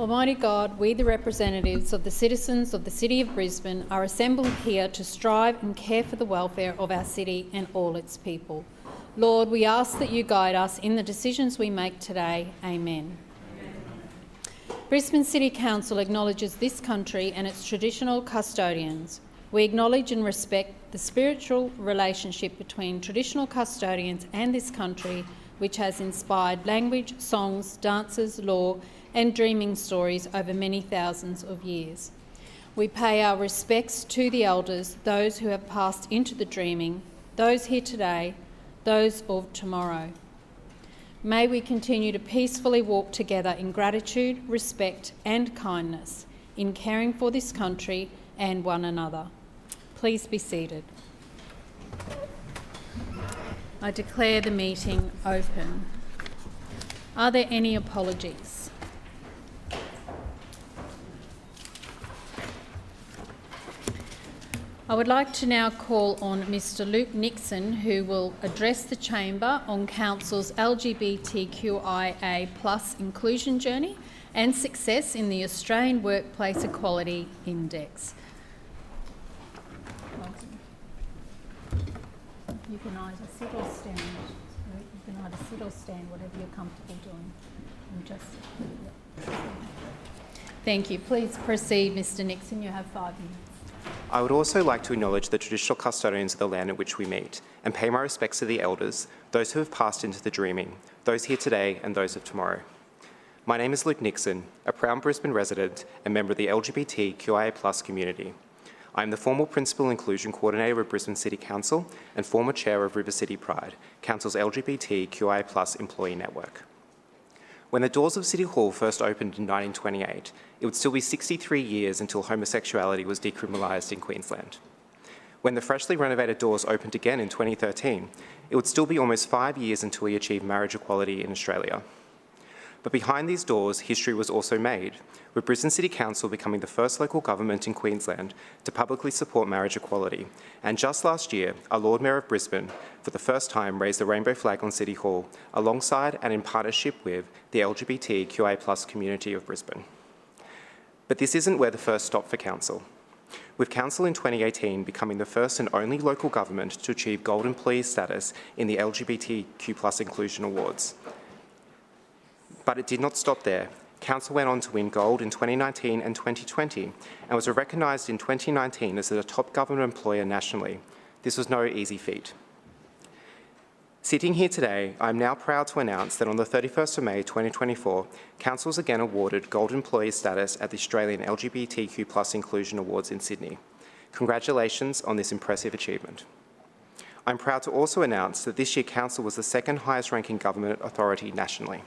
Almighty God, we, the representatives of the citizens of the City of Brisbane, are assembled here to strive and care for the welfare of our city and all its people. Lord, we ask that you guide us in the decisions we make today. Amen. Brisbane City Council acknowledges this country and its traditional custodians. We acknowledge and respect the spiritual relationship between traditional custodians and this country, which has inspired language, songs, dances, law and dreaming stories over many thousands of years. We pay our respects to the elders, those who have passed into the dreaming, those here today, those of tomorrow. May we continue to peacefully walk together in gratitude, respect and kindness, in caring for this country and one another. Please be seated. I declare the meeting open. Are there any apologies? I would like to now call on Mr Luke Nixon, who will address the Chamber on Council's LGBTQIA+ inclusion journey and success in the Australian Workplace Equality Index. You can either sit or stand. You can either sit or stand, whatever you're comfortable doing. Thank you. Please proceed, Mr Nixon. You have 5 minutes. I would also like to acknowledge the traditional custodians of the land in which we meet and pay my respects to the elders, those who have passed into the dreaming, those here today and those of tomorrow. My name is Luke Nixon, a proud Brisbane resident and member of the LGBTQIA+ community. I am the former Principal Inclusion Coordinator of Brisbane City Council and former Chair of River City Pride, Council's LGBTQIA+ employee network. When the doors of City Hall first opened in 1928, it would still be 63 years until homosexuality was decriminalised in Queensland. When the freshly renovated doors opened again in 2013, it would still be almost 5 years until we achieved marriage equality in Australia. But behind these doors, history was also made, with Brisbane City Council becoming the first local government in Queensland to publicly support marriage equality. And just last year, our Lord Mayor of Brisbane, for the first time, raised the rainbow flag on City Hall, alongside and in partnership with the LGBTQIA+ community of Brisbane. But this isn't where the first stop for Council. With Council in 2018 becoming the first and only local government to achieve Gold Employee status in the LGBTQ+ Inclusion Awards. But it did not stop there. Council went on to win gold in 2019 and 2020 and was recognised in 2019 as the top government employer nationally. This was no easy feat. Sitting here today, I am now proud to announce that on the 31st of May 2024, Council was again awarded Gold Employee status at the Australian LGBTQ+ Inclusion Awards in Sydney. Congratulations on this impressive achievement. I'm proud to also announce that this year Council was the second highest ranking government authority nationally.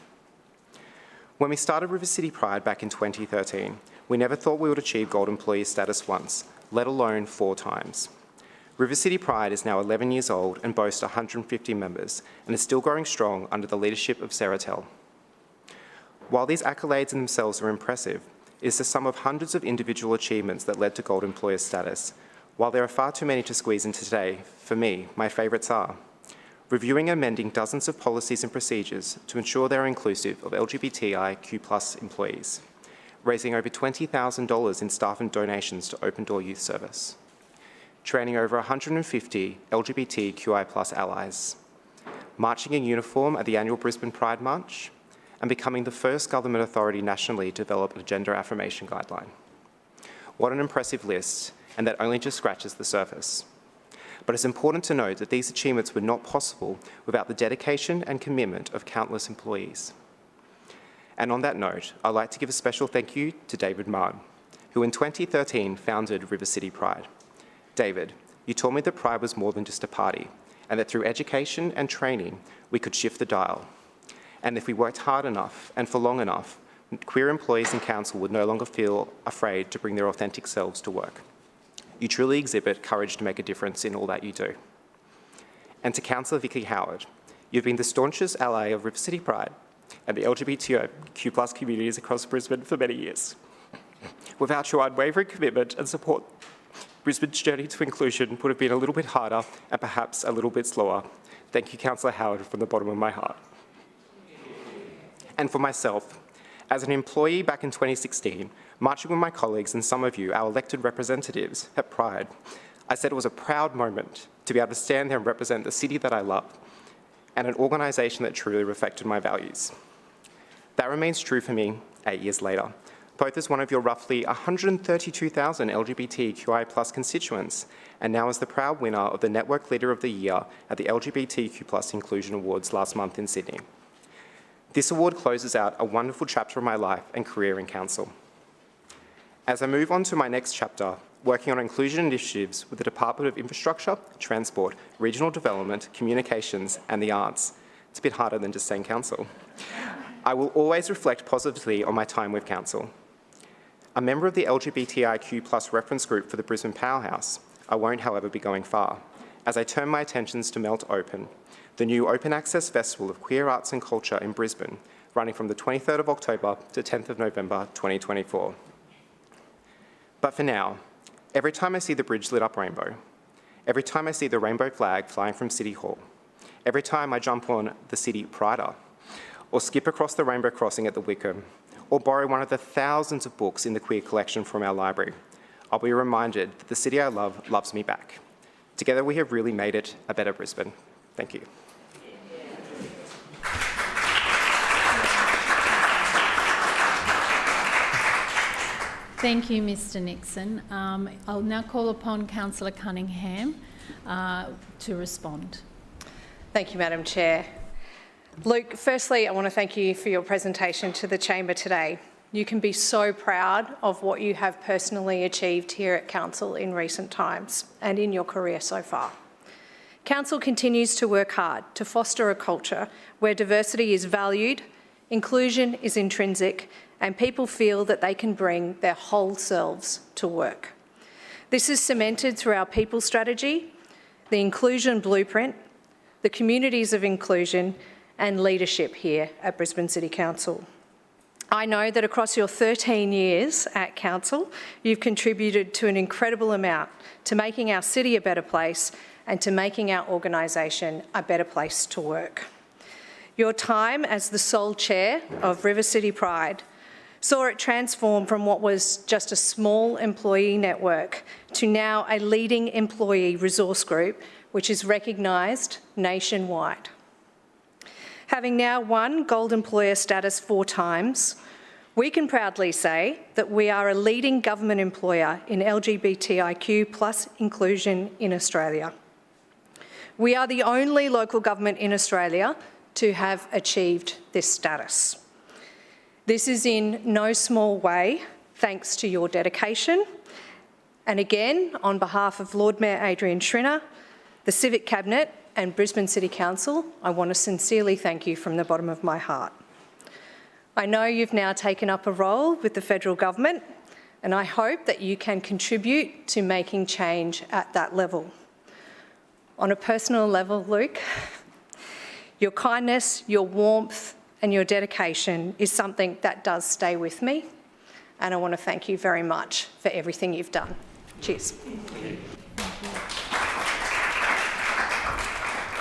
When we started River City Pride back in 2013, we never thought we would achieve Gold Employee status once, let alone 4 times. River City Pride is now 11 years old and boasts 150 members and is still growing strong under the leadership of Sarah Tell. While these accolades in themselves are impressive, it is the sum of hundreds of individual achievements that led to Gold Employer status. While there are far too many to squeeze into today, for me, my favourites are reviewing and amending dozens of policies and procedures to ensure they are inclusive of LGBTIQ+ employees, raising over $20,000 in staff and donations to Open Door Youth Service, training over 150 LGBTQI+ allies, marching in uniform at the annual Brisbane Pride March, and becoming the first government authority nationally to develop a gender affirmation guideline. What an impressive list, and that only just scratches the surface. But it's important to note that these achievements were not possible without the dedication and commitment of countless employees. And on that note, I'd like to give a special thank you to David Marn, who in 2013 founded River City Pride. David, you told me that Pride was more than just a party, and that through education and training, we could shift the dial. And if we worked hard enough and for long enough, queer employees in Council would no longer feel afraid to bring their authentic selves to work. You truly exhibit courage to make a difference in all that you do. And to Councillor Vicky Howard, you've been the staunchest ally of River City Pride and the LGBTQ+ communities across Brisbane for many years. Without your unwavering commitment and support, Brisbane's journey to inclusion would have been a little bit harder and perhaps a little bit slower. Thank you, Councillor Howard, from the bottom of my heart. And for myself, As an employee back in 2016, marching with my colleagues and some of you, our elected representatives, at Pride, I said it was a proud moment to be able to stand there and represent the city that I love and an organisation that truly reflected my values. That remains true for me 8 years later, both as one of your roughly 132,000 LGBTQI+ constituents, and now as the proud winner of the Network Leader of the Year at the LGBTQ+ Inclusion Awards last month in Sydney. This award closes out a wonderful chapter of my life and career in council. As I move on to my next chapter, working on inclusion initiatives with the Department of Infrastructure, Transport, Regional Development, Communications and the Arts. It's a bit harder than just saying council. I will always reflect positively on my time with council. A member of the LGBTIQ+ reference group for the Brisbane Powerhouse, I won't, however, be going far, as I turn my attentions to Melt Open, the new open access festival of queer arts and culture in Brisbane, running from the 23rd of October to 10th of November 2024. But for now, every time I see the bridge lit up rainbow, every time I see the rainbow flag flying from City Hall, every time I jump on the City Prider, or skip across the rainbow crossing at the Wickham, or borrow one of the thousands of books in the queer collection from our library, I'll be reminded that the city I love loves me back. Together we have really made it a better Brisbane. Thank you. Thank you, Mr Nixon. I'll now call upon Councillor Cunningham to respond. Thank you, Madam Chair. Luke, firstly, I want to thank you for your presentation to the Chamber today. You can be so proud of what you have personally achieved here at Council in recent times and in your career so far. Council continues to work hard to foster a culture where diversity is valued, inclusion is intrinsic, and people feel that they can bring their whole selves to work. This is cemented through our people strategy, the inclusion blueprint, the communities of inclusion, and leadership here at Brisbane City Council. I know that across your 13 years at Council, you've contributed to an incredible amount to making our city a better place and to making our organisation a better place to work. Your time as the sole chair of River City Pride saw it transform from what was just a small employee network to now a leading employee resource group, which is recognised nationwide. Having now won Gold Employer status 4 times, we can proudly say that we are a leading government employer in LGBTIQ+ inclusion in Australia. We are the only local government in Australia to have achieved this status. This is in no small way thanks to your dedication. And again, on behalf of Lord Mayor Adrian Schrinner, the Civic Cabinet and Brisbane City Council, I want to sincerely thank you from the bottom of my heart. I know you've now taken up a role with the federal government, and I hope that you can contribute to making change at that level. On a personal level, Luke, your kindness, your warmth, and your dedication is something that does stay with me, and I want to thank you very much for everything you've done. Cheers.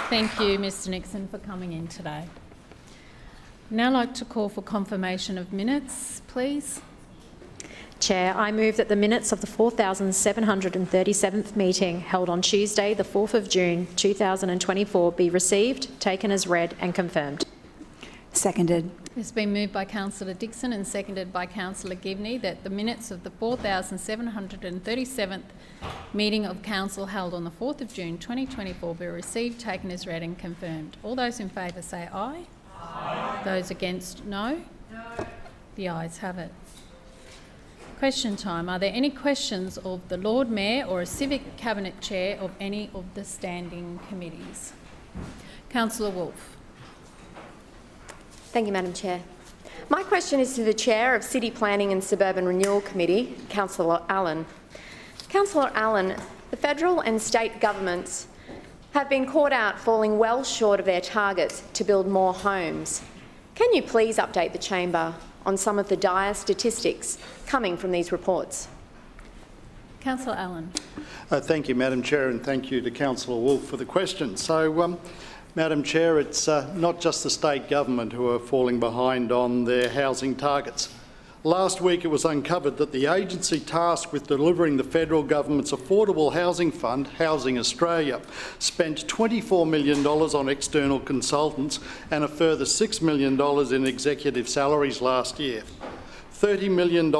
Thank you, Mr Nixon, for coming in today. Now I'd like to call for confirmation of minutes, please. Chair, I move that the minutes of the 4,737th meeting held on Tuesday, the 4th of June 2024 be received, taken as read and confirmed. Seconded. It's been moved by Councillor Dixon and seconded by Councillor Givney that the minutes of the 4,737th meeting of Council held on the 4th of June 2024 be received, taken as read and confirmed. All those in favour say aye. Aye. Those against, no? No. The ayes have it. Question time. Are there any questions of the Lord Mayor or a Civic Cabinet Chair of any of the standing committees? Councillor Wolfe. Thank you, Madam Chair. My question is to the Chair of City Planning and Suburban Renewal Committee, Councillor Allen. Councillor Allen, the federal and state governments have been caught out falling well short of their targets to build more homes. Can you please update the Chamber on some of the dire statistics coming from these reports? Councillor Allen. Thank you, Madam Chair, and thank you to Councillor Wolfe for the question. So, Madam Chair, it's not just the state government who are falling behind on their housing targets. Last week it was uncovered that the agency tasked with delivering the federal government's affordable housing fund, Housing Australia, spent $24 million on external consultants and a further $6 million in executive salaries last year. $30 million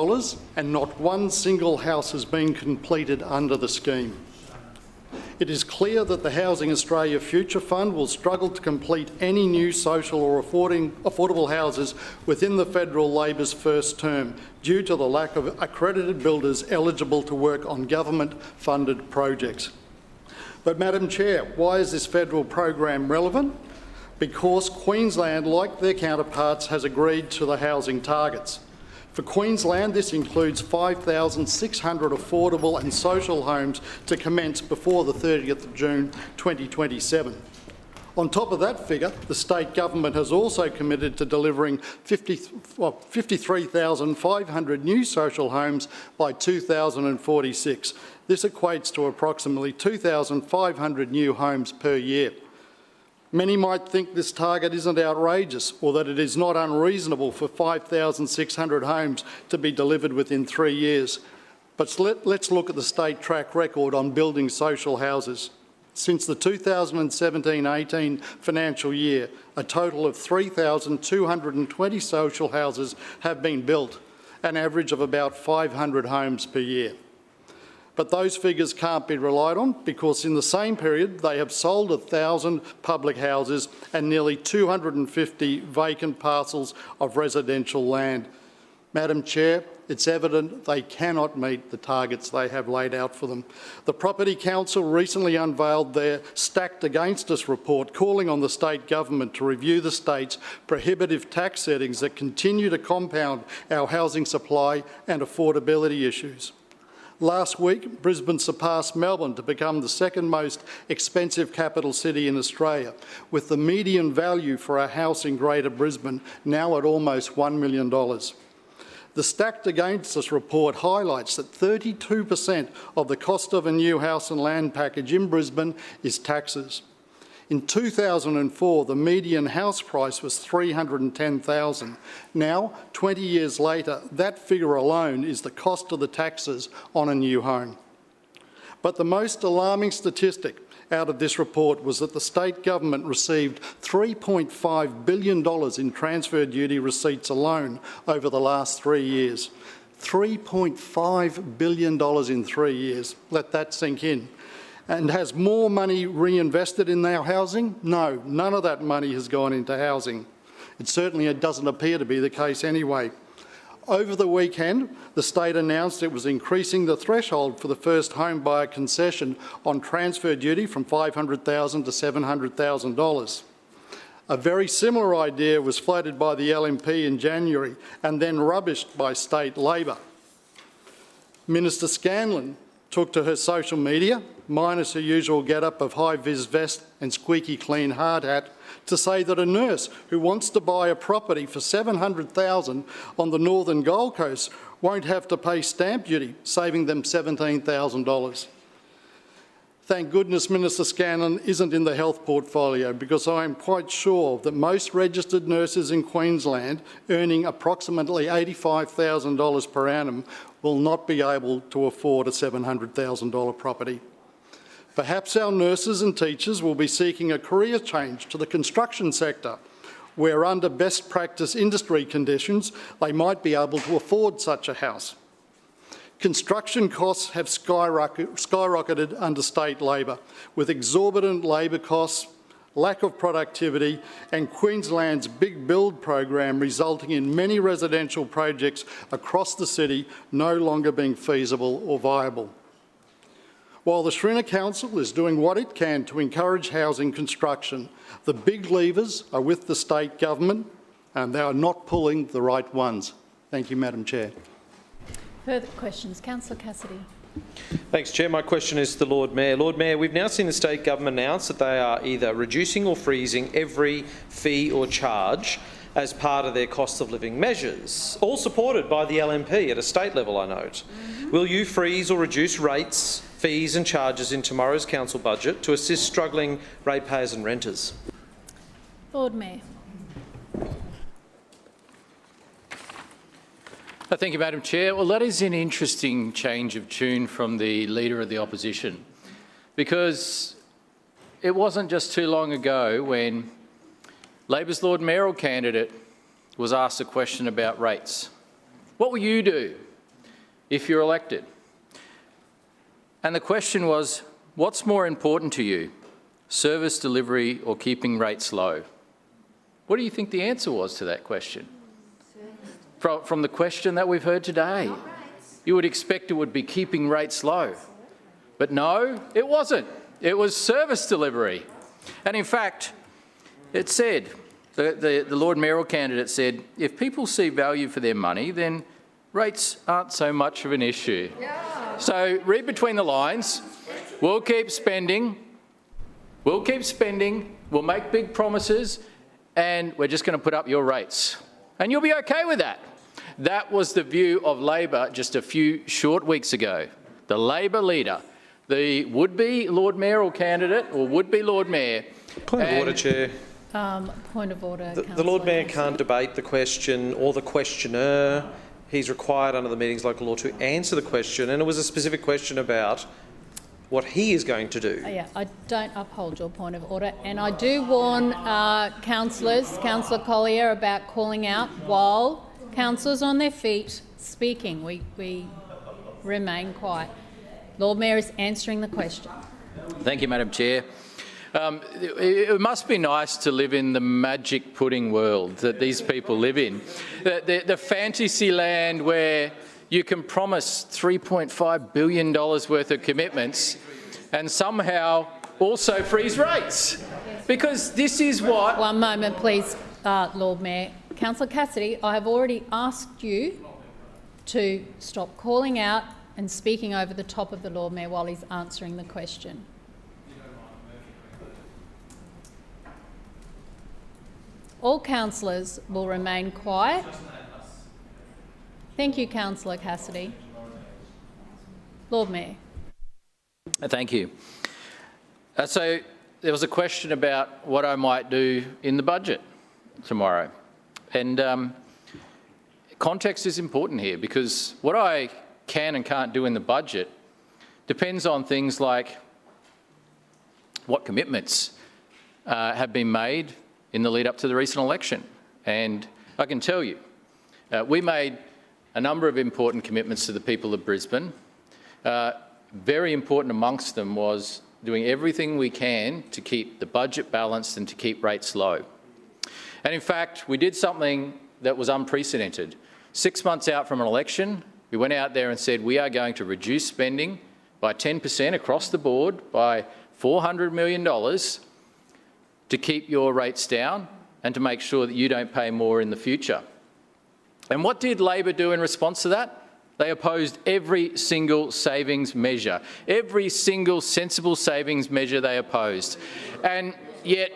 and not one single house has been completed under the scheme. It is clear that the Housing Australia Future Fund will struggle to complete any new social or affordable houses within the Federal Labor's first term due to the lack of accredited builders eligible to work on government-funded projects. But, Madam Chair, why is this federal program relevant? Because Queensland, like their counterparts, has agreed to the housing targets. For Queensland, this includes 5,600 affordable and social homes to commence before the 30th of June 2027. On top of that figure, the state government has also committed to delivering 53,500 new social homes by 2046. This equates to approximately 2,500 new homes per year. Many might think this target isn't outrageous or that it is not unreasonable for 5,600 homes to be delivered within 3 years. But let's look at the state track record on building social houses. Since the 2017-18 financial year, a total of 3,220 social houses have been built, an average of about 500 homes per year. But those figures can't be relied on because in the same period they have sold 1,000 public houses and nearly 250 vacant parcels of residential land. Madam Chair, it's evident they cannot meet the targets they have laid out for them. The Property Council recently unveiled their Stacked Against Us report, calling on the state government to review the state's prohibitive tax settings that continue to compound our housing supply and affordability issues. Last week, Brisbane surpassed Melbourne to become the second most expensive capital city in Australia, with the median value for a house in Greater Brisbane now at almost $1 million. The Stacked Against Us report highlights that 32% of the cost of a new house and land package in Brisbane is taxes. In 2004, the median house price was $310,000. Now, 20 years later, that figure alone is the cost of the taxes on a new home. But the most alarming statistic out of this report was that the state government received $3.5 billion in transfer duty receipts alone over the last 3 years. $3.5 billion in 3 years. Let that sink in. And has more money reinvested in our housing? No, none of that money has gone into housing. It doesn't appear to be the case anyway. Over the weekend, the state announced it was increasing the threshold for the first home buyer concession on transfer duty from $500,000 to $700,000. A very similar idea was floated by the LNP in January and then rubbished by state Labor. Minister Scanlon took to her social media, minus her usual get-up of high-vis vest and squeaky clean hard hat, to say that a nurse who wants to buy a property for $700,000 on the northern Gold Coast won't have to pay stamp duty, saving them $17,000. Thank goodness Minister Scanlon isn't in the health portfolio, because I am quite sure that most registered nurses in Queensland earning approximately $85,000 per annum will not be able to afford a $700,000 property. Perhaps our nurses and teachers will be seeking a career change to the construction sector, where under best practice industry conditions, they might be able to afford such a house. Construction costs have skyrocketed under state Labor, with exorbitant labour costs, lack of productivity and Queensland's Big Build program resulting in many residential projects across the city no longer being feasible or viable. While the Brisbane Council is doing what it can to encourage housing construction, the big levers are with the state government and they are not pulling the right ones. Thank you, Madam Chair. Further questions? Councillor Cassidy. Thanks, Chair. My question is to the Lord Mayor. Lord Mayor, we've now seen the state government announce that they are either reducing or freezing every fee or charge as part of their cost of living measures, all supported by the LNP at a state level, I note. Will you freeze or reduce rates, fees and charges in tomorrow's council budget to assist struggling ratepayers and renters? Lord Mayor. Thank you, Madam Chair. Well, that is an interesting change of tune from the Leader of the Opposition, because it wasn't just too long ago when Labor's Lord Mayoral candidate was asked a question about rates. What will you do if you're elected? And the question was, what's more important to you, service delivery or keeping rates low? What do you think the answer was to that question? From the question that we've heard today, you would expect it would be keeping rates low. But no, it wasn't. It was service delivery. And in fact, it said, the Lord Mayoral candidate said, if people see value for their money, then rates aren't so much of an issue. Yeah. So read between the lines. We'll keep spending. We'll make big promises, and we're just going to put up your rates. And you'll be okay with that. That was the view of Labor just a few short weeks ago. The Labor leader, the would-be Lord Mayoral candidate or would-be Lord Mayor. Point of order, Chair. Point of order. The Lord Mayor can't debate the question or the questioner. He's required under the meeting's local law to answer the question, and it was a specific question about what he is going to do. Yeah, I don't uphold your point of order, and I do warn councillors, Councillor Collier, about calling out while councillors on their feet speaking. We remain quiet. Lord Mayor is answering the question. Thank you, Madam Chair. It must be nice to live in the magic pudding world that these people live in. The fantasy land where you can promise $3.5 billion worth of commitments and somehow also freeze rates. Because this is what... One moment, please, Lord Mayor. Councillor Cassidy, I have already asked you to stop calling out and speaking over the top of the Lord Mayor while he's answering the question. All councillors will remain quiet. Thank you, Councillor Cassidy. Lord Mayor. Thank you. So there was a question about what I might do in the budget tomorrow. And context is important here, because what I can and can't do in the budget depends on things like what commitments have been made in the lead up to the recent election. And I can tell you, we made a number of important commitments to the people of Brisbane. Very important amongst them was doing everything we can to keep the budget balanced and to keep rates low. And in fact, we did something that was unprecedented. 6 months out from an election, we went out there and said we are going to reduce spending by 10% across the board, by $400 million, to keep your rates down and to make sure that you don't pay more in the future. And what did Labor do in response to that? They opposed every single savings measure, every single sensible savings measure they opposed. And yet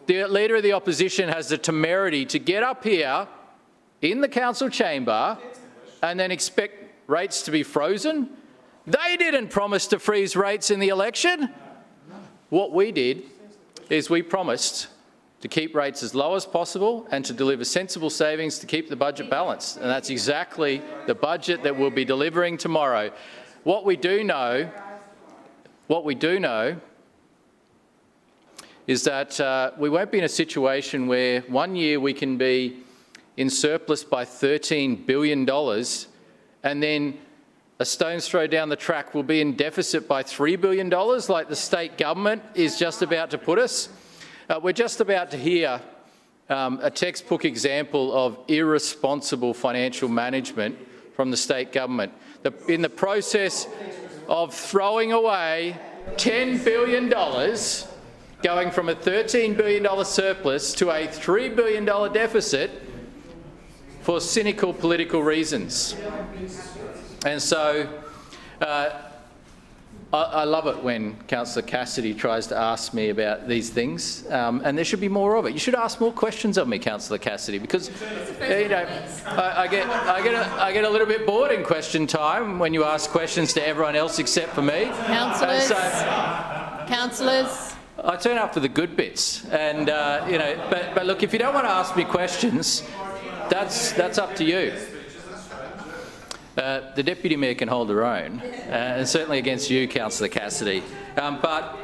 the Leader of the Opposition has the temerity to get up here in the council chamber and then expect rates to be frozen. They didn't promise to freeze rates in the election. What we did is we promised to keep rates as low as possible and to deliver sensible savings to keep the budget balanced. And that's exactly the budget that we'll be delivering tomorrow. What we do know is that we won't be in a situation where 1 year we can be in surplus by $13 billion and then a stone's throw down the track will be in deficit by $3 billion, like the state government is just about to put us. We're just about to hear a textbook example of irresponsible financial management from the state government. In the process of throwing away $10 billion, going from a $13 billion surplus to a $3 billion deficit for cynical political reasons. And so I love it when Councillor Cassidy tries to ask me about these things, and there should be more of it. You should ask more questions of me, Councillor Cassidy, because I get a little bit bored in question time when you ask questions to everyone else except for me. Councillors, I turn up for the good bits, and you know. But look, if you don't want to ask me questions, that's up to you. The Deputy Mayor can hold her own, and certainly against you, Councillor Cassidy. But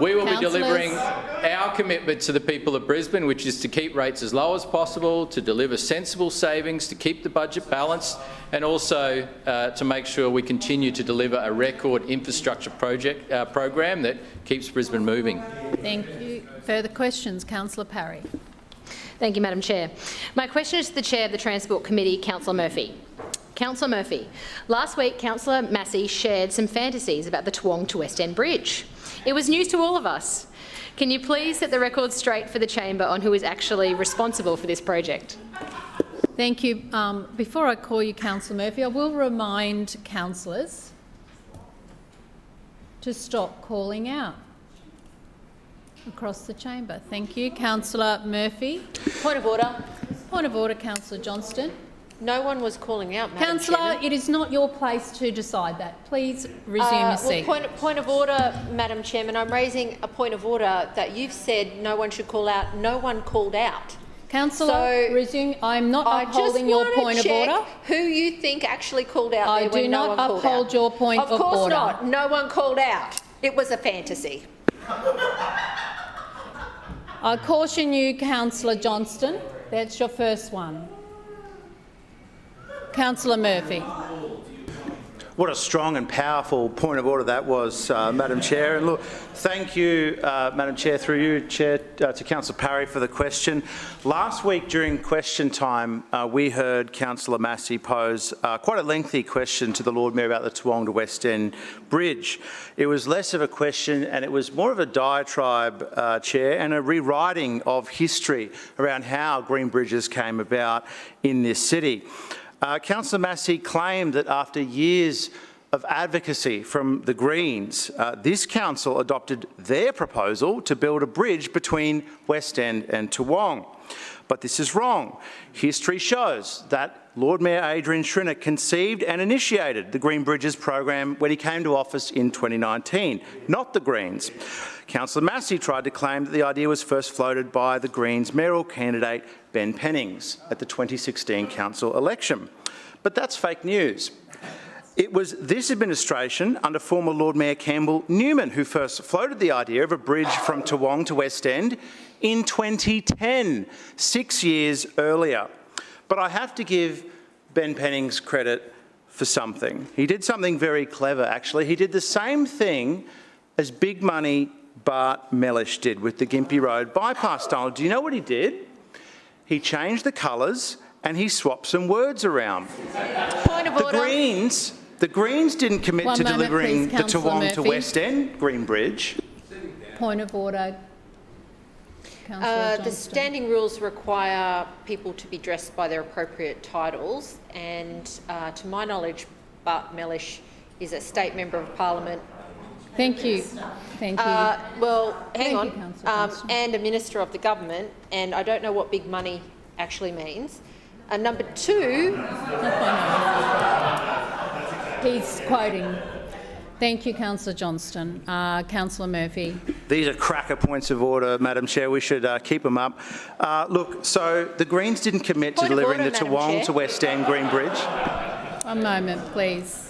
we will be delivering our commitment to the people of Brisbane, which is to keep rates as low as possible, to deliver sensible savings, to keep the budget balanced, and also to make sure we continue to deliver a record infrastructure program that keeps Brisbane moving. Thank you. Further questions? Councillor Parry. Thank you, Madam Chair. My question is to the Chair of the Transport Committee, Councillor Murphy. Councillor Murphy, last week Councillor Massey shared some fantasies about the Toowong to West End Bridge. It was news to all of us. Can you please set the record straight for the chamber on who is actually responsible for this project? Thank you. Before I call you, Councillor Murphy, I will remind councillors to stop calling out across the chamber. Thank you. Councillor Murphy. Point of order. Point of order, Councillor Johnston. No one was calling out, Madam Councillor, Chairman. it is not your place to decide that. Please resume your seat. Well, point of order, Madam Chairman. I'm raising a point of order that you've said no one should call out. No one called out. Councillor, resume. I'm not upholding your point of order. Who you think actually called out I there when no one called out? do not uphold your point of order. Of course not. No one called out. It was a fantasy. I caution you, Councillor Johnston. That's your first one. Councillor Murphy. What a strong and powerful point of order that was, Madam Chair. And look, thank you, Madam Chair, through you, Chair, to Councillor Parry for the question. Last week during question time, we heard Councillor Massey pose quite a lengthy question to the Lord Mayor about the Toowong to West End Bridge. It was less of a question and it was more of a diatribe, Chair, and a rewriting of history around how green bridges came about in this city. Councillor Massey claimed that after years of advocacy from the Greens, this council adopted their proposal to build a bridge between West End and Toowong. But this is wrong. History shows that Lord Mayor Adrian Schrinner conceived and initiated the Green Bridges program when he came to office in 2019, not the Greens. Councillor Massey tried to claim that the idea was first floated by the Greens mayoral candidate Ben Pennings at the 2016 council election. But that's fake news. It was this administration under former Lord Mayor Campbell Newman who first floated the idea of a bridge from Toowong to West End in 2010, 6 years earlier. But I have to give Ben Pennings credit for something. He did something very clever, actually. He did the same thing as big money Bart Mellish did with the Gympie Road bypass tunnel. Do you know what he did? He changed the colours and he swapped some words around. Point of order. The Greens didn't commit to delivering the Toowong to West End Green Bridge. Point of order. Councillor The standing rules require people to be dressed by their appropriate titles, and to my knowledge, Bart Mellish is a state member of Parliament. Thank you. Thank you. Well, hang Thank on. you, Councillor Johnston. And a minister of the government, and I don't know what big money actually means. Number two. He's quoting. Thank you, Councillor Johnston. Councillor Murphy. These are cracker points of order, Madam Chair. We should keep them up. Look, so the Greens didn't commit to delivering the Toowong to West End Green Bridge. One moment, please.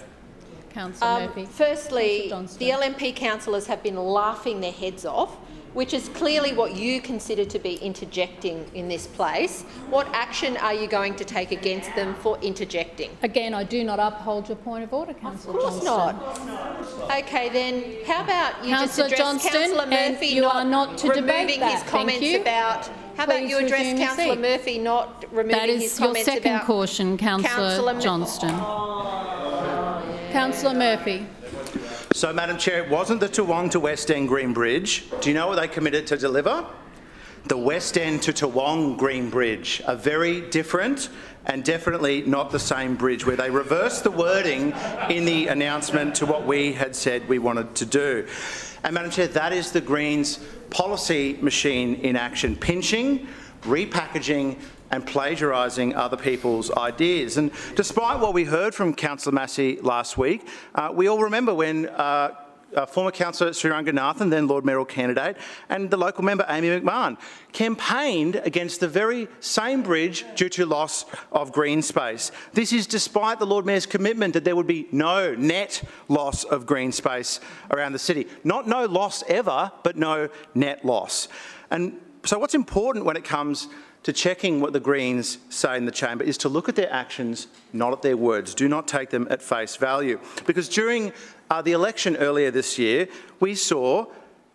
Councillor Murphy. Firstly, the LNP councillors have been laughing their heads off, which is clearly what you consider to be interjecting in this place. What action are you going to take against them for interjecting? Again, I do not uphold your point of order, Councillor Johnston. Of course not. OK, then how about you Councillor just address Johnston, Councillor Murphy you are not to debate removing that. his comments Thank you. about... How about Please you address resume your Councillor seat. Murphy not removing his comments about... That is your second caution, Councillor Johnston. Councillor Murphy. So, Madam Chair, it wasn't the Toowong to West End Green Bridge. Do you know what they committed to deliver? The West End to Toowong Green Bridge, a very different and definitely not the same bridge, where they reversed the wording in the announcement to what we had said we wanted to do. And, Madam Chair, that is the Greens' policy machine in action, pinching, repackaging and plagiarising other people's ideas. And despite what we heard from Councillor Massey last week, we all remember when former councillor Sri Ranganathan, then Lord Mayoral candidate, and the local member Amy McMahon campaigned against the very same bridge due to loss of green space. This is despite the Lord Mayor's commitment that there would be no net loss of green space around the city. Not no loss ever, but no net loss. And so what's important when it comes to checking what the Greens say in the chamber is to look at their actions, not at their words. Do not take them at face value. Because during the election earlier this year, we saw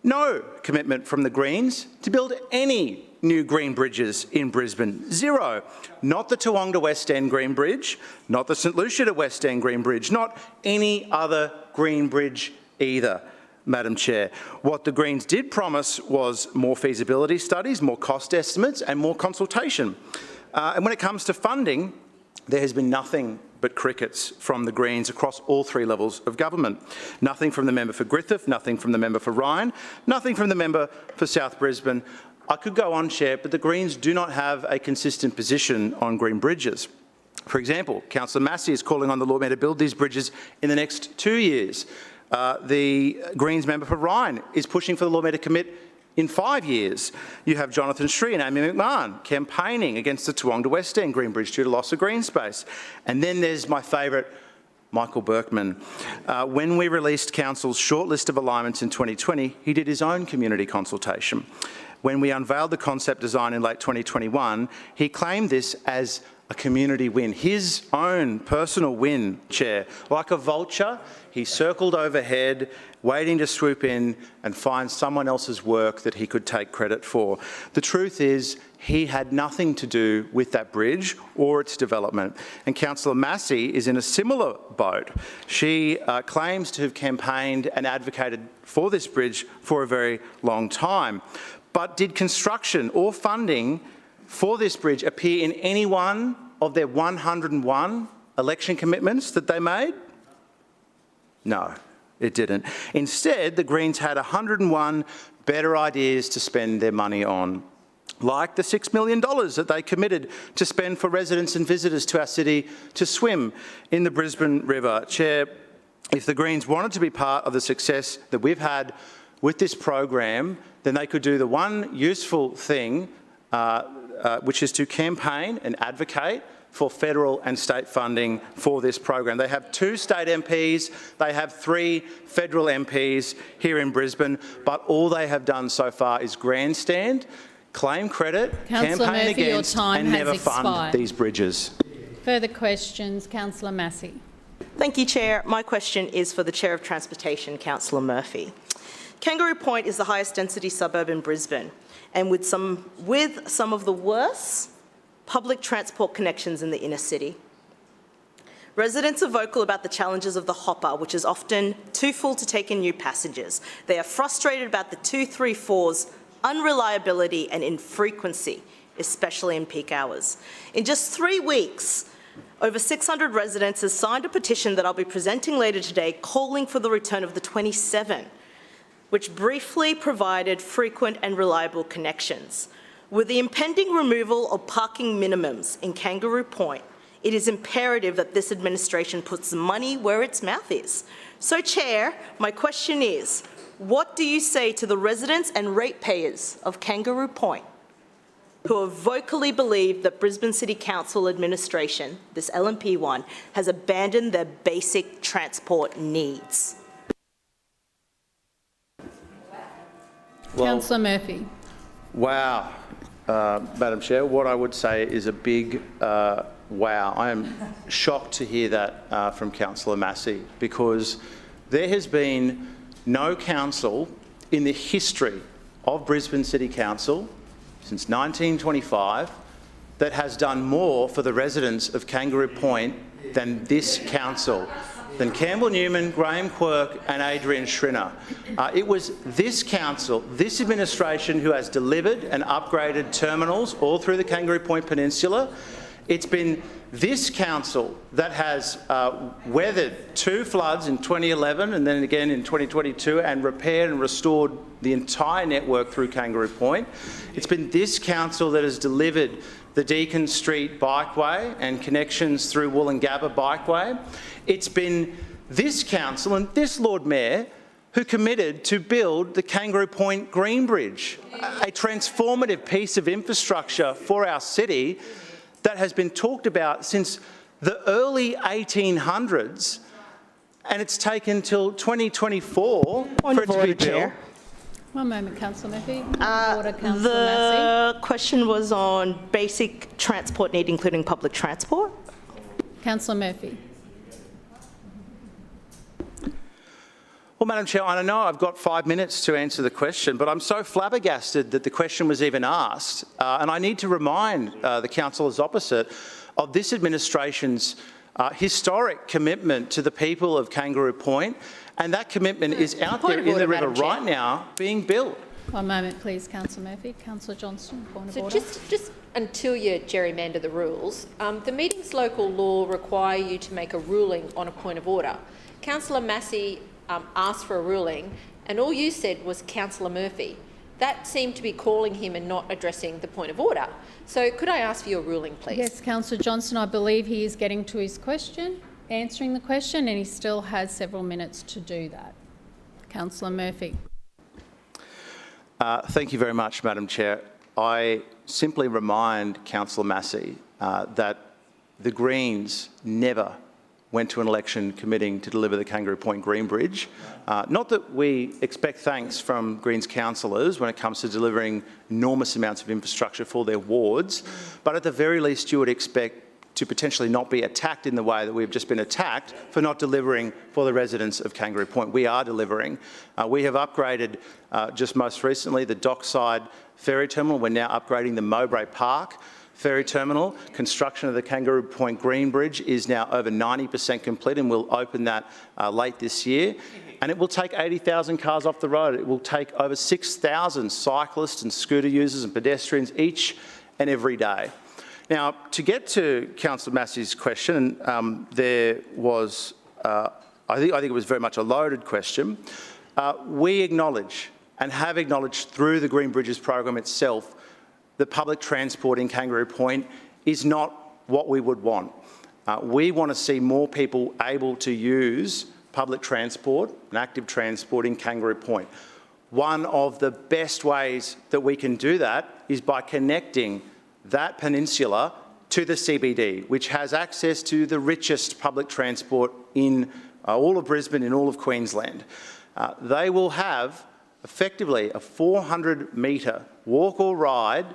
no commitment from the Greens to build any new green bridges in Brisbane. Zero. Not the Toowong to West End Green Bridge, not the St Lucia to West End Green Bridge, not any other green bridge either, Madam Chair. What the Greens did promise was more feasibility studies, more cost estimates and more consultation. And when it comes to funding, there has been nothing but crickets from the Greens across all three levels of government. Nothing from the member for Griffith, nothing from the member for Ryan, nothing from the member for South Brisbane. I could go on, Chair, but the Greens do not have a consistent position on green bridges. For example, Councillor Massey is calling on the Lord Mayor to build these bridges in the next 2 years. The Greens member for Ryan is pushing for the Lord Mayor to commit in 5 years. You have Jonathan Shree and Amy McMahon campaigning against the Toowong to West End Green Bridge due to loss of green space. And then there's my favourite, Michael Berkman. When we released Council's short list of alignments in 2020, he did his own community consultation. When we unveiled the concept design in late 2021, he claimed this as a community win, his own personal win, Chair. Like a vulture, he circled overhead, waiting to swoop in and find someone else's work that he could take credit for. The truth is, he had nothing to do with that bridge or its development. And Councillor Massey is in a similar boat. She claims to have campaigned and advocated for this bridge for a very long time. But did construction or funding for this bridge appear in any one of their 101 election commitments that they made? No, it didn't. Instead, the Greens had 101 better ideas to spend their money on, like the $6 million that they committed to spend for residents and visitors to our city to swim in the Brisbane River. Chair, if the Greens wanted to be part of the success that we've had with this program, then they could do the one useful thing, which is to campaign and advocate for federal and state funding for this program. They have 2 state MPs, they have 3 federal MPs here in Brisbane, but all they have done so far is grandstand, claim credit, campaign against and never fund these bridges. Further questions? Councillor Massey. Thank you, Chair. My question is for the Chair of Transportation, Councillor Murphy. Kangaroo Point is the highest density suburb in Brisbane, and with some of the worst public transport connections in the inner city. Residents are vocal about the challenges of the hopper, which is often too full to take in new passengers. They are frustrated about the 234's unreliability and infrequency, especially in peak hours. In just 3 weeks, over 600 residents have signed a petition that I'll be presenting later today calling for the return of the 27, which briefly provided frequent and reliable connections. With the impending removal of parking minimums in Kangaroo Point, it is imperative that this administration puts money where its mouth is. So, Chair, my question is, what do you say to the residents and ratepayers of Kangaroo Point who have vocally believed that Brisbane City Council administration, this LNP one, has abandoned their basic transport needs? Well, Councillor Murphy. Wow, Madam Chair, what I would say is a big wow. I am shocked to hear that from Councillor Massey, because there has been no council in the history of Brisbane City Council since 1925 that has done more for the residents of Kangaroo Point than this council, than Campbell Newman, Graham Quirk and Adrian Schrinner. It was this council, this administration, who has delivered and upgraded terminals all through the Kangaroo Point Peninsula. It's been this council that has weathered 2 floods in 2011 and then again in 2022 and repaired and restored the entire network through Kangaroo Point. It's been this council that has delivered the Deacon Street Bikeway and connections through Woolloongabba Bikeway. It's been this council and this Lord Mayor who committed to build the Kangaroo Point Green Bridge, a transformative piece of infrastructure for our city that has been talked about since the early 1800s, and it's taken till 2024 for it to be built. One moment, Councillor Murphy. Order, Councillor The question was on basic transport need, including public transport. Councillor Murphy. Well, Madam Chair, I know I've got 5 minutes to answer the question, but I'm so flabbergasted that the question was even asked. And I need to remind the councillors opposite of this administration's historic commitment to the people of Kangaroo Point, and that commitment is out there in the river right now being built. One moment, please, Councillor Murphy. Councillor Johnston, point of order. Just until you gerrymander the rules, the meeting's local law require you to make a ruling on a point of order. Councillor Massey asked for a ruling, and all you said was Councillor Murphy. That seemed to be calling him and not addressing the point of order. So could I ask for your ruling, please? Yes, Councillor Johnston, I believe he is getting to his question, answering the question, and he still has several minutes to do that. Councillor Murphy. Thank you very much, Madam Chair. I simply remind Councillor Massey that the Greens never went to an election committing to deliver the Kangaroo Point Green Bridge. Not that we expect thanks from Greens councillors when it comes to delivering enormous amounts of infrastructure for their wards, but at the very least you would expect to potentially not be attacked in the way that we've just been attacked for not delivering for the residents of Kangaroo Point. We are delivering. We have upgraded, just most recently, the Dockside Ferry Terminal. We're now upgrading the Mowbray Park Ferry Terminal. Construction of the Kangaroo Point Green Bridge is now over 90% complete, and we'll open that late this year. And it will take 80,000 cars off the road. It will take over 6,000 cyclists and scooter users and pedestrians each and every day. Now, to get to Councillor Massey's question, there was, I think it was very much a loaded question. We acknowledge and have acknowledged through the Green Bridges program itself that public transport in Kangaroo Point is not what we would want. We want to see more people able to use public transport and active transport in Kangaroo Point. One of the best ways that we can do that is by connecting that peninsula to the CBD, which has access to the richest public transport in all of Brisbane, in all of Queensland. They will have effectively a 400-metre walk or ride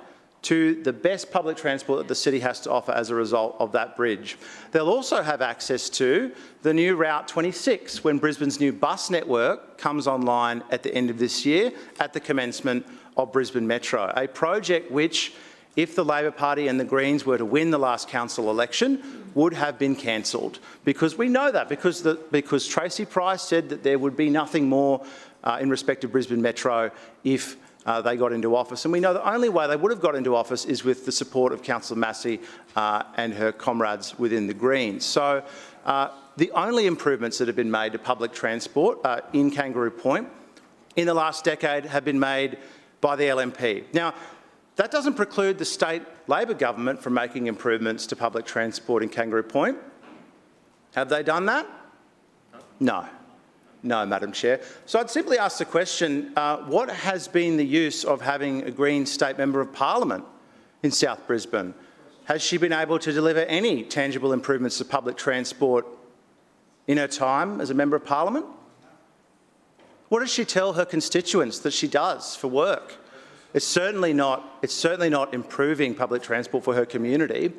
to the best public transport that the city has to offer as a result of that bridge. They'll also have access to the new Route 26 when Brisbane's new bus network comes online at the end of this year at the commencement of Brisbane Metro, a project which, if the Labor Party and the Greens were to win the last council election, would have been cancelled. Because we know that, because Tracy Price said that there would be nothing more in respect of Brisbane Metro if they got into office. And we know the only way they would have got into office is with the support of Councillor Massey and her comrades within the Greens. So the only improvements that have been made to public transport in Kangaroo Point in the last decade have been made by the LNP. Now, that doesn't preclude the state Labor government from making improvements to public transport in Kangaroo Point. Have they done that? No. No, Madam Chair. So I'd simply ask the question, what has been the use of having a Green State Member of Parliament in South Brisbane? Has she been able to deliver any tangible improvements to public transport in her time as a Member of Parliament? What does she tell her constituents that she does for work? It's certainly not improving public transport for her community,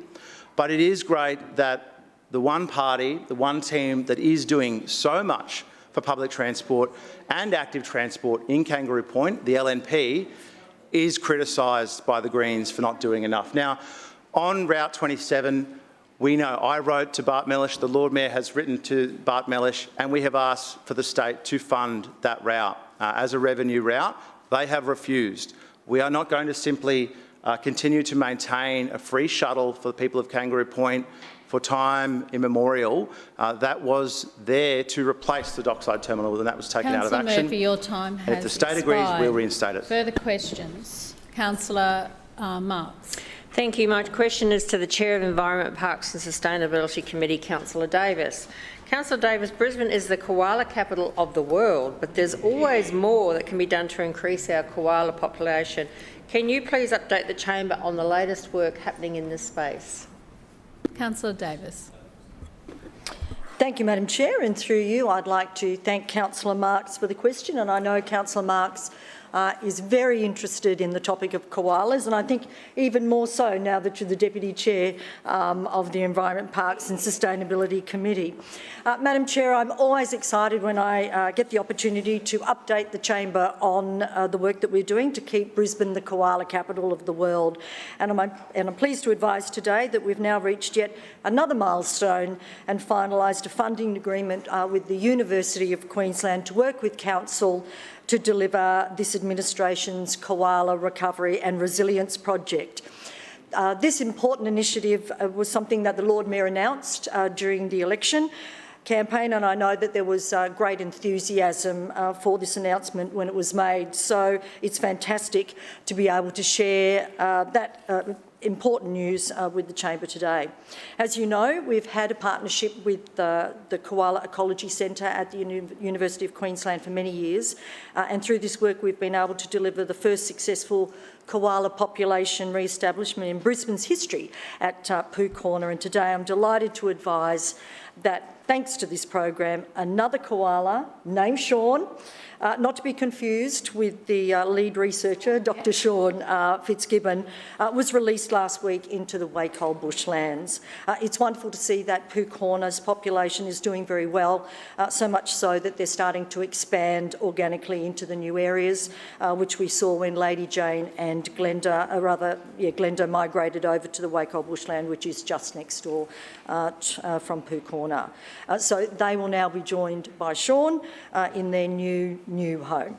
but it is great that the one party, the one team that is doing so much for public transport and active transport in Kangaroo Point, the LNP, is criticised by the Greens for not doing enough. Now, on Route 27, we know I wrote to Bart Mellish, the Lord Mayor has written to Bart Mellish, and we have asked for the state to fund that route as a revenue route. They have refused. We are not going to simply continue to maintain a free shuttle for the people of Kangaroo Point for time immemorial. That was there to replace the Dockside Terminal, and that was taken out of action. Councillor Murphy, your time has expired. If the state agrees, we'll reinstate it. Further questions? Councillor Marx. Thank you. My question is to the Chair of Environment, Parks and Sustainability Committee, Councillor Davis. Councillor Davis, Brisbane is the koala capital of the world, but there's always more that can be done to increase our koala population. Can you please update the chamber on the latest work happening in this space? Councillor Davis. Thank you, Madam Chair, and through you I'd like to thank Councillor Marx for the question, and I know Councillor Marx is very interested in the topic of koalas, and I think even more so now that you're the Deputy Chair of the Environment, Parks and Sustainability Committee. Madam Chair, I'm always excited when I get the opportunity to update the Chamber on the work that we're doing to keep Brisbane the koala capital of the world. And I'm pleased to advise today that we've now reached yet another milestone and finalised a funding agreement with the University of Queensland to work with Council to deliver this administration's Koala Recovery and Resilience Project. This important initiative was something that the Lord Mayor announced during the election campaign, and I know that there was great enthusiasm for this announcement when it was made. So it's fantastic to be able to share that important news with the Chamber today. As you know, we've had a partnership with the Koala Ecology Centre at the University of Queensland for many years, and through this work we've been able to deliver the first successful koala population re-establishment in Brisbane's history at Pooh Corner, and today I'm delighted to advise that thanks to this program, another koala named Sean, not to be confused with the lead researcher, Dr. Sean Fitzgibbon, was released last week into the Wacol bushlands. It's wonderful to see that Pooh Corner's population is doing very well, so much so that they're starting to expand organically into the new areas, which we saw when Lady Jane and Glenda migrated over to the Wacol bushland, which is just next door from Pooh Corner. So they will now be joined by Sean in their new home.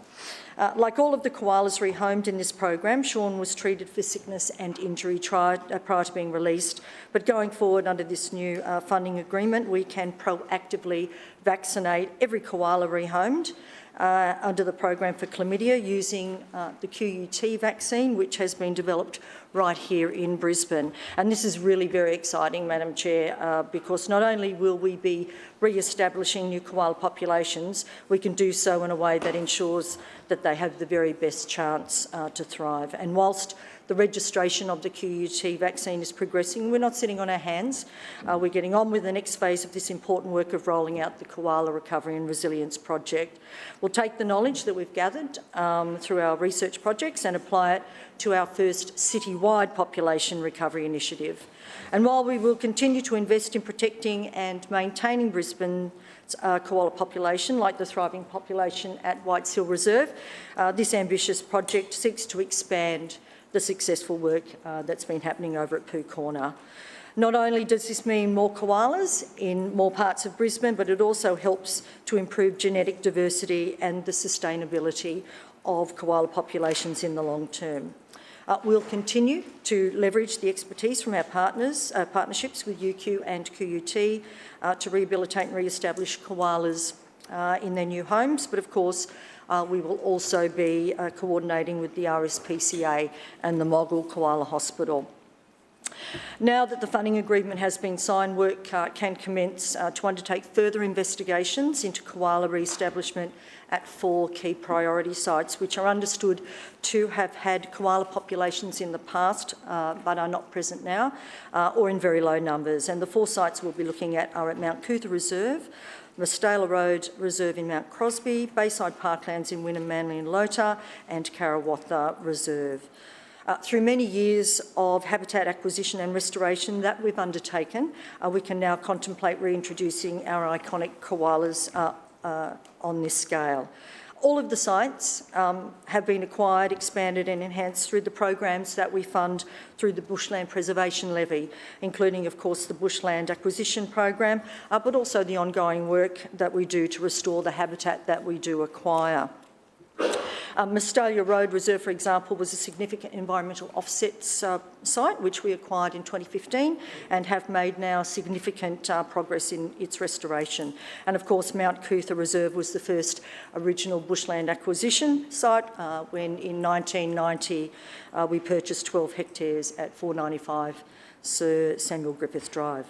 Like all of the koalas rehomed in this program, Sean was treated for sickness and injury prior to being released. But going forward under this new funding agreement, we can proactively vaccinate every koala rehomed under the program for chlamydia using the QUT vaccine, which has been developed right here in Brisbane. And this is really very exciting, Madam Chair, because not only will we be re-establishing new koala populations, we can do so in a way that ensures that they have the very best chance to thrive. And whilst the registration of the QUT vaccine is progressing, we're not sitting on our hands. We're getting on with the next phase of this important work of rolling out the Koala Recovery and Resilience Project. We'll take the knowledge that we've gathered through our research projects and apply it to our first citywide population recovery initiative. And while we will continue to invest in protecting and maintaining Brisbane's koala population, like the thriving population at Whites Hill Reserve, this ambitious project seeks to expand the successful work that's been happening over at Pooh Corner. Not only does this mean more koalas in more parts of Brisbane, but it also helps to improve genetic diversity and the sustainability of koala populations in the long term. We'll continue to leverage the expertise from our partnerships with UQ and QUT to rehabilitate and re-establish koalas in their new homes, but of course we will also be coordinating with the RSPCA and the Mogul Koala Hospital. Now that the funding agreement has been signed, work can commence to undertake further investigations into koala re-establishment at 4 key priority sites, which are understood to have had koala populations in the past but are not present now, or in very low numbers. And the 4 sites we'll be looking at are at Mount Cootha Reserve, Mastela Road Reserve in Mount Crosby, Bayside Parklands in Wynnum, Manly and Lota, and Karawatha Reserve. Through many years of habitat acquisition and restoration that we've undertaken, we can now contemplate reintroducing our iconic koalas on this scale. All of the sites have been acquired, expanded and enhanced through the programs that we fund through the Bushland Preservation Levy, including, of course, the Bushland Acquisition Program, but also the ongoing work that we do to restore the habitat that we do acquire. Mustalia Road Reserve, for example, was a significant environmental offsets site which we acquired in 2015 and have made now significant progress in its restoration. And of course, Mount Cootha Reserve was the first original bushland acquisition site when in 1990 we purchased 12 hectares at 495 Sir Samuel Griffith Drive.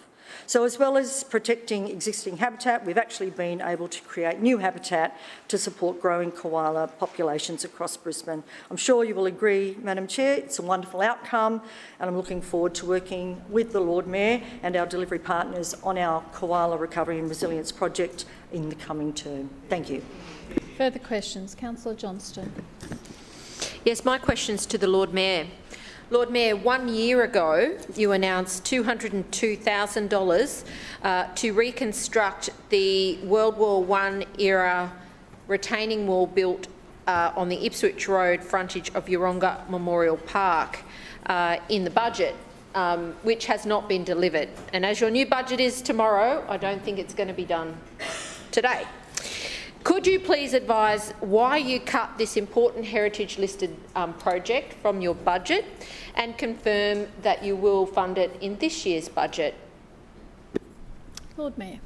So as well as protecting existing habitat, we've actually been able to create new habitat to support growing koala populations across Brisbane. I'm sure you will agree, Madam Chair, it's a wonderful outcome, and I'm looking forward to working with the Lord Mayor and our delivery partners on our Koala Recovery and Resilience project in the coming term. Thank you. Further questions? Councillor Johnston. Yes, my question's to the Lord Mayor. Lord Mayor, 1 year ago, you announced $202,000 to reconstruct the World War I era retaining wall built on the Ipswich Road frontage of Yeronga Memorial Park in the budget, which has not been delivered. And as your new budget is tomorrow, I don't think it's going to be done today. Could you please advise why you cut this important heritage-listed project from your budget and confirm that you will fund it in this year's budget? Lord Mayor.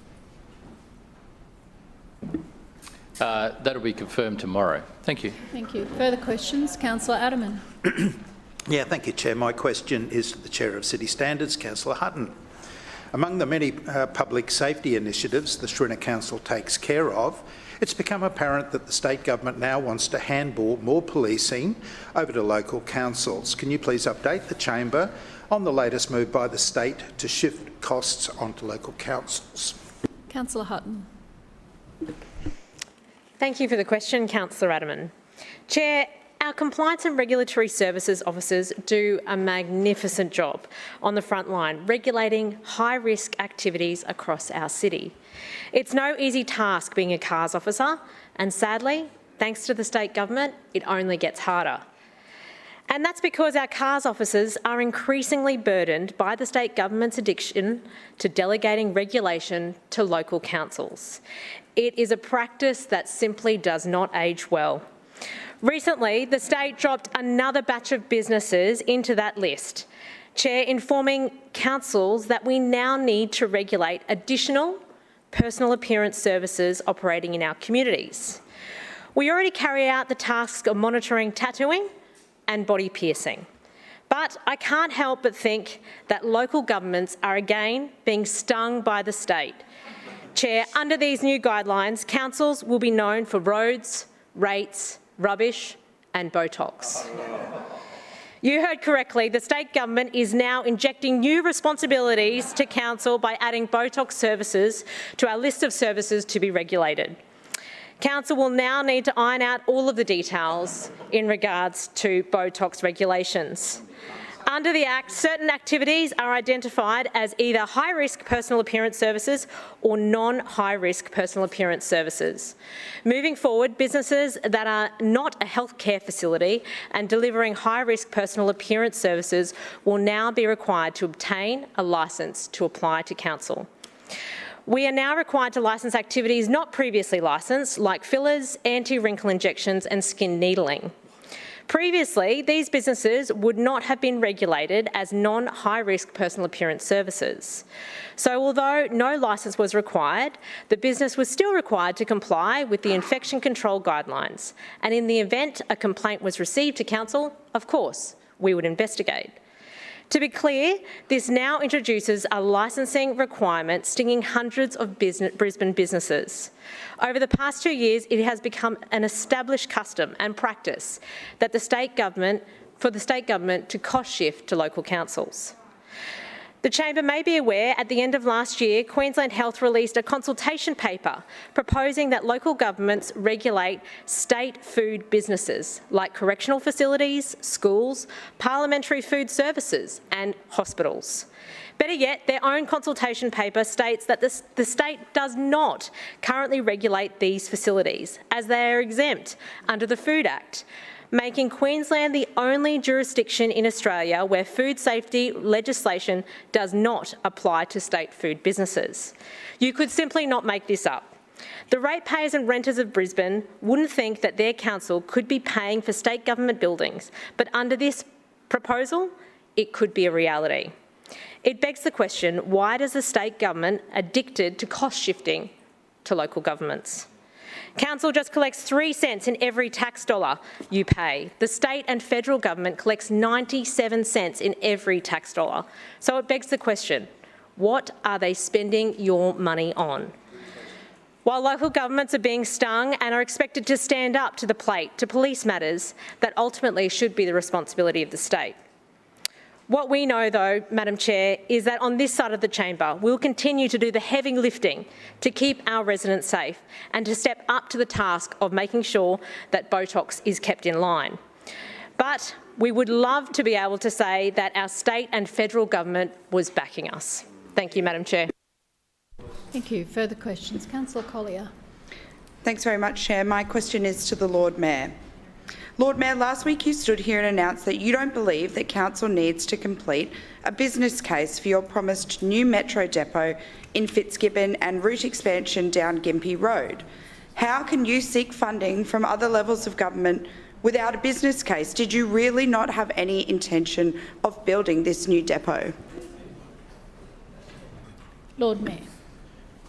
That'll be confirmed tomorrow. Thank you. Thank you. Further questions? Councillor Aderman. Yeah, thank you, Chair. My question is to the Chair of City Standards, Councillor Hutton. Among the many public safety initiatives the Shrinner Council takes care of, it's become apparent that the state government now wants to handball more policing over to local councils. Can you please update the chamber on the latest move by the state to shift costs onto local councils? Councillor Hutton. Thank you for the question, Councillor Aderman. Chair, our Compliance and Regulatory Services officers do a magnificent job on the front line, regulating high-risk activities across our city. It's no easy task being a CARS officer, and sadly, thanks to the state government, it only gets harder. And that's because our CARS officers are increasingly burdened by the state government's addiction to delegating regulation to local councils. It is a practice that simply does not age well. Recently, the state dropped another batch of businesses into that list, Chair, informing councils that we now need to regulate additional personal appearance services operating in our communities. We already carry out the tasks of monitoring tattooing and body piercing. But I can't help but think that local governments are again being stung by the state. Chair, under these new guidelines, councils will be known for roads, rates, rubbish and Botox. You heard correctly, the state government is now injecting new responsibilities to council by adding Botox services to our list of services to be regulated. Council will now need to iron out all of the details in regards to Botox regulations. Under the Act, certain activities are identified as either high-risk personal appearance services or non-high-risk personal appearance services. Moving forward, businesses that are not a healthcare facility and delivering high-risk personal appearance services will now be required to obtain a licence to apply to council. We are now required to licence activities not previously licensed, like fillers, anti-wrinkle injections and skin needling. Previously, these businesses would not have been regulated as non-high-risk personal appearance services. So although no licence was required, the business was still required to comply with the infection control guidelines. And in the event a complaint was received to council, of course, we would investigate. To be clear, this now introduces a licensing requirement stinging hundreds of Brisbane businesses. Over the past 2 years, it has become an established custom and practice that the state government to cost shift to local councils. The Chamber may be aware at the end of last year, Queensland Health released a consultation paper proposing that local governments regulate state food businesses like correctional facilities, schools, parliamentary food services and hospitals. Better yet, their own consultation paper states that the state does not currently regulate these facilities as they are exempt under the Food Act, making Queensland the only jurisdiction in Australia where food safety legislation does not apply to state food businesses. You could simply not make this up. The ratepayers and renters of Brisbane wouldn't think that their council could be paying for state government buildings, but under this proposal, it could be a reality. It begs the question, why does the state government addicted to cost shifting to local governments? Council just collects 3 cents in every tax dollar you pay. The state and federal government collects 97 cents in every tax dollar. So it begs the question, what are they spending your money on? While local governments are being stung and are expected to stand up to the plate to police matters that ultimately should be the responsibility of the state. What we know, though, Madam Chair, is that on this side of the chamber, we'll continue to do the heavy lifting to keep our residents safe and to step up to the task of making sure that Botox is kept in line. But we would love to be able to say that our state and federal government was backing us. Thank you, Madam Chair. Thank you. Further questions? Councillor Collier. Thanks very much, Chair. My question is to the Lord Mayor. Lord Mayor, last week you stood here and announced that you don't believe that Council needs to complete a business case for your promised new metro depot in Fitzgibbon and route expansion down Gympie Road. How can you seek funding from other levels of government without a business case? Did you really not have any intention of building this new depot? Lord Mayor.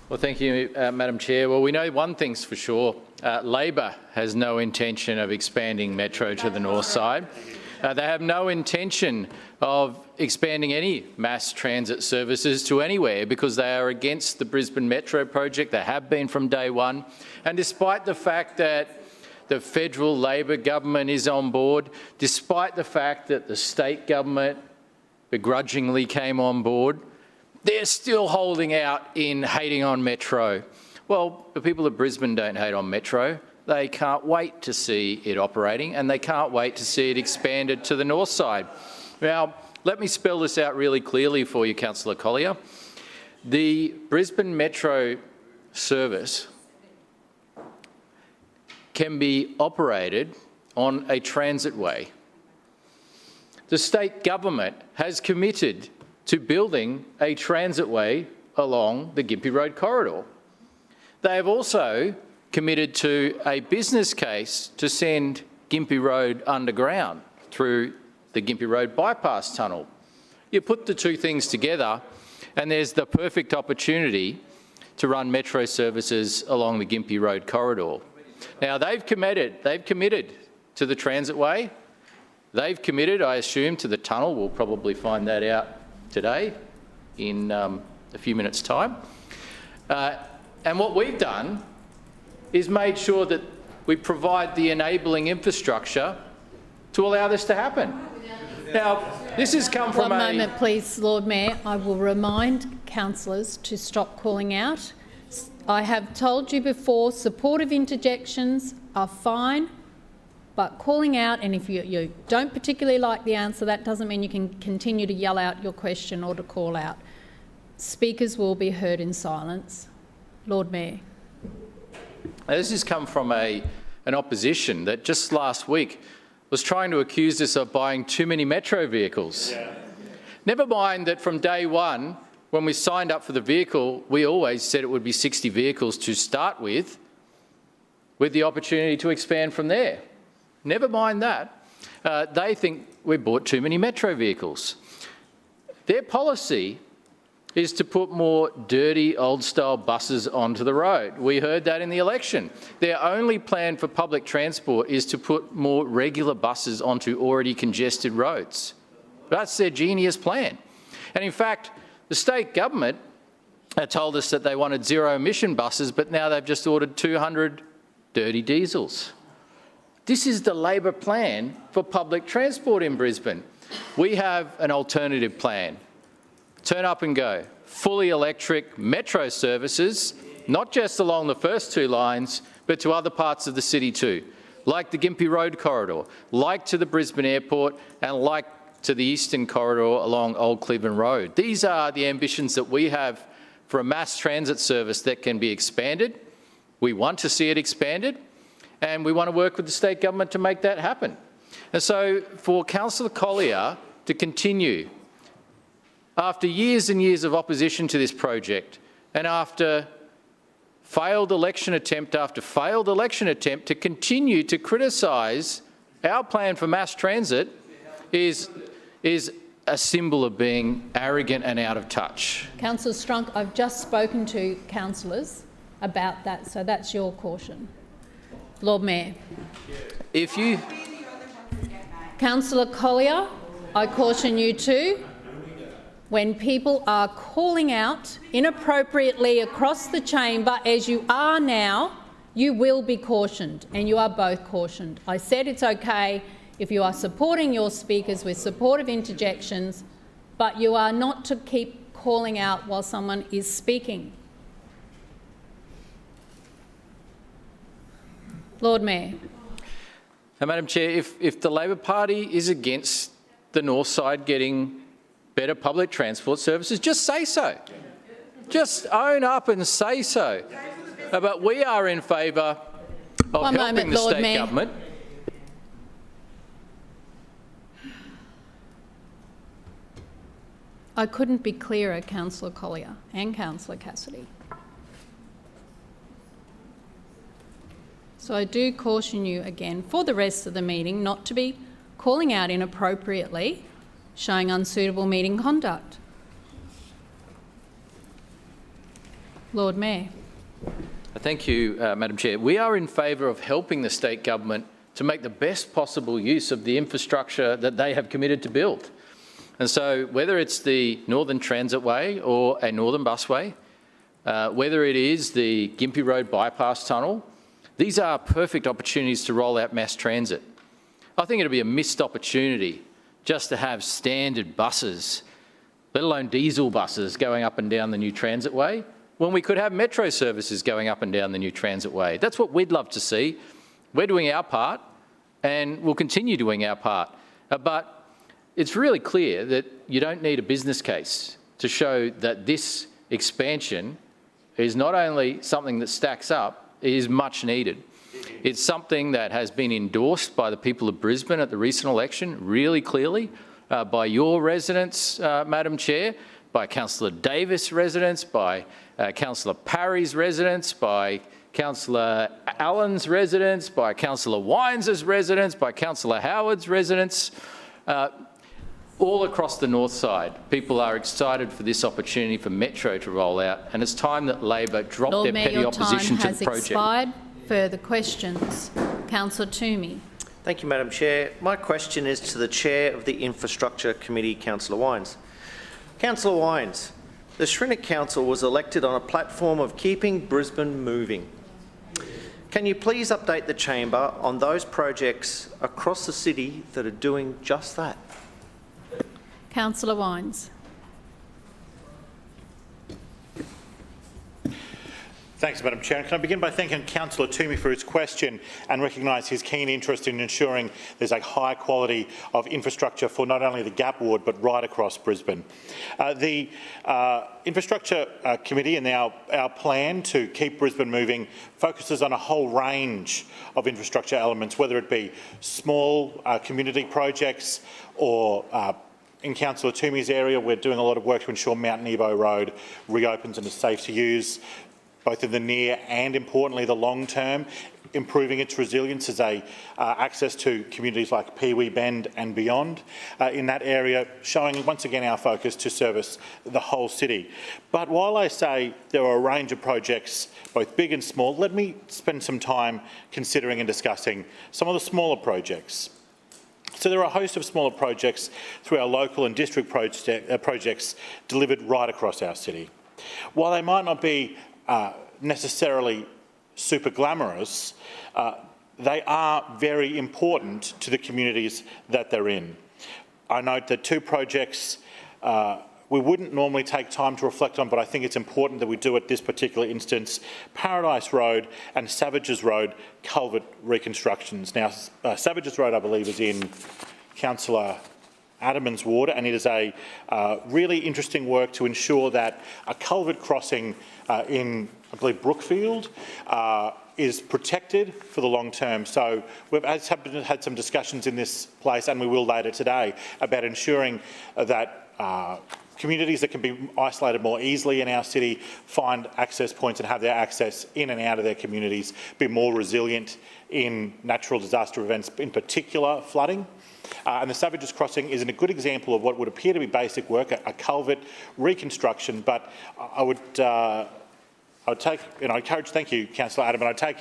Well, thank you, Madam Chair. Well, we know one thing's for sure. Labor has no intention of expanding Metro to the north side. They have no intention of expanding any mass transit services to anywhere because they are against the Brisbane Metro project. They have been from day one. And despite the fact that the federal Labor government is on board, despite the fact that the state government begrudgingly came on board, they're still holding out in hating on Metro. Well, the people of Brisbane don't hate on Metro. They can't wait to see it operating and they can't wait to see it expanded to the north side. Now, let me spell this out really clearly for you, Councillor Collier. The Brisbane Metro service can be operated on a transitway. The state government has committed to building a transitway along the Gympie Road corridor. They have also committed to a business case to send Gympie Road underground through the Gympie Road bypass tunnel. You put the two things together and there's the perfect opportunity to run metro services along the Gympie Road corridor. Now they've committed to the transitway. They've committed, I assume, to the tunnel. We'll probably find that out today in a few minutes' time. And what we've done is made sure that we provide the enabling infrastructure to allow this to happen. Now, this has come from One moment, please, Lord Mayor. I will remind councillors to stop calling out. I have told you before, supportive interjections are fine, but calling out, and if you don't particularly like the answer, that doesn't mean you can continue to yell out your question or to call out. Speakers will be heard in silence. Lord Mayor. Now, this has come from an opposition that just last week was trying to accuse us of buying too many metro vehicles. Yeah. Never mind that from day one, when we signed up for the vehicle, we always said it would be 60 vehicles to start with the opportunity to expand from there. Never mind that. They think we bought too many metro vehicles. Their policy is to put more dirty, old-style buses onto the road. We heard that in the election. Their only plan for public transport is to put more regular buses onto already congested roads. That's their genius plan. And in fact, the state government told us that they wanted zero-emission buses, but now they've just ordered 200 dirty diesels. This is the Labor plan for public transport in Brisbane. We have an alternative plan. Turn up and go. Fully electric metro services, not just along the first two lines, but to other parts of the city too, like the Gympie Road corridor, like to the Brisbane Airport, and like to the eastern corridor along Old Cleveland Road. These are the ambitions that we have for a mass transit service that can be expanded. We want to see it expanded, and we want to work with the state government to make that happen. And so for Councillor Collier to continue, after years and years of opposition to this project, and after failed election attempt after failed election attempt to continue to criticise our plan for mass transit is a symbol of being arrogant and out of touch. Councillor Strunk, I've just spoken to councillors about that, so that's your caution. Lord Mayor. If you... Councillor Collier, I caution you too. When people are calling out inappropriately across the chamber, as you are now, you will be cautioned, and you are both cautioned. I said it's okay if you are supporting your speakers with supportive interjections, but you are not to keep calling out while someone is speaking. Lord Mayor. Now, Madam Chair, if the Labor Party is against the North Side getting better public transport services, just say so. Just own up and say so. But we are in favour of helping the state government. I couldn't be clearer, Councillor Collier and Councillor Cassidy. So I do caution you again for the rest of the meeting not to be calling out inappropriately, showing unsuitable meeting conduct. Lord Mayor. Thank you, Madam Chair. We are in favour of helping the state government to make the best possible use of the infrastructure that they have committed to build. And so whether it's the Northern Transitway or a Northern Busway, whether it is the Gympie Road Bypass Tunnel, these are perfect opportunities to roll out mass transit. I think it'll be a missed opportunity just to have standard buses, let alone diesel buses, going up and down the new transitway, when we could have metro services going up and down the new transitway. That's what we'd love to see. We're doing our part, and we'll continue doing our part. But it's really clear that you don't need a business case to show that this expansion is not only something that stacks up, it is much needed. It's something that has been endorsed by the people of Brisbane at the recent election really clearly, by your residents, Madam Chair, by Councillor Davis' residents, by Councillor Parry's residents, by Councillor Allen's residents, by Councillor Wines' residents, by Councillor Howard's residents. All across the north side, people are excited for this opportunity for Metro to roll out, and it's time that Labor drop their petty opposition to the project. Expired. Further questions? Councillor Toomey. Thank you, Madam Chair. My question is to the Chair of the Infrastructure Committee, Councillor Wines. Councillor Wines, the Shrinner Council was elected on a platform of keeping Brisbane moving. Can you please update the chamber on those projects across the city that are doing just that? Councillor Wines. Thanks, Madam Chair. Can I begin by thanking Councillor Toomey for his question and recognise his keen interest in ensuring there's a high quality of infrastructure for not only the Gap ward but right across Brisbane. The Infrastructure Committee and our plan to keep Brisbane moving focuses on a whole range of infrastructure elements, whether it be small community projects or in Councillor Toomey's area, we're doing a lot of work to ensure Mount Nebo Road reopens and is safe to use, both in the near and, importantly, the long term, improving its resilience as access to communities like Pee-wee Bend and beyond in that area, showing once again our focus to service the whole city. But while I say there are a range of projects, both big and small, let me spend some time considering and discussing some of the smaller projects. So there are a host of smaller projects through our local and district projects delivered right across our city. While they might not be necessarily super glamorous, they are very important to the communities that they're in. I note that two projects we wouldn't normally take time to reflect on, but I think it's important that we do at this particular instance: Paradise Road and Savages Road culvert reconstructions. Now, Savages Road, I believe, is in Councillor Adamans' ward, and it is a really interesting work to ensure that a culvert crossing in, I believe, Brookfield is protected for the long term. So we've had some discussions in this place, and we will later today, about ensuring that communities that can be isolated more easily in our city find access points and have their access in and out of their communities, be more resilient in natural disaster events, in particular flooding. And the Savages Crossing is a good example of what would appear to be basic work, a culvert reconstruction, but I would take, and I encourage, thank you, Councillor Adam, and I take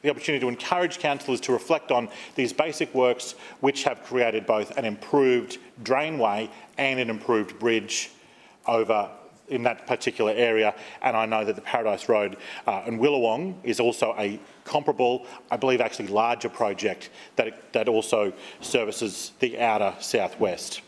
the opportunity to encourage councillors to reflect on these basic works which have created both an improved drainway and an improved bridge over in that particular area. And I know that the Paradise Road and Willawong is also a comparable, I believe actually larger project that also services the outer southwest.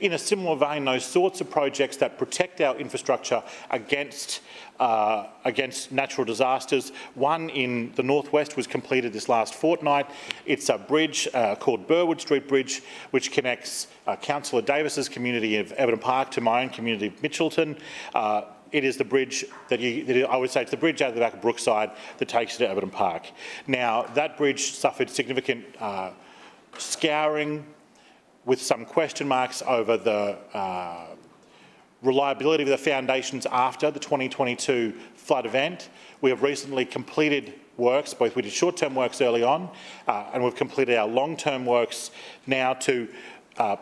In a similar vein, those sorts of projects that protect our infrastructure against natural disasters. One in the northwest was completed this last fortnight. It's a bridge called Burwood Street Bridge, which connects Councillor Davis's community of Everton Park to my own community of Mitchelton. It is the bridge that I would say it's the bridge out of the back of Brookside that takes you to Everton Park. Now, that bridge suffered significant scouring, with some question marks over the reliability of the foundations after the 2022 flood event. We have recently completed works, both we did short-term works early on, and we've completed our long-term works now to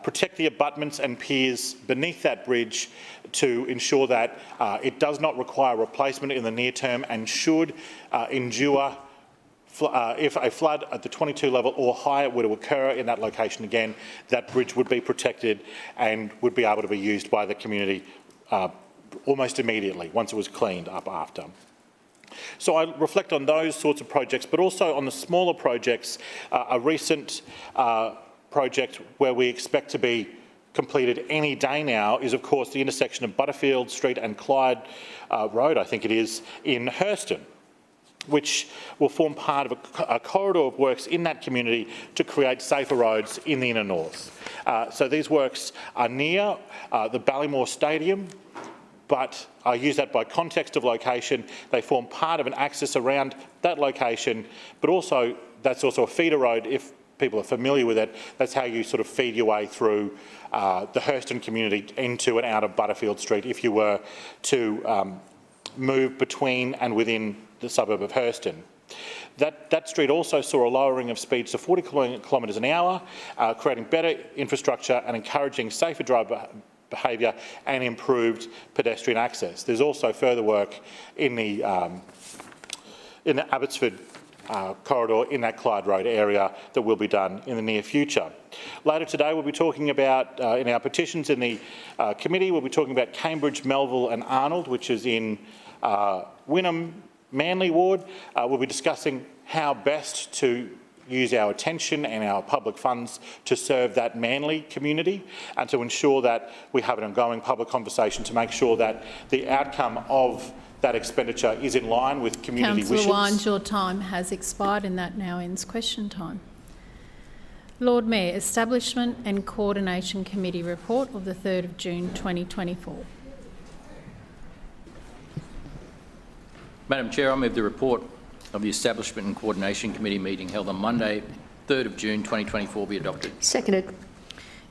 protect the abutments and piers beneath that bridge to ensure that it does not require replacement in the near term and should endure if a flood at the 22 level or higher were to occur in that location again, that bridge would be protected and would be able to be used by the community almost immediately once it was cleaned up after. So I reflect on those sorts of projects, but also on the smaller projects. A recent project where we expect to be completed any day now is, of course, the intersection of Butterfield Street and Clyde Road, I think it is, in Hurston, which will form part of a corridor of works in that community to create safer roads in the inner north. So these works are near the Ballymore Stadium, but I use that by context of location. They form part of an axis around that location, but also that's also a feeder road. If people are familiar with it, that's how you sort of feed your way through the Hurston community into and out of Butterfield Street if you were to move between and within the suburb of Hurston. That street also saw a lowering of speeds to 40 kilometres an hour, creating better infrastructure and encouraging safer driver behaviour and improved pedestrian access. There's also further work in the Abbotsford corridor in that Clyde Road area that will be done in the near future. Later today we'll be talking about, in our petitions in the committee, we'll be talking about Cambridge, Melville and Arnold, which is in Wynnum Manly ward. We'll be discussing how best to use our attention and our public funds to serve that Manly community and to ensure that we have an ongoing public conversation to make sure that the outcome of that expenditure is in line with community wishes. Councillor Wines, your time has expired and that now ends question time. Lord Mayor, Establishment and Coordination Committee report of the 3rd of June 2024. Madam Chair, I move the report of the Establishment and Coordination Committee meeting held on Monday, 3rd of June 2024 be adopted. Seconded.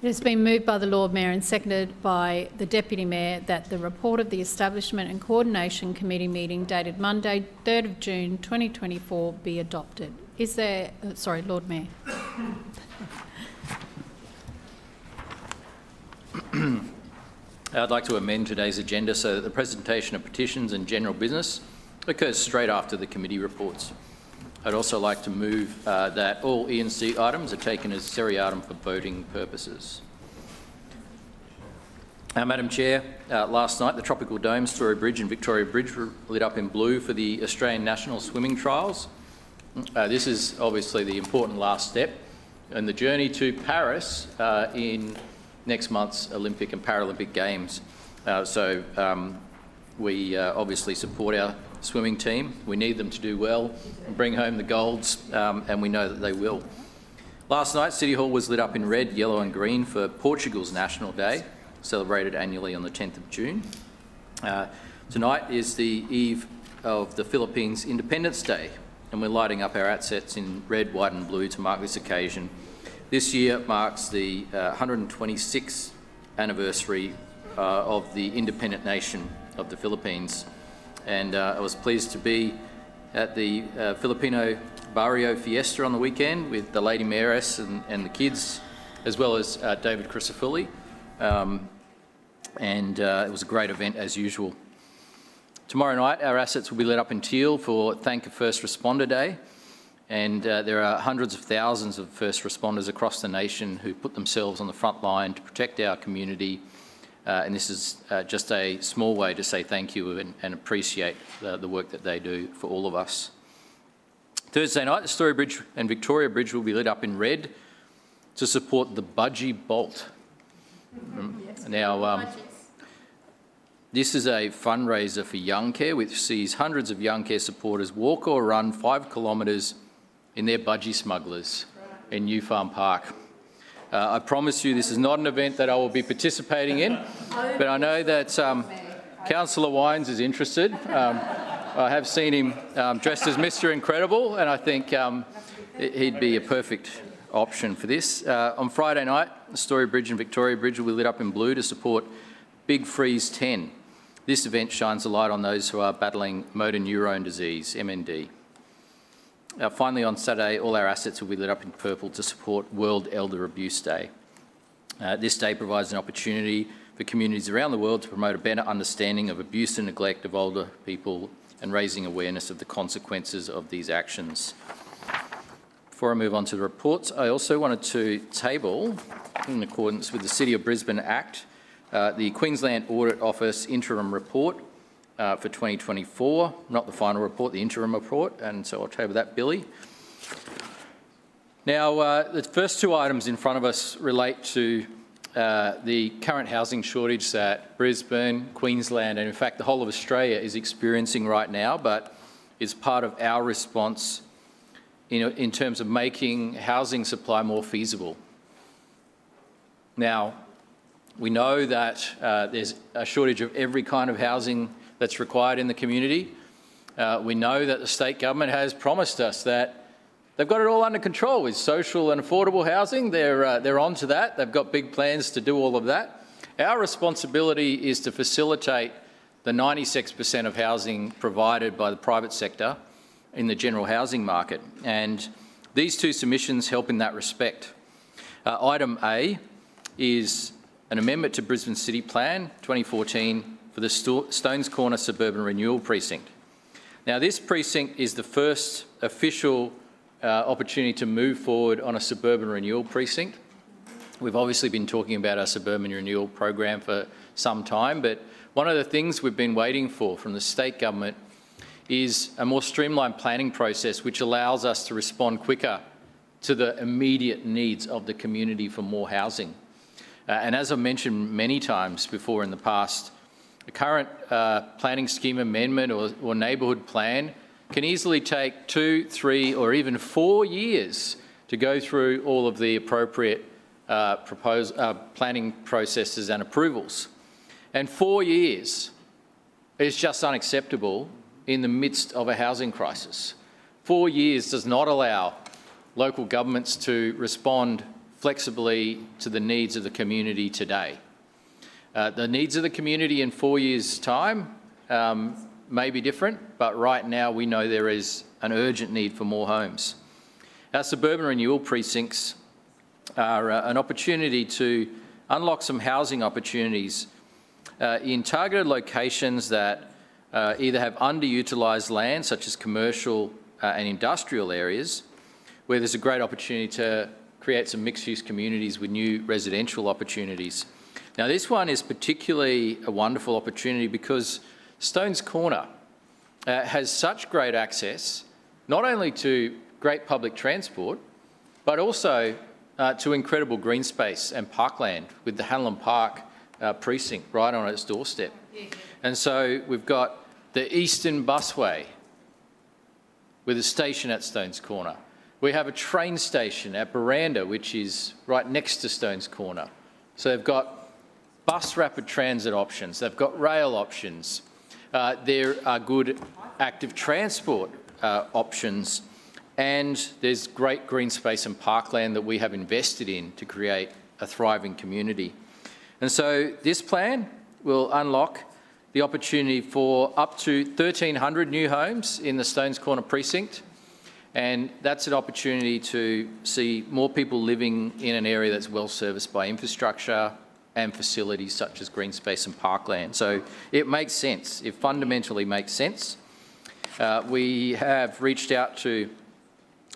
It has been moved by the Lord Mayor and seconded by the Deputy Mayor that the report of the Establishment and Coordination Committee meeting dated Monday, 3rd of June 2024 be adopted. Is there... sorry, Lord Mayor. I'd like to amend today's agenda so that the presentation of petitions and general business occurs straight after the committee reports. I'd also like to move that all E&C items are taken as seriatim for voting purposes. Madam Chair, last night the Tropical Dome, Story Bridge and Victoria Bridge were lit up in blue for the Australian National Swimming Trials. This is obviously the important last step in the journey to Paris in next month's Olympic and Paralympic Games. We obviously support our swimming team. We need them to do well and bring home the golds, and we know that they will. Last night, City Hall was lit up in red, yellow and green for Portugal's National Day, celebrated annually on the 10th of June. Tonight is the eve of the Philippines' Independence Day, and we're lighting up our assets in red, white and blue to mark this occasion. This year marks the 126th anniversary of the independent nation of the Philippines. And I was pleased to be at the Filipino Barrio Fiesta on the weekend with the Lady Mayoress and the kids, as well as David Crisafulli. It was a great event as usual. Tomorrow night, our assets will be lit up in Teal for Thank a First Responder Day. And there are hundreds of thousands of first responders across the nation who put themselves on the front line to protect our community. And this is just a small way to say thank you and appreciate the work that they do for all of us. Thursday night, the Story Bridge and Victoria Bridge will be lit up in red to support the Budgie Bolt. Now, this is a fundraiser for Young Care, which sees hundreds of Young Care supporters walk or run 5 kilometres in their budgie smugglers in New Farm Park. I promise you this is not an event that I will be participating in, but I know that Councillor Wines is interested. I have seen him dressed as Mr. Incredible, and I think he'd be a perfect option for this. On Friday night, the Story Bridge and Victoria Bridge will be lit up in blue to support Big Freeze 10. This event shines a light on those who are battling motor neurone disease, MND. Finally, on Saturday, all our assets will be lit up in purple to support World Elder Abuse Day. This day provides an opportunity for communities around the world to promote a better understanding of abuse and neglect of older people and raising awareness of the consequences of these actions. Before I move on to the reports, I also wanted to table, in accordance with the City of Brisbane Act, the Queensland Audit Office interim report for 2024, not the final report, the interim report, and so I'll table that, Billy. Now, the first two items in front of us relate to the current housing shortage that Brisbane, Queensland, and in fact the whole of Australia is experiencing right now, but is part of our response in terms of making housing supply more feasible. Now, we know that there's a shortage of every kind of housing that's required in the community. We know that the state government has promised us that they've got it all under control with social and affordable housing. They're on to that. They've got big plans to do all of that. Our responsibility is to facilitate the 96% of housing provided by the private sector in the general housing market. And these two submissions help in that respect. Item A is an amendment to Brisbane City Plan 2014 for the Stones Corner Suburban Renewal Precinct. Now, this precinct is the first official opportunity to move forward on a suburban renewal precinct. We've obviously been talking about our suburban renewal program for some time, but one of the things we've been waiting for from the state government is a more streamlined planning process which allows us to respond quicker to the immediate needs of the community for more housing. And as I've mentioned many times before in the past, the current planning scheme amendment or neighbourhood plan can easily take 2, 3 or even 4 years to go through all of the appropriate planning processes and approvals. And 4 years is just unacceptable in the midst of a housing crisis. 4 years does not allow local governments to respond flexibly to the needs of the community today. The needs of the community in 4 years' time may be different, but right now we know there is an urgent need for more homes. Our suburban renewal precincts are an opportunity to unlock some housing opportunities in targeted locations that either have underutilised land, such as commercial and industrial areas, where there's a great opportunity to create some mixed-use communities with new residential opportunities. Now, this one is particularly a wonderful opportunity because Stones Corner has such great access, not only to great public transport, but also to incredible green space and parkland with the Hanlon Park precinct right on its doorstep. And so we've got the Eastern Busway with a station at Stones Corner. We have a train station at Buranda, which is right next to Stones Corner. So they've got bus rapid transit options, they've got rail options, there are good active transport options, and there's great green space and parkland that we have invested in to create a thriving community. And so this plan will unlock the opportunity for up to 1,300 new homes in the Stones Corner precinct. And that's an opportunity to see more people living in an area that's well serviced by infrastructure and facilities such as green space and parkland. So it makes sense. It fundamentally makes sense. We have reached out to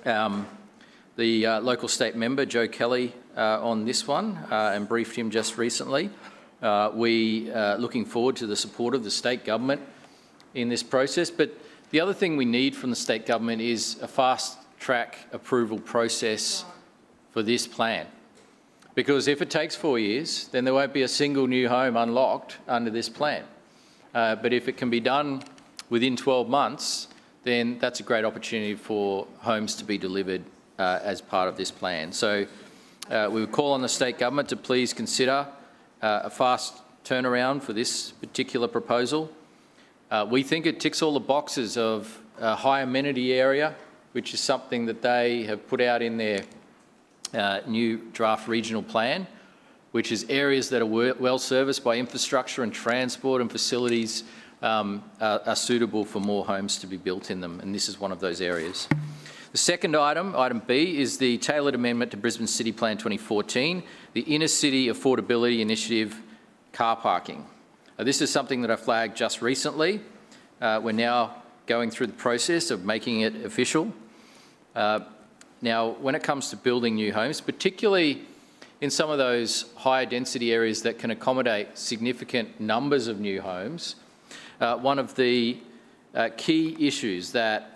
the local state member, Joe Kelly, on this one and briefed him just recently. We are looking forward to the support of the state government in this process. But the other thing we need from the state government is a fast-track approval process for this plan. Because if it takes 4 years, then there won't be a single new home unlocked under this plan. But if it can be done within 12 months, then that's a great opportunity for homes to be delivered as part of this plan. So we would call on the state government to please consider a fast turnaround for this particular proposal. We think it ticks all the boxes of a high amenity area, which is something that they have put out in their new draft regional plan, which is areas that are well serviced by infrastructure and transport and facilities are suitable for more homes to be built in them, and this is one of those areas. The second item, item B, is the tailored amendment to Brisbane City Plan 2014, the Inner City Affordability Initiative car parking. This is something that I flagged just recently. We're now going through the process of making it official. Now, when it comes to building new homes, particularly in some of those higher density areas that can accommodate significant numbers of new homes, one of the key issues that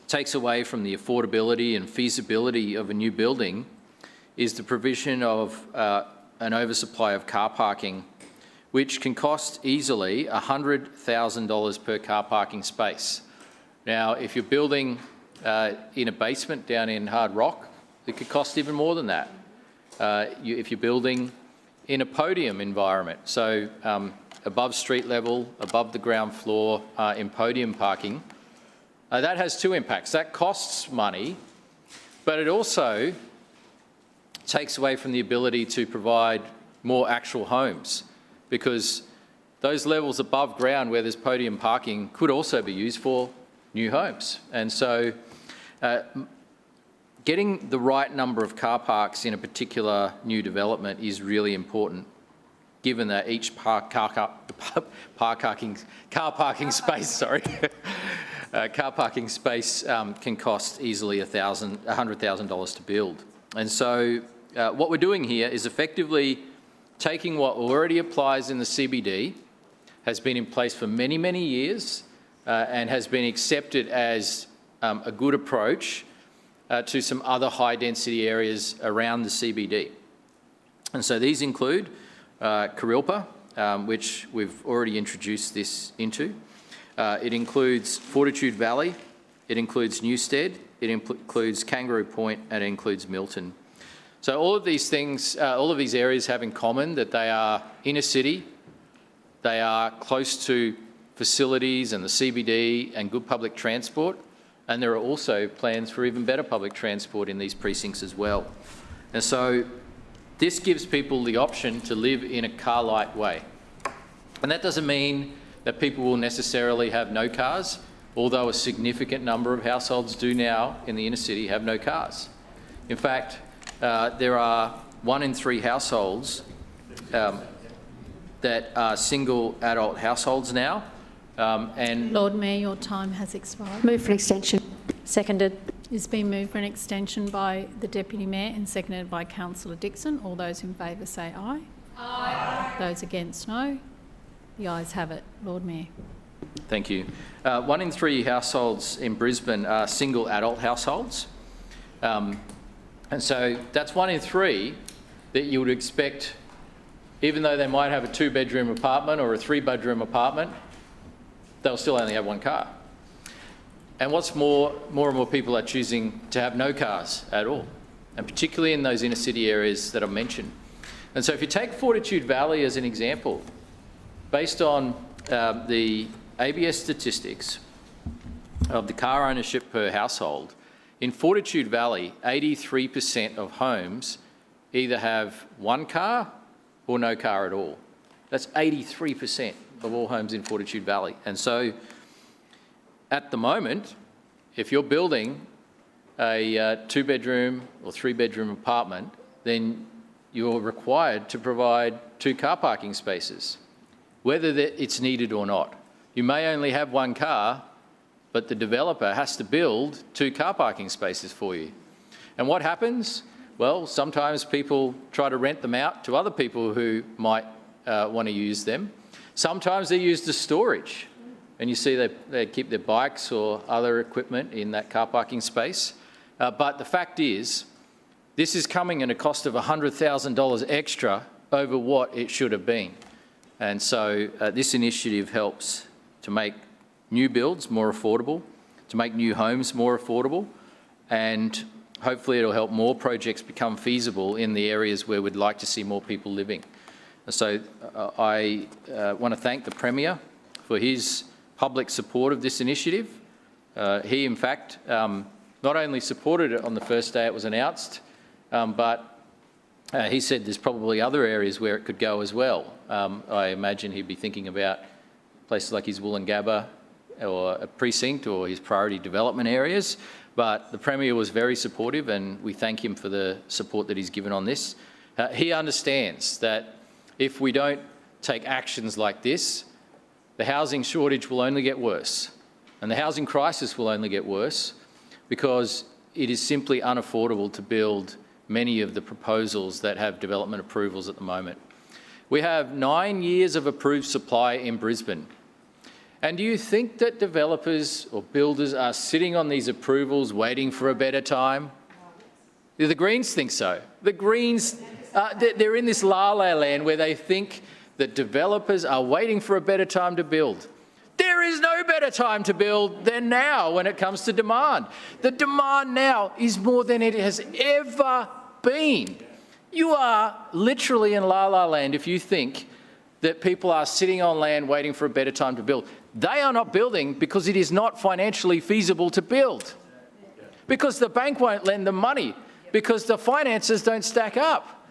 takes away from the affordability and feasibility of a new building is the provision of an oversupply of car parking, which can cost easily $100,000 per car parking space. Now, if you're building in a basement down in Hard Rock, it could cost even more than that. If you're building in a podium environment, so above street level, above the ground floor, in podium parking, that has two impacts. That costs money, but it also takes away from the ability to provide more actual homes, because those levels above ground where there's podium parking could also be used for new homes. And so getting the right number of car parks in a particular new development is really important, given that each car parking space can cost easily $100,000 to build. And so what we're doing here is effectively taking what already applies in the CBD, has been in place for many, many years, and has been accepted as a good approach to some other high density areas around the CBD. And so these include Kurilpa, which we've already introduced this into. It includes Fortitude Valley, it includes Newstead, it includes Kangaroo Point, and it includes Milton. So all of these things, all of these areas have in common that they are inner city, they are close to facilities and the CBD and good public transport, and there are also plans for even better public transport in these precincts as well. And so this gives people the option to live in a car-light way. And that doesn't mean that people will necessarily have no cars, although a significant number of households do now in the inner city have no cars. In fact, there are 1 in 3 households that are single adult households now. And Lord Mayor, your time has expired. Move for an extension. Seconded. It's been moved for an extension by the Deputy Mayor and seconded by Councillor Dixon. All those in favour say aye. Aye. Those against, no. The ayes have it. Lord Mayor. Thank you. 1 in 3 households in Brisbane are single adult households. And so that's 1 in 3 that you would expect, even though they might have a 2-bedroom apartment or a 3-bedroom apartment, they'll still only have 1 car. And what's more and more people are choosing to have no cars at all, and particularly in those inner city areas that I mentioned. And so if you take Fortitude Valley as an example, based on the ABS statistics of the car ownership per household, in Fortitude Valley, 83% of homes either have 1 car or no car at all. That's 83% of all homes in Fortitude Valley. And so at the moment, if you're building a 2-bedroom or 3-bedroom apartment, then you're required to provide 2 car parking spaces, whether it's needed or not. You may only have 1 car, but the developer has to build 2 car parking spaces for you. And what happens? Well, sometimes people try to rent them out to other people who might want to use them. Sometimes they're used as storage. And you see they keep their bikes or other equipment in that car parking space. But the fact is, this is coming at a cost of $100,000 extra over what it should have been. And so this initiative helps to make new builds more affordable, to make new homes more affordable, and hopefully it'll help more projects become feasible in the areas where we'd like to see more people living. So I want to thank the Premier for his public support of this initiative. He, in fact, not only supported it on the first day it was announced, but he said there's probably other areas where it could go as well. I imagine he'd be thinking about places like his Woolloongabba or a precinct or his priority development areas. But the Premier was very supportive, and we thank him for the support that he's given on this. He understands that if we don't take actions like this, the housing shortage will only get worse, and the housing crisis will only get worse, because it is simply unaffordable to build many of the proposals that have development approvals at the moment. We have 9 years of approved supply in Brisbane. And do you think that developers or builders are sitting on these approvals waiting for a better time? The Greens think so. The Greens, they're in this la-la land where they think that developers are waiting for a better time to build. There is no better time to build than now when it comes to demand. The demand now is more than it has ever been. You are literally in la-la land if you think that people are sitting on land waiting for a better time to build. They are not building because it is not financially feasible to build, because the bank won't lend them money, because the finances don't stack up,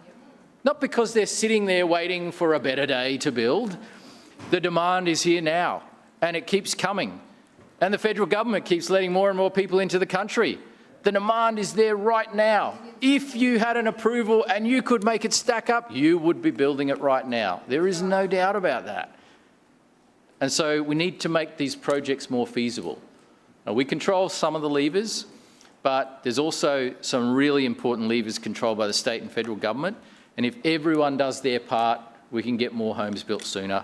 not because they're sitting there waiting for a better day to build. The demand is here now, and it keeps coming, and the federal government keeps letting more and more people into the country. The demand is there right now. If you had an approval and you could make it stack up, you would be building it right now. There is no doubt about that. And so we need to make these projects more feasible. Now, we control some of the levers, but there's also some really important levers controlled by the state and federal government. And if everyone does their part, we can get more homes built sooner.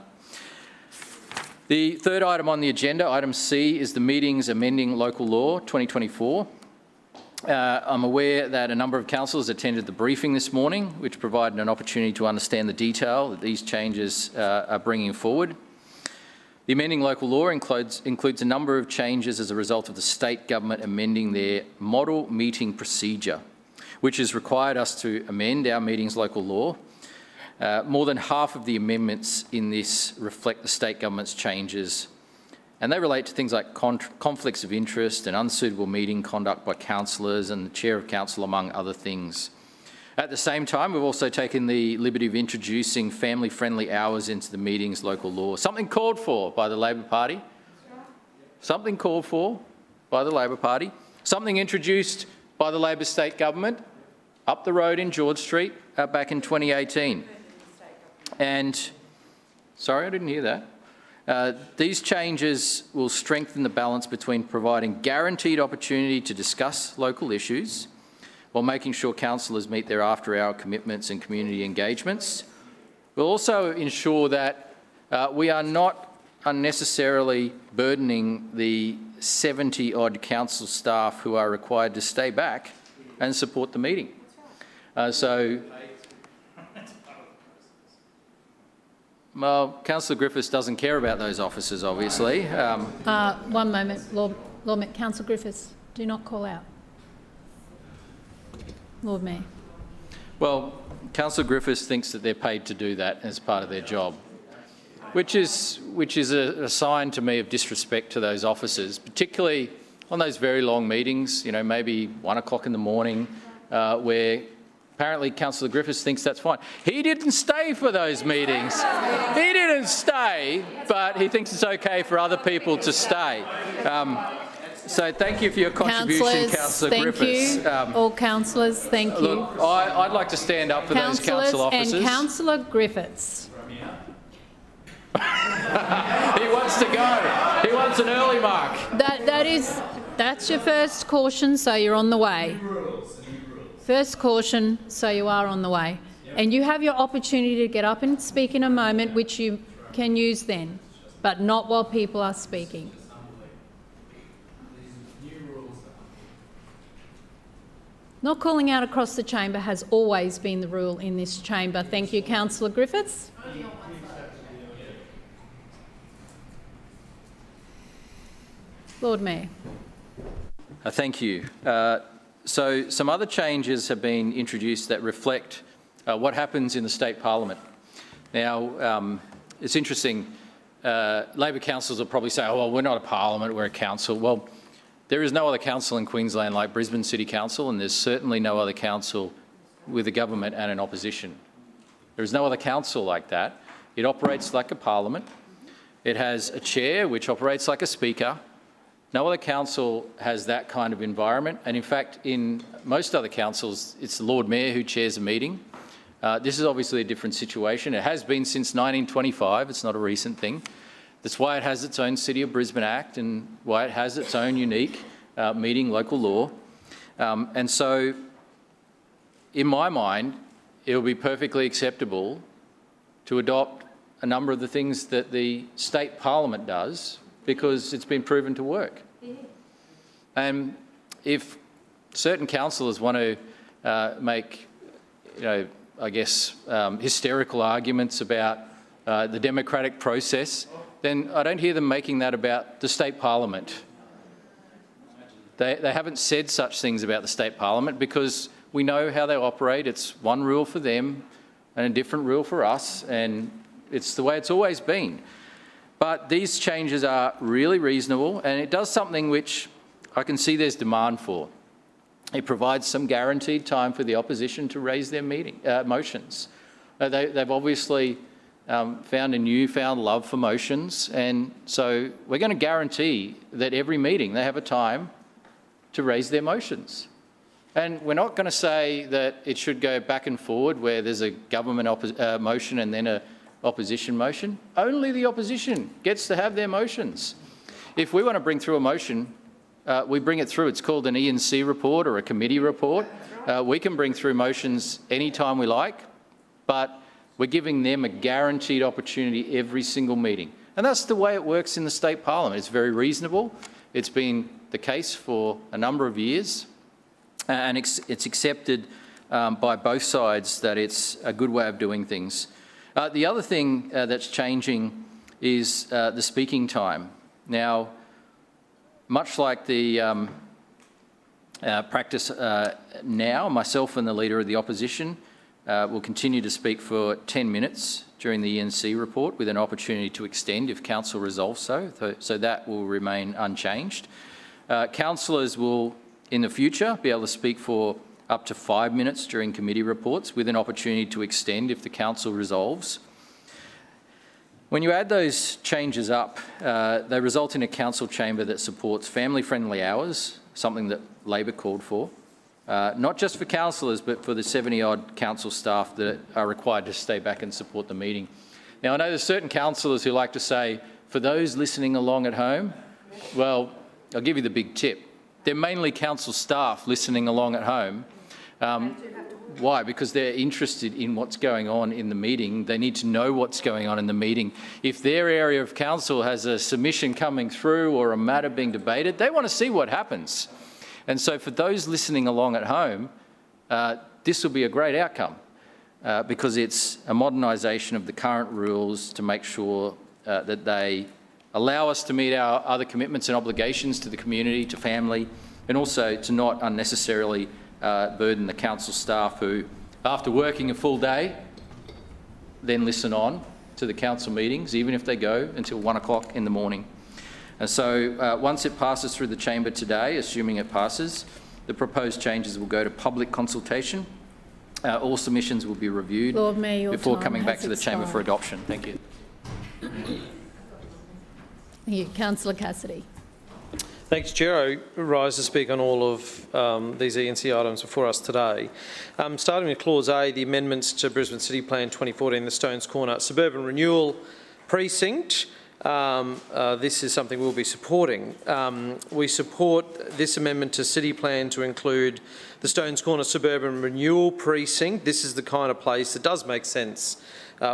The third item on the agenda, item C, is the meetings amending local law 2024. I'm aware that a number of councillors attended the briefing this morning, which provided an opportunity to understand the detail that these changes are bringing forward. The amending local law includes a number of changes as a result of the state government amending their model meeting procedure, which has required us to amend our meetings local law. More than half of the amendments in this reflect the state government's changes, and they relate to things like conflicts of interest and unsuitable meeting conduct by councillors and the chair of council, among other things. At the same time, we've also taken the liberty of introducing family-friendly hours into the meetings local law, something called for by the Labor Party, something called for by the Labor Party, something introduced by the Labor state government up the road in George Street back in 2018. And, sorry, I didn't hear that. These changes will strengthen the balance between providing guaranteed opportunity to discuss local issues while making sure councillors meet their after-hour commitments and community engagements. We'll also ensure that we are not unnecessarily burdening the 70-odd council staff who are required to stay back and support the meeting. Well, Councillor Griffiths doesn't care about those officers, obviously. One moment, Councillor Griffiths, do not call out. Lord Mayor. Well, Councillor Griffiths thinks that they're paid to do that as part of their job, which is a sign to me of disrespect to those officers, particularly on those very long meetings, you know, maybe 1 o'clock in the morning, where Apparently, Councillor Griffiths thinks that's fine. He didn't stay for those meetings. He didn't stay, but he thinks it's okay for other people to stay. So thank you for your contribution, Councillor Griffiths. Thank you. All councillors, thank you. Look, I'd like to stand up for those council officers. And Councillor Griffiths. He wants to go. He wants an early mark. That's your first caution, so you're on the way. First caution, so you are on the way. And you have your opportunity to get up and speak in a moment, which you can use then, but not while people are speaking. Not calling out across the chamber has always been the rule in this chamber. Thank you, Councillor Griffiths. Lord Mayor. Thank you. So some other changes have been introduced that reflect what happens in the state parliament. Now, it's interesting, Labor councils will probably say, oh, well, we're not a parliament, we're a council. Well, there is no other council in Queensland like Brisbane City Council, and there's certainly no other council with a government and an opposition. There is no other council like that. It operates like a parliament. It has a chair which operates like a speaker. No other council has that kind of environment, and in fact, in most other councils, it's the Lord Mayor who chairs a meeting. This is obviously a different situation. It has been since 1925. It's not a recent thing. That's why it has its own City of Brisbane Act and why it has its own unique meeting local law. And so, in my mind, it will be perfectly acceptable to adopt a number of the things that the state parliament does, because it's been proven to work. And if certain councillors want to make, I guess, hysterical arguments about the democratic process, then I don't hear them making that about the state parliament. They haven't said such things about the state parliament because we know how they operate. It's one rule for them and a different rule for us, and it's the way it's always been. But these changes are really reasonable, and it does something which I can see there's demand for. It provides some guaranteed time for the opposition to raise their motions. They've obviously found a newfound love for motions, and so we're going to guarantee that every meeting they have a time to raise their motions. And we're not going to say that it should go back and forward where there's a government motion and then a opposition motion. Only the opposition gets to have their motions. If we want to bring through a motion, we bring it through. It's called an E&C report or a committee report. We can bring through motions anytime we like, but we're giving them a guaranteed opportunity every single meeting. And that's the way it works in the state parliament. It's very reasonable. It's been the case for a number of years, and it's accepted by both sides that it's a good way of doing things. The other thing that's changing is the speaking time. Now, much like the practice now, myself and the Leader of the Opposition will continue to speak for 10 minutes during the E&C report with an opportunity to extend if Council resolves so that will remain unchanged. Councillors will, in the future, be able to speak for up to 5 minutes during committee reports with an opportunity to extend if the Council resolves. When you add those changes up, they result in a council chamber that supports family-friendly hours, something that Labor called for, not just for councillors but for the 70-odd council staff that are required to stay back and support the meeting. Now, I know there's certain councillors who like to say, for those listening along at home, well, I'll give you the big tip. They're mainly council staff listening along at home. Why? Because they're interested in what's going on in the meeting. They need to know what's going on in the meeting. If their area of council has a submission coming through or a matter being debated, they want to see what happens. And so for those listening along at home, this will be a great outcome because it's a modernisation of the current rules to make sure that they allow us to meet our other commitments and obligations to the community, to family, and also to not unnecessarily burden the council staff who, after working a full day, then listen on to the council meetings, even if they go until 1 o'clock in the morning. And so once it passes through the chamber today, assuming it passes, the proposed changes will go to public consultation All submissions will be reviewed Lord Mayor, your before time coming back has to the Chamber for expired. adoption. Thank you. Thank you. Councillor Cassidy. Thanks, Chair. I rise to speak on all of these E&C items before us today. Starting with Clause A, the amendments to Brisbane City Plan 2014, the Stones Corner Suburban Renewal Precinct. This is something we'll be supporting. We support this amendment to City Plan to include the Stones Corner Suburban Renewal Precinct. This is the kind of place that does make sense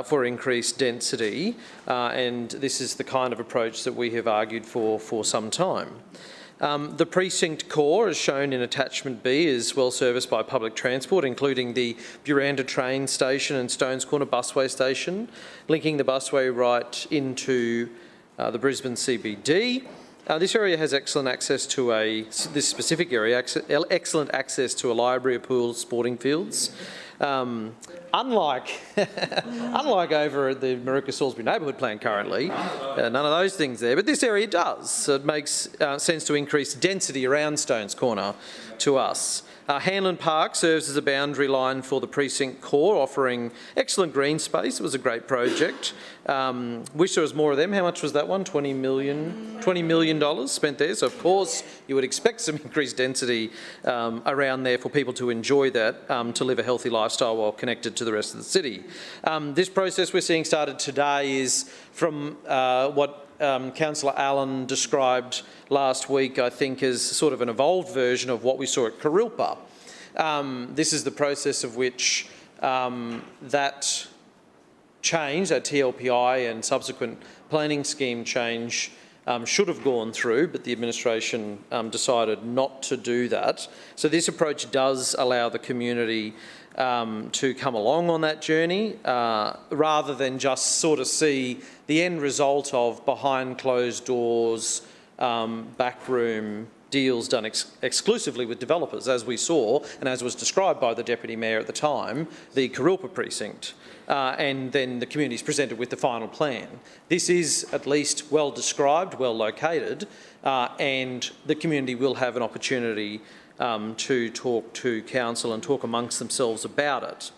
for increased density, and this is the kind of approach that we have argued for some time. The precinct core, as shown in attachment B, is well serviced by public transport, including the Buranda train station and Stones Corner busway station, linking the busway right into the Brisbane CBD. This area has excellent access to this specific area, excellent access to a library, a pool, sporting fields. Unlike over at the Maruka Salisbury Neighbourhood Plan currently, none of those things there, but this area does. So it makes sense to increase density around Stones Corner to us. Hanlon Park serves as a boundary line for the precinct core, offering excellent green space. It was a great project. Wish there was more of them. How much was that one? $20 million spent there. So of course you would expect some increased density around there for people to enjoy that, to live a healthy lifestyle while connected to the rest of the city. This process we're seeing started today is from what Councillor Allen described last week, I think, as sort of an evolved version of what we saw at Kurilpa. This is the process of which that change, that TLPI and subsequent planning scheme change should have gone through, but the administration decided not to do that. So this approach does allow the community to come along on that journey, rather than just sort of see the end result of behind closed doors, backroom deals done exclusively with developers, as we saw and as was described by the Deputy Mayor at the time, the Kurilpa precinct, and then the community is presented with the final plan. This is at least well described, well located, and the community will have an opportunity to talk to council and talk amongst themselves about it.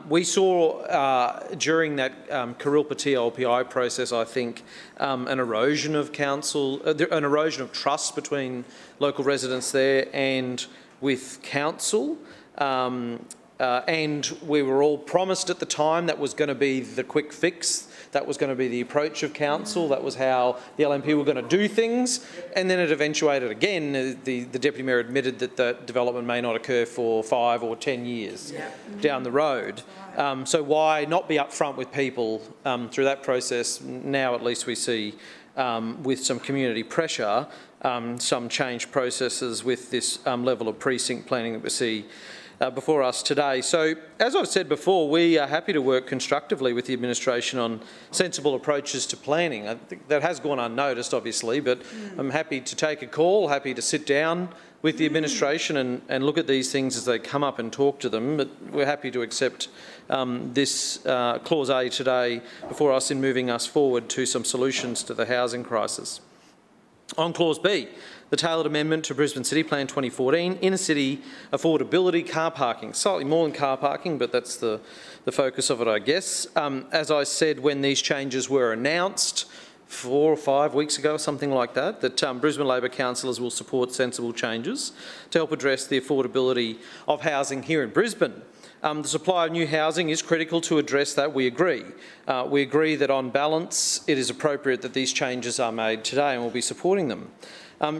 We saw during that Kurilpa TLPI process, I think, an erosion of an erosion of trust between local residents there and with council. And we were all promised at the time that was going to be the quick fix, that was going to be the approach of council, that was how the LNP were going to do things, and then it eventuated again. The Deputy Mayor admitted that the development may not occur for 5 or 10 years down the road. So why not be upfront with people through that process? Now at least we see, with some community pressure, some change processes with this level of precinct planning that we see before us today. So, as I've said before, we are happy to work constructively with the administration on sensible approaches to planning. I think that has gone unnoticed, obviously, but I'm happy to take a call, happy to sit down with the administration and look at these things as they come up and talk to them. But we're happy to accept this Clause A today before us in moving us forward to some solutions to the housing crisis. On Clause B, the tailored amendment to Brisbane City Plan 2014, inner city affordability car parking. Slightly more than car parking, but that's the focus of it, I guess. As I said, when these changes were announced 4 or 5 weeks ago, something like that, that Brisbane Labor councillors will support sensible changes to help address the affordability of housing here in Brisbane. The supply of new housing is critical to address that, we agree. We agree that on balance it is appropriate that these changes are made today, and we'll be supporting them.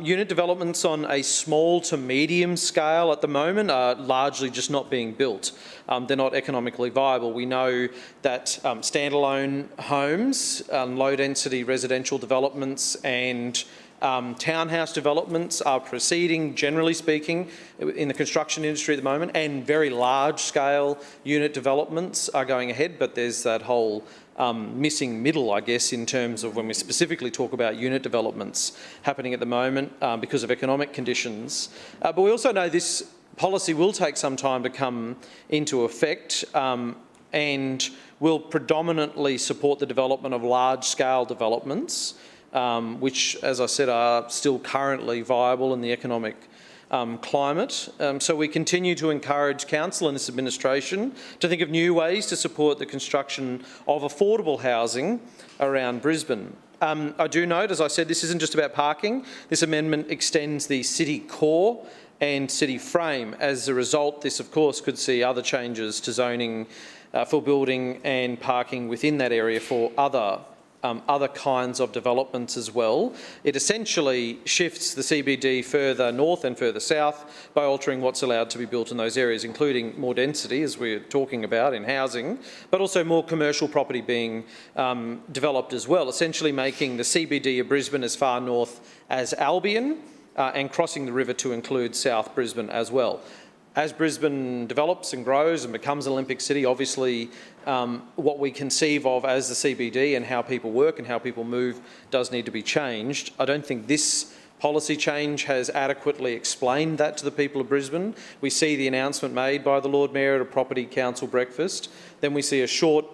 Unit developments on a small to medium scale at the moment are largely just not being built. They're not economically viable. We know that standalone homes, low-density residential developments and townhouse developments are proceeding, generally speaking, in the construction industry at the moment, and very large-scale unit developments are going ahead, but there's that whole missing middle, I guess, in terms of when we specifically talk about unit developments happening at the moment because of economic conditions. But we also know this policy will take some time to come into effect and will predominantly support the development of large-scale developments, which, as I said, are still currently viable and the economic climate. So we continue to encourage Council and this administration to think of new ways to support the construction of affordable housing around Brisbane. I do note, as I said, this isn't just about parking. This amendment extends the city core and city frame. As a result, this of course could see other changes to zoning for building and parking within that area for other kinds of developments as well. It essentially shifts the CBD further north and further south by altering what's allowed to be built in those areas, including more density, as we're talking about in housing, but also more commercial property being developed as well, essentially making the CBD of Brisbane as far north as Albion and crossing the river to include South Brisbane as well. As Brisbane develops and grows and becomes an Olympic city, obviously what we conceive of as the CBD and how people work and how people move does need to be changed. I don't think this policy change has adequately explained that to the people of Brisbane. We see the announcement made by the Lord Mayor at a Property Council breakfast. Then we see a short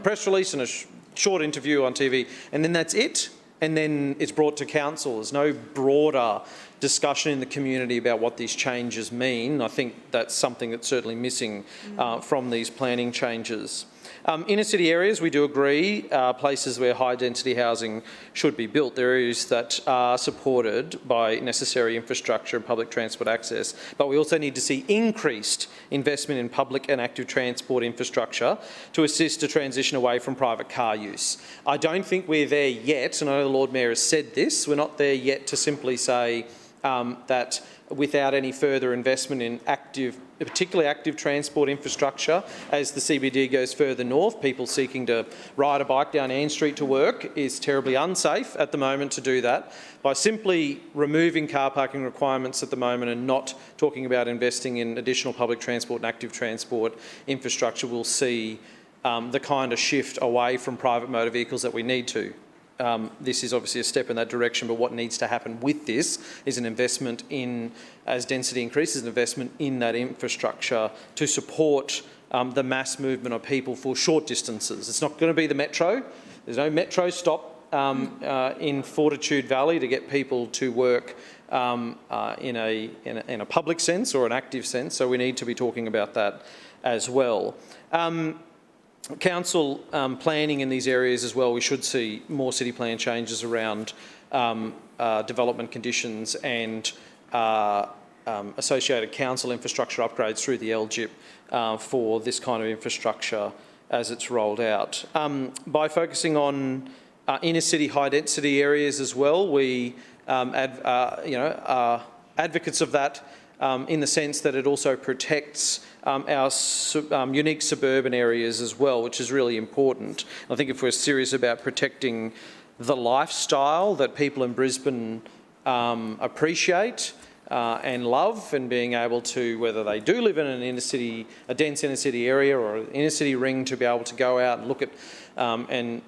press release and a short interview on TV, and then that's it. And then it's brought to Council. There's no broader discussion in the community about what these changes mean. I think that's something that's certainly missing from these planning changes. Inner city areas, we do agree, places where high density housing should be built. They're areas that are supported by necessary infrastructure and public transport access. But we also need to see increased investment in public and active transport infrastructure to assist a transition away from private car use. I don't think we're there yet, and I know the Lord Mayor has said this, we're not there yet to simply say that without any further investment in particularly active transport infrastructure, as the CBD goes further north, people seeking to ride a bike down Ann Street to work is terribly unsafe at the moment to do that. By simply removing car parking requirements at the moment and not talking about investing in additional public transport and active transport infrastructure, we'll see the kind of shift away from private motor vehicles that we need to. This is obviously a step in that direction, but what needs to happen with this is an investment in, as density increases, an investment in that infrastructure to support the mass movement of people for short distances. It's not going to be the metro. There's no metro stop in Fortitude Valley to get people to work in a public sense or an active sense, so we need to be talking about that as well. Council planning in these areas as well, we should see more city plan changes around development conditions and associated council infrastructure upgrades through the LGIP for this kind of infrastructure as it's rolled out. By focusing on inner city high density areas as well, we are advocates of that in the sense that it also protects our unique suburban areas as well, which is really important. I think if we're serious about protecting the lifestyle that people in Brisbane appreciate and love, and being able to, whether they do live in an inner city, a dense inner city area or an inner city ring, to be able to go out and look at and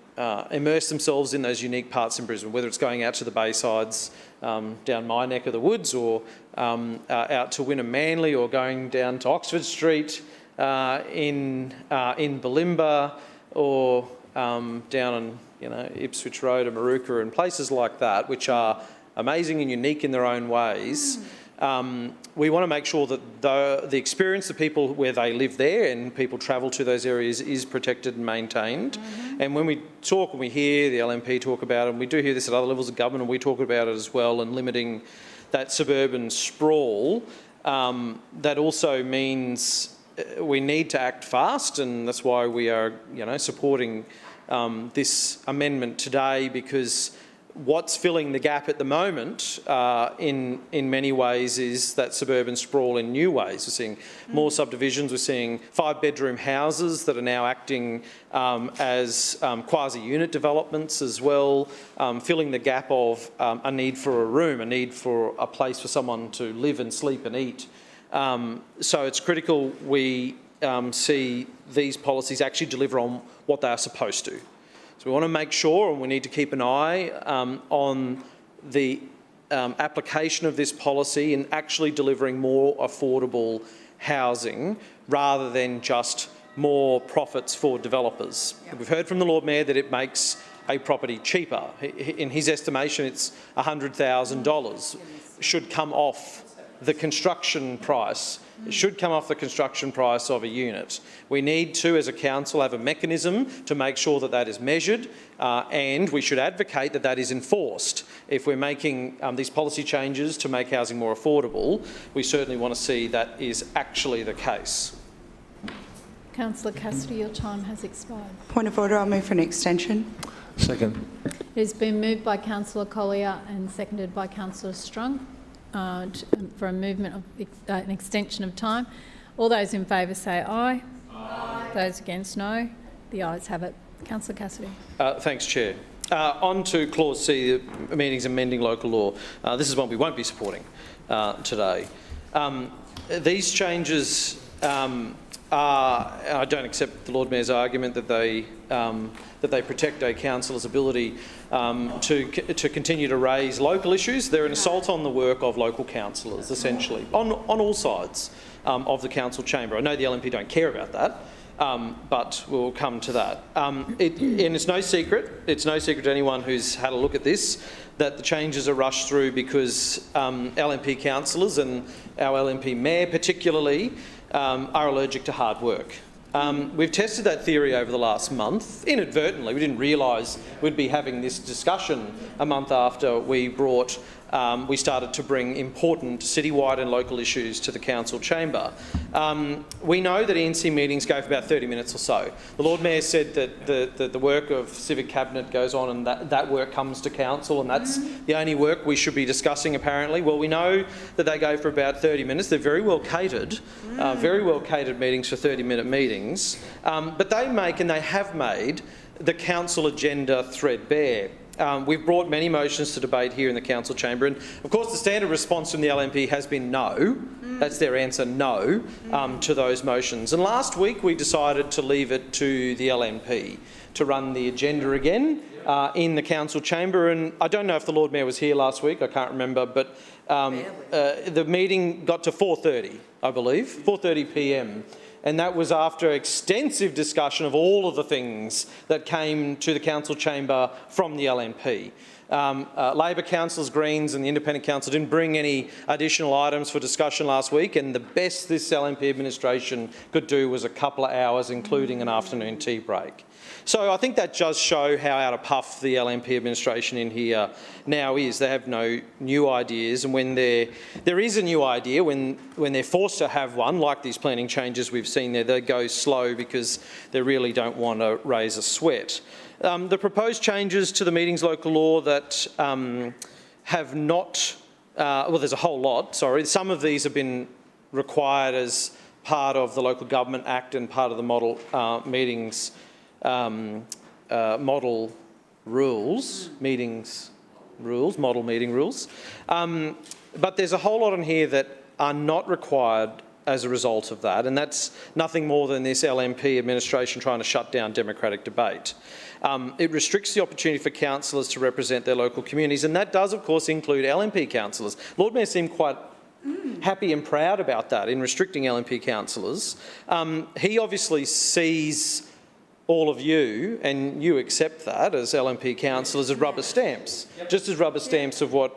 immerse themselves in those unique parts in Brisbane, whether it's going out to the Baysides, down my neck of the woods, or out to Wynnum Manly, or going down to Oxford Street in Bulimba, or down on Ipswich Road and Maruka, and places like that, which are amazing and unique in their own ways. We want to make sure that the experience of people where they live there and people travel to those areas is protected and maintained. And when we talk and we hear the LNP talk about it, and we do hear this at other levels of government, and we talk about it as well, and limiting that suburban sprawl, that also means we need to act fast, and that's why we are supporting this amendment today, because what's filling the gap at the moment in many ways is that suburban sprawl in new ways. We're seeing more subdivisions, we're seeing 5-bedroom houses that are now acting as quasi-unit developments as well, filling the gap of a need for a room, a need for a place for someone to live and sleep and eat. So it's critical we see these policies actually deliver on what they are supposed to. So we want to make sure, and we need to keep an eye on the application of this policy in actually delivering more affordable housing rather than just more profits for developers. Yep. We've heard from the Lord Mayor that it makes a property cheaper. In his estimation, it's $100,000 should come off the construction price. It should come off the construction price of a unit. We need to, as a council, have a mechanism to make sure that that is measured, and we should advocate that that is enforced. If we're making these policy changes to make housing more affordable, we certainly want to see that is actually the case. Councillor Cassidy, your time has expired. Point of order, I'll move for an extension. Second. It has been moved by Councillor Collier and seconded by Councillor Strunk for a movement of an extension of time. All those in favour say aye. Aye. Those against no. The ayes have it. Councillor Cassidy. Thanks, Chair. On to Clause C, the meetings amending local law. This is one we won't be supporting today. These changes I don't accept the Lord Mayor's argument that they protect a councillor's ability to continue to raise local issues. They're an assault on the work of local councillors, essentially, on all sides of the council chamber. I know the LNP don't care about that, but we'll come to that. And it's no secret to anyone who's had a look at this that the changes are rushed through because LNP councillors and our LNP mayor particularly are allergic to hard work. We've tested that theory over the last month, inadvertently. We didn't realise we'd be having this discussion a month after we started to bring important citywide and local issues to the council chamber. We know that ENC meetings go for about 30 minutes or so. The Lord Mayor said that the work of Civic Cabinet goes on and that work comes to council, and that's the only work we should be discussing, apparently. Well, we know that they go for about 30 minutes. They're very well catered meetings for 30-minute meetings. But they make, and they have made, the council agenda threadbare. We've brought many motions to debate here in the council chamber, and of course the standard response from the LNP has been no. That's their answer, no, to those motions. And last week we decided to leave it to the LNP to run the agenda again in the council chamber. And I don't know if the Lord Mayor was here last week, I can't remember, but the meeting got to 4:30, I believe, 4:30 p.m. And that was after extensive discussion of all of the things that came to the council chamber from the LNP. Labor councillors, Greens and the Independent Council didn't bring any additional items for discussion last week, and the best this LNP administration could do was a couple of hours, including an afternoon tea break. So I think that does show how out of puff the LNP administration in here now is. They have no new ideas, and when there is a new idea, when they're forced to have one, like these planning changes we've seen there, they go slow because they really don't want to raise a sweat. The proposed changes to the meetings local law that have not, well, there's a whole lot, sorry. Some of these have been required as part of the Local Government Act and part of the model meetings model rules, model meeting rules. But there's a whole lot in here that are not required as a result of that, and that's nothing more than this LNP administration trying to shut down democratic debate. It restricts the opportunity for councillors to represent their local communities, and that does, of course, include LNP councillors. Lord Mayor seemed quite happy and proud about that in restricting LNP councillors. He obviously sees all of you, and you accept that as LNP councillors, as rubber stamps, just as rubber stamps of what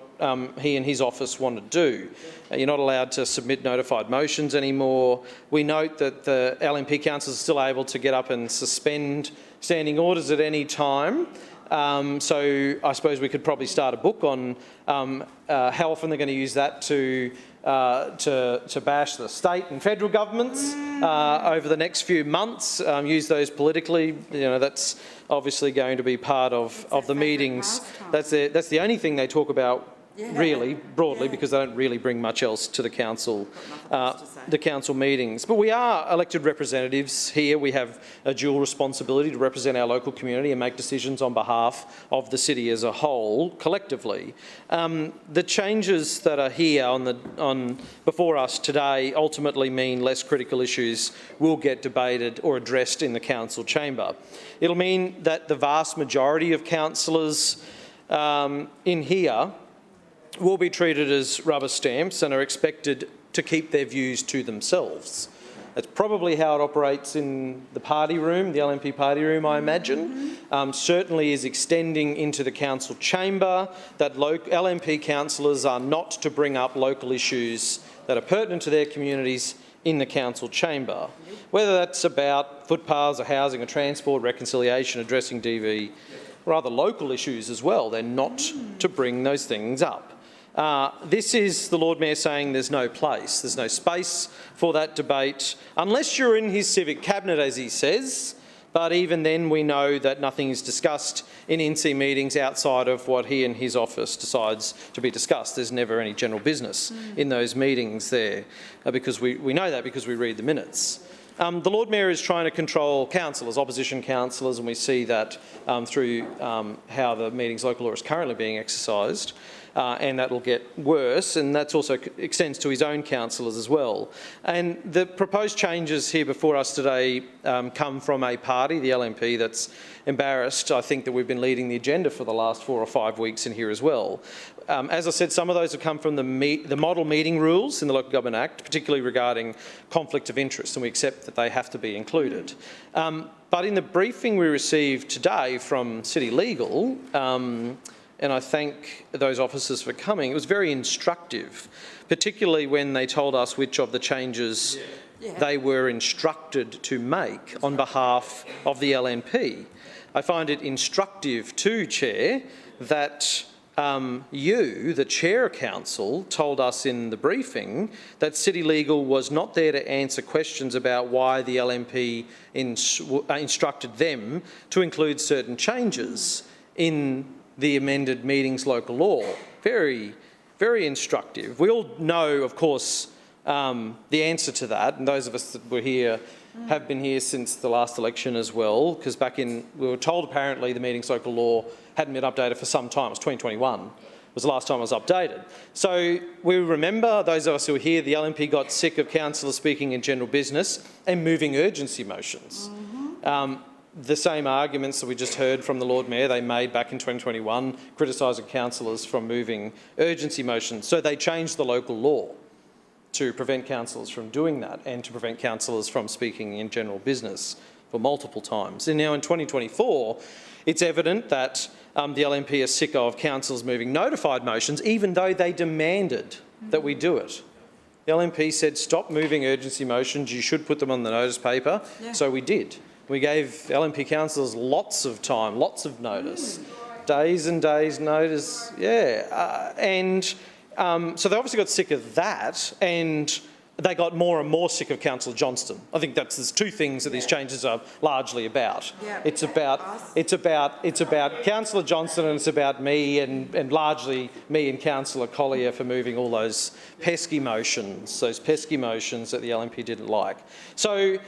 he and his office want to do. You're not allowed to submit notified motions anymore. We note that the LNP councillors are still able to get up and suspend standing orders at any time. So I suppose we could probably start a book on how often they're going to use that to bash the state and federal governments over the next few months, use those politically. You know, that's obviously going to be part of the meetings. That's the only thing they talk about, really, broadly, because they don't really bring much else to the council meetings. But we are elected representatives here. We have a dual responsibility to represent our local community and make decisions on behalf of the city as a whole, collectively. The changes that are here before us today ultimately mean less critical issues will get debated or addressed in the council chamber. It'll mean that the vast majority of councillors in here will be treated as rubber stamps and are expected to keep their views to themselves. That's probably how it operates in the party room, the LNP party room, I imagine. Certainly is extending into the council chamber, that LNP councillors are not to bring up local issues that are pertinent to their communities in the council chamber, whether that's about footpaths or housing or transport, reconciliation, addressing DV, or other local issues as well. They're not to bring those things up. This is the Lord Mayor saying there's no place, there's no space for that debate, unless you're in his civic cabinet, as he says. But even then, we know that nothing is discussed in NC meetings outside of what he and his office decides to be discussed. There's never any general business in those meetings there, because we know that because we read the minutes. The Lord Mayor is trying to control councillors, opposition councillors, and we see that through how the meetings local law is currently being exercised. And that will get worse, and that also extends to his own councillors as well. And the proposed changes here before us today come from a party, the LNP, that's embarrassed, I think, that we've been leading the agenda for the last 4 or 5 weeks in here as well. As I said, some of those have come from the model meeting rules in the Local Government Act, particularly regarding conflict of interest, and we accept that they have to be included. But in the briefing we received today from City Legal, and I thank those officers for coming, it was very instructive, particularly when they told us which of the changes they were instructed to make on behalf of the LNP. I find it instructive too, Chair, that you, the Chair of Council, told us in the briefing that City Legal was not there to answer questions about why the LNP instructed them to include certain changes in the amended meetings local law. Very, very instructive. We all know, of course, the answer to that, and those of us that were here have been here since the last election as well, because we were told apparently the meetings local law hadn't been updated for some time. It was 2021 was the last time it was updated. So we remember, those of us who were here, the LNP got sick of councillors speaking in general business and moving urgency motions. The same arguments that we just heard from the Lord Mayor they made back in 2021, criticising councillors from moving urgency motions. So they changed the local law to prevent councillors from doing that and to prevent councillors from speaking in general business for multiple times. And now in 2024, it's evident that the LNP is sick of councillors moving notified motions, even though they demanded that we do it. The LNP said, stop moving urgency motions, you should put them on the notice paper. So we did. We gave LNP councillors lots of time, lots of notice, days and days notice, so they obviously got sick of that, and they got more and more sick of Councillor Johnston. I think there's two things that these changes are largely about. It's about Councillor Johnston, and it's about me, and largely me and Councillor Collier for moving all those pesky motions that the LNP didn't like. So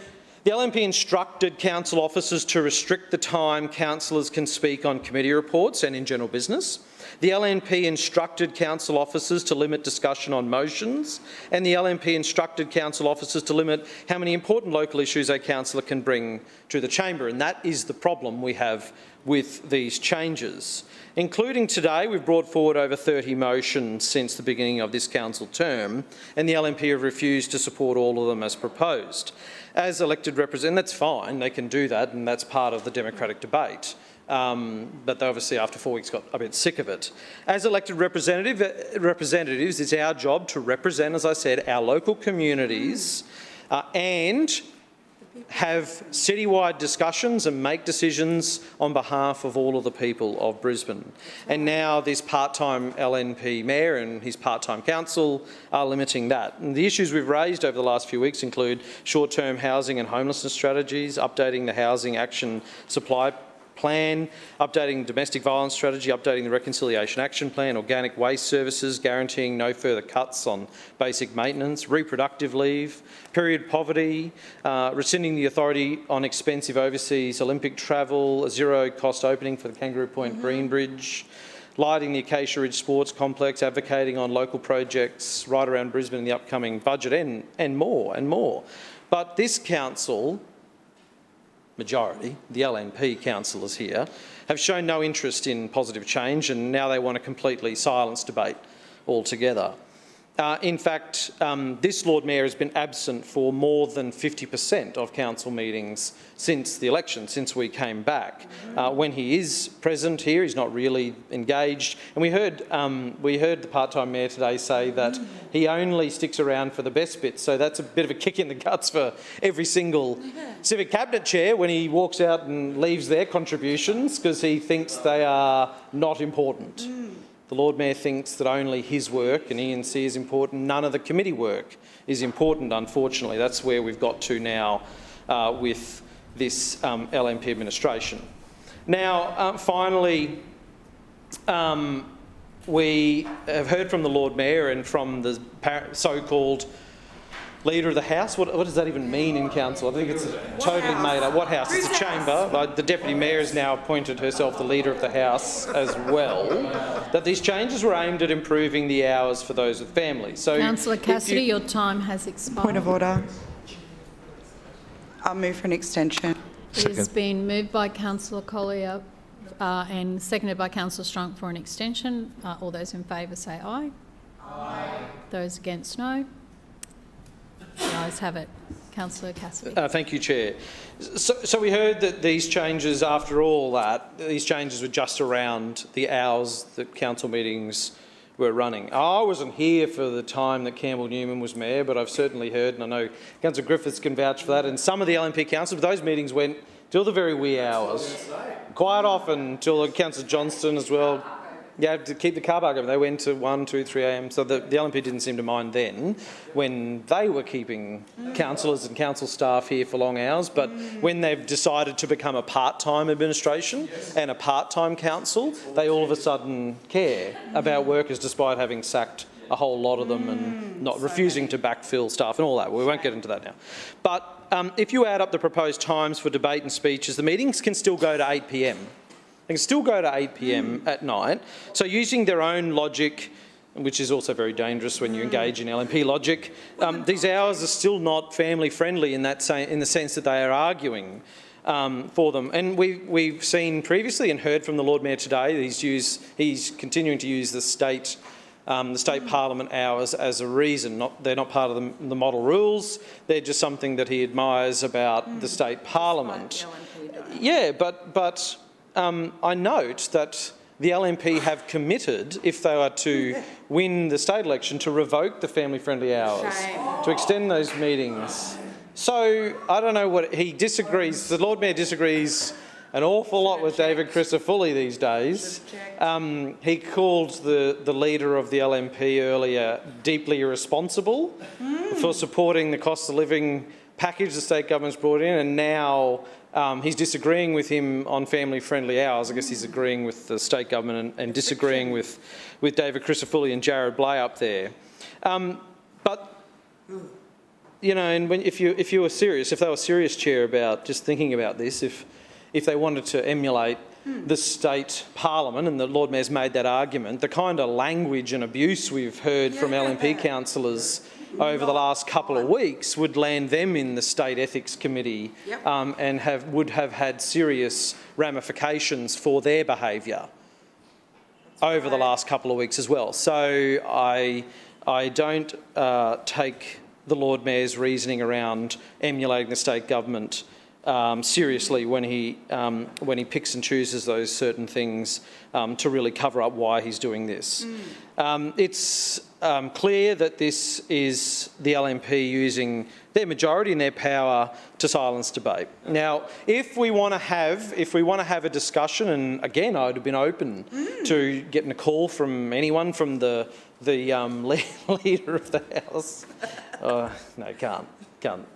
the LNP instructed council officers to restrict the time councillors can speak on committee reports and in general business. The LNP instructed council officers to limit discussion on motions, and the LNP instructed council officers to limit how many important local issues a councillor can bring to the chamber, and that is the problem we have with these changes. Including today, we've brought forward over 30 motions since the beginning of this council term, and the LNP have refused to support all of them as proposed. As elected representatives, that's fine, they can do that, and that's part of the democratic debate. But they obviously, after 4 weeks, got a bit sick of it. As elected representatives, it's our job to represent, as I said, our local communities and have citywide discussions and make decisions on behalf of all of the people of Brisbane. And now this part-time LNP mayor and his part-time council are limiting that. And the issues we've raised over the last few weeks include short-term housing and homelessness strategies, updating the Housing Action Supply Plan, updating domestic violence strategy, updating the Reconciliation Action Plan, organic waste services, guaranteeing no further cuts on basic maintenance, reproductive leave, period poverty, rescinding the authority on expensive overseas Olympic travel, a zero-cost opening for the Kangaroo Point Green Bridge, lighting the Acacia Ridge Sports Complex, advocating on local projects right around Brisbane in the upcoming budget, and more. But this council, majority, the LNP councillors here, have shown no interest in positive change, and now they want to completely silence debate altogether. In fact, this Lord Mayor has been absent for more than 50% of council meetings since the election, since we came back. When he is present here, he's not really engaged. And we heard the part-time mayor today say that he only sticks around for the best bits. So that's a bit of a kick in the guts for every single civic cabinet chair when he walks out and leaves their contributions because he thinks they are not important. The Lord Mayor thinks that only his work and E&C is important. None of the committee work is important, unfortunately. That's where we've got to now with this LNP administration. Now, finally, we have heard from the Lord Mayor and from the so-called Leader of the House. What does that even mean in council? I think it's totally made up. What house? It's a chamber. The Deputy Mayor has now appointed herself the Leader of the House as well. That these changes were aimed at improving the hours for those with families. So, Councillor Cassidy, your time has expired. Point of order. I'll move for an extension. It has been moved by Councillor Collier and seconded by Councillor Strunk for an extension. All those in favour say aye. Aye. Those against, no. The ayes have it. Councillor Cassidy. Thank you, Chair. So we heard that these changes, after all that, these changes were just around the hours that council meetings were running. I wasn't here for the time that Campbell Newman was mayor, but I've certainly heard, and I know Councillor Griffiths can vouch for that, and some of the LNP councils, those meetings went till the very wee hours. Quite often till Councillor Johnston as well. You had to keep the car park open. They went to 1, 2, 3 a.m. So the LNP didn't seem to mind then when they were keeping councillors and council staff here for long hours. But when they've decided to become a part-time administration and a part-time council, they all of a sudden care about workers despite having sacked a whole lot of them and not refusing to backfill staff and all that. We won't get into that now. But if you add up the proposed times for debate and speeches, the meetings can still go to 8 p.m. They can still go to 8 p.m. at night. So using their own logic, which is also very dangerous when you engage in LNP logic, these hours are still not family friendly in the sense that they are arguing for them. And we've seen previously and heard from the Lord Mayor today that he's continuing to use the state parliament hours as a reason. They're not part of the model rules. They're just something that he admires about the state parliament. Yeah, but I note that the LNP have committed, if they are to win the state election, to revoke the family-friendly hours, to extend those meetings. So I don't know what he disagrees. The Lord Mayor disagrees an awful lot with David Crisafulli these days. He called the leader of the LNP earlier deeply irresponsible for supporting the cost of living package the state government's brought in, and now he's disagreeing with him on family-friendly hours. I guess he's agreeing with the state government and disagreeing with David Crisafulli and Jared Blay up there. But you know, and if they were serious, Chair, about just thinking about this, if they wanted to emulate the state parliament, and the Lord Mayor's made that argument, the kind of language and abuse we've heard from LNP councillors over the last couple of weeks would land them in the State Ethics Committee and would have had serious ramifications for their behaviour over the last couple of weeks as well. So I don't take the Lord Mayor's reasoning around emulating the state government seriously when he picks and chooses those certain things to really cover up why he's doing this. It's clear that this is the LNP using their majority and their power to silence debate. Now, if we want to have a discussion, and again, I would have been open to getting a call from anyone from the leader of the House. No, can't.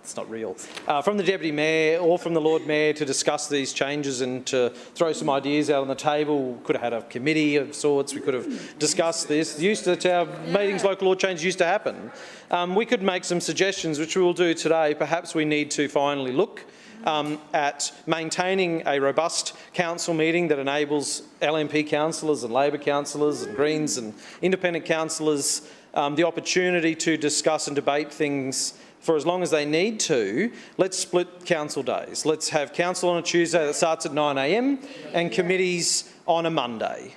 It's not real. From the Deputy Mayor or from the Lord Mayor to discuss these changes and to throw some ideas out on the table. Could have had a committee of sorts. We could have discussed this. That's how meetings, local law changes used to happen. We could make some suggestions, which we will do today. Perhaps we need to finally look at maintaining a robust council meeting that enables LNP councillors and Labor councillors and Greens and independent councillors the opportunity to discuss and debate things for as long as they need to, let's split council days. Let's have council on a Tuesday that starts at 9 a.m. and committees on a Monday.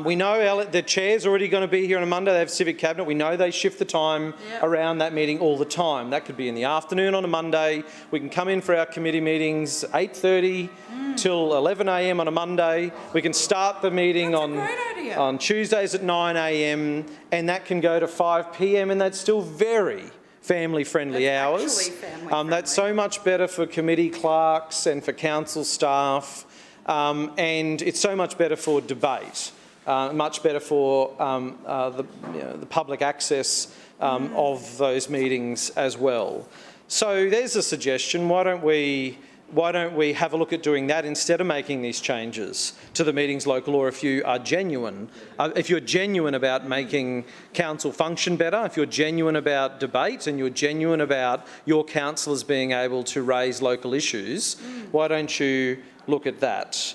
We know the chair's already going to be here on a Monday. They have civic cabinet. We know they shift the time around that meeting all the time. That could be in the afternoon on a Monday. We can come in for our committee meetings 8:30 till 11 a.m. on a Monday. We can start the meeting on Tuesdays at 9 a.m. and that can go to 5 p.m. and that's still very family-friendly hours. That's so much better for committee clerks and for council staff, and it's so much better for debate, much better for the public access of those meetings as well. So there's a suggestion. Why don't we have a look at doing that instead of making these changes to the meetings local law? If you are genuine, if you're genuine about making council function better, if you're genuine about debate and you're genuine about your councillors being able to raise local issues, why don't you look at that?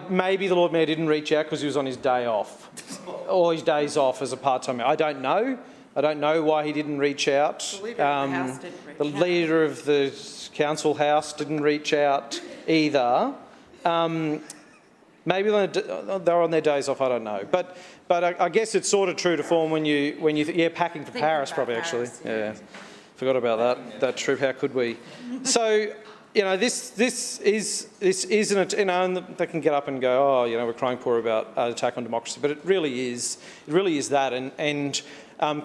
Maybe the Lord Mayor didn't reach out because he was on his day off, or his days off as a part-time mayor. I don't know. I don't know why he didn't reach out. The leader of the council house didn't reach out either. Maybe they're on their days off. I don't know. But I guess it's sort of true to form when you packing for Paris probably actually. Yeah, forgot about that trip. How could we? So. This isn't, and they can get up and go, oh, we're crying poor about an attack on democracy, but it really is that. And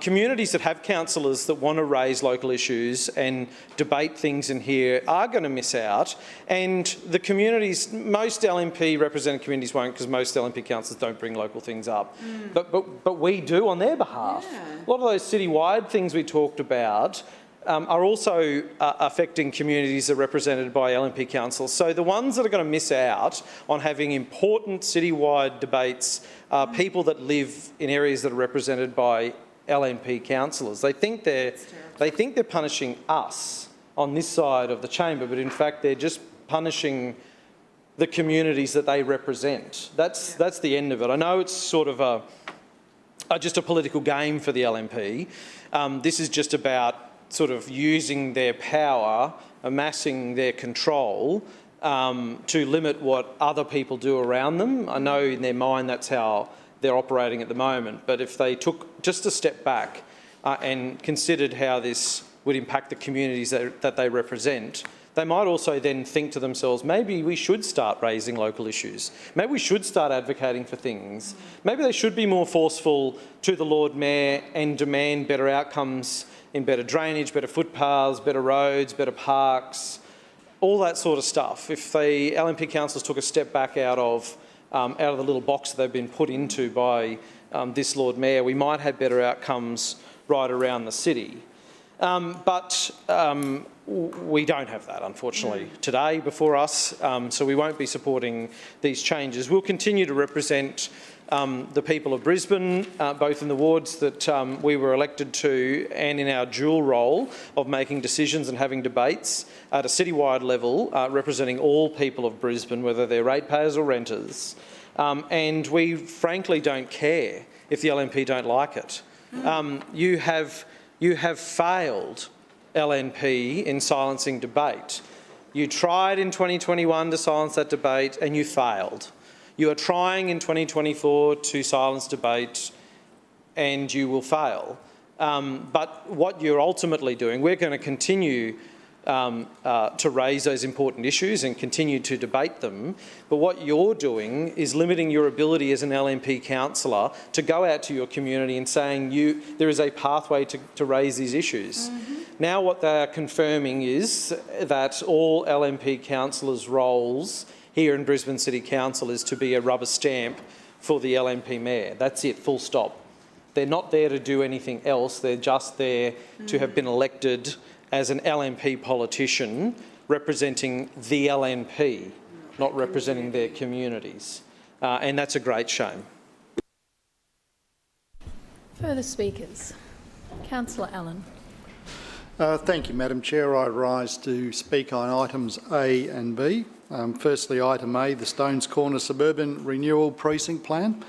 communities that have councillors that want to raise local issues and debate things in here are going to miss out. And the communities, most LNP represented communities won't, because most LNP councillors don't bring local things up. But we do on their behalf. A lot of those citywide things we talked about are also affecting communities that are represented by LNP councils. So the ones that are going to miss out on having important citywide debates are people that live in areas that are represented by LNP councillors. They think they're punishing us on this side of the chamber, but in fact they're just punishing the communities that they represent. That's the end of it. I know it's sort of just a political game for the LNP. This is just about sort of using their power, amassing their control to limit what other people do around them. I know in their mind that's how they're operating at the moment, but if they took just a step back and considered how this would impact the communities that they represent, they might also then think to themselves, maybe we should start raising local issues. Maybe we should start advocating for things. Maybe they should be more forceful to the Lord Mayor and demand better outcomes in better drainage, better footpaths, better roads, better parks, all that sort of stuff. If the LNP councils took a step back out of the little box that they've been put into by this Lord Mayor, we might have better outcomes right around the city. But we don't have that, unfortunately, today before us, so we won't be supporting these changes. We'll continue to represent the people of Brisbane, both in the wards that we were elected to and in our dual role of making decisions and having debates at a citywide level, representing all people of Brisbane, whether they're ratepayers or renters. And we frankly don't care if the LNP don't like it. You have failed LNP in silencing debate. You tried in 2021 to silence that debate and you failed. You are trying in 2024 to silence debate and you will fail. But what you're ultimately doing, we're going to continue to raise those important issues and continue to debate them. But what you're doing is limiting your ability as an LNP councillor to go out to your community and saying there is a pathway to raise these issues. Now what they are confirming is that all LNP councillors' roles here in Brisbane City Council is to be a rubber stamp for the LNP mayor. That's it, full stop. They're not there to do anything else. They're just there to have been elected as an LNP politician representing the LNP, not representing their communities. And that's a great shame. Further speakers. Councillor Allen. Thank you, Madam Chair. I rise to speak on items A and B. Firstly, item A, the Stones Corner Suburban Renewal Precinct Plan.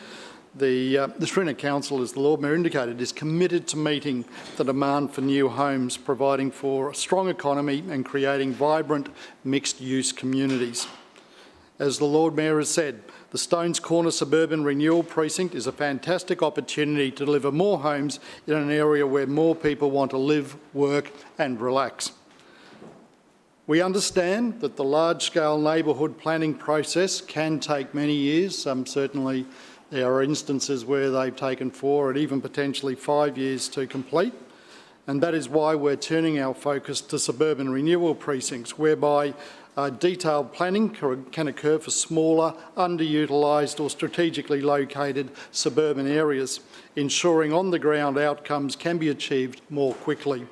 The Shrinner Council, as the Lord Mayor indicated, is committed to meeting the demand for new homes, providing for a strong economy and creating vibrant mixed-use communities. As the Lord Mayor has said, the Stones Corner Suburban Renewal Precinct is a fantastic opportunity to deliver more homes in an area where more people want to live, work and relax. We understand that the large-scale neighbourhood planning process can take many years. Certainly there are instances where they've taken 4 and even potentially 5 years to complete. And that is why we're turning our focus to suburban renewal precincts, whereby detailed planning can occur for smaller, underutilised or strategically located suburban areas, ensuring on-the-ground outcomes can be achieved more quickly.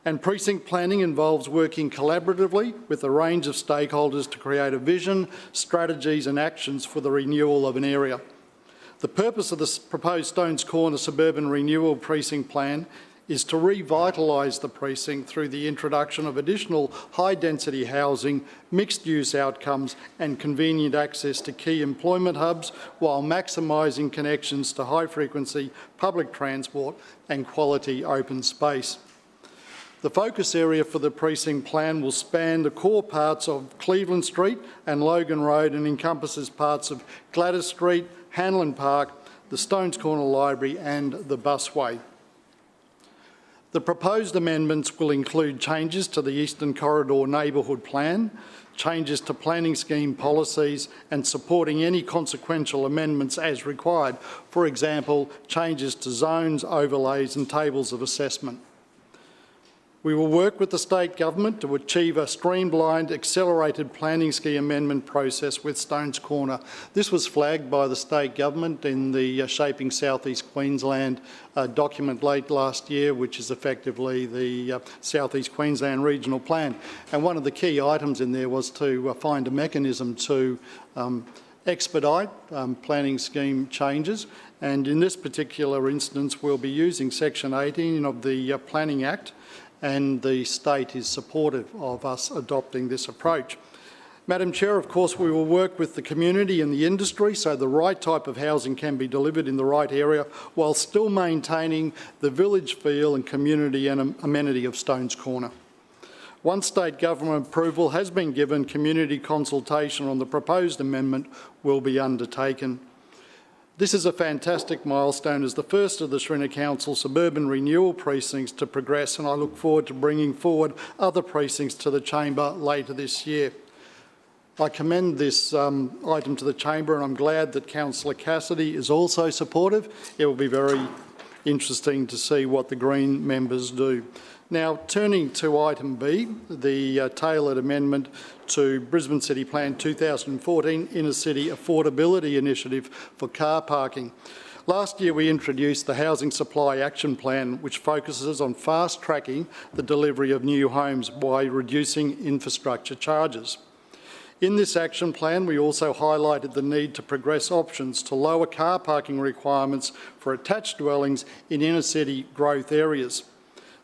And precinct planning involves working collaboratively with a range of stakeholders to create a vision, strategies and actions for the renewal of an area. The purpose of the proposed Stones Corner Suburban Renewal Precinct Plan is to revitalise the precinct through the introduction of additional high-density housing, mixed-use outcomes and convenient access to key employment hubs while maximising connections to high-frequency public transport and quality open space. The focus area for the precinct plan will span the core parts of Cleveland Street and Logan Road and encompasses parts of Gladys Street, Hanlon Park, the Stones Corner Library and the Busway. The proposed amendments will include changes to the Eastern Corridor Neighbourhood Plan, changes to planning scheme policies and supporting any consequential amendments as required, for example, changes to zones, overlays and tables of assessment. We will work with the state government to achieve a streamlined, accelerated planning scheme amendment process with Stones Corner. This was flagged by the state government in the Shaping South East Queensland document late last year, which is effectively the South East Queensland Regional Plan. And one of the key items in there was to find a mechanism to expedite planning scheme changes. And in this particular instance, we'll be using Section 18 of the Planning Act, and the state is supportive of us adopting this approach. Madam Chair, of course, we will work with the community and the industry so the right type of housing can be delivered in the right area while still maintaining the village feel and community and amenity of Stones Corner. Once state government approval has been given, community consultation on the proposed amendment will be undertaken. This is a fantastic milestone as the first of the Shrinner Council suburban renewal precincts to progress, and I look forward to bringing forward other precincts to the chamber later this year. I commend this item to the chamber, and I'm glad that Councillor Cassidy is also supportive. It will be very interesting to see what the Green members do. Now, turning to item B, the tailored amendment to Brisbane City Plan 2014 Inner City Affordability Initiative for car parking. Last year we introduced the Housing Supply Action Plan, which focuses on fast-tracking the delivery of new homes by reducing infrastructure charges. In this action plan, we also highlighted the need to progress options to lower car parking requirements for attached dwellings in inner city growth areas.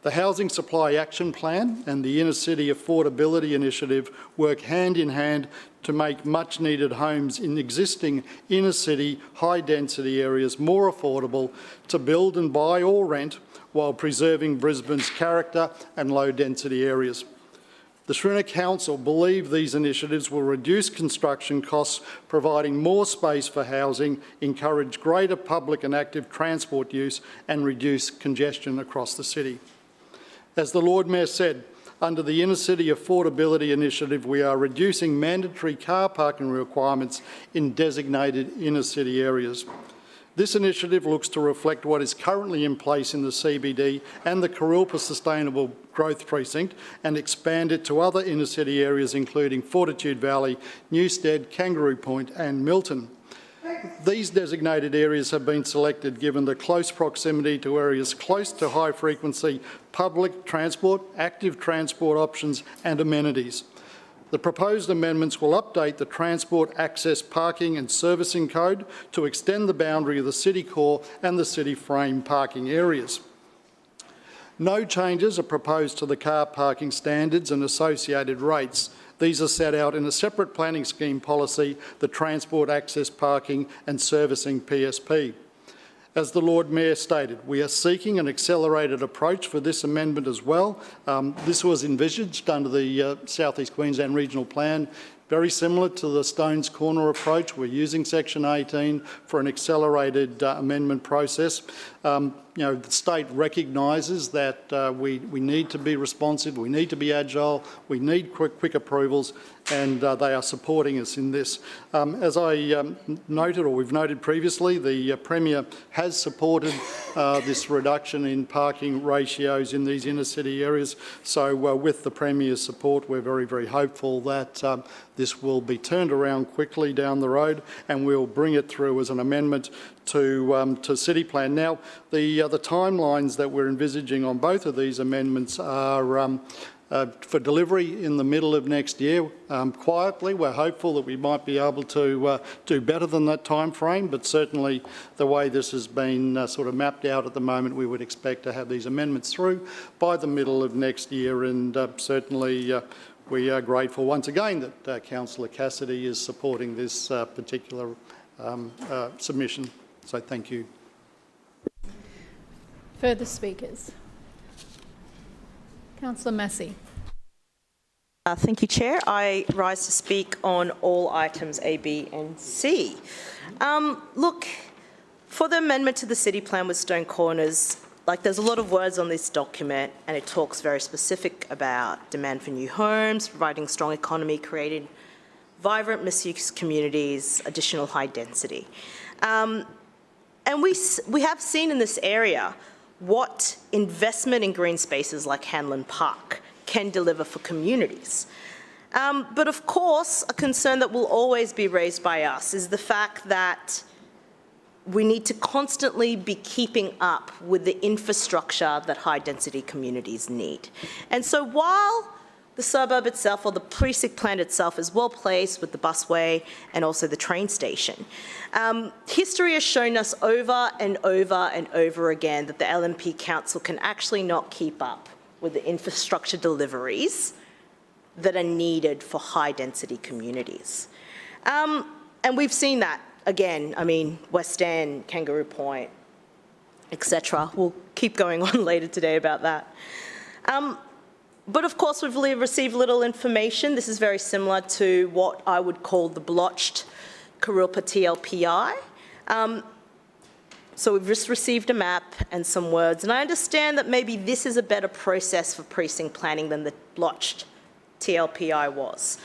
The Housing Supply Action Plan and the Inner City Affordability Initiative work hand in hand to make much needed homes in existing inner city high density areas more affordable to build and buy or rent while preserving Brisbane's character and low density areas. The Shrinner Council believe these initiatives will reduce construction costs, providing more space for housing, encourage greater public and active transport use and reduce congestion across the city. As the Lord Mayor said, under the Inner City Affordability Initiative, we are reducing mandatory car parking requirements in designated inner city areas. This initiative looks to reflect what is currently in place in the CBD and the Kurilpa Sustainable Growth Precinct and expand it to other inner city areas including Fortitude Valley, Newstead, Kangaroo Point and Milton. These designated areas have been selected given the close proximity to areas close to high-frequency public transport, active transport options and amenities. The proposed amendments will update the Transport Access Parking and Servicing Code to extend the boundary of the city core and the city frame parking areas. No changes are proposed to the car parking standards and associated rates. These are set out in a separate planning scheme policy, the Transport Access Parking and Servicing PSP. As the Lord Mayor stated, we are seeking an accelerated approach for this amendment as well. This was envisaged under the South East Queensland Regional Plan, very similar to the Stones Corner approach. We're using Section 18 for an accelerated amendment process. The state recognises that we need to be responsive, we need to be agile, we need quick approvals, and they are supporting us in this. As I noted, or we've noted previously, the Premier has supported this reduction in parking ratios in these inner city areas. So with the Premier's support, we're very, very hopeful that this will be turned around quickly down the road, and we'll bring it through as an amendment to City Plan. Now, the timelines that we're envisaging on both of these amendments are for delivery in the middle of next year. Quietly, we're hopeful that we might be able to do better than that time frame, but certainly the way this has been sort of mapped out at the moment, we would expect to have these amendments through by the middle of next year, and certainly we are grateful once again that Councillor Cassidy is supporting this particular submission. So thank you. Further speakers? Councillor Massey. Thank you, Chair. I rise to speak on all items A, B and C. Look, for the amendment to the City Plan with Stone Corners, there's a lot of words on this document, and it talks very specific about demand for new homes, providing strong economy, creating vibrant mixed-use communities, additional high density. And we have seen in this area what investment in green spaces like Hanlon Park can deliver for communities. But of course, a concern that will always be raised by us is the fact that we need to constantly be keeping up with the infrastructure that high-density communities need. And so while the suburb itself, or the precinct plan itself, is well placed with the busway and also the train station, history has shown us over and over and over again that the LNP Council can actually not keep up with the infrastructure deliveries that are needed for high-density communities. And we've seen that again. I mean, West End, Kangaroo Point, etc. We'll keep going on later today about that. But of course, we've received little information. This is very similar to what I would call the blotched Kurilpa TLPI. So we've just received a map and some words, and I understand that maybe this is a better process for precinct planning than the blotched TLPI was.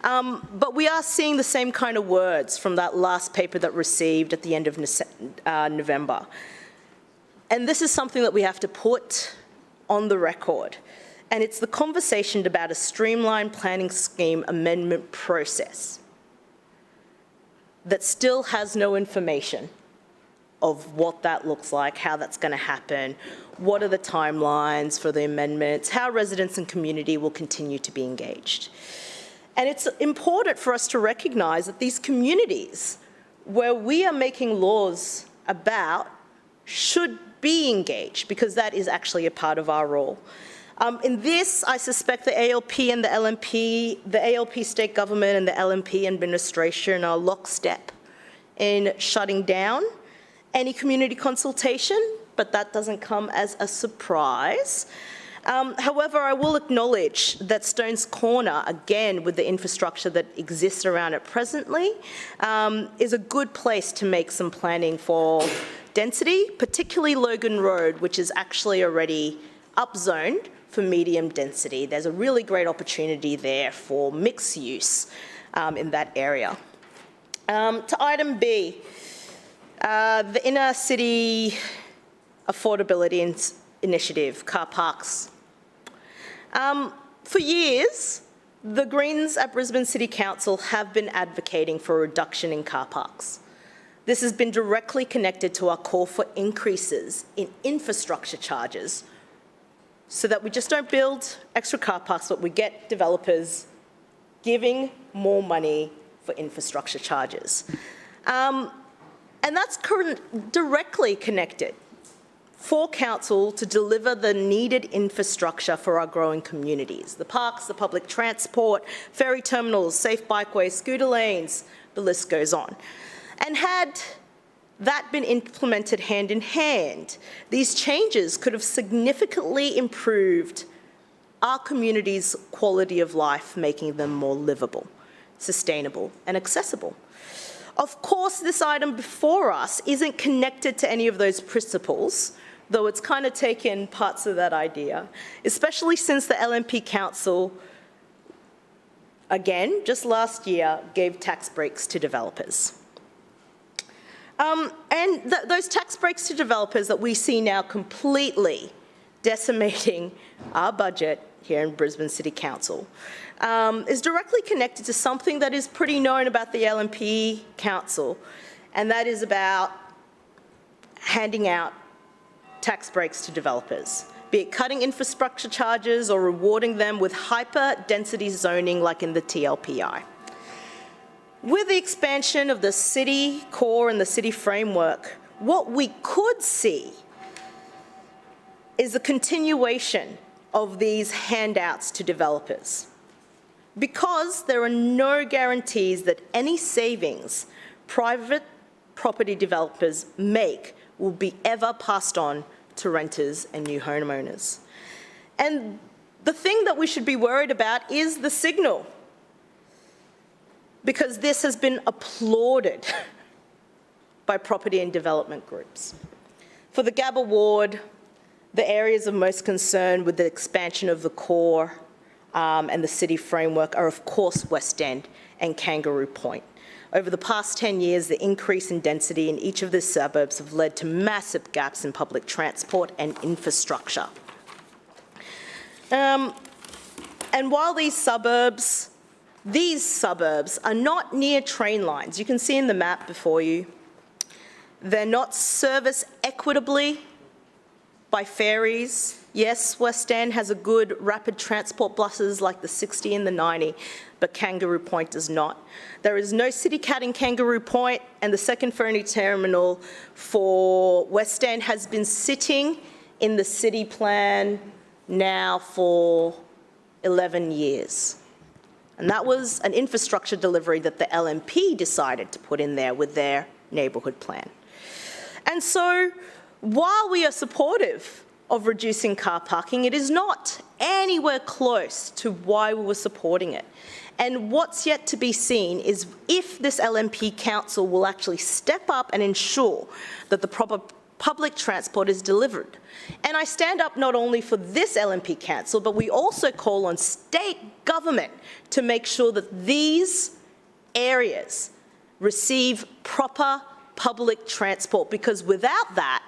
But we are seeing the same kind of words from that last paper that received at the end of November. And this is something that we have to put on the record. And it's the conversation about a streamlined planning scheme amendment process that still has no information of what that looks like, how that's going to happen, what are the timelines for the amendments, how residents and community will continue to be engaged. And it's important for us to recognise that these communities where we are making laws about should be engaged, because that is actually a part of our role. In this, I suspect the ALP and the LNP, the ALP state government and the LNP administration are lockstep in shutting down any community consultation, but that doesn't come as a surprise. However, I will acknowledge that Stones Corner, again, with the infrastructure that exists around it presently, is a good place to make some planning for density, particularly Logan Road, which is actually already upzoned for medium density. There's a really great opportunity there for mixed use in that area. To item B, the inner city affordability initiative, car parks. For years, the Greens at Brisbane City Council have been advocating for a reduction in car parks. This has been directly connected to our call for increases in infrastructure charges, so that we just don't build extra car parks, but we get developers giving more money for infrastructure charges. And that's directly connected for council to deliver the needed infrastructure for our growing communities. The parks, the public transport, ferry terminals, safe bikeways, scooter lanes, the list goes on. And had that been implemented hand in hand, these changes could have significantly improved our community's quality of life, making them more livable, sustainable, and accessible. Of course, this item before us isn't connected to any of those principles, though it's kind of taken parts of that idea, especially since the LNP Council, again, just last year, gave tax breaks to developers. Those tax breaks to developers that we see now completely decimating our budget here in Brisbane City Council is directly connected to something that is pretty known about the LNP Council, and that is about handing out tax breaks to developers, be it cutting infrastructure charges or rewarding them with hyper-density zoning like in the TLPI. With the expansion of the city core and the city framework, what we could see is a continuation of these handouts to developers, because there are no guarantees that any savings private property developers make will be ever passed on to renters and new homeowners. And the thing that we should be worried about is the signal, because this has been applauded by property and development groups. For the Gabba ward, the areas of most concern with the expansion of the core and the city framework are, of course, West End and Kangaroo Point. Over the past 10 years, the increase in density in each of the suburbs have led to massive gaps in public transport and infrastructure. And while these suburbs are not near train lines, you can see in the map before you, they're not serviced equitably by ferries. Yes, West End has a good rapid transport buses like the 60 and the 90, but Kangaroo Point does not. There is no city cat in Kangaroo Point, and the second ferry terminal for West End has been sitting in the city plan now for 11 years. And that was an infrastructure delivery that the LNP decided to put in there with their neighbourhood plan. And so, while we are supportive of reducing car parking, it is not anywhere close to why we were supporting it. And what's yet to be seen is if this LNP Council will actually step up and ensure that the proper public transport is delivered. And I stand up not only for this LNP Council, but we also call on state government to make sure that these areas receive proper public transport, because without that,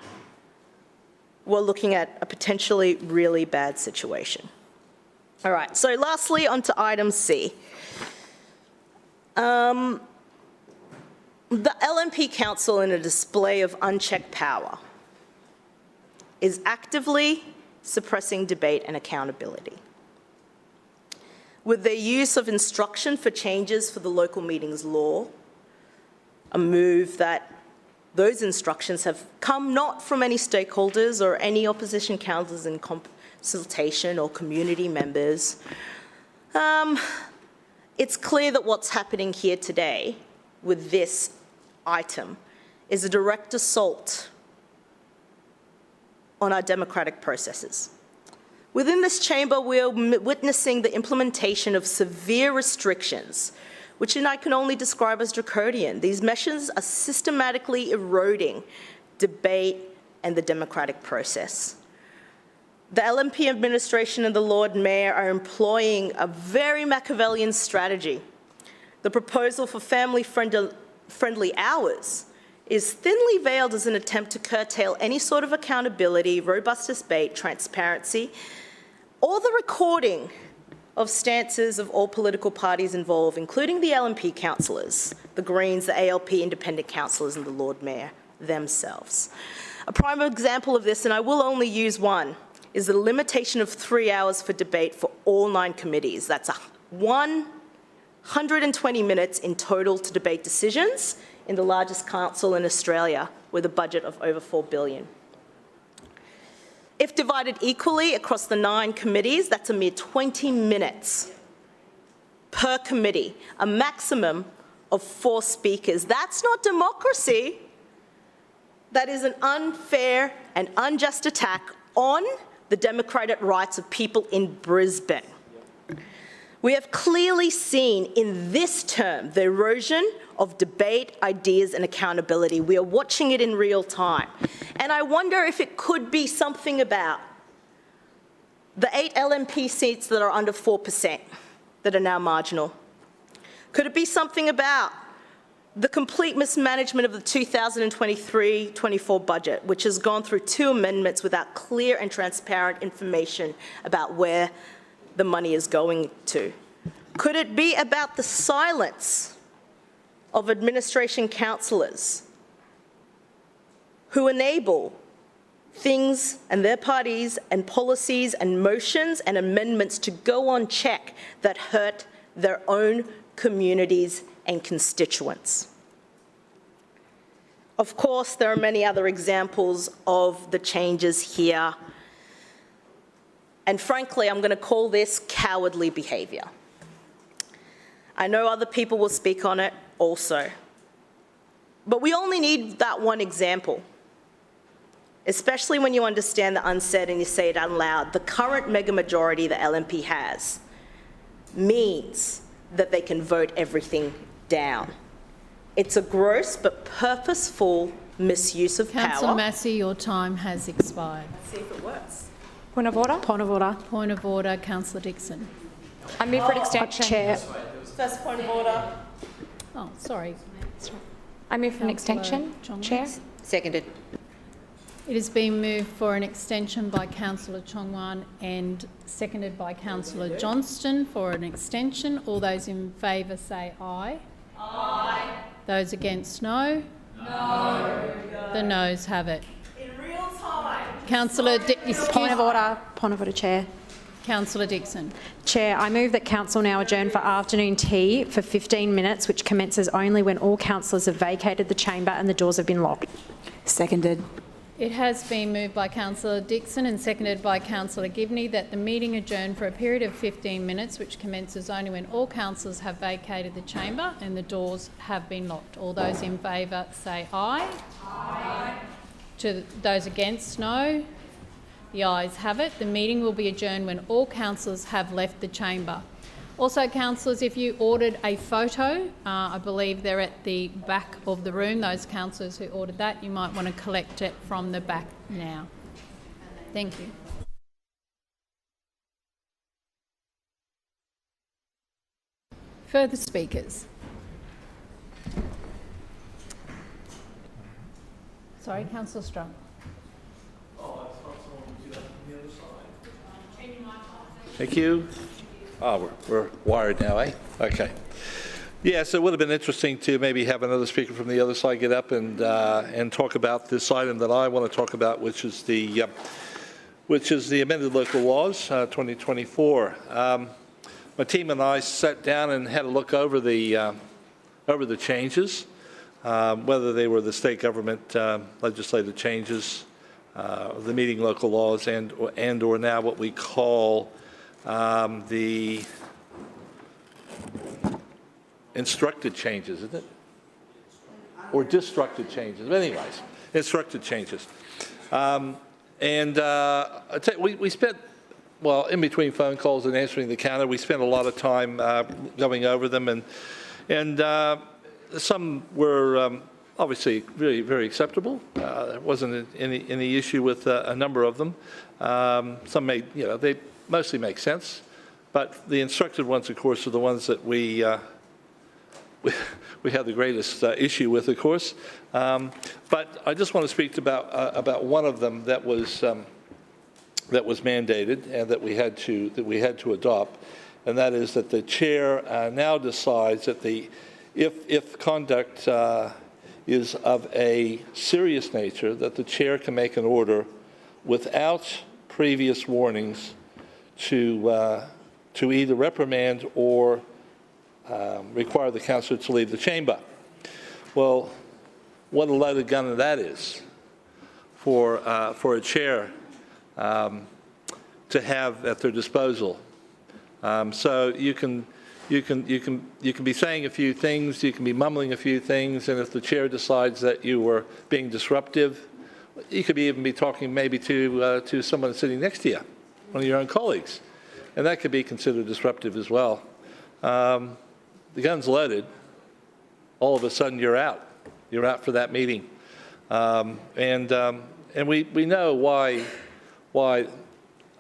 we're looking at a potentially really bad situation. All right, so lastly, on to item C. The LNP Council, in a display of unchecked power, is actively suppressing debate and accountability. With their use of instruction for changes for the local meetings law, a move that those instructions have come not from any stakeholders or any opposition councillors in consultation or community members. It's clear that what's happening here today with this item is a direct assault on our democratic processes. Within this chamber, we are witnessing the implementation of severe restrictions, which I can only describe as draconian. These measures are systematically eroding debate and the democratic process. The LNP administration and the Lord Mayor are employing a very Machiavellian strategy. The proposal for family-friendly hours is thinly veiled as an attempt to curtail any sort of accountability, robust debate, transparency, or the recording of stances of all political parties involved, including the LNP councillors, the Greens, the ALP independent councillors, and the Lord Mayor themselves. A prime example of this, and I will only use one, is the limitation of 3 hours for debate for all 9 committees. That's 120 minutes in total to debate decisions in the largest council in Australia with a budget of over $4 billion. If divided equally across the 9 committees, that's a mere 20 minutes per committee, a maximum of 4 speakers. That's not democracy. That is an unfair and unjust attack on the democratic rights of people in Brisbane. We have clearly seen in this term the erosion of debate, ideas and accountability. We are watching it in real time. And I wonder if it could be something about the 8 LNP seats that are under 4% that are now marginal. Could it be something about the complete mismanagement of the 2023-24 budget, which has gone through 2 amendments without clear and transparent information about where the money is going to? Could it be about the silence of administration councillors who enable things and their parties and policies and motions and amendments to go on check that hurt their own communities and constituents? Of course, there are many other examples of the changes here. And frankly, I'm going to call this cowardly behaviour. I know other people will speak on it also. But we only need that one example, especially when you understand the unsaid and you say it out loud. The current mega majority the LNP has means that they can vote everything down. It's a gross but purposeful misuse of power. Councillor Massey, your time has expired. Let's see if it works. Point of order. Point of order. Point of order, Councillor Dixon. I move for an extension. Chair. First point of order. Oh, sorry. I move for an extension. Chair. Seconded. It has been moved for an extension by Councillor Chongwan and seconded by Councillor Johnston for an extension. All those in favour say aye. Aye. Those against, no. No. The noes have it. In real time. Councillor Point of order, Chair. Councillor Dixon. Chair, I move that council now adjourn for afternoon tea for 15 minutes, which commences only when all councillors have vacated the chamber and the doors have been locked. Seconded. It has been moved by Councillor Dixon and seconded by Councillor Givney that the meeting adjourn for a period of 15 minutes, which commences only when all councillors have vacated the chamber and the doors have been locked. All those in favour say aye. Aye. To those against, no. The ayes have it. The meeting will be adjourned when all councillors have left the chamber. Also, councillors, if you ordered a photo, I believe they're at the back of the room. Those councillors who ordered that, you might want to collect it from the back now. Thank you. Further speakers? Sorry, Councillor Strunk. Thank you. Oh, we're wired now, eh? Okay. Yeah, so it would have been interesting to maybe have another speaker from the other side get up and talk about this item that I want to talk about, which is the amended local laws 2024. My team and I sat down and had a look over the changes, whether they were the state government legislative changes, the meeting local laws, and or now what we call the instructed changes, isn't it? Or destructed changes. But anyways, instructed changes. We spent, well, in between phone calls and answering the counter, we spent a lot of time going over them, and some were obviously really very acceptable. There wasn't any issue with a number of them. Some made, they mostly make sense, but the instructed ones, of course, are the ones that we have the greatest issue with, of course. But I just want to speak about one of them that was mandated and that we had to adopt, and that is that the chair now decides that if conduct is of a serious nature, that the chair can make an order without previous warnings to either reprimand or require the councillor to leave the chamber. Well, what a loaded gun that is for a chair to have at their disposal. So you can be saying a few things, you can be mumbling a few things, and if the chair decides that you were being disruptive, you could even be talking maybe to someone sitting next to you, one of your own colleagues, and that could be considered disruptive as well. The gun's loaded. All of a sudden, you're out. You're out for that meeting, and we know why.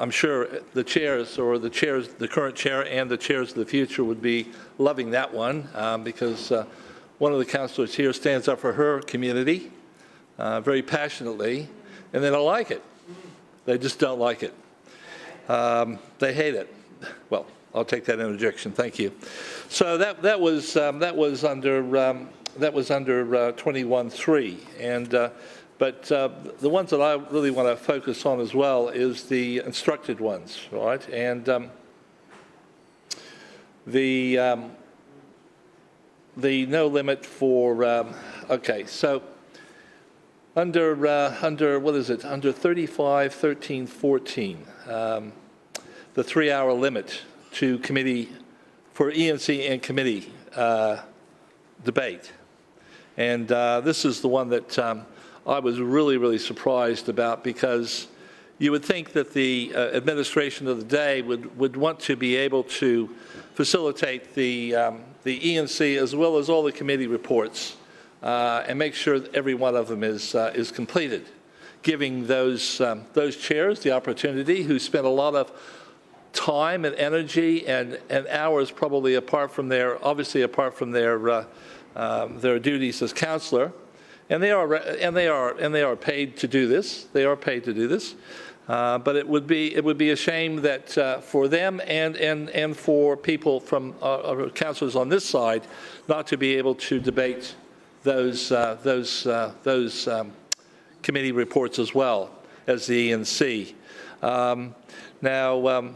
I'm sure the chairs, the current chair and the chairs of the future would be loving that one because one of the councillors here stands up for her community very passionately, and they don't like it. They just don't like it. They hate it. Well, I'll take that interjection. Thank you. So that was under 21.3, and. But the ones that I really want to focus on as well is the instructed ones, right? And the no limit for okay. So under what is it? Under 35.13.14, the 3-hour limit to committee for ENC and committee debate, and this is the one that. I was really surprised about because you would think that the administration of the day would want to be able to facilitate the ENC as well as all the committee reports and make sure that every one of them is completed, giving those chairs the opportunity who spent a lot of time and energy and hours probably apart from their duties as councillor. And they are paid to do this. They are paid to do this, but it would be a shame that for them and for people from councillors on this side not to be able to debate those committee reports as well as the ENC. Now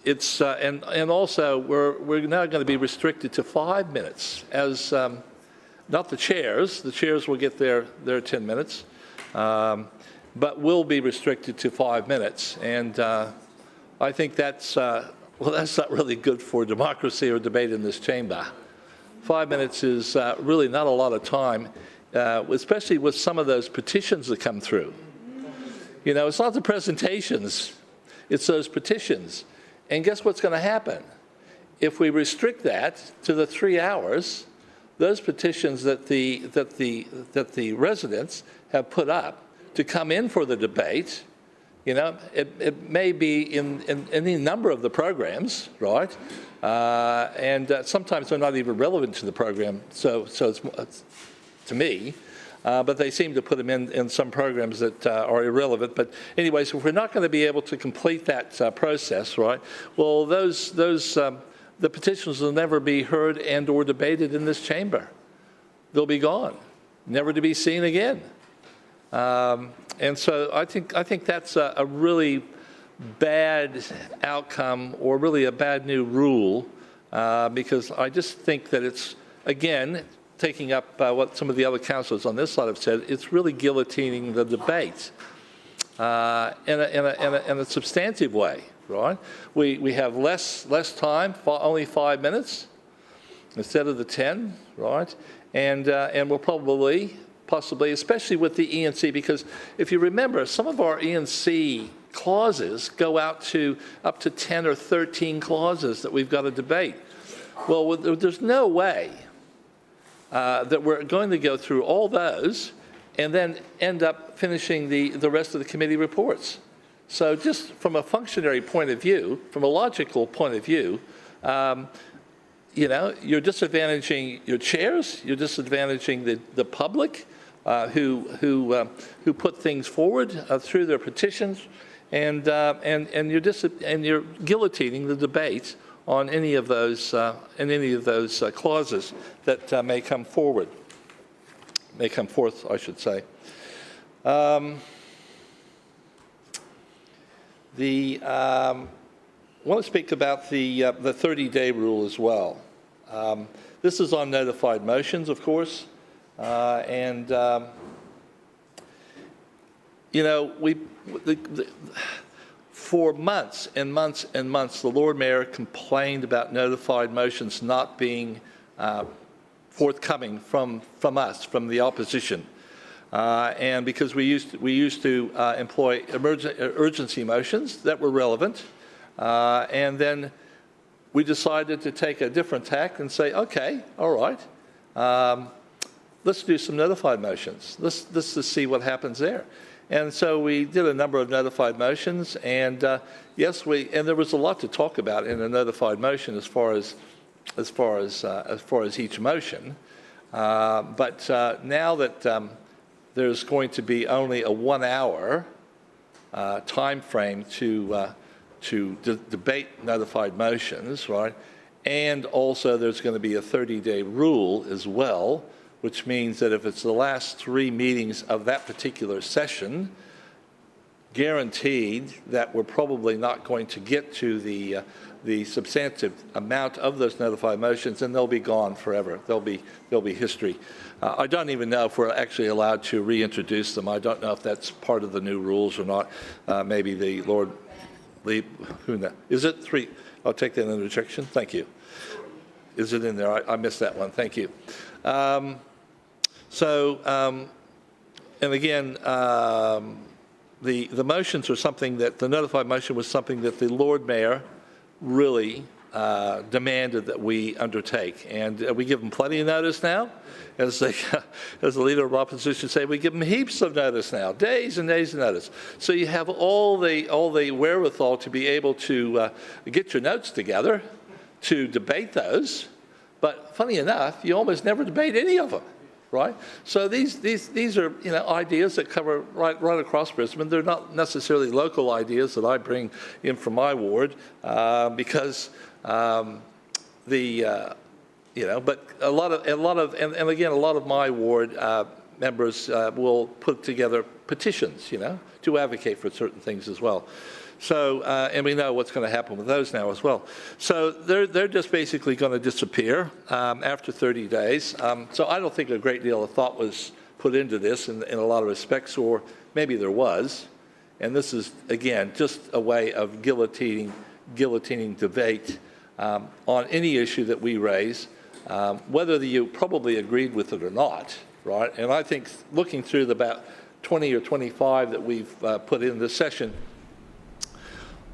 it's and also we're now going to be restricted to 5 minutes as. Not the chairs. The chairs will get their 10 minutes, but will be restricted to 5 minutes. And I think that's not really good for democracy or debate in this chamber. 5 minutes is really not a lot of time, especially with some of those petitions that come through. You know, it's not the presentations, it's those petitions. And guess what's going to happen? If we restrict that to the 3 hours, those petitions that the residents have put up to come in for the debate, you know, it may be in any number of the programs, right? And sometimes they're not even relevant to the program. So it's to me, but they seem to put them in some programs that are irrelevant. But anyway, so if we're not going to be able to complete that process, right? Well, the petitions will never be heard and or debated in this chamber. They'll be gone, never to be seen again. And so I think that's a really bad outcome or really a bad new rule because I just think that it's, again, taking up what some of the other councillors on this side have said, it's really guillotining the debate in a substantive way. Right, we have less time, only 5 minutes instead of the 10. Right, and we'll possibly, especially with the ENC, because if you remember, some of our ENC clauses go out to up to 10 or 13 clauses that we've got to debate. Well, there's no way that we're going to go through all those and then end up finishing the rest of the committee reports. So just from a functionary point of view, from a logical point of view, you know, you're disadvantaging your chairs, you're disadvantaging the public who put things forward through their petitions, and you're guillotining the debate on any of those clauses that may come forth, I should say. I want to speak about the 30-day rule as well. This is on notified motions, of course, and you know, for months and months and months, the Lord Mayor complained about notified motions not being forthcoming from us, from the opposition. And because we used to employ urgency motions that were relevant, and then we decided to take a different tack and say, okay, all right, let's do some notified motions. Let's just see what happens there. And so we did a number of notified motions, and yes, and there was a lot to talk about in a notified motion as far as each motion. But now that there's going to be only a 1 hour time frame to debate notified motions, right? And also there's going to be a 30-day rule as well, which means that if it's the last 3 meetings of that particular session, guaranteed that we're probably not going to get to the substantive amount of those notified motions, and they'll be gone forever. They'll be history. I don't even know if we're actually allowed to reintroduce them. I don't know if that's part of the new rules or not. Maybe the Lord, who knows? Is it 3? I'll take that into rejection. Thank you. Is it in there? I missed that one. Thank you. And again, the motions are something that, the notified motion was something that the Lord Mayor really demanded that we undertake. And we give them plenty of notice now. As the leader of opposition say, we give them heaps of notice now, days and days of notice. So you have all the wherewithal to be able to get your notes together, to debate those. But funny enough, you almost never debate any of them, right? So these are, you know, ideas that cover right across Brisbane. They're not necessarily local ideas that I bring in from my ward because you know, but a lot of my ward members will put together petitions, you know, to advocate for certain things as well. So, and we know what's going to happen with those now as well. So they're just basically going to disappear after 30 days. So I don't think a great deal of thought was put into this in a lot of respects, or maybe there was. And this is, again, just a way of guillotining debate on any issue that we raise, whether you probably agreed with it or not, right? And I think looking through the about 20 or 25 that we've put in this session,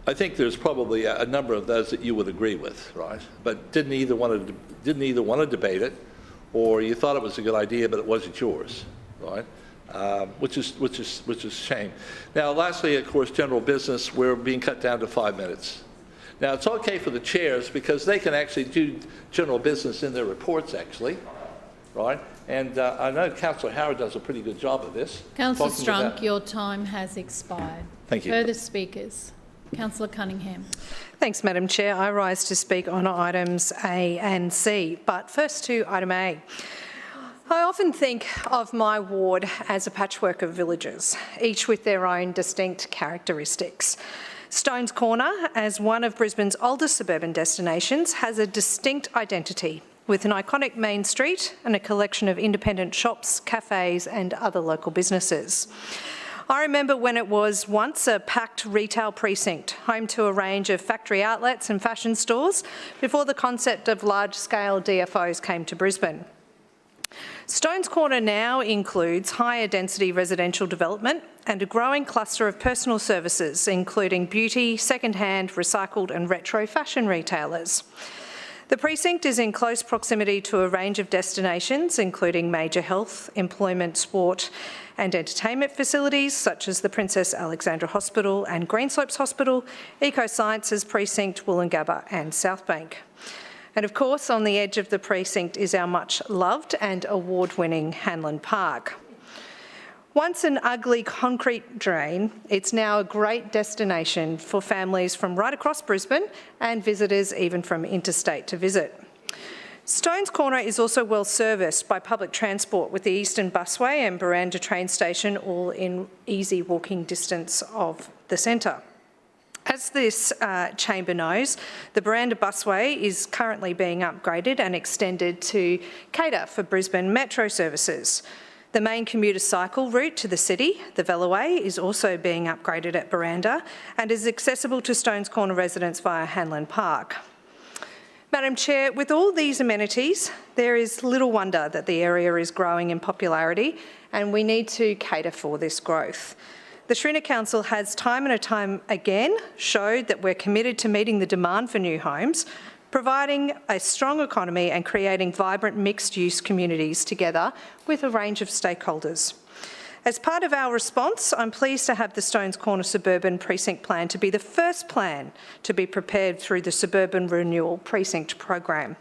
I think there's probably a number of those that you would agree with, right? But didn't either want to debate it, or you thought it was a good idea, but it wasn't yours, right? Which is a shame. Now, lastly, of course, general business, we're being cut down to 5 minutes. Now, it's okay for the chairs because they can actually do general business in their reports, actually, right? And I know Councillor Howard does a pretty good job of this. Councillor Strunk, your time has expired. Thank you. Further speakers. Councillor Cunningham. Thanks, Madam Chair. I rise to speak on items A and C, but first to item A. I often think of my ward as a patchwork of villages, each with their own distinct characteristics. Stones Corner, as one of Brisbane's oldest suburban destinations, has a distinct identity, with an iconic main street and a collection of independent shops, cafes and other local businesses. I remember when it was once a packed retail precinct, home to a range of factory outlets and fashion stores, before the concept of large-scale DFOs came to Brisbane. Stones Corner now includes higher density residential development and a growing cluster of personal services, including beauty, second-hand, recycled and retro fashion retailers. The precinct is in close proximity to a range of destinations, including major health, employment, sport and entertainment facilities such as the Princess Alexandra Hospital and Greenslopes Hospital, Eco Sciences Precinct, Woolloongabba and Southbank. And of course, on the edge of the precinct is our much-loved and award-winning Hanlon Park. Once an ugly concrete drain, it's now a great destination for families from right across Brisbane and visitors even from interstate to visit. Stones Corner is also well serviced by public transport, with the Eastern Busway and Buranda train station all in easy walking distance of the centre. As this chamber knows, the Buranda Busway is currently being upgraded and extended to cater for Brisbane metro services. The main commuter cycle route to the city, the Velaway, is also being upgraded at Buranda and is accessible to Stones Corner residents via Hanlon Park. Madam Chair, with all these amenities, there is little wonder that the area is growing in popularity, and we need to cater for this growth. The Shrinner Council has time and time again showed that we're committed to meeting the demand for new homes, providing a strong economy and creating vibrant mixed-use communities together with a range of stakeholders. As part of our response, I'm pleased to have the Stones Corner Suburban Precinct Plan to be the first plan to be prepared through the Suburban Renewal Precinct Program.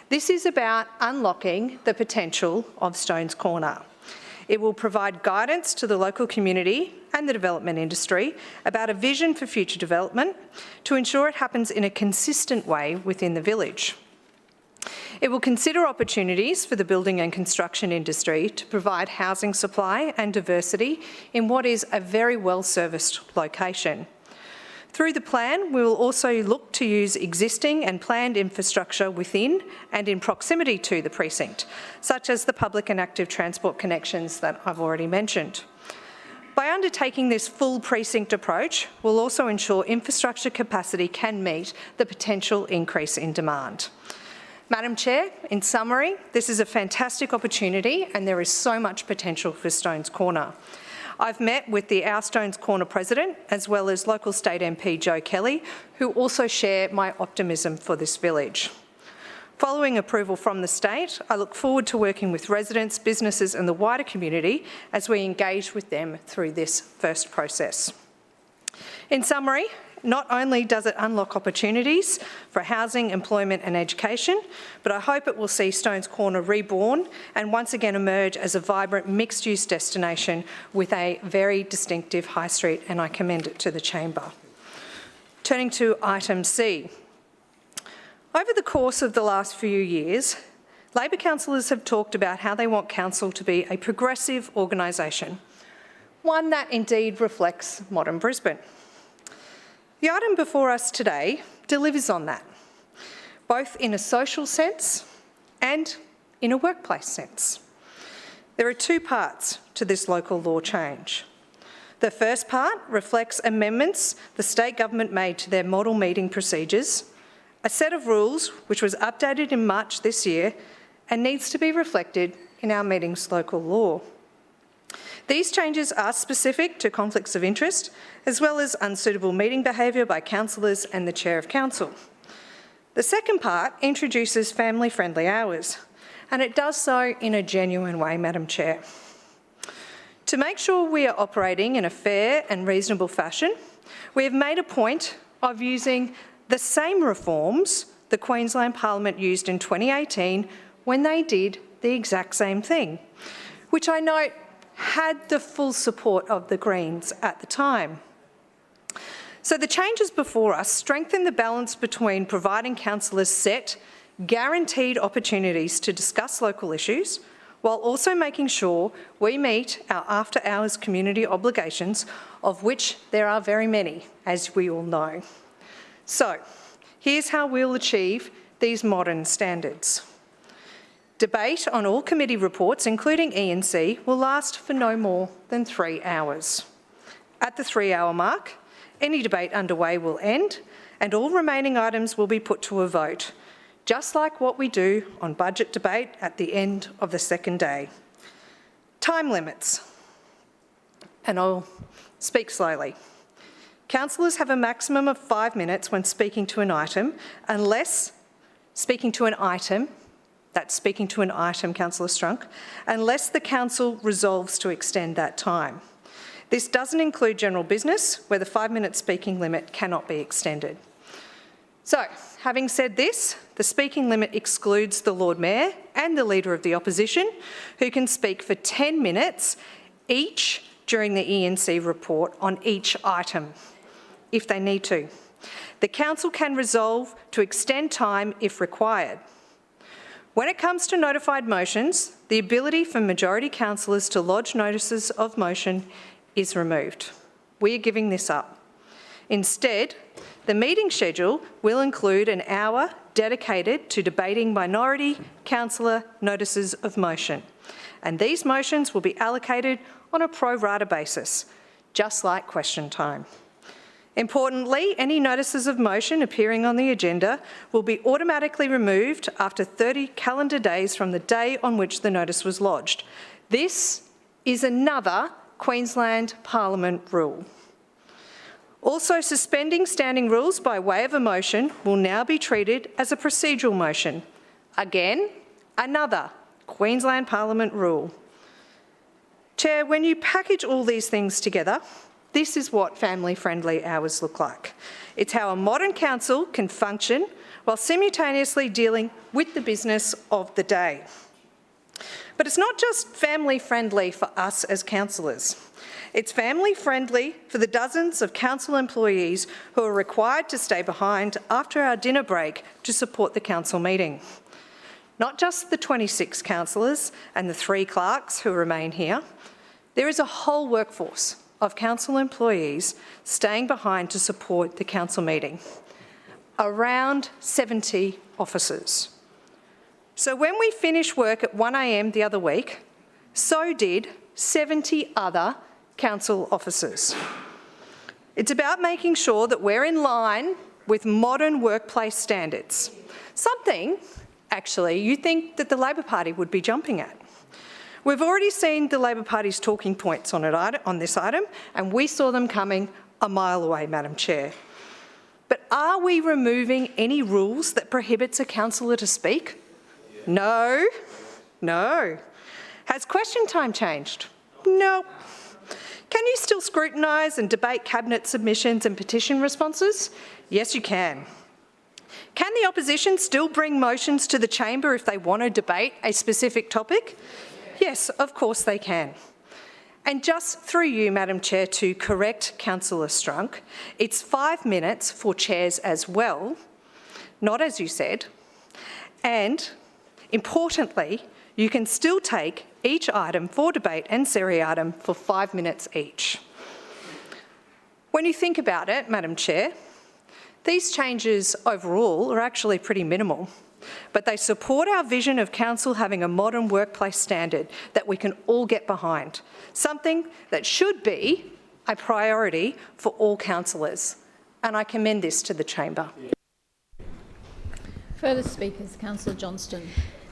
This is about unlocking the potential of Stones Corner. It will provide guidance to the local community and the development industry about a vision for future development to ensure it happens in a consistent way within the village. It will consider opportunities for the building and construction industry to provide housing supply and diversity in what is a very well-serviced location. Through the plan, we will also look to use existing and planned infrastructure within and in proximity to the precinct, such as the public and active transport connections that I've already mentioned. By undertaking this full precinct approach, we'll also ensure infrastructure capacity can meet the potential increase in demand. Madam Chair, in summary, this is a fantastic opportunity and there is so much potential for Stones Corner. I've met with our Stones Corner President as well as local state MP Joe Kelly, who also share my optimism for this village. Following approval from the state, I look forward to working with residents, businesses and the wider community as we engage with them through this first process. In summary, not only does it unlock opportunities for housing, employment and education, but I hope it will see Stones Corner reborn and once again emerge as a vibrant mixed-use destination with a very distinctive high street, and I commend it to the Chamber. Turning to item C. Over the course of the last few years, Labor councillors have talked about how they want council to be a progressive organisation, one that indeed reflects modern Brisbane. The item before us today delivers on that, both in a social sense and in a workplace sense. There are two parts to this local law change. The first part reflects amendments the state government made to their model meeting procedures, a set of rules which was updated in March this year and needs to be reflected in our meetings local law. These changes are specific to conflicts of interest, as well as unsuitable meeting behaviour by councillors and the Chair of Council. The second part introduces family-friendly hours, and it does so in a genuine way, Madam Chair. To make sure we are operating in a fair and reasonable fashion, we have made a point of using the same reforms the Queensland Parliament used in 2018 when they did the exact same thing, which I note had the full support of the Greens at the time. So the changes before us strengthen the balance between providing councillors set, guaranteed opportunities to discuss local issues, while also making sure we meet our after-hours community obligations, of which there are very many, as we all know. So, here's how we'll achieve these modern standards. Debate on all committee reports, including E&C, will last for no more than 3 hours. At the 3-hour mark, any debate underway will end and all remaining items will be put to a vote, just like what we do on budget debate at the end of the second day. Time limits, and I'll speak slowly. Councillors have a maximum of 5 minutes when speaking to an item, unless speaking to an item, Councillor Strunk, unless the council resolves to extend that time. This doesn't include general business, where the 5-minute speaking limit cannot be extended. So, having said this, the speaking limit excludes the Lord Mayor and the Leader of the Opposition, who can speak for 10 minutes each during the E&C report on each item, if they need to. The council can resolve to extend time if required. When it comes to notified motions, the ability for majority councillors to lodge notices of motion is removed. We are giving this up. Instead, the meeting schedule will include an hour dedicated to debating minority councillor notices of motion, and these motions will be allocated on a pro rata basis, just like question time. Importantly, any notices of motion appearing on the agenda will be automatically removed after 30 calendar days from the day on which the notice was lodged. This is another Queensland Parliament rule. Also, suspending standing rules by way of a motion will now be treated as a procedural motion. Again, another Queensland Parliament rule. Chair, when you package all these things together, this is what family-friendly hours look like. It's how a modern council can function while simultaneously dealing with the business of the day. But it's not just family-friendly for us as councillors. It's family-friendly for the dozens of council employees who are required to stay behind after our dinner break to support the council meeting. Not just the 26 councillors and the 3 clerks who remain here. There is a whole workforce of council employees staying behind to support the council meeting. Around 70 officers. So when we finished work at 1 a.m. the other week, so did 70 other council officers. It's about making sure that we're in line with modern workplace standards. Something, actually, you think that the Labor Party would be jumping at. We've already seen the Labor Party's talking points on this item, and we saw them coming a mile away, Madam Chair. But are we removing any rules that prohibits a councillor to speak? No. No. Has question time changed? No. Can you still scrutinise and debate cabinet submissions and petition responses? Yes, you can. Can the opposition still bring motions to the chamber if they want to debate a specific topic? Yes, of course they can. And just through you, Madam Chair, to correct Councillor Strunk, it's 5 minutes for chairs as well, not as you said. And importantly, you can still take each item for debate and seriatim for 5 minutes each. When you think about it, Madam Chair, these changes overall are actually pretty minimal, but they support our vision of council having a modern workplace standard that we can all get behind, something that should be a priority for all councillors. And I commend this to the chamber. Further speakers, Councillor Johnston.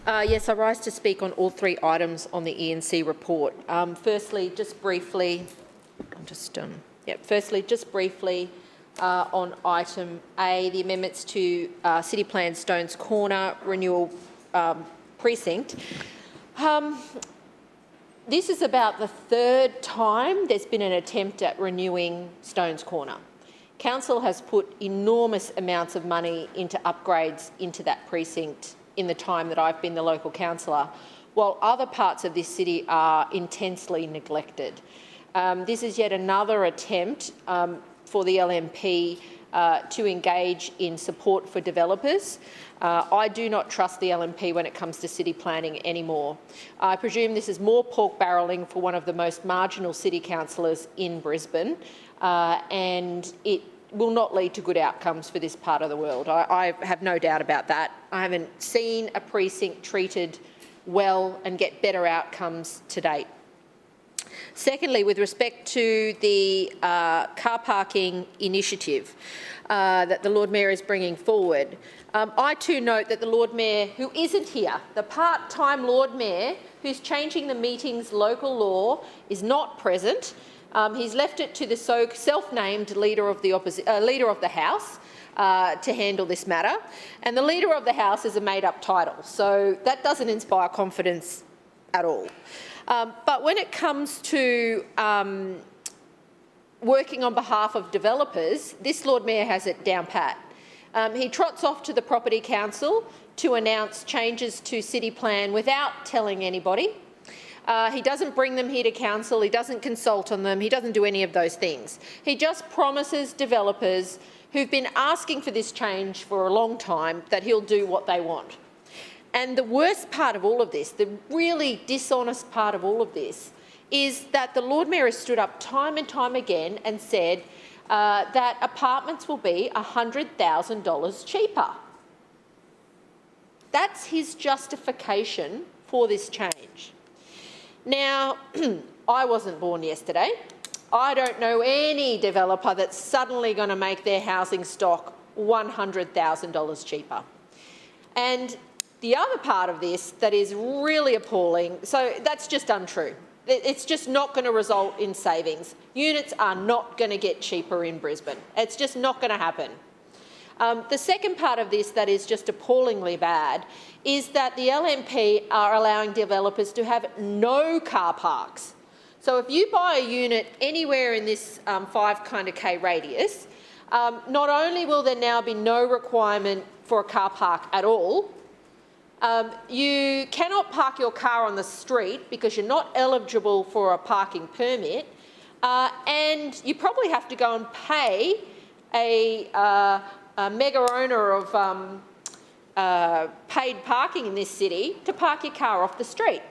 Yes, I rise to speak on all 3 items on the ENC report. Firstly, just briefly, on item A, the amendments to City Plan Stones Corner renewal precinct. This is about the 3rd time there's been an attempt at renewing Stones Corner. Council has put enormous amounts of money into upgrades into that precinct in the time that I've been the local councillor, while other parts of this city are intensely neglected. This is yet another attempt for the LNP to engage in support for developers. I do not trust the LNP when it comes to city planning anymore. I presume this is more pork barrelling for one of the most marginal city councillors in Brisbane, and it will not lead to good outcomes for this part of the world. I have no doubt about that. I haven't seen a precinct treated well and get better outcomes to date. Secondly, with respect to the car parking initiative that the Lord Mayor is bringing forward, I too note that the Lord Mayor, who isn't here, the part-time Lord Mayor who's changing the meeting's local law, is not present. He's left it to the self-named Leader of the House to handle this matter, and the Leader of the House is a made-up title, so that doesn't inspire confidence at all. But when it comes to working on behalf of developers, this Lord Mayor has it down pat. He trots off to the Property Council to announce changes to City Plan without telling anybody. He doesn't bring them here to council, he doesn't consult on them, he doesn't do any of those things. He just promises developers who've been asking for this change for a long time that he'll do what they want. And the worst part of all of this, the really dishonest part of all of this, is that the Lord Mayor has stood up time and time again and said that apartments will be $100,000 cheaper. That's his justification for this change. Now, I wasn't born yesterday. I don't know any developer that's suddenly going to make their housing stock $100,000 cheaper. And the other part of this that is really appalling, so that's just untrue. It's just not going to result in savings. Units are not going to get cheaper in Brisbane. It's just not going to happen. The second part of this that is just appallingly bad is that the LNP are allowing developers to have no car parks. So if you buy a unit anywhere in this 5K radius, not only will there now be no requirement for a car park at all, you cannot park your car on the street because you're not eligible for a parking permit, and you probably have to go and pay a mega owner of paid parking in this city to park your car off the street.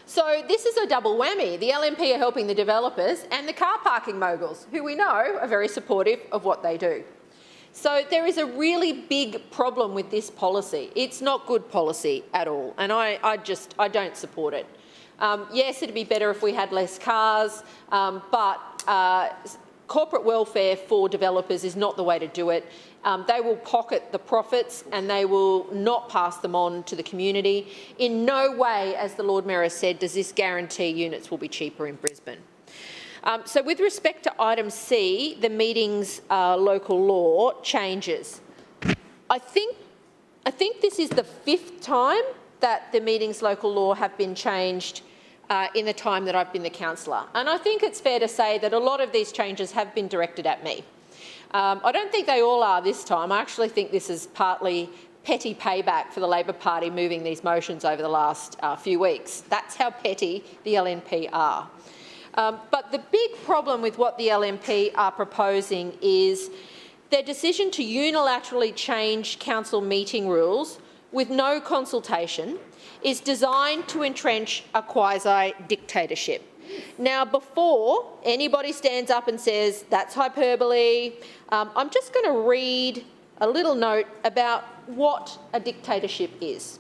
So this is a double whammy. The LNP are helping the developers and the car parking moguls, who we know are very supportive of what they do. So there is a really big problem with this policy. It's not good policy at all, and I don't support it. Yes, it'd be better if we had less cars, but corporate welfare for developers is not the way to do it. They will pocket the profits and they will not pass them on to the community. In no way, as the Lord Mayor has said, does this guarantee units will be cheaper in Brisbane. So with respect to item C, the meetings local law changes. I think this is the 5th time that the meetings local law have been changed in the time that I've been the councillor. And I think it's fair to say that a lot of these changes have been directed at me. I don't think they all are this time. I actually think this is partly petty payback for the Labor Party moving these motions over the last few weeks. That's how petty the LNP are. But the big problem with what the LNP are proposing is their decision to unilaterally change council meeting rules with no consultation is designed to entrench a quasi-dictatorship. Now, before anybody stands up and says that's hyperbole, I'm just going to read a little note about what a dictatorship is.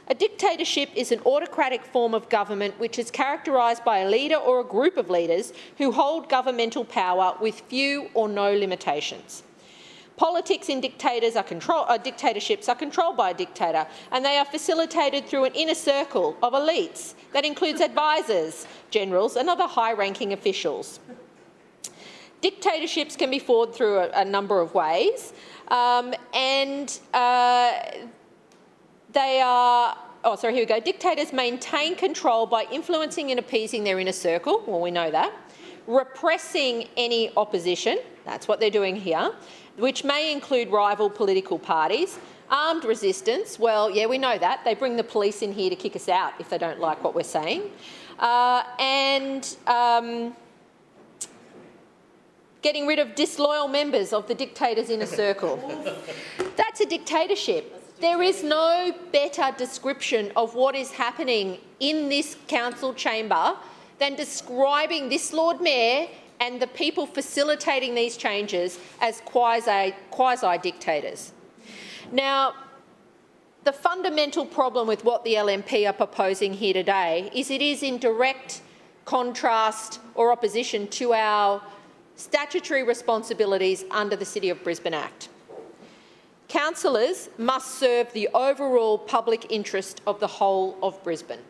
A dictatorship is an autocratic form of government which is characterised by a leader or a group of leaders who hold governmental power with few or no limitations. Politics in dictatorships are controlled by a dictator, and they are facilitated through an inner circle of elites that includes advisors, generals and other high-ranking officials. Dictatorships can be fought through a number of ways, Dictators maintain control by influencing and appeasing their inner circle, well, we know that, repressing any opposition, that's what they're doing here, which may include rival political parties, armed resistance, well, yeah, we know that. They bring the police in here to kick us out if they don't like what we're saying, getting rid of disloyal members of the dictator's inner circle. That's a dictatorship. There is no better description of what is happening in this council chamber than describing this Lord Mayor and the people facilitating these changes as quasi-dictators. Now, the fundamental problem with what the LNP are proposing here today is it is in direct contrast or opposition to our statutory responsibilities under the City of Brisbane Act. Councillors must serve the overall public interest of the whole of Brisbane.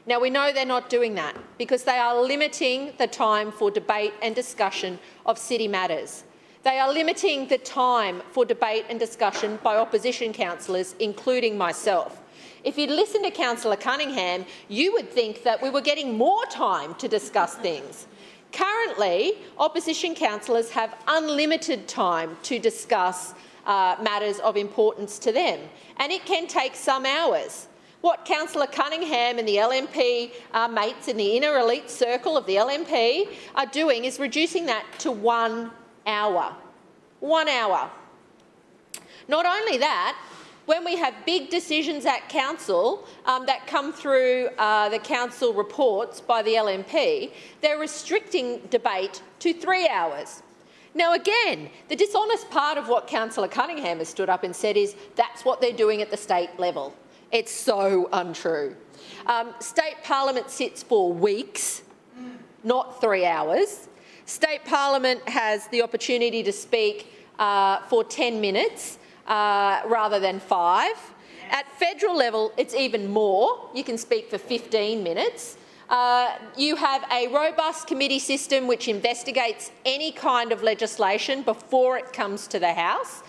Now, we know they're not doing that because they are limiting the time for debate and discussion of city matters. They are limiting the time for debate and discussion by opposition councillors, including myself. If you'd listened to Councillor Cunningham, you would think that we were getting more time to discuss things. Currently, opposition councillors have unlimited time to discuss matters of importance to them, and it can take some hours. What Councillor Cunningham and the LNP mates in the inner elite circle of the LNP are doing is reducing that to 1 hour. 1 hour. Not only that, when we have big decisions at council that come through the council reports by the LNP, they're restricting debate to 3 hours. Now again, the dishonest part of what Councillor Cunningham has stood up and said is that's what they're doing at the state level. It's so untrue. State Parliament sits for weeks, not 3 hours. State Parliament has the opportunity to speak for 10 minutes rather than 5. At federal level, it's even more. You can speak for 15 minutes. You have a robust committee system which investigates any kind of legislation before it comes to the House.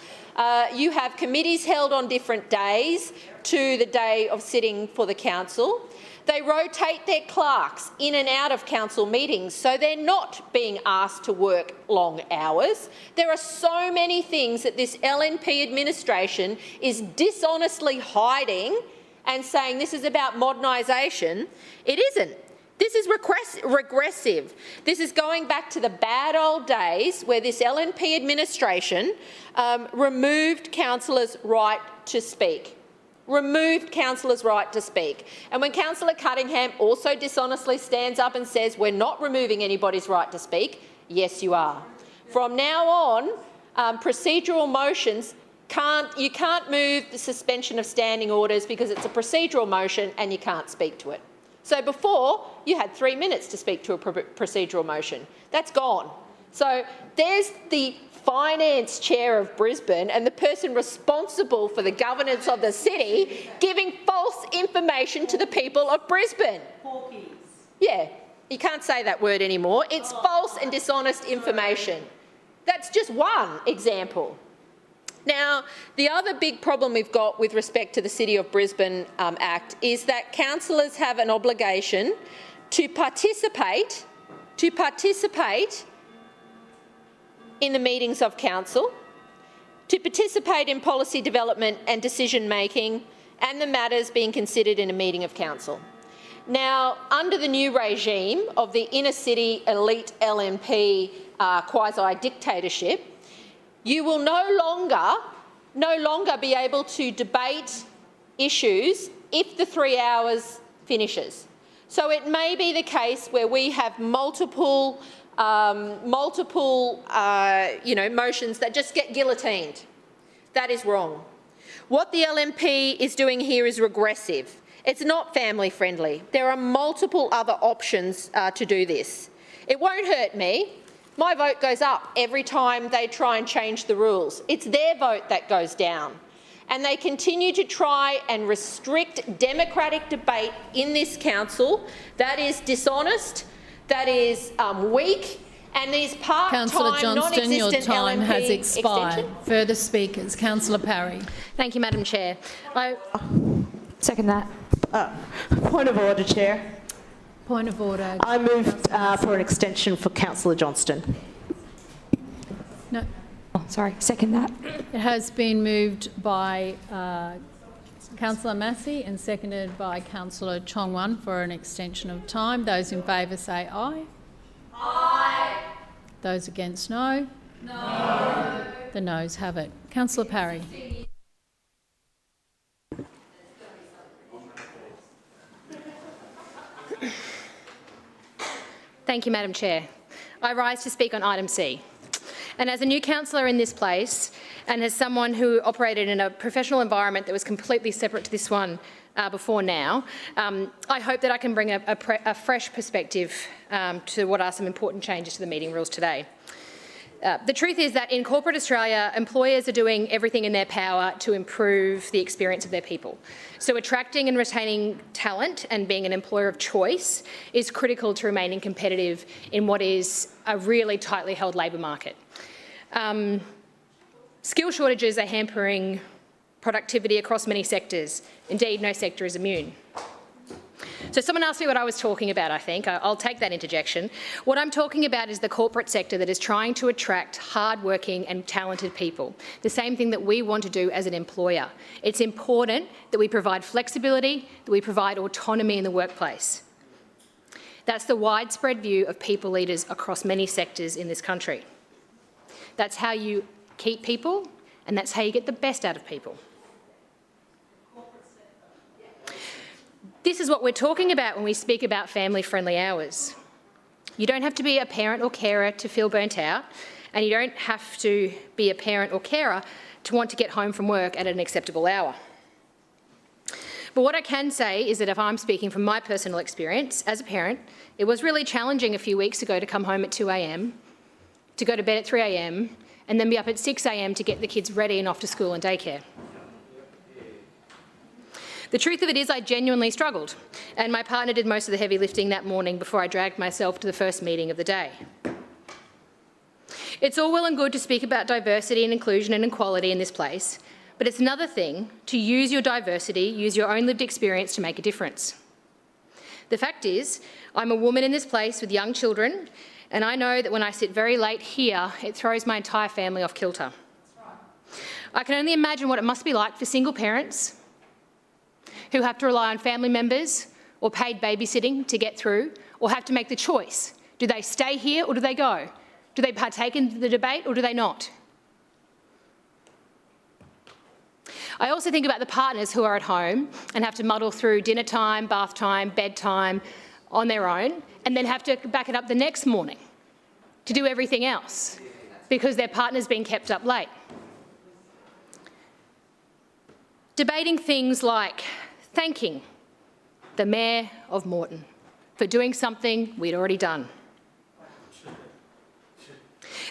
You have committees held on different days to the day of sitting for the council. They rotate their clerks in and out of council meetings, so they're not being asked to work long hours. There are so many things that this LNP administration is dishonestly hiding and saying this is about modernisation. It isn't. This is regressive. This is going back to the bad old days where this LNP administration removed councillors' right to speak. Removed councillors' right to speak. And when Councillor Cunningham also dishonestly stands up and says we're not removing anybody's right to speak, yes, you are. From now on, procedural motions you can't move the suspension of standing orders because it's a procedural motion and you can't speak to it. So before, you had 3 minutes to speak to a procedural motion. That's gone. So there's the finance chair of Brisbane and the person responsible for the governance of the city giving false information to the people of Brisbane. Porkies. Yeah, you can't say that word anymore. It's false and dishonest information. That's just one example. Now, the other big problem we've got with respect to the City of Brisbane Act is that councillors have an obligation to participate in the meetings of council, to participate in policy development and decision-making and the matters being considered in a meeting of council. Now, under the new regime of the inner-city elite LNP quasi-dictatorship, you will no longer be able to debate issues if the 3 hours finishes. So it may be the case where we have multiple motions that just get guillotined. That is wrong. What the LNP is doing here is regressive. It's not family friendly. There are multiple other options to do this. It won't hurt me. My vote goes up every time they try and change the rules. It's their vote that goes down. And they continue to try and restrict democratic debate in this council. That is dishonest, that is weak, and these part-time, Councillor Johnston, your time LNP has expired. extension. Further speakers. Councillor Parry. Thank you, Madam Chair. Second that. Point of order, Chair. Point of order. I moved for an extension for Councillor Johnston. No. Oh, sorry. Second that. It has been moved by Councillor Massey and seconded by Councillor Chong-Wan for an extension of time. Those in favour say aye. Aye. Those against no. No. The noes have it. Councillor Parry. Thank you, Madam Chair. I rise to speak on item C. And as a new councillor in this place, and as someone who operated in a professional environment that was completely separate to this one before now, I hope that I can bring a fresh perspective to what are some important changes to the meeting rules today. The truth is that in corporate Australia, employers are doing everything in their power to improve the experience of their people. So attracting and retaining talent and being an employer of choice is critical to remaining competitive in what is a really tightly held labour market. Skill shortages are hampering productivity across many sectors. Indeed, no sector is immune. So someone asked me what I was talking about, I think. I'll take that interjection. What I'm talking about is the corporate sector that is trying to attract hard-working and talented people, the same thing that we want to do as an employer. It's important that we provide flexibility, that we provide autonomy in the workplace. That's the widespread view of people leaders across many sectors in this country. That's how you keep people, and that's how you get the best out of people. This is what we're talking about when we speak about family-friendly hours. You don't have to be a parent or carer to feel burnt out, and you don't have to be a parent or carer to want to get home from work at an acceptable hour. But what I can say is that if I'm speaking from my personal experience as a parent, it was really challenging a few weeks ago to come home at 2 a.m, to go to bed at 3 a.m, and then be up at 6 a.m. to get the kids ready and off to school and daycare. The truth of it is I genuinely struggled, and my partner did most of the heavy lifting that morning before I dragged myself to the first meeting of the day. It's all well and good to speak about diversity and inclusion and equality in this place, but it's another thing to use your diversity, use your own lived experience to make a difference. The fact is, I'm a woman in this place with young children, and I know that when I sit very late here, it throws my entire family off kilter. I can only imagine what it must be like for single parents who have to rely on family members or paid babysitting to get through, or have to make the choice. Do they stay here or do they go? Do they partake in the debate or do they not? I also think about the partners who are at home and have to muddle through dinner time, bath time, bedtime on their own, and then have to back it up the next morning to do everything else because their partner's been kept up late. Debating things like thanking the Mayor of Moreton for doing something we'd already done.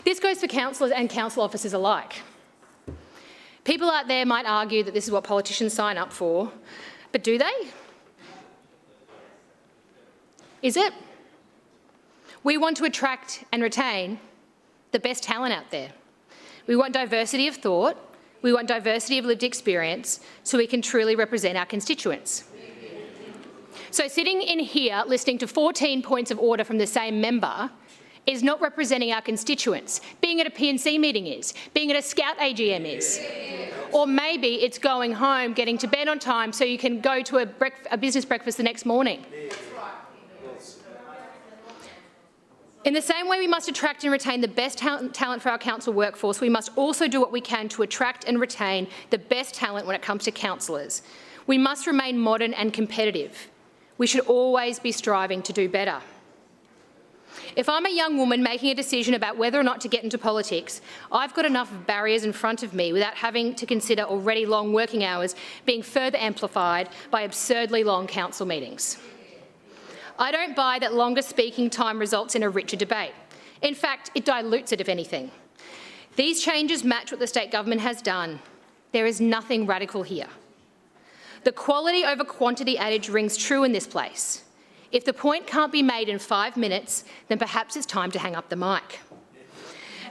This goes for councillors and council officers alike. People out there might argue that this is what politicians sign up for, but do they? Is it? We want to attract and retain the best talent out there. We want diversity of thought, we want diversity of lived experience so we can truly represent our constituents. So sitting in here listening to 14 points of order from the same member is not representing our constituents. Being at a PNC meeting is, being at a Scout AGM is. Or maybe it's going home, getting to bed on time so you can go to a business breakfast the next morning. In the same way we must attract and retain the best talent for our council workforce, we must also do what we can to attract and retain the best talent when it comes to councillors. We must remain modern and competitive. We should always be striving to do better. If I'm a young woman making a decision about whether or not to get into politics, I've got enough barriers in front of me without having to consider already long working hours being further amplified by absurdly long council meetings. I don't buy that longer speaking time results in a richer debate. In fact, it dilutes it, if anything. These changes match what the state government has done. There is nothing radical here. The quality over quantity adage rings true in this place. If the point can't be made in 5 minutes, then perhaps it's time to hang up the mic.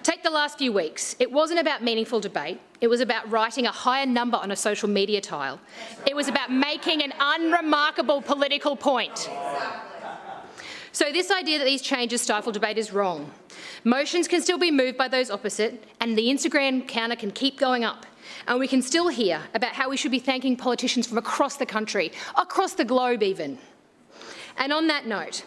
Take the last few weeks. It wasn't about meaningful debate. It was about writing a higher number on a social media tile. It was about making an unremarkable political point. So this idea that these changes stifle debate is wrong. Motions can still be moved by those opposite, and the Instagram counter can keep going up. And we can still hear about how we should be thanking politicians from across the country, across the globe even. And on that note,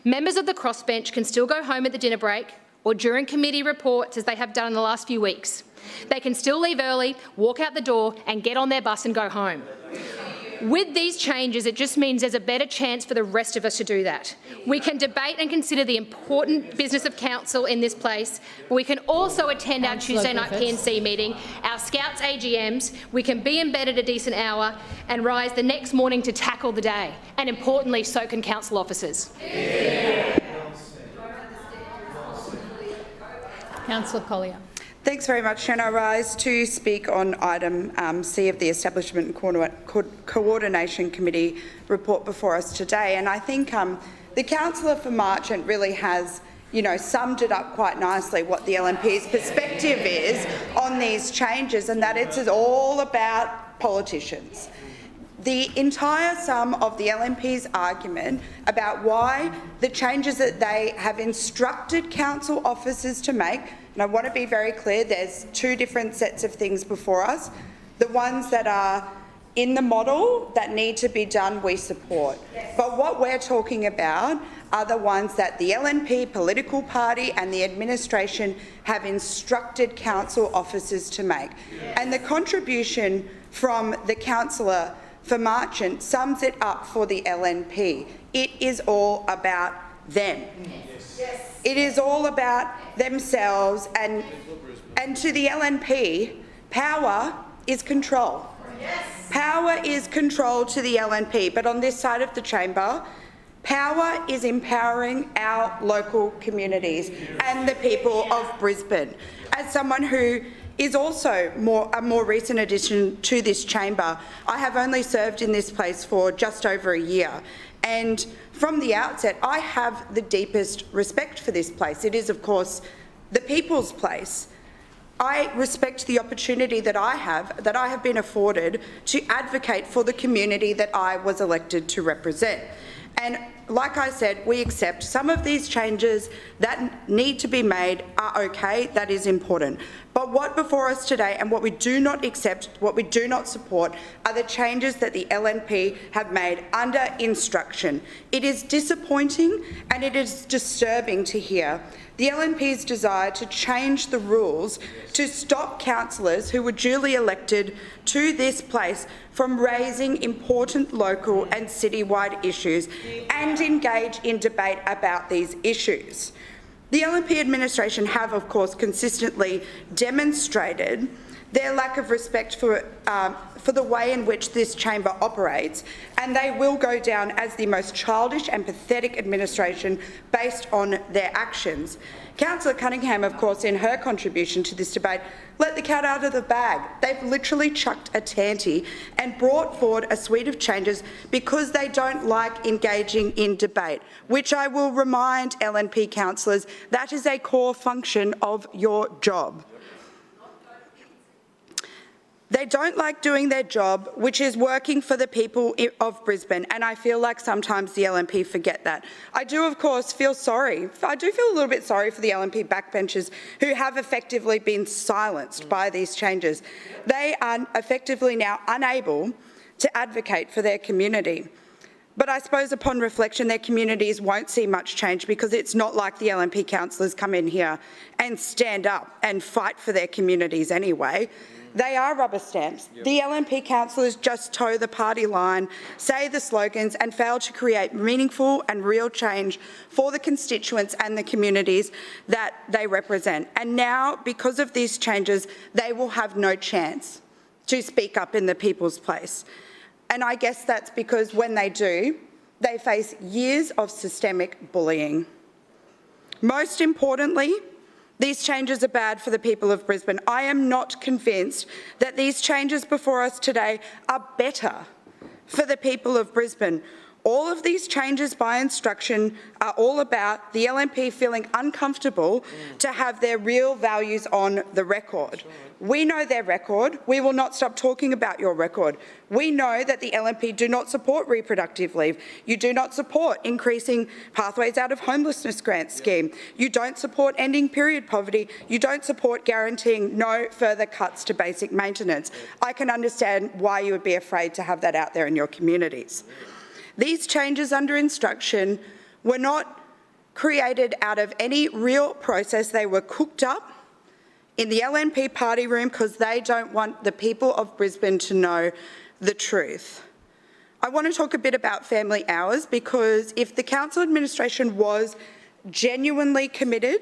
members of the crossbench can still go home at the dinner break or during committee reports, as they have done in the last few weeks. They can still leave early, walk out the door and get on their bus and go home. With these changes, it just means there's a better chance for the rest of us to do that. We can debate and consider the important business of council in this place. We can also attend our Tuesday night PNC meeting, our Scouts AGMs. We can be in bed at a decent hour and rise the next morning to tackle the day. And importantly, so can council officers. Councillor Collier. Thanks very much, Chair. I rise to speak on item C of the Establishment and Coordination Committee report before us today. And I think the councillor for Marchant really has, summed it up quite nicely what the LNP's perspective is on these changes, and that it's all about politicians. The entire sum of the LNP's argument about why the changes that they have instructed council officers to make, and I want to be very clear, there's two different sets of things before us. The ones that are in the model that need to be done, we support. But what we're talking about are the ones that the LNP political party and the administration have instructed council officers to make. And the contribution from the councillor for Marchant sums it up for the LNP. It is all about them. Yes. It is all about themselves, and to the LNP, power is control. Power is controlled to the LNP, but on this side of the chamber, power is empowering our local communities and the people of Brisbane. As someone who is also a more recent addition to this chamber, I have only served in this place for just over a year. And from the outset, I have the deepest respect for this place. It is, of course, the people's place. I respect the opportunity that I have been afforded to advocate for the community that I was elected to represent. And like I said, we accept some of these changes that need to be made are okay, that is important. But what before us today and what we do not accept, what we do not support, are the changes that the LNP have made under instruction. It is disappointing and it is disturbing to hear the LNP's desire to change the rules to stop councillors who were duly elected to this place from raising important local and citywide issues and engage in debate about these issues. The LNP administration have, of course, consistently demonstrated their lack of respect for the way in which this chamber operates, and they will go down as the most childish and pathetic administration based on their actions. Councillor Cunningham, of course, in her contribution to this debate, let the cat out of the bag. They've literally chucked a tanty and brought forward a suite of changes because they don't like engaging in debate, which I will remind LNP councillors, that is a core function of your job. They don't like doing their job, which is working for the people of Brisbane, and I feel like sometimes the LNP forget that. I do, of course, feel sorry. I do feel a little bit sorry for the LNP backbenchers who have effectively been silenced by these changes. They are effectively now unable to advocate for their community. But I suppose upon reflection, their communities won't see much change because it's not like the LNP councillors come in here and stand up and fight for their communities anyway. They are rubber stamps. Yep. The LNP councillors just toe the party line, say the slogans and fail to create meaningful and real change for the constituents and the communities that they represent. And now, because of these changes, they will have no chance to speak up in the people's place. And I guess that's because when they do, they face years of systemic bullying. Most importantly, these changes are bad for the people of Brisbane. I am not convinced that these changes before us today are better for the people of Brisbane. All of these changes by instruction are all about the LNP feeling uncomfortable to have their real values on the record. We know their record. We will not stop talking about your record. We know that the LNP do not support reproductive leave. You do not support increasing pathways out of homelessness grant scheme. You don't support ending period poverty. You don't support guaranteeing no further cuts to basic maintenance. I can understand why you would be afraid to have that out there in your communities. These changes under instruction were not created out of any real process. They were cooked up in the LNP party room because they don't want the people of Brisbane to know the truth. I want to talk a bit about family hours because if the council administration was genuinely committed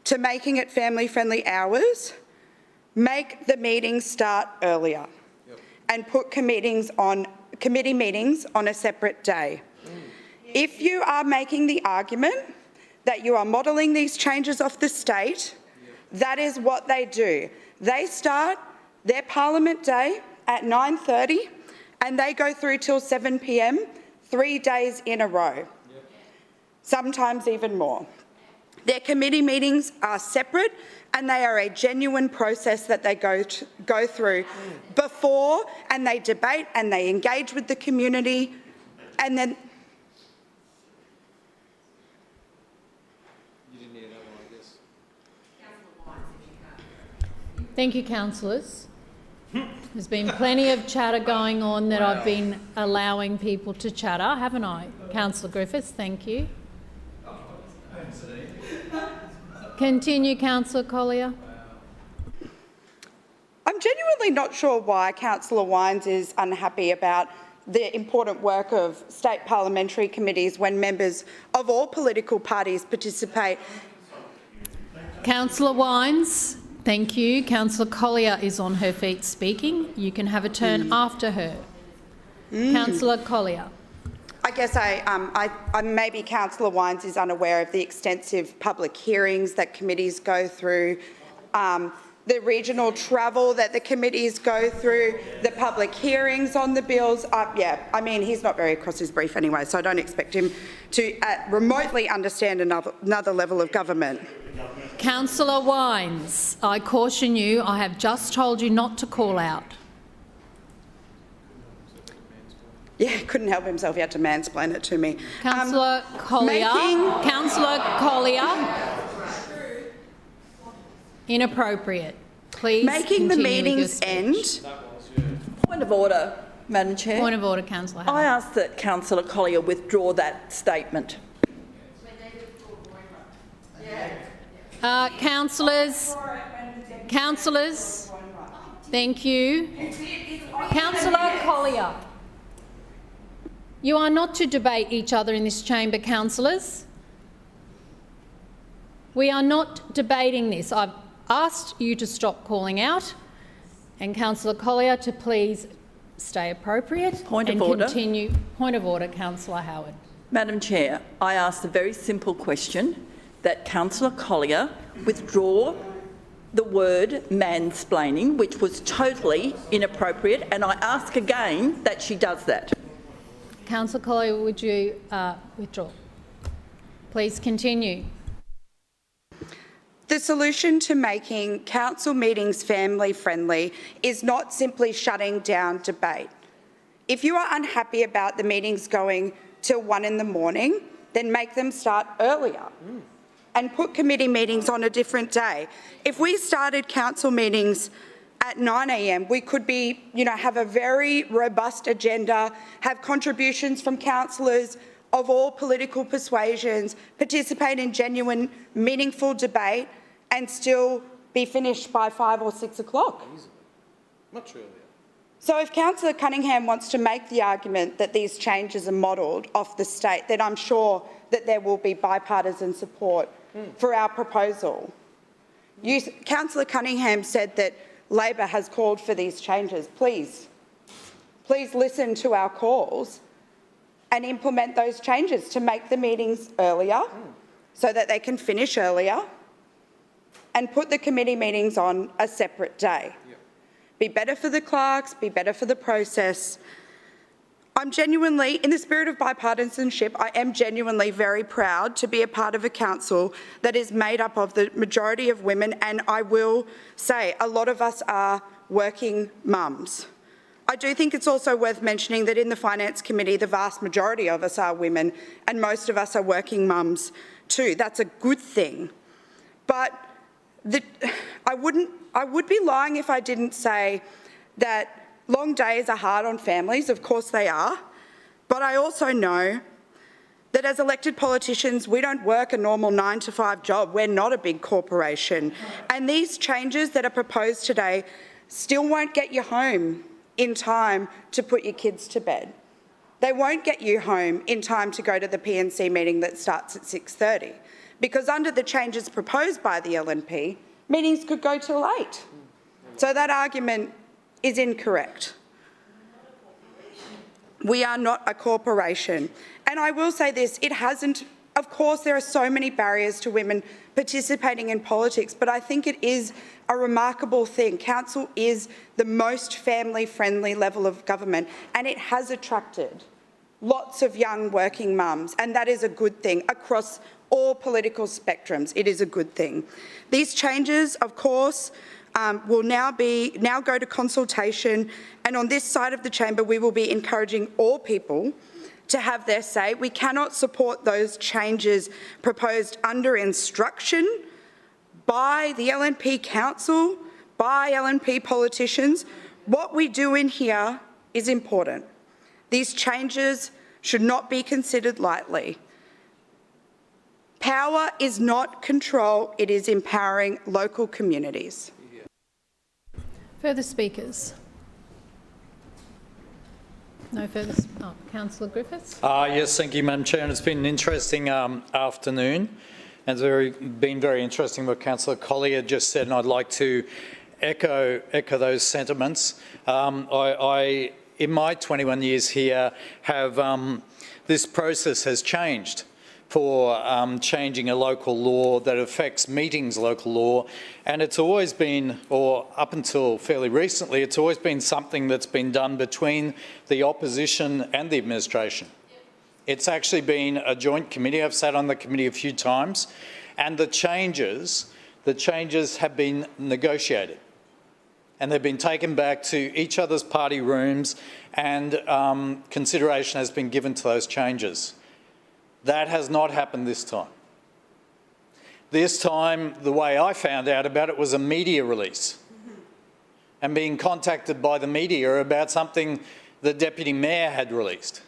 to making it family-friendly hours, make the meetings start earlier and put committee meetings on a separate day. If you are making the argument that you are modelling these changes off the state, that is what they do. They start their Parliament day at 9:30 and they go through till 7 p.m, 3 days in a row, sometimes even more. Their committee meetings are separate and they are a genuine process that they go through before, and they debate and they engage with the community, and then Thank you, councillors. There's been plenty of chatter going on that I've been allowing people to chatter, haven't I? Councillor Griffiths, thank you. Continue, Councillor Collier. I'm genuinely not sure why Councillor Wines is unhappy about the important work of state parliamentary committees when members of all political parties participate. Councillor Wines, Thank you. Councillor Collier is on her feet speaking. You can have a turn after her. Councillor Collier. I guess maybe Councillor Wines is unaware of the extensive public hearings that committees go through, the regional travel that the committees go through, the public hearings on the bills. Yeah, I mean, he's not very across his brief anyway, so I don't expect him to remotely understand another level of government. Councillor Wines, I caution you, I have just told you not to call out. Yeah, couldn't help himself. He had to mansplain it to me. Councillor Collier. Councillor Collier. Inappropriate. Please making the meetings end. Point of order, Madam Chair. Point of order, Councillor Howard. I ask that Councillor Collier withdraw that statement. Councillors, thank you. Councillor Collier. You are not to debate each other in this chamber, councillors. We are not debating this. I've asked you to stop calling out and Councillor Collier to please stay appropriate. Point of order. Continue. Point of order, Councillor Howard. Madam Chair, I asked a very simple question, that Councillor Collier withdraw the word mansplaining, which was totally inappropriate, and I ask again that she does that. Councillor Collier, would you withdraw? Please continue. The solution to making council meetings family-friendly is not simply shutting down debate. If you are unhappy about the meetings going till 1 in the morning, then make them start earlier and put committee meetings on a different day. If we started council meetings at 9 a.m, we could be, have a very robust agenda, have contributions from councillors of all political persuasions, participate in genuine, meaningful debate, and still be finished by 5 or 6 o'clock. Much earlier. So if Councillor Cunningham wants to make the argument that these changes are modelled off the state, then I'm sure that there will be bipartisan support for our proposal. Councillor Cunningham said that Labor has called for these changes. Please listen to our calls and implement those changes to make the meetings earlier so that they can finish earlier and put the committee meetings on a separate day. Be better for the clerks, be better for the process. I'm genuinely, in the spirit of bipartisanship, I am genuinely very proud to be a part of a council that is made up of the majority of women, and I will say a lot of us are working mums. I do think it's also worth mentioning that in the Finance Committee, the vast majority of us are women and most of us are working mums too. That's a good thing. But I would be lying if I didn't say that long days are hard on families. Of course they are. But I also know that as elected politicians, we don't work a normal 9-to-5 job. We're not a big corporation. And these changes that are proposed today still won't get you home in time to put your kids to bed. They won't get you home in time to go to the PNC meeting that starts at 6:30, because under the changes proposed by the LNP, meetings could go till 8. So that argument is incorrect. We are not a corporation. And I will say this, it hasn't, of course there are so many barriers to women participating in politics, but I think it is a remarkable thing. Council is the most family-friendly level of government, and it has attracted lots of young working mums, and that is a good thing across all political spectrums. It is a good thing. These changes, of course, will now go to consultation, and on this side of the chamber we will be encouraging all people to have their say. We cannot support those changes proposed under instruction by the LNP Council, by LNP politicians. What we do in here is important. These changes should not be considered lightly. Power is not control, it is empowering local communities. Further speakers? No further. Councillor Griffiths. Yes, thank you, Madam Chair. And it's been an interesting afternoon. And it's been very interesting what Councillor Collier just said, and I'd like to echo those sentiments. I, in my 21 years here, have this process has changed for changing a local law that affects meetings local law, and it's always been, or up until fairly recently, it's always been something that's been done between the opposition and the administration. It's actually been a joint committee. I've sat on the committee a few times, and the changes have been negotiated, and they've been taken back to each other's party rooms, and consideration has been given to those changes. That has not happened this time. This time, the way I found out about it was a media release, and being contacted by the media about something the Deputy Mayor had released.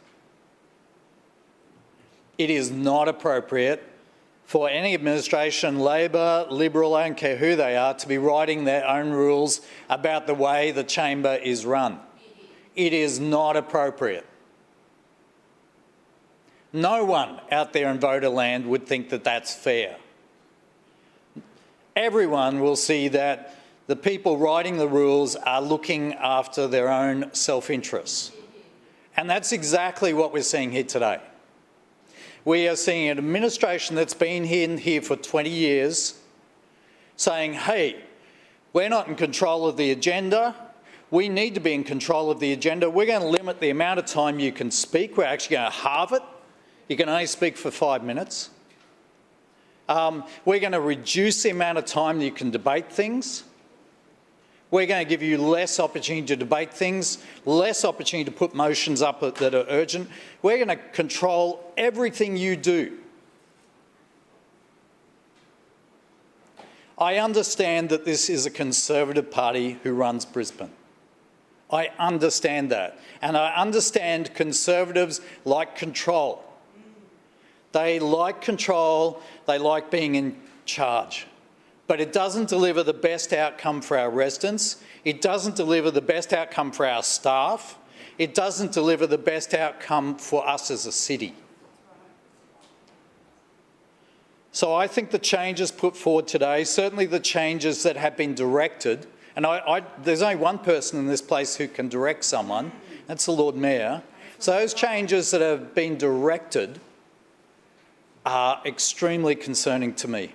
It is not appropriate for any administration, Labor, Liberal, I don't care who they are, to be writing their own rules about the way the chamber is run. It is not appropriate. No one out there in voter land would think that that's fair. Everyone will see that the people writing the rules are looking after their own self-interests. And that's exactly what we're seeing here today. We are seeing an administration that's been here for 20 years saying, hey, we're not in control of the agenda. We need to be in control of the agenda. We're going to limit the amount of time you can speak. We're actually going to halve it. You can only speak for 5 minutes. We're going to reduce the amount of time that you can debate things. We're going to give you less opportunity to debate things, less opportunity to put motions up that are urgent. We're going to control everything you do. I understand that this is a Conservative party who runs Brisbane. I understand that. And I understand Conservatives like control. They like control, they like being in charge. But it doesn't deliver the best outcome for our residents. It doesn't deliver the best outcome for our staff. It doesn't deliver the best outcome for us as a city. So I think the changes put forward today, certainly the changes that have been directed, and there's only one person in this place who can direct someone, that's the Lord Mayor. So those changes that have been directed are extremely concerning to me.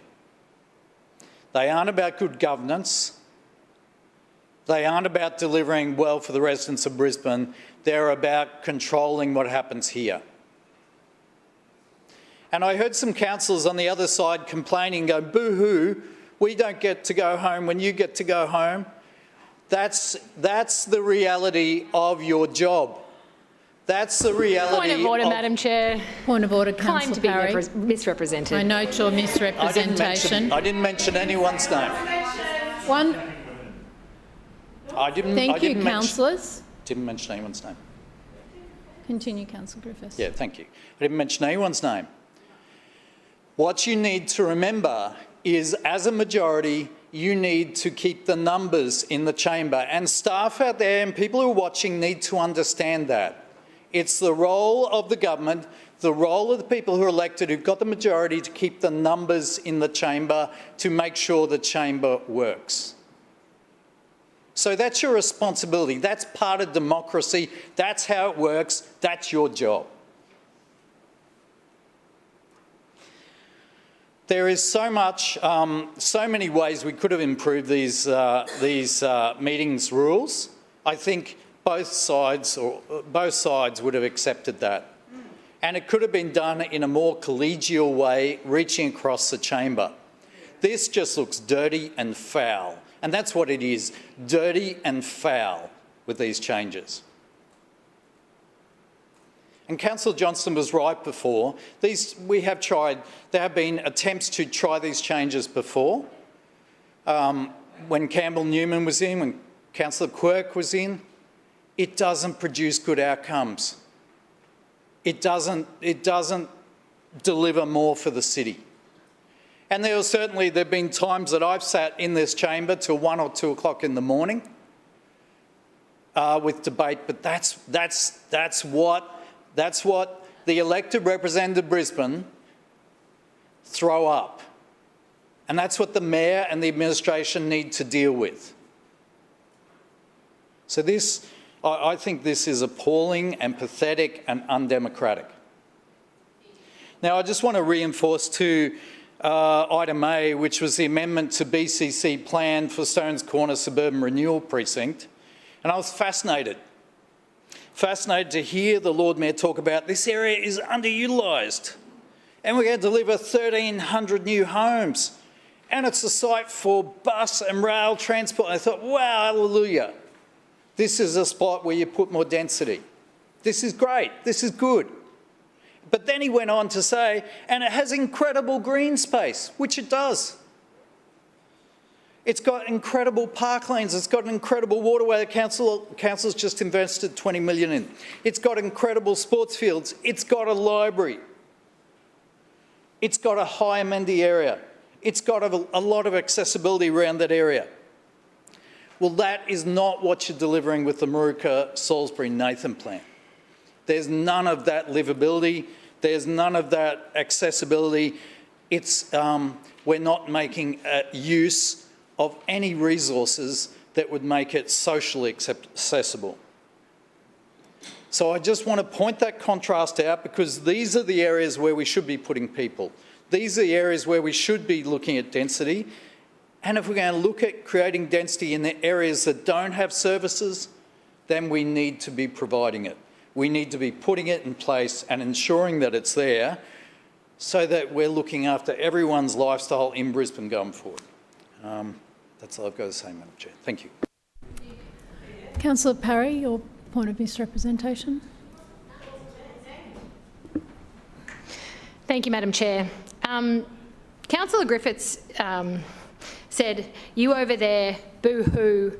They aren't about good governance. They aren't about delivering well for the residents of Brisbane. They're about controlling what happens here. And I heard some councillors on the other side complaining, go, boo-hoo, we don't get to go home when you get to go home. That's the reality of your job. That's the reality. Point of order, Madam Chair. Point of order, Claim Councillor to be Parry. misrepresented. I note your misrepresentation. I didn't mention anyone's name. Thank you, councillors. Didn't mention anyone's name. Continue, Councillor Griffiths. Yeah, thank you. I didn't mention anyone's name. What you need to remember is, as a majority, you need to keep the numbers in the chamber, and staff out there and people who are watching need to understand that. It's the role of the government, the role of the people who are elected, who've got the majority, to keep the numbers in the chamber to make sure the chamber works. So that's your responsibility. That's part of democracy. That's how it works. That's your job. There is so many ways we could have improved these meetings rules. I think both sides would have accepted that. And it could have been done in a more collegial way, reaching across the chamber. This just looks dirty and foul. And that's what it is, dirty and foul with these changes. And Councillor Johnston was right before. There have been attempts to try these changes before. When Campbell Newman was in, when Councillor Quirk was in, it doesn't produce good outcomes. It doesn't deliver more for the city. And there have been times that I've sat in this chamber till 1 or 2 o'clock in the morning with debate, but that's what the elected representative of Brisbane throw up. And that's what the Mayor and the administration need to deal with. So this, I think this is appalling and pathetic and undemocratic. Now, I just want to reinforce too item A, which was the amendment to BCC plan for Stones Corner Suburban Renewal Precinct. And I was fascinated to hear the Lord Mayor talk about this area is underutilised and we're going to deliver 1,300 new homes and it's a site for bus and rail transport. And I thought, wow, hallelujah. This is a spot where you put more density. This is great. This is good. But then he went on to say, and it has incredible green space, which it does. It's got incredible park lanes. It's got an incredible waterway. The council's just invested $20 million in. It's got incredible sports fields. It's got a library. It's got a high amenity area. It's got a lot of accessibility around that area. Well, that is not what you're delivering with the Maruka, Salisbury, Nathan plan. There's none of that livability. There's none of that accessibility. It's, we're not making use of any resources that would make it socially accessible. So I just want to point that contrast out because these are the areas where we should be putting people. These are the areas where we should be looking at density. And if we're going to look at creating density in the areas that don't have services, then we need to be providing it. We need to be putting it in place and ensuring that it's there so that we're looking after everyone's lifestyle in Brisbane going forward. That's all I've got to say, Madam Chair. Thank you. Councillor Parry, your point of misrepresentation. Thank you, Madam Chair. Councillor Griffiths said, you over there, boo-hoo,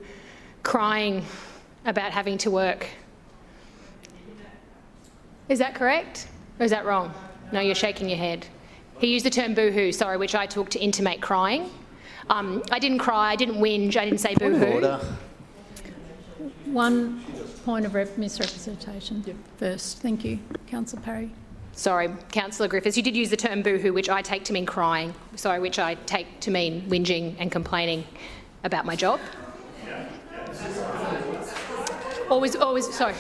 crying about having to work. Is that correct? Or is that wrong? No, you're shaking your head. He used the term boo-hoo, sorry, which I took to intimate crying. I didn't cry, I didn't whinge, I didn't say boo-hoo. One point of misrepresentation first. Thank you. Councillor Parry. Sorry, Councillor Griffiths, you did use the term boo-hoo, which I take to mean crying. Sorry, which I take to mean whinging and complaining about my job. Always, sorry.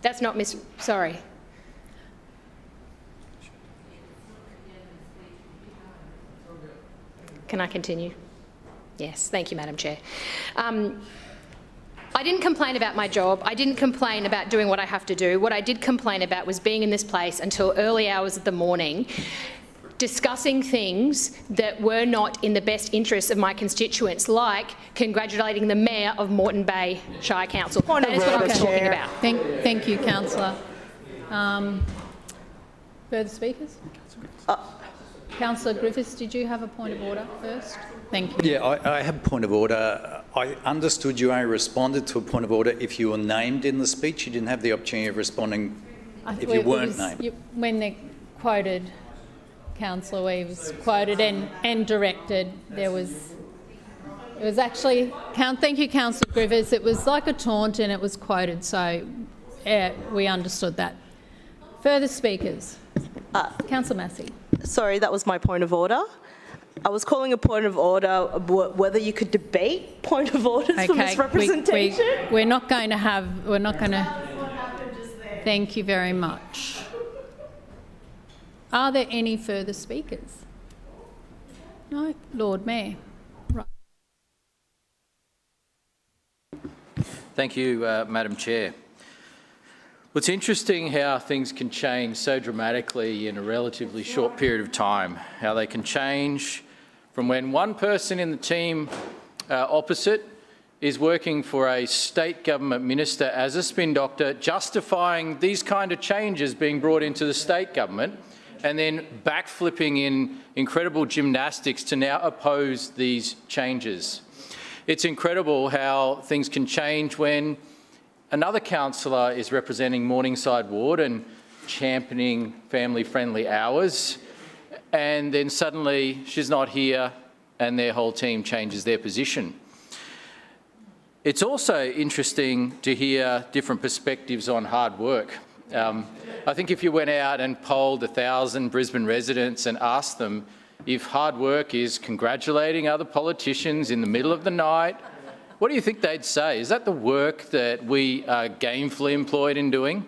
That's not sorry. Can I continue? Yes, thank you, Madam Chair. I didn't complain about my job. I didn't complain about doing what I have to do. What I did complain about was being in this place until early hours of the morning, discussing things that were not in the best interests of my constituents, like congratulating the Mayor of Moreton Bay Shire Council. That is what I'm talking about. Thank you, Councillor. Further speakers? Councillor Griffiths, did you have a point of order first? Thank you. Yeah, I have a point of order. I understood you only responded to a point of order if you were named in the speech. You didn't have the opportunity of responding if you weren't named. When they quoted Councillor, where he was quoted and directed, it was actually, thank you, Councillor Griffiths, it was like a taunt and it was quoted, so we understood that. Further speakers? Councillor Massey. Sorry, that was my point of order. I was calling a point of order whether you could debate point of orders for misrepresentation. We're not going to have, thank you very much. Are there any further speakers? No? Lord Mayor. Right. Thank you, Madam Chair. Well, it's interesting how things can change so dramatically in a relatively short period of time, how they can change from when one person in the team opposite is working for a state government minister as a spin doctor, justifying these kind of changes being brought into the state government, and then backflipping in incredible gymnastics to now oppose these changes. It's incredible how things can change when another councillor is representing Morningside Ward and championing family-friendly hours, and then suddenly she's not here and their whole team changes their position. It's also interesting to hear different perspectives on hard work. I think if you went out and polled 1,000 Brisbane residents and asked them if hard work is congratulating other politicians in the middle of the night, what do you think they'd say? Is that the work that we are gainfully employed in doing?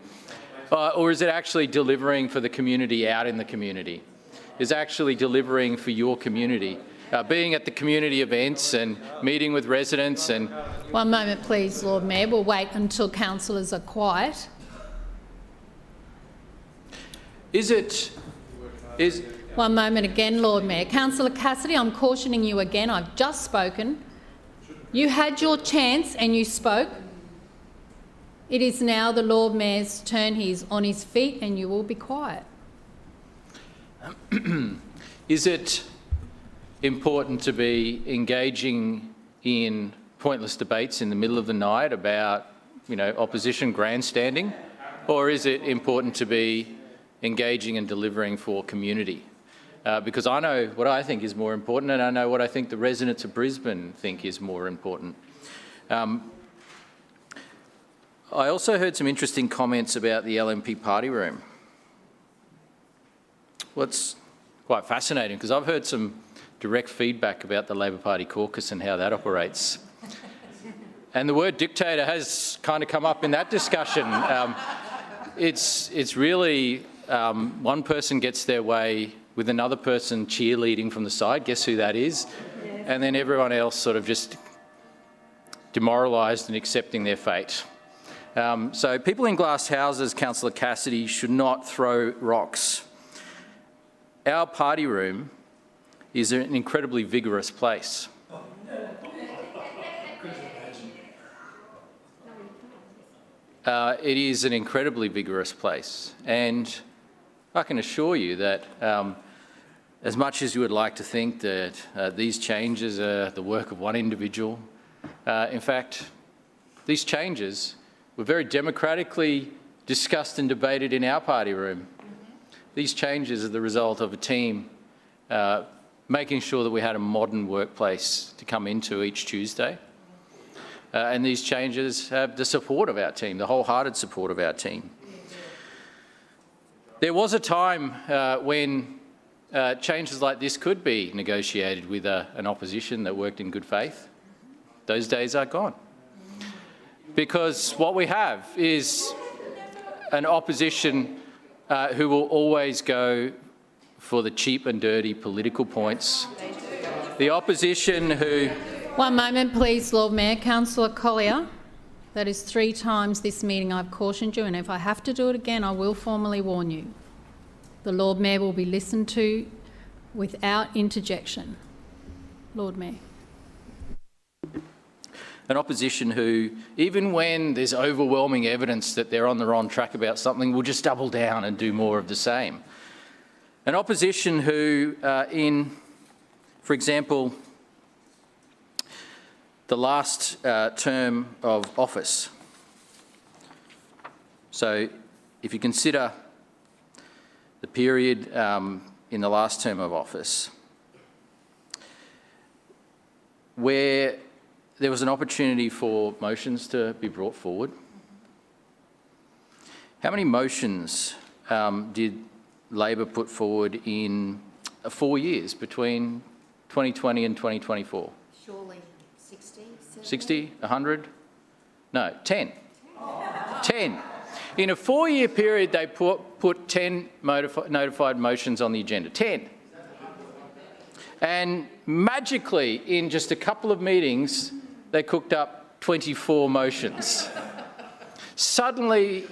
Or is it actually delivering for the community out in the community? Is actually delivering for your community? Being at the community events and meeting with residents and... One moment please, Lord Mayor. We'll wait until councillors are quiet. One moment again, Lord Mayor. Councillor Cassidy, I'm cautioning you again. I've just spoken. You had your chance and you spoke. It is now the Lord Mayor's turn. He's on his feet and you will be quiet. Is it important to be engaging in pointless debates in the middle of the night about, opposition grandstanding? Or is it important to be engaging and delivering for community? Because I know what I think is more important, and I know what I think the residents of Brisbane think is more important. I also heard some interesting comments about the LNP party room. What's quite fascinating, because I've heard some direct feedback about the Labor Party caucus and how that operates. And the word dictator has kind of come up in that discussion. It's really one person gets their way with another person cheerleading from the side. Guess who that is? Yes. And then everyone else sort of just demoralised and accepting their fate. So people in glass houses, Councillor Cassidy, should not throw rocks. Our party room is an incredibly vigorous place. It is an incredibly vigorous place, and I can assure you that as much as you would like to think that these changes are the work of one individual, in fact, these changes were very democratically discussed and debated in our party room. These changes are the result of a team making sure that we had a modern workplace to come into each Tuesday. And these changes have the support of our team, the wholehearted support of our team. There was a time when changes like this could be negotiated with an opposition that worked in good faith. Those days are gone. Because what we have is an opposition who will always go for the cheap and dirty political points. The opposition who... One moment please, Lord Mayor. Councillor Collier, that is 3 times this meeting I've cautioned you, and if I have to do it again, I will formally warn you. The Lord Mayor will be listened to without interjection. Lord Mayor. An opposition who, even when there's overwhelming evidence that they're on the wrong track about something, will just double down and do more of the same. An opposition who, for example, the last term of office. So if you consider the period in the last term of office where there was an opportunity for motions to be brought forward, how many motions did Labor put forward in 4 years between 2020 and 2024? Surely 60, 70? 60, 100? No, 10. 10. In a 4-year period, they put 10 notified motions on the agenda. 10. And magically, in just a couple of meetings, they cooked up 24 motions. Suddenly,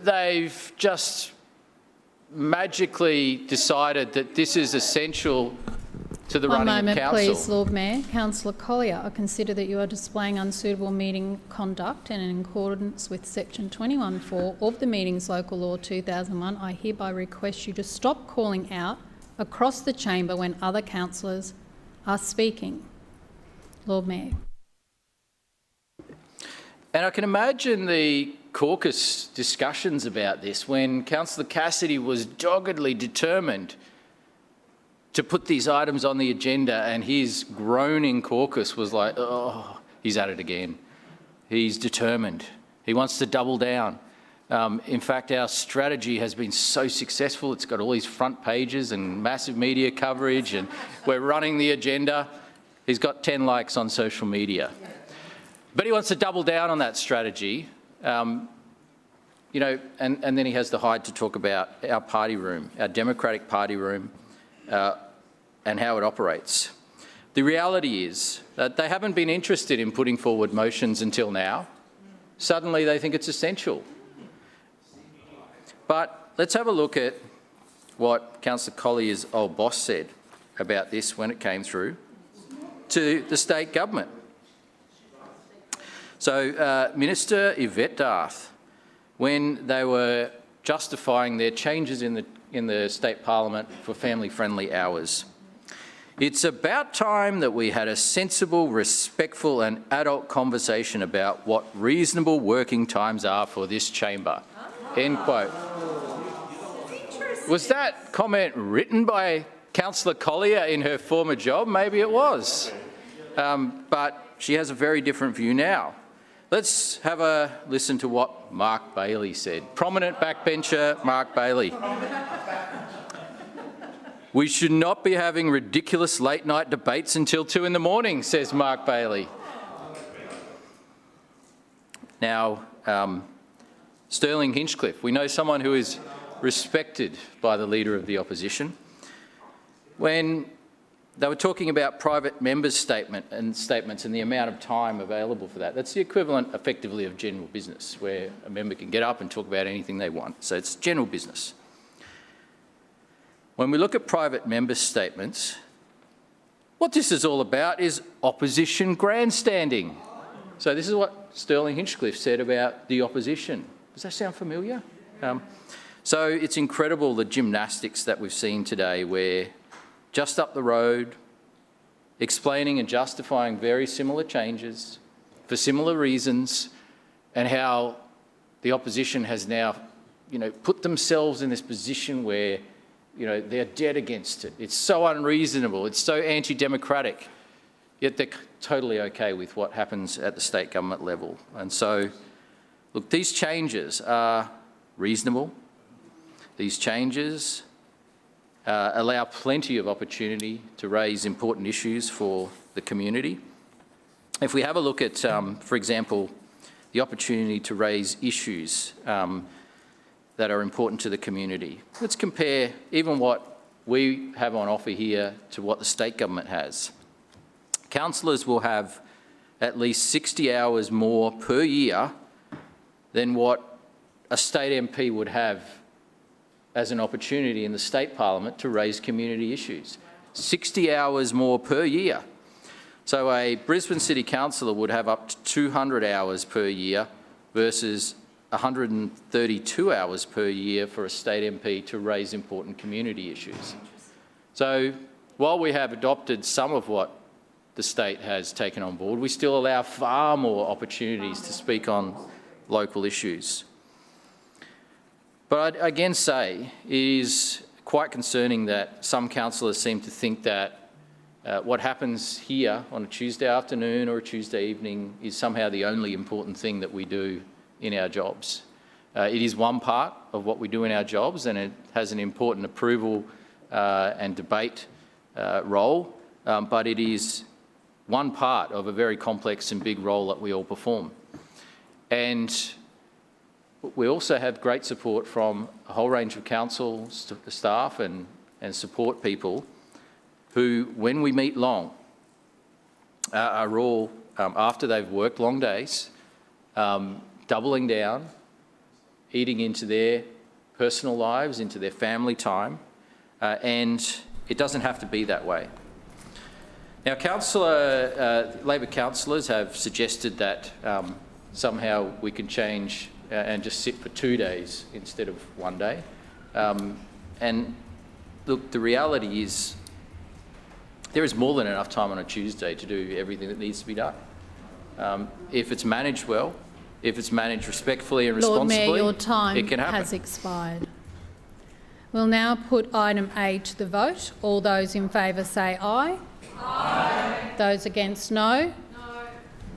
they've just magically decided that this is essential to the running of council. One moment, please, Lord Mayor. Councillor Collier, I consider that you are displaying unsuitable meeting conduct, and in accordance with Section 21(4) of the Meetings Local Law 2001, I hereby request you to stop calling out across the chamber when other councillors are speaking. Lord Mayor. And I can imagine the caucus discussions about this when Councillor Cassidy was doggedly determined to put these items on the agenda, and his groaning caucus was like, oh, he's at it again. He's determined. He wants to double down. In fact, our strategy has been so successful. It's got all these front pages and massive media coverage, and we're running the agenda. He's got 10 likes on social media. But he wants to double down on that strategy, and then he has the hide to talk about our party room, our Democratic Party room, and how it operates. The reality is that they haven't been interested in putting forward motions until now. Suddenly they think it's essential. But let's have a look at what Councillor Collier's old boss said about this when it came through to the state government. So Minister Yvette Darth, when they were justifying their changes in the state parliament for family-friendly hours, it's about time that we had a sensible, respectful and adult conversation about what reasonable working times are for this chamber. End quote. Was that comment written by Councillor Collier in her former job? Maybe it was. But she has a very different view now. Let's have a listen to what Mark Bailey said. Prominent backbencher Mark Bailey. We should not be having ridiculous late-night debates until 2 in the morning, says Mark Bailey. Now, Sterling Hinchcliffe, we know someone who is respected by the Leader of the Opposition. When they were talking about private members' statements and the amount of time available for that, that's the equivalent, effectively, of general business, where a member can get up and talk about anything they want. So it's general business. When we look at private members' statements, what this is all about is opposition grandstanding. So this is what Sterling Hinchcliffe said about the opposition. Does that sound familiar? So it's incredible the gymnastics that we've seen today, where just up the road, explaining and justifying very similar changes for similar reasons, and how the opposition has now, put themselves in this position where they're dead against it. It's so unreasonable, it's so anti-democratic, yet they're totally okay with what happens at the state government level. And so, look, these changes are reasonable. These changes allow plenty of opportunity to raise important issues for the community. If we have a look at, for example, the opportunity to raise issues that are important to the community. Let's compare even what we have on offer here to what the state government has. Councillors will have at least 60 hours more per year than what a state MP would have as an opportunity in the state parliament to raise community issues. 60 hours more per year. So a Brisbane City Councillor would have up to 200 hours per year versus 132 hours per year for a state MP to raise important community issues. So while we have adopted some of what the state has taken on board, we still allow far more opportunities to speak on local issues. But I'd again say it is quite concerning that some councillors seem to think that what happens here on a Tuesday afternoon or a Tuesday evening is somehow the only important thing that we do in our jobs. It is one part of what we do in our jobs, and it has an important approval and debate role, but it is one part of a very complex and big role that we all perform. And we also have great support from a whole range of council staff and support people who, when we meet long, are all, after they've worked long days, doubling down, eating into their personal lives, into their family time, and it doesn't have to be that way. Now, Labor councillors have suggested that somehow we can change and just sit for 2 days instead of 1 day. And look, the reality is there is more than enough time on a Tuesday to do everything that needs to be done. If it's managed well, if it's managed respectfully and responsibly, Lord Mayor, your time it can happen. has expired. We'll now put item A to the vote. All those in favour say aye. Aye. Those against, no. No.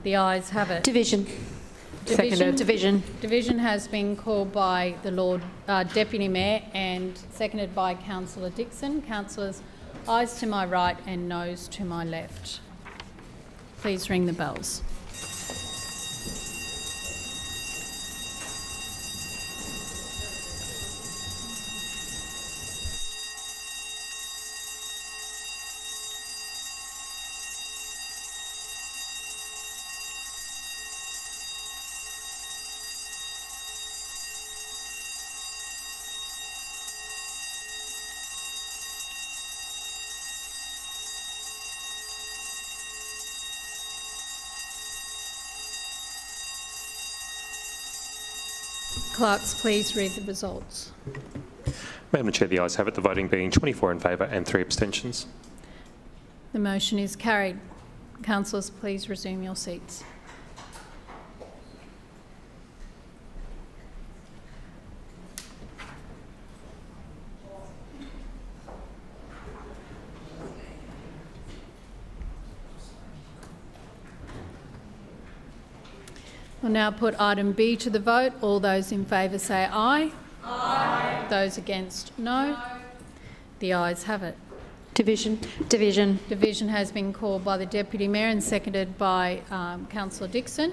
The ayes have it. Division. Division. Division has been called by the Lord Deputy Mayor and seconded by Councillor Dixon. Councillors, ayes to my right and noes to my left. Please ring the bells. Clerks, please read the results. Madam Chair, the ayes have it, the voting being 24 in favour and 3 abstentions. The motion is carried. Councillors, please resume your seats. We'll now put item B to the vote. All those in favour say aye. Aye. Those against, no. The ayes have it. Division. Division has been called by the Deputy Mayor and seconded by Councillor Dixon.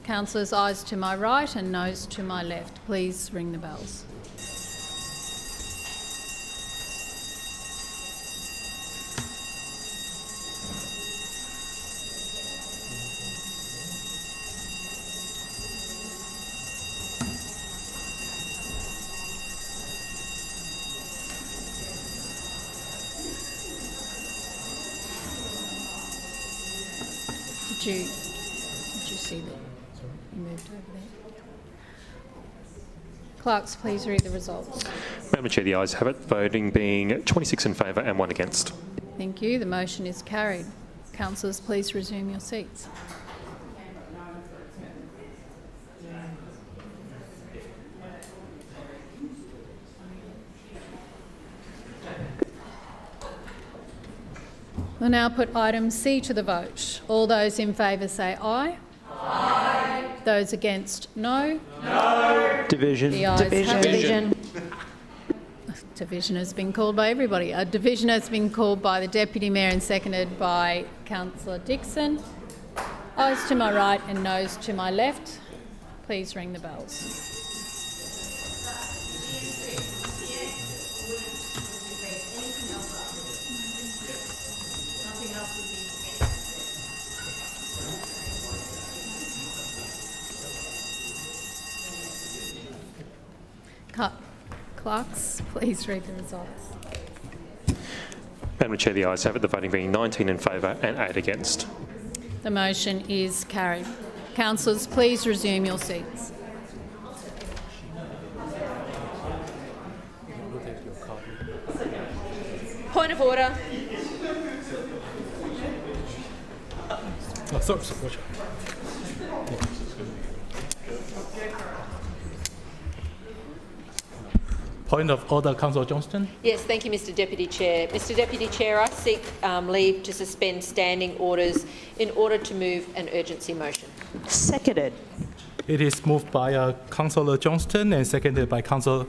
Councillors, ayes to my right and noes to my left. Please ring the bells. Did you see that you moved over there? Clerks, please read the results. Madam Chair, the ayes have it, voting being 26 in favour and 1 against. Thank you. The motion is carried. Councillors, please resume your seats. We'll now put item C to the vote. All those in favour say aye. Aye. Those against, no. No. Division. The ayes have it. Division has been called by everybody. A division has been called by the Deputy Mayor and seconded by Councillor Dixon. Ayes to my right and noes to my left. Please ring the bells. Clerks, please read the results. Madam Chair, the ayes have it, the voting being 19 in favour and 8 against. The motion is carried. Councillors, please resume your seats. Point of order. Oh, sorry. Point of order, Councillor Johnston. Yes, thank you, Mr Deputy Chair. Mr Deputy Chair, I seek leave to suspend standing orders in order to move an urgency motion. Seconded. It is moved by Councillor Johnston and seconded by Councillor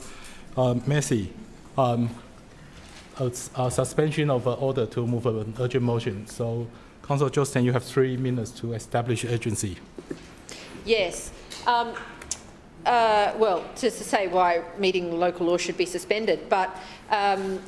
Massey. A suspension of order to move an urgent motion. So, Councillor Johnston, you have 3 minutes to establish urgency. Yes. Well, to say why meeting local law should be suspended, but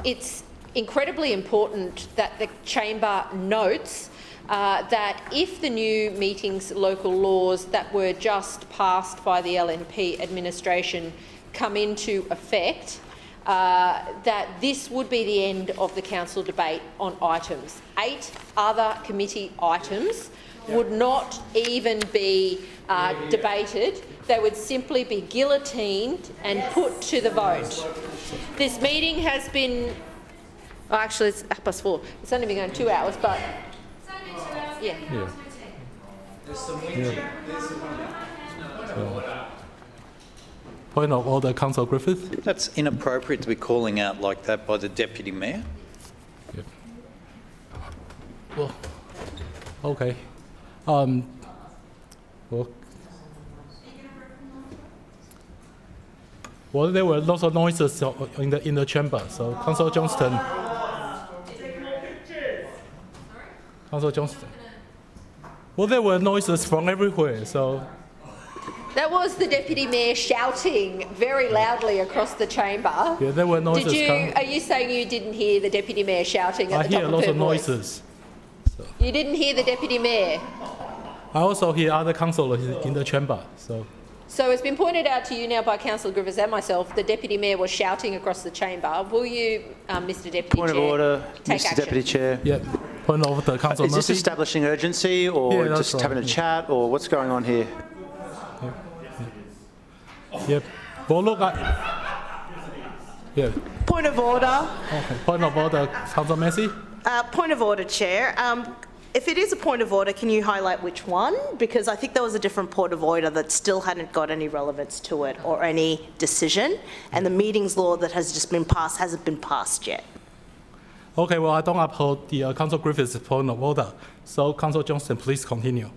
it's incredibly important that the chamber notes that if the new meetings local laws that were just passed by the LNP administration come into effect, that this would be the end of the council debate on items. 8 other committee items would not even be debated. They would simply be guillotined and put to the vote. This meeting has been, oh, actually it's 4:30. It's only been going 2 hours, but yeah. Point of order, Councillor Griffith. That's inappropriate to be calling out like that by the Deputy Mayor. Yep. Well, okay. Well, Well, there were lots of noises in the chamber. So, Councillor Johnston. Councillor Johnston. Well, there were noises from everywhere. So. That was the Deputy Mayor shouting very loudly across the chamber. Yeah, there were noises. Are you saying you didn't hear the Deputy Mayor shouting at the top of her voice? I hear lots of noises. So. You didn't hear the Deputy Mayor? I also hear other councillors in the chamber. So it's been pointed out to you now by Councillor Griffiths and myself, the Deputy Mayor was shouting across the chamber. Will you, Mr Deputy Chair, Point of order, take Mr action? Deputy Chair. Yep. Point of order, Councillor Is this Murphy? establishing urgency or just having a chat or what's going on here? Yep. Well, look, yeah. Point of order. Okay. Point of order, Councillor Massey. Point of order, Chair. If it is a point of order, can you highlight which one? Because I think there was a different point of order that still hadn't got any relevance to it or any decision, and the meetings law that has just been passed hasn't been passed yet. Okay, well, I don't uphold the Councillor Griffiths' point of order. So, Councillor Johnston, please continue.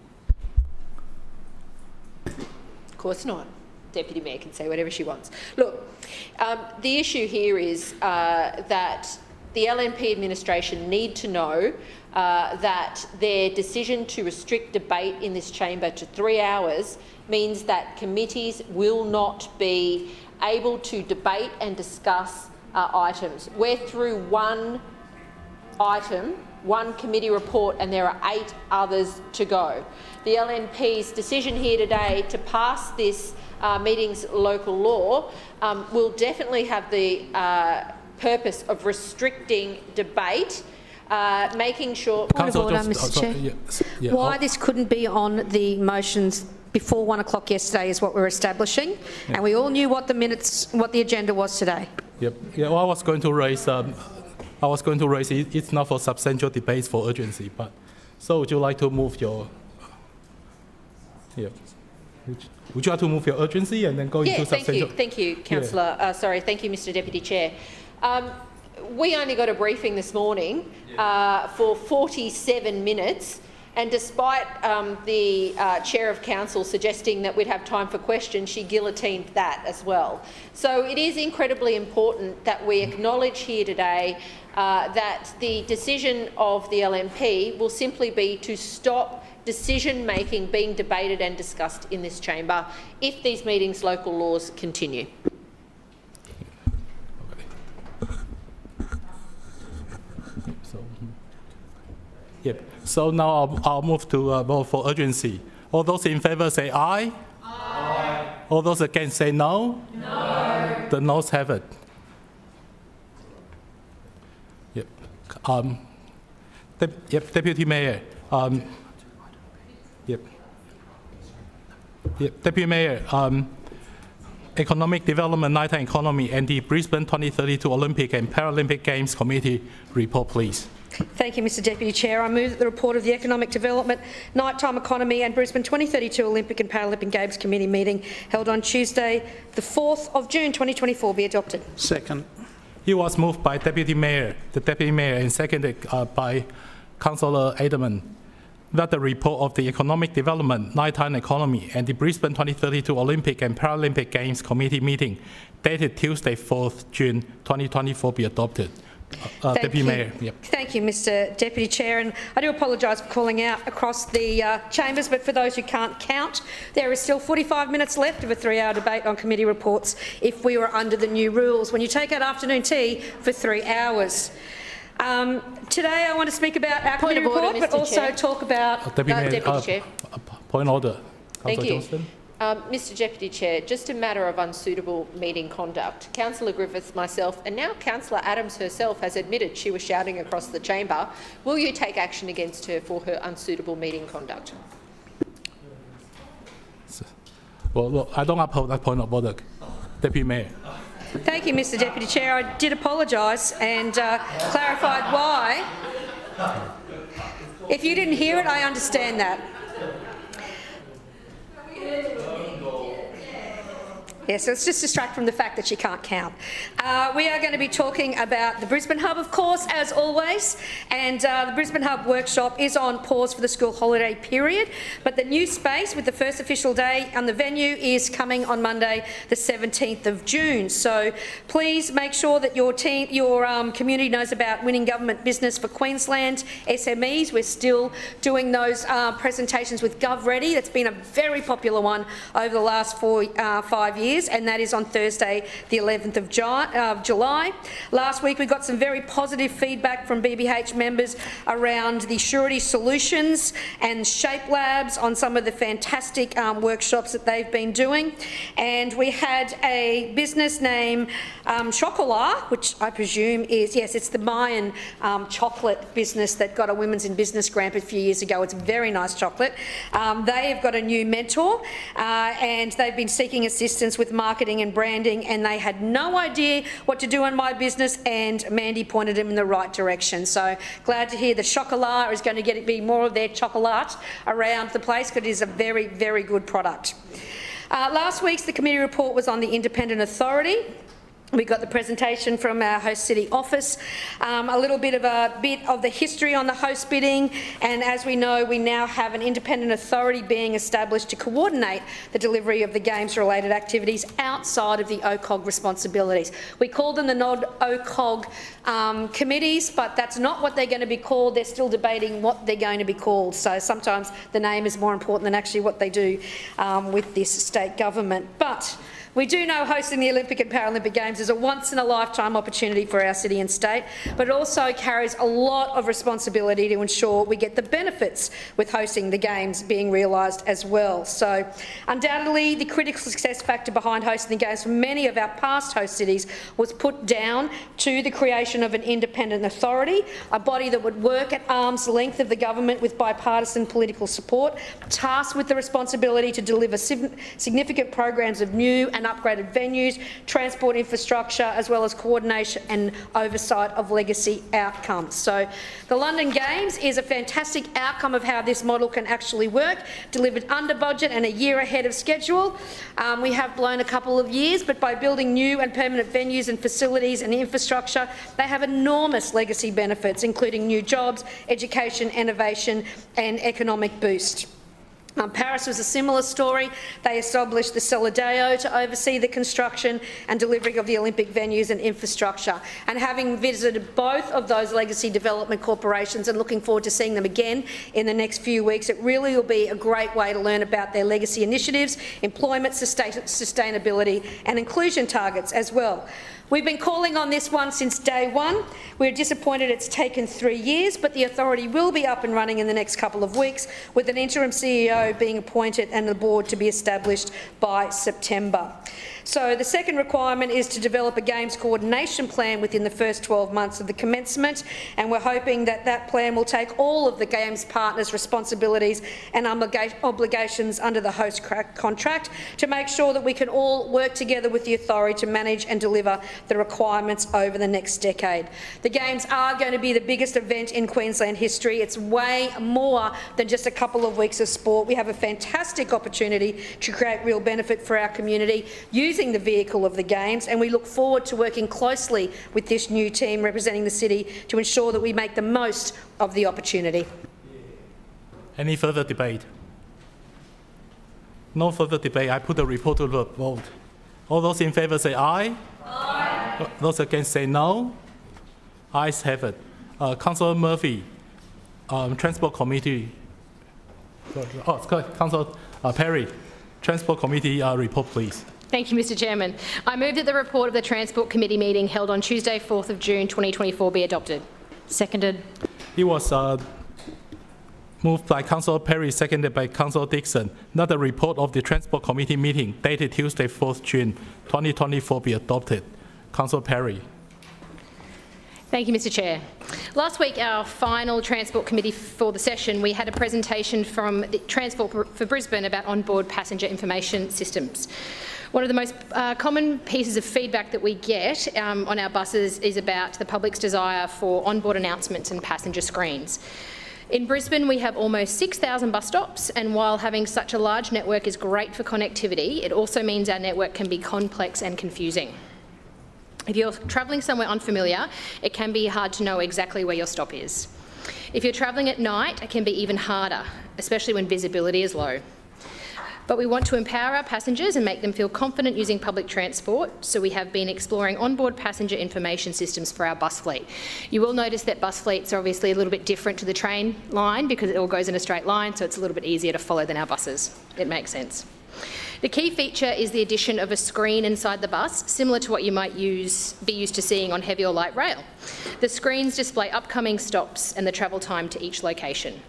Of course not. Deputy Mayor can say whatever she wants. Look, the issue here is that the LNP administration need to know that their decision to restrict debate in this chamber to 3 hours means that committees will not be able to debate and discuss items. We're through one item, one committee report, and there are 8 others to go. The LNP's decision here today to pass this meeting's local law will definitely have the purpose of restricting debate, making sure... Point of order, Mr Chair. Why this couldn't be on the motions before 1 o'clock yesterday is what we're establishing, and we all knew what the agenda was today. Yep. Yeah. Well, I was going to raise. It's not for substantial debates for urgency, but so would you like to move your? Yeah. Would you like to move your urgency and then go into substantial? Thank you, Councillor. Thank you, Mr Deputy Chair. We only got a briefing this morning for 47 minutes, and despite the Chair of Council suggesting that we'd have time for questions, she guillotined that as well. So it is incredibly important that we acknowledge here today that the decision of the LNP will simply be to stop decision-making being debated and discussed in this chamber if these meetings' local laws continue. Yep. So now I'll move to vote for urgency. All those in favour say aye. Aye. All those against say no. No. The noes have it. Yep. Deputy Mayor. Deputy Mayor. Economic Development, Nighttime Economy, and the Brisbane 2032 Olympic and Paralympic Games Committee report, please. Thank you, Mr Deputy Chair. I move that the report of the Economic Development, Nighttime Economy and Brisbane 2032 Olympic and Paralympic Games Committee meeting held on Tuesday, the 4th of June 2024 be adopted. Second. It was moved by the Deputy Mayor, and seconded by Councillor Aderman, that the report of the Economic Development, Nighttime Economy and the Brisbane 2032 Olympic and Paralympic Games Committee meeting dated Tuesday, 4th June 2024 be adopted. Deputy Mayor. Yep. Thank you, Mr Deputy Chair, and I do apologise for calling out across the chambers, but for those who can't count, there is still 45 minutes left of a 3-hour debate on committee reports if we were under the new rules, when you take out afternoon tea for 3 hours. Today I want to speak about our committee report, but also talk about... Deputy Chair. Point order. Thank you. Johnston. Mr Deputy Chair, just a matter of unsuitable meeting conduct. Councillor Griffiths, myself, and now Councillor Adams herself has admitted she was shouting across the chamber. Will you take action against her for her unsuitable meeting conduct? Well, look, I don't uphold that point of order. Deputy Mayor. Thank you, Mr Deputy Chair. I did apologise and clarified why. If you didn't hear it, I understand that. Yes, so let's just distract from the fact that she can't count. We are going to be talking about the Brisbane Hub, of course, as always, and the Brisbane Hub workshop is on pause for the school holiday period, but the new space with the first official day on the venue is coming on Monday, the 17th of June. So please make sure that your team, your community knows about winning government business for Queensland SMEs. We're still doing those presentations with GovReady. That's been a very popular one over the last 5 years. And that is on Thursday, the 11th of July. Last week, we got some very positive feedback from BBH members around the surety solutions and Shape Labs on some of the fantastic workshops that they've been doing. And we had a business name, Chocolat, which I presume is, yes, it's the Mayan chocolate business that got a Women's in Business grant a few years ago. It's very nice chocolate. They have got a new mentor and they've been seeking assistance with marketing and branding, and they had no idea what to do in my business, and Mandy pointed them in the right direction. So glad to hear the Chocolat is going to be more of their chocolate around the place, because it is a very, very good product. Last week's the committee report was on the independent authority. We got the presentation from our host city office, a little bit of the history on the host bidding, and as we know, we now have an independent authority being established to coordinate the delivery of the games-related activities outside of the OCOG responsibilities. We call them the non-OCOG committees, but that's not what they're going to be called. They're still debating what they're going to be called, so sometimes the name is more important than actually what they do with this state government. But we do know hosting the Olympic and Paralympic Games is a once-in-a-lifetime opportunity for our city and state, but it also carries a lot of responsibility to ensure we get the benefits with hosting the Games being realised as well. So undoubtedly, the critical success factor behind hosting the Games for many of our past host cities was put down to the creation of an independent authority, a body that would work at arm's length of the government with bipartisan political support, tasked with the responsibility to deliver significant programs of new and upgraded venues, transport infrastructure, as well as coordination and oversight of legacy outcomes. So the London Games is a fantastic outcome of how this model can actually work, delivered under budget and a year ahead of schedule. We have blown a couple of years, but by building new and permanent venues and facilities and infrastructure, they have enormous legacy benefits, including new jobs, education, innovation and economic boost. Paris was a similar story. They established the Solideo to oversee the construction and delivery of the Olympic venues and infrastructure. And having visited both of those legacy development corporations and looking forward to seeing them again in the next few weeks, it really will be a great way to learn about their legacy initiatives, employment, sustainability and inclusion targets as well. We've been calling on this one since day one. We're disappointed it's taken 3 years, but the authority will be up and running in the next couple of weeks, with an interim CEO being appointed and the board to be established by September. So the second requirement is to develop a Games coordination plan within the first 12 months of the commencement, and we're hoping that that plan will take all of the Games partners' responsibilities and obligations under the host contract to make sure that we can all work together with the authority to manage and deliver the requirements over the next decade. The Games are going to be the biggest event in Queensland history. It's way more than just a couple of weeks of sport. We have a fantastic opportunity to create real benefit for our community using the vehicle of the Games, and we look forward to working closely with this new team representing the city to ensure that we make the most of the opportunity. Any further debate? No further debate. I put the report to the vote. All those in favour say aye. Aye. Those against say no. Ayes have it. Councillor Murphy, Transport Committee. Councillor Perry, Transport Committee report, please. Thank you, Mr Chairman. I move that the report of the Transport Committee meeting held on Tuesday, 4th of June 2024 be adopted. Seconded. It was moved by Councillor Perry, seconded by Councillor Dixon, that the report of the Transport Committee meeting dated Tuesday, 4th June 2024 be adopted. Councillor Perry. Thank you, Mr Chair. Last week, our final Transport Committee for the session, we had a presentation from the Transport for Brisbane about onboard passenger information systems. One of the most common pieces of feedback that we get on our buses is about the public's desire for onboard announcements and passenger screens. In Brisbane, we have almost 6,000 bus stops, and while having such a large network is great for connectivity, it also means our network can be complex and confusing. If you're travelling somewhere unfamiliar, it can be hard to know exactly where your stop is. If you're travelling at night, it can be even harder, especially when visibility is low. But we want to empower our passengers and make them feel confident using public transport, so we have been exploring onboard passenger information systems for our bus fleet. You will notice that bus fleets are obviously a little bit different to the train line because it all goes in a straight line, so it's a little bit easier to follow than our buses. It makes sense. The key feature is the addition of a screen inside the bus, similar to what you might be used to seeing on heavy or light rail. The screens display upcoming stops and the travel time to each location.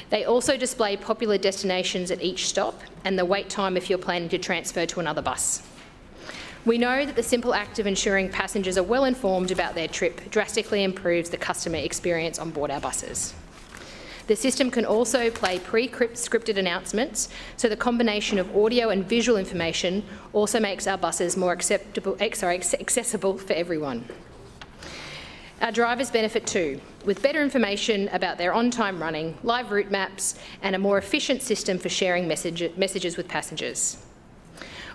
They also display popular destinations at each stop and the wait time if you're planning to transfer to another bus. We know that the simple act of ensuring passengers are well informed about their trip drastically improves the customer experience on board our buses. The system can also play pre-scripted announcements, so the combination of audio and visual information also makes our buses more accessible for everyone. Our drivers benefit too, with better information about their on-time running, live route maps, and a more efficient system for sharing messages with passengers.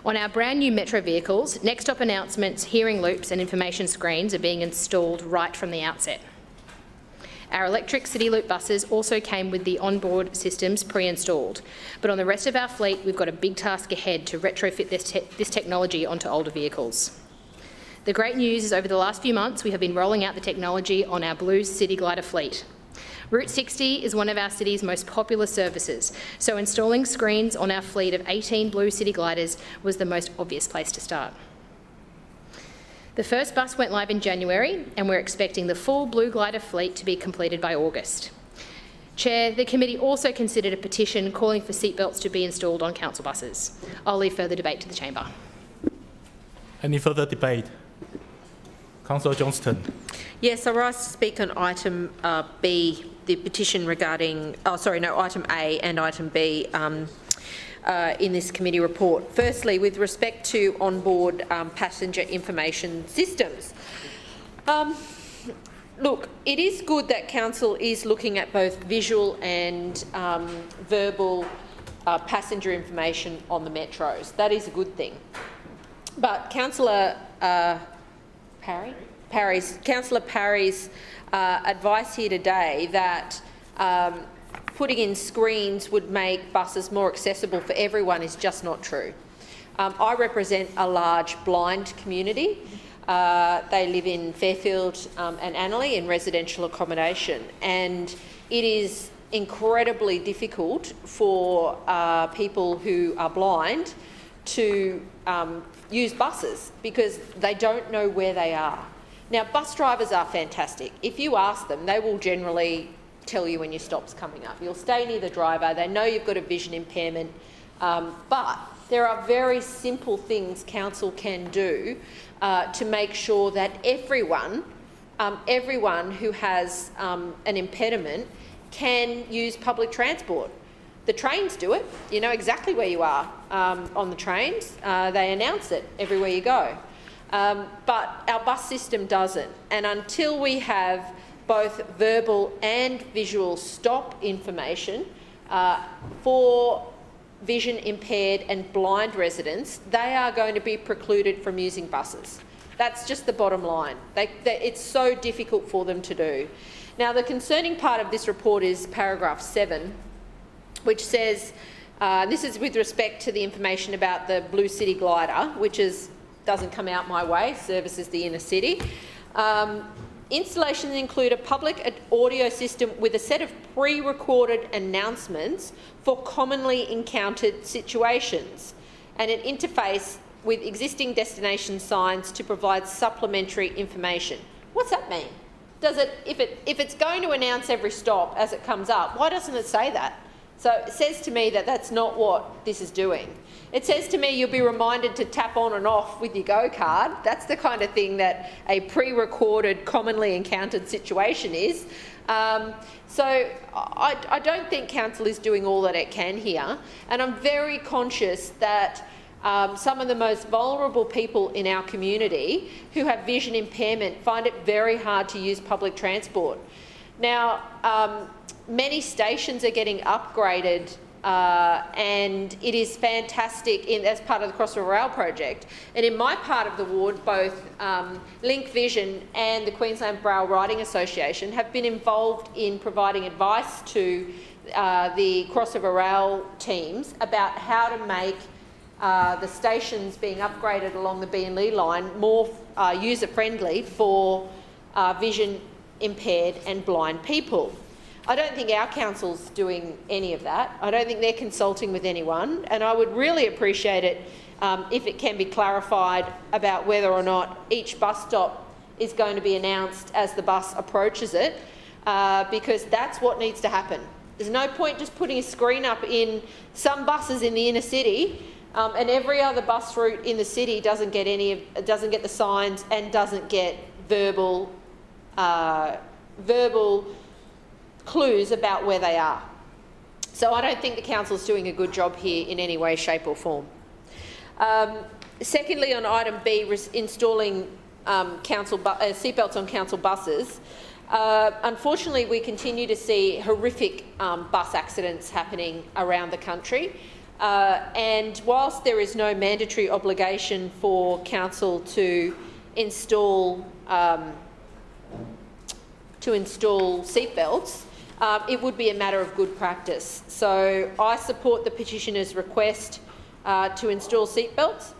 On our brand new metro vehicles, next stop announcements, hearing loops and information screens are being installed right from the outset. Our electric City Loop buses also came with the onboard systems pre-installed, but on the rest of our fleet, we've got a big task ahead to retrofit this technology onto older vehicles. The great news is over the last few months, we have been rolling out the technology on our Blue City Glider fleet. Route 60 is one of our city's most popular services, so installing screens on our fleet of 18 Blue City Gliders was the most obvious place to start. The first bus went live in January, and we're expecting the full Blue Glider fleet to be completed by August. Chair, the committee also considered a petition calling for seatbelts to be installed on council buses. I'll leave further debate to the chamber. Any further debate? Councillor Johnston. Yes, I rise to speak on item B, the petition regarding, item A and item B in this committee report. Firstly, with respect to onboard passenger information systems. Look, it is good that Council is looking at both visual and verbal passenger information on the metros. That is a good thing. But Councillor Parry's advice here today that putting in screens would make buses more accessible for everyone is just not true. I represent a large blind community. They live in Fairfield and Annerley in residential accommodation, and it is incredibly difficult for people who are blind to use buses because they don't know where they are. Now, bus drivers are fantastic. If you ask them, they will generally tell you when your stop's coming up. You'll stay near the driver. They know you've got a vision impairment. But there are very simple things Council can do to make sure that everyone who has an impediment can use public transport. The trains do it. You know exactly where you are on the trains. They announce it everywhere you go. But our bus system doesn't. And until we have both verbal and visual stop information for vision impaired and blind residents, they are going to be precluded from using buses. That's just the bottom line. It's so difficult for them to do. Now, the concerning part of this report is paragraph 7, which says, this is with respect to the information about the Blue City Glider, which doesn't come out my way, services the inner city. Installations include a public audio system with a set of pre-recorded announcements for commonly encountered situations and an interface with existing destination signs to provide supplementary information. What's that mean? If it's going to announce every stop as it comes up, why doesn't it say that? So it says to me that that's not what this is doing. It says to me you'll be reminded to tap on and off with your Go card. That's the kind of thing that a pre-recorded, commonly encountered situation is. So I don't think Council is doing all that it can here, and I'm very conscious that some of the most vulnerable people in our community who have vision impairment find it very hard to use public transport. Now, many stations are getting upgraded and it is fantastic as part of the Cross River Rail project. And in my part of the ward, both Link Vision and the Queensland Rail Riding Association have been involved in providing advice to the Cross River Rail teams about how to make the stations being upgraded along the B&Lee line more user-friendly for vision impaired and blind people. I don't think our council's doing any of that. I don't think they're consulting with anyone, and I would really appreciate it if it can be clarified about whether or not each bus stop is going to be announced as the bus approaches it, because that's what needs to happen. There's no point just putting a screen up in some buses in the inner city, and every other bus route in the city doesn't get the signs and doesn't get verbal clues about where they are. So I don't think the council's doing a good job here in any way, shape or form. Secondly, on item B, installing seatbelts on council buses, unfortunately we continue to see horrific bus accidents happening around the country. And whilst there is no mandatory obligation for council to install seatbelts, it would be a matter of good practice. So I support the petitioner's request to install seatbelts.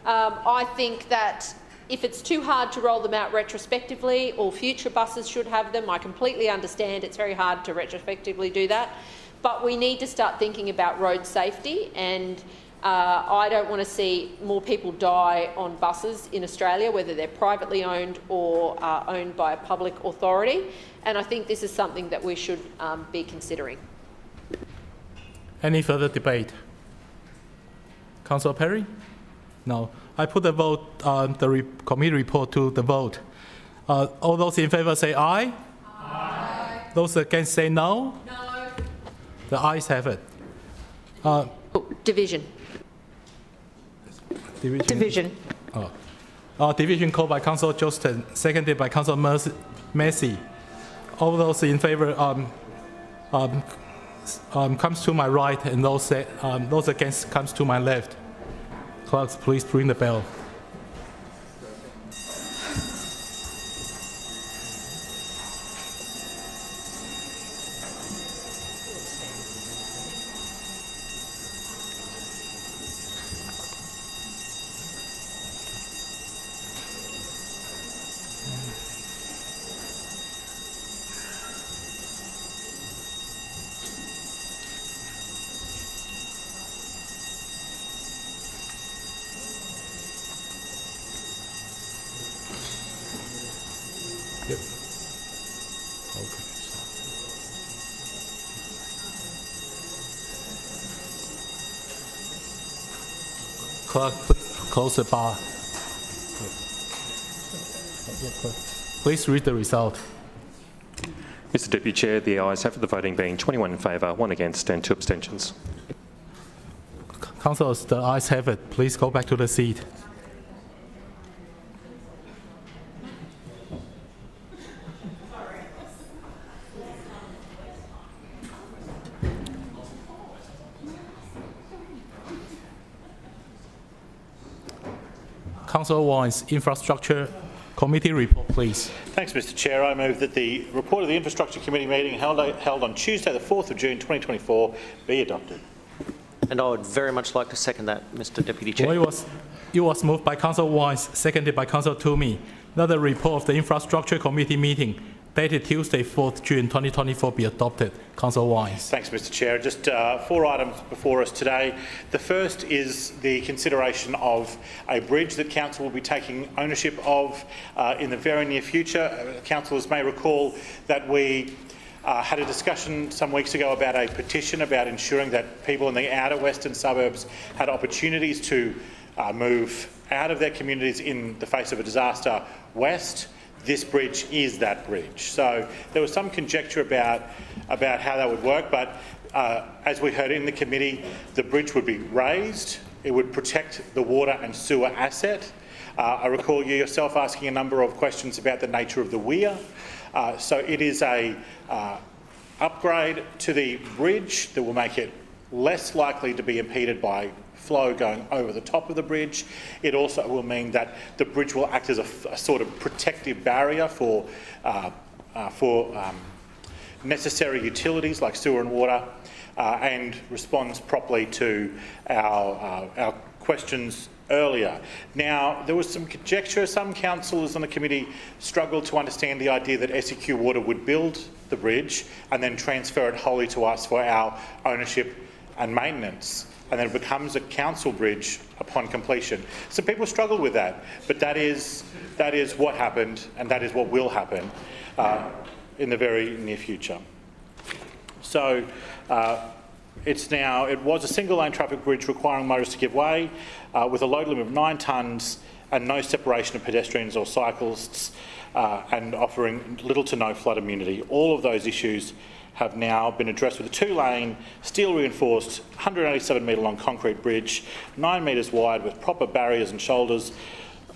I think that if it's too hard to roll them out retrospectively, all future buses should have them. I completely understand it's very hard to retrospectively do that. But we need to start thinking about road safety, and I don't want to see more people die on buses in Australia, whether they're privately owned or owned by a public authority. And I think this is something that we should be considering. Any further debate? Councillor Perry? No. I put the vote on the committee report to the vote. All those in favour say aye. Aye. Those against say no. No. The ayes have it. Division. Division. Division called by Councillor Johnston, seconded by Councillor Massey. All those in favour comes to my right, and those against comes to my left. Clerks, please ring the bell. Clerk, please close the bar. Please read the result. Mr Deputy Chair, the ayes have the voting being 21 in favour, 1 against and 2 abstentions. Councillors, the ayes have it. Please go back to the seat. Councillor Wines, Infrastructure Committee report, please. Thanks, Mr Chair. I move that the report of the Infrastructure Committee meeting held on Tuesday the 4th of June 2024 be adopted. And I would very much like to second that, Mr Deputy Chair. Well, it was moved by Councillor Wines, seconded by Councillor Toomey, that the report of the Infrastructure Committee meeting dated Tuesday, 4th June 2024 be adopted. Councillor Wines. Thanks, Mr Chair. Just 4 items before us today. The first is the consideration of a bridge that Council will be taking ownership of in the very near future. Councillors may recall that we had a discussion some weeks ago about a petition about ensuring that people in the outer western suburbs had opportunities to move out of their communities in the face of a disaster west. This bridge is that bridge. So there was some conjecture about how that would work, but as we heard in the committee, the bridge would be raised. It would protect the water and sewer asset. I recall you yourself asking a number of questions about the nature of the weir. So it is a upgrade to the bridge that will make it less likely to be impeded by flow going over the top of the bridge. It also will mean that the bridge will act as a sort of protective barrier for necessary utilities like sewer and water, and responds properly to our questions earlier. Now, there was some conjecture. Some councillors on the committee struggled to understand the idea that SEQ Water would build the bridge and then transfer it wholly to us for our ownership and maintenance, and then it becomes a council bridge upon completion. Some people struggled with that, but that is what happened, and that is what will happen in the very near future. So it was a single lane traffic bridge requiring motorists to give way with a load limit of 9 tonnes and no separation of pedestrians or cyclists, and offering little to no flood immunity. All of those issues have now been addressed with a 2-lane, steel reinforced, 187 metre long concrete bridge, 9 metres wide with proper barriers and shoulders,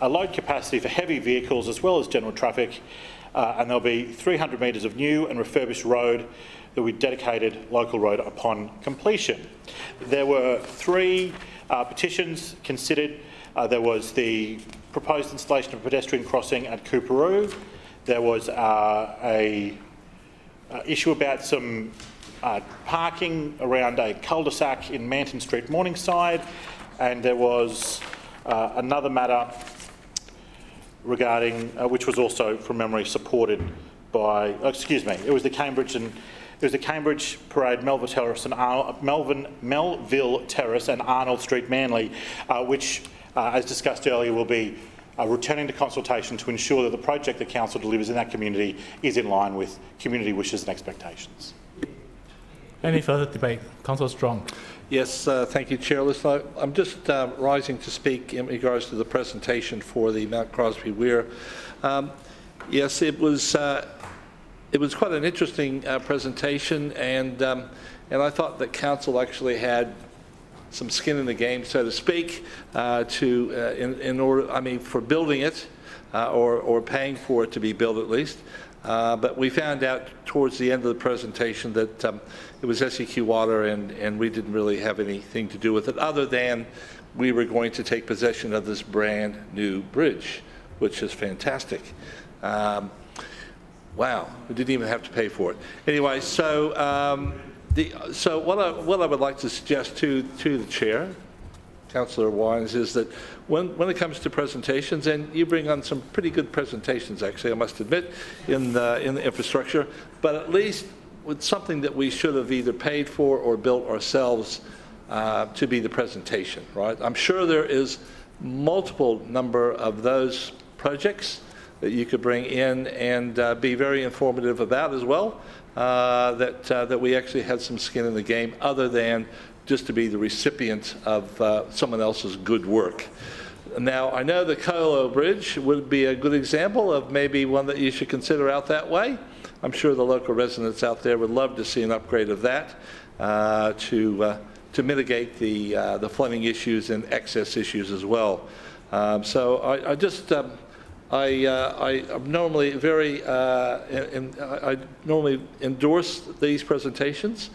a load capacity for heavy vehicles as well as general traffic, and there'll be 300 metres of new and refurbished road that will be dedicated local road upon completion. There were 3 petitions considered. There was the proposed installation of a pedestrian crossing at Cooperoo. There was a issue about some parking around a cul-de-sac in Manton Street, Morningside, and there was another matter regarding, which was also, from memory, supported by, it was the Cambridge Parade, Melville Terrace and Arnold Street, Manly, which, as discussed earlier, will be returning to consultation to ensure that the project the council delivers in that community is in line with community wishes and expectations. Any further debate? Councillor Strong. Yes, thank you, Chair. Listen, I'm just rising to speak in regards to the presentation for the Mount Crosby Weir. Yes, it was quite an interesting presentation, and I thought that council actually had some skin in the game, so to speak, in order, I mean, for building it or paying for it to be built at least. But we found out towards the end of the presentation that it was SEQ Water, and we didn't really have anything to do with it other than we were going to take possession of this brand new bridge, which is fantastic. Wow, we didn't even have to pay for it. Anyway, so what I would like to suggest to the chair, Councillor Wines, is that when it comes to presentations, and you bring on some pretty good presentations, actually, I must admit, in the infrastructure, but at least with something that we should have either paid for or built ourselves to be the presentation, right? I'm sure there is multiple number of those projects that you could bring in and be very informative about as well, that we actually had some skin in the game other than just to be the recipient of someone else's good work. Now, I know the Colo Bridge would be a good example of maybe one that you should consider out that way. I'm sure the local residents out there would love to see an upgrade of that to mitigate the flooding issues and excess issues as well. So I normally I normally endorse these presentations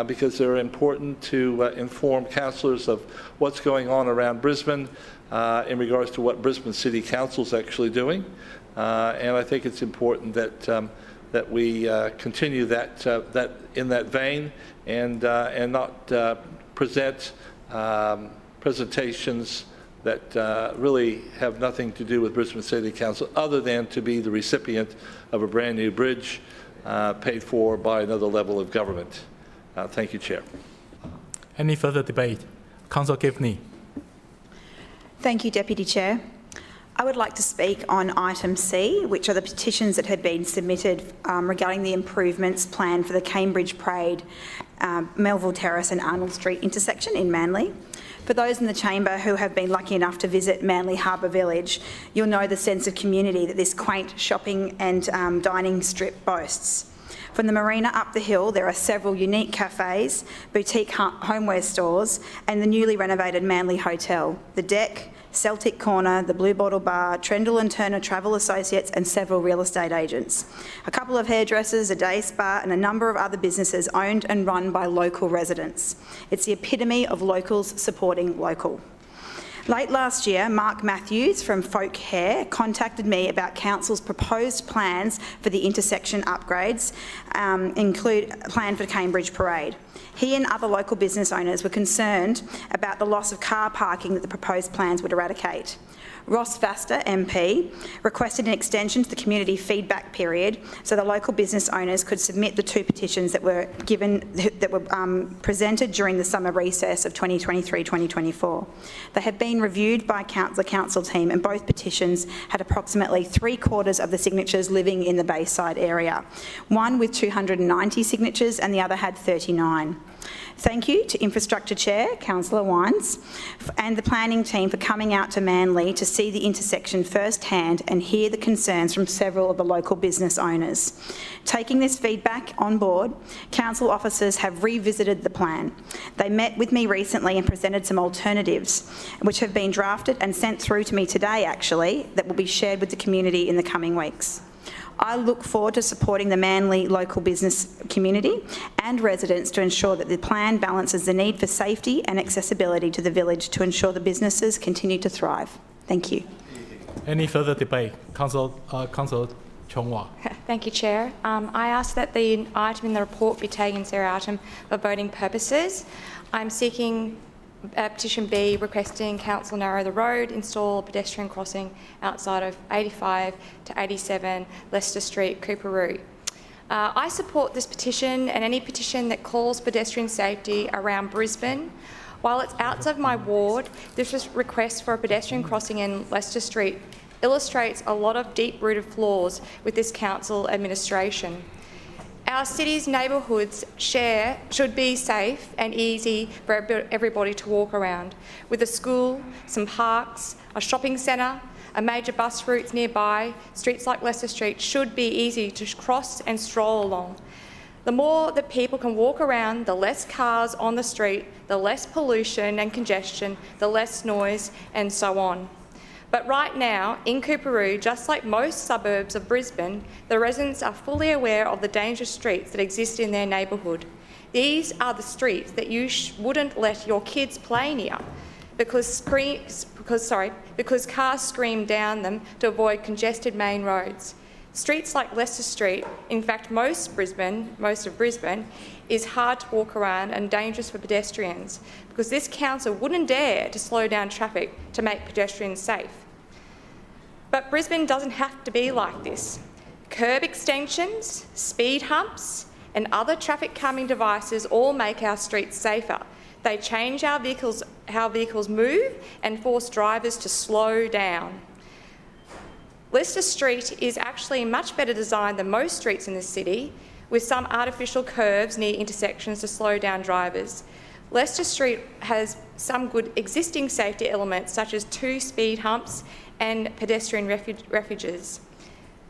because they're important to inform councillors of what's going on around Brisbane in regards to what Brisbane City Council is actually doing, and I think it's important that we continue that in that vein and not present presentations that really have nothing to do with Brisbane City Council other than to be the recipient of a brand new bridge paid for by another level of government. Thank you, Chair. Any further debate? Councillor Givney. Thank you, Deputy Chair. I would like to speak on item C, which are the petitions that had been submitted regarding the improvements planned for the Cambridge Parade, Melville Terrace and Arnold Street intersection in Manly. For those in the chamber who have been lucky enough to visit Manly Harbour Village, you'll know the sense of community that this quaint shopping and dining strip boasts. From the marina up the hill, there are several unique cafes, boutique homeware stores and the newly renovated Manly Hotel. The Deck, Celtic Corner, the Blue Bottle Bar, Trendle and Turner Travel Associates and several real estate agents. A couple of hairdressers, a day spa and a number of other businesses owned and run by local residents. It's the epitome of locals supporting local. Late last year, Mark Matthews from Folk Hair contacted me about Council's proposed plans for the intersection upgrades, include a plan for Cambridge Parade. He and other local business owners were concerned about the loss of car parking that the proposed plans would eradicate. Ross Vasta, MP, requested an extension to the community feedback period so the local business owners could submit the 2 petitions that were presented during the summer recess of 2023-2024. They have been reviewed by the council team, and both petitions had approximately 3/4 of the signatures living in the Bayside area. One with 290 signatures and the other had 39. Thank you to Infrastructure Chair, Councillor Wines, and the planning team for coming out to Manly to see the intersection firsthand and hear the concerns from several of the local business owners. Taking this feedback on board, council officers have revisited the plan. They met with me recently and presented some alternatives, which have been drafted and sent through to me today, actually, that will be shared with the community in the coming weeks. I look forward to supporting the Manly local business community and residents to ensure that the plan balances the need for safety and accessibility to the village to ensure the businesses continue to thrive. Thank you. Any further debate? Councillor Chong-Wah. Thank you, Chair. I ask that the item in the report be taken seriatim for voting purposes. I'm seeking petition B requesting Council narrow the road, install a pedestrian crossing outside of 85 to 87 Leicester Street, Coorparoo. I support this petition and any petition that calls pedestrian safety around Brisbane. While it's outside my ward, this request for a pedestrian crossing in Leicester Street illustrates a lot of deep-rooted flaws with this council administration. Our city's neighbourhoods should be safe and easy for everybody to walk around, with a school, some parks, a shopping centre, a major bus routes nearby. Streets like Leicester Street should be easy to cross and stroll along. The more that people can walk around, the less cars on the street, the less pollution and congestion, the less noise and so on. But right now, in Coorparoo, just like most suburbs of Brisbane, the residents are fully aware of the dangerous streets that exist in their neighbourhood. These are the streets that you wouldn't let your kids play near because cars scream down them to avoid congested main roads. Streets like Leicester Street, in fact most of Brisbane, is hard to walk around and dangerous for pedestrians because this council wouldn't dare to slow down traffic to make pedestrians safe. But Brisbane doesn't have to be like this. Curb extensions, speed humps and other traffic calming devices all make our streets safer. They change how vehicles move and force drivers to slow down. Leicester Street is actually much better designed than most streets in the city, with some artificial curves near intersections to slow down drivers. Leicester Street has some good existing safety elements, such as 2 speed humps and pedestrian refuges.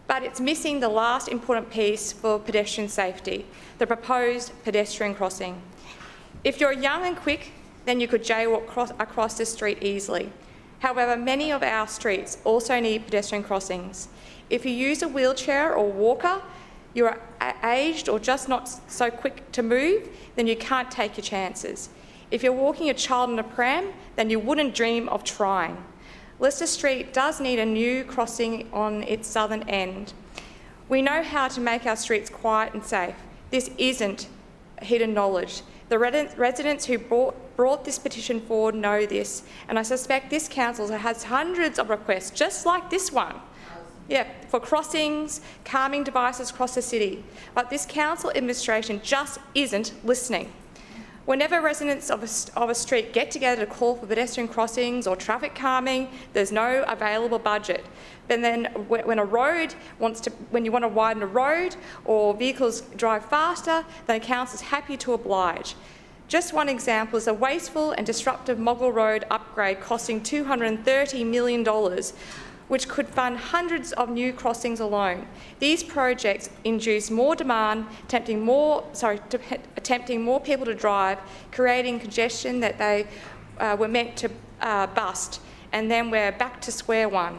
But it's missing the last important piece for pedestrian safety, the proposed pedestrian crossing. If you're young and quick, then you could jaywalk across the street easily. However, many of our streets also need pedestrian crossings. If you use a wheelchair or walker, you're aged or just not so quick to move, then you can't take your chances. If you're walking a child in a pram, then you wouldn't dream of trying. Leicester Street does need a new crossing on its southern end. We know how to make our streets quiet and safe. This isn't hidden knowledge. The residents who brought this petition forward know this, and I suspect this council has hundreds of requests just like this one. Yeah, for crossings, calming devices across the city. But this council administration just isn't listening. Whenever residents of a street get together to call for pedestrian crossings or traffic calming, there's no available budget. And then when you want to widen a road or vehicles drive faster, then the council is happy to oblige. Just one example is a wasteful and disruptive Moggle Road upgrade costing $230 million, which could fund hundreds of new crossings alone. These projects induce more demand, tempting more people to drive, creating congestion that they were meant to bust, and then we're back to square one.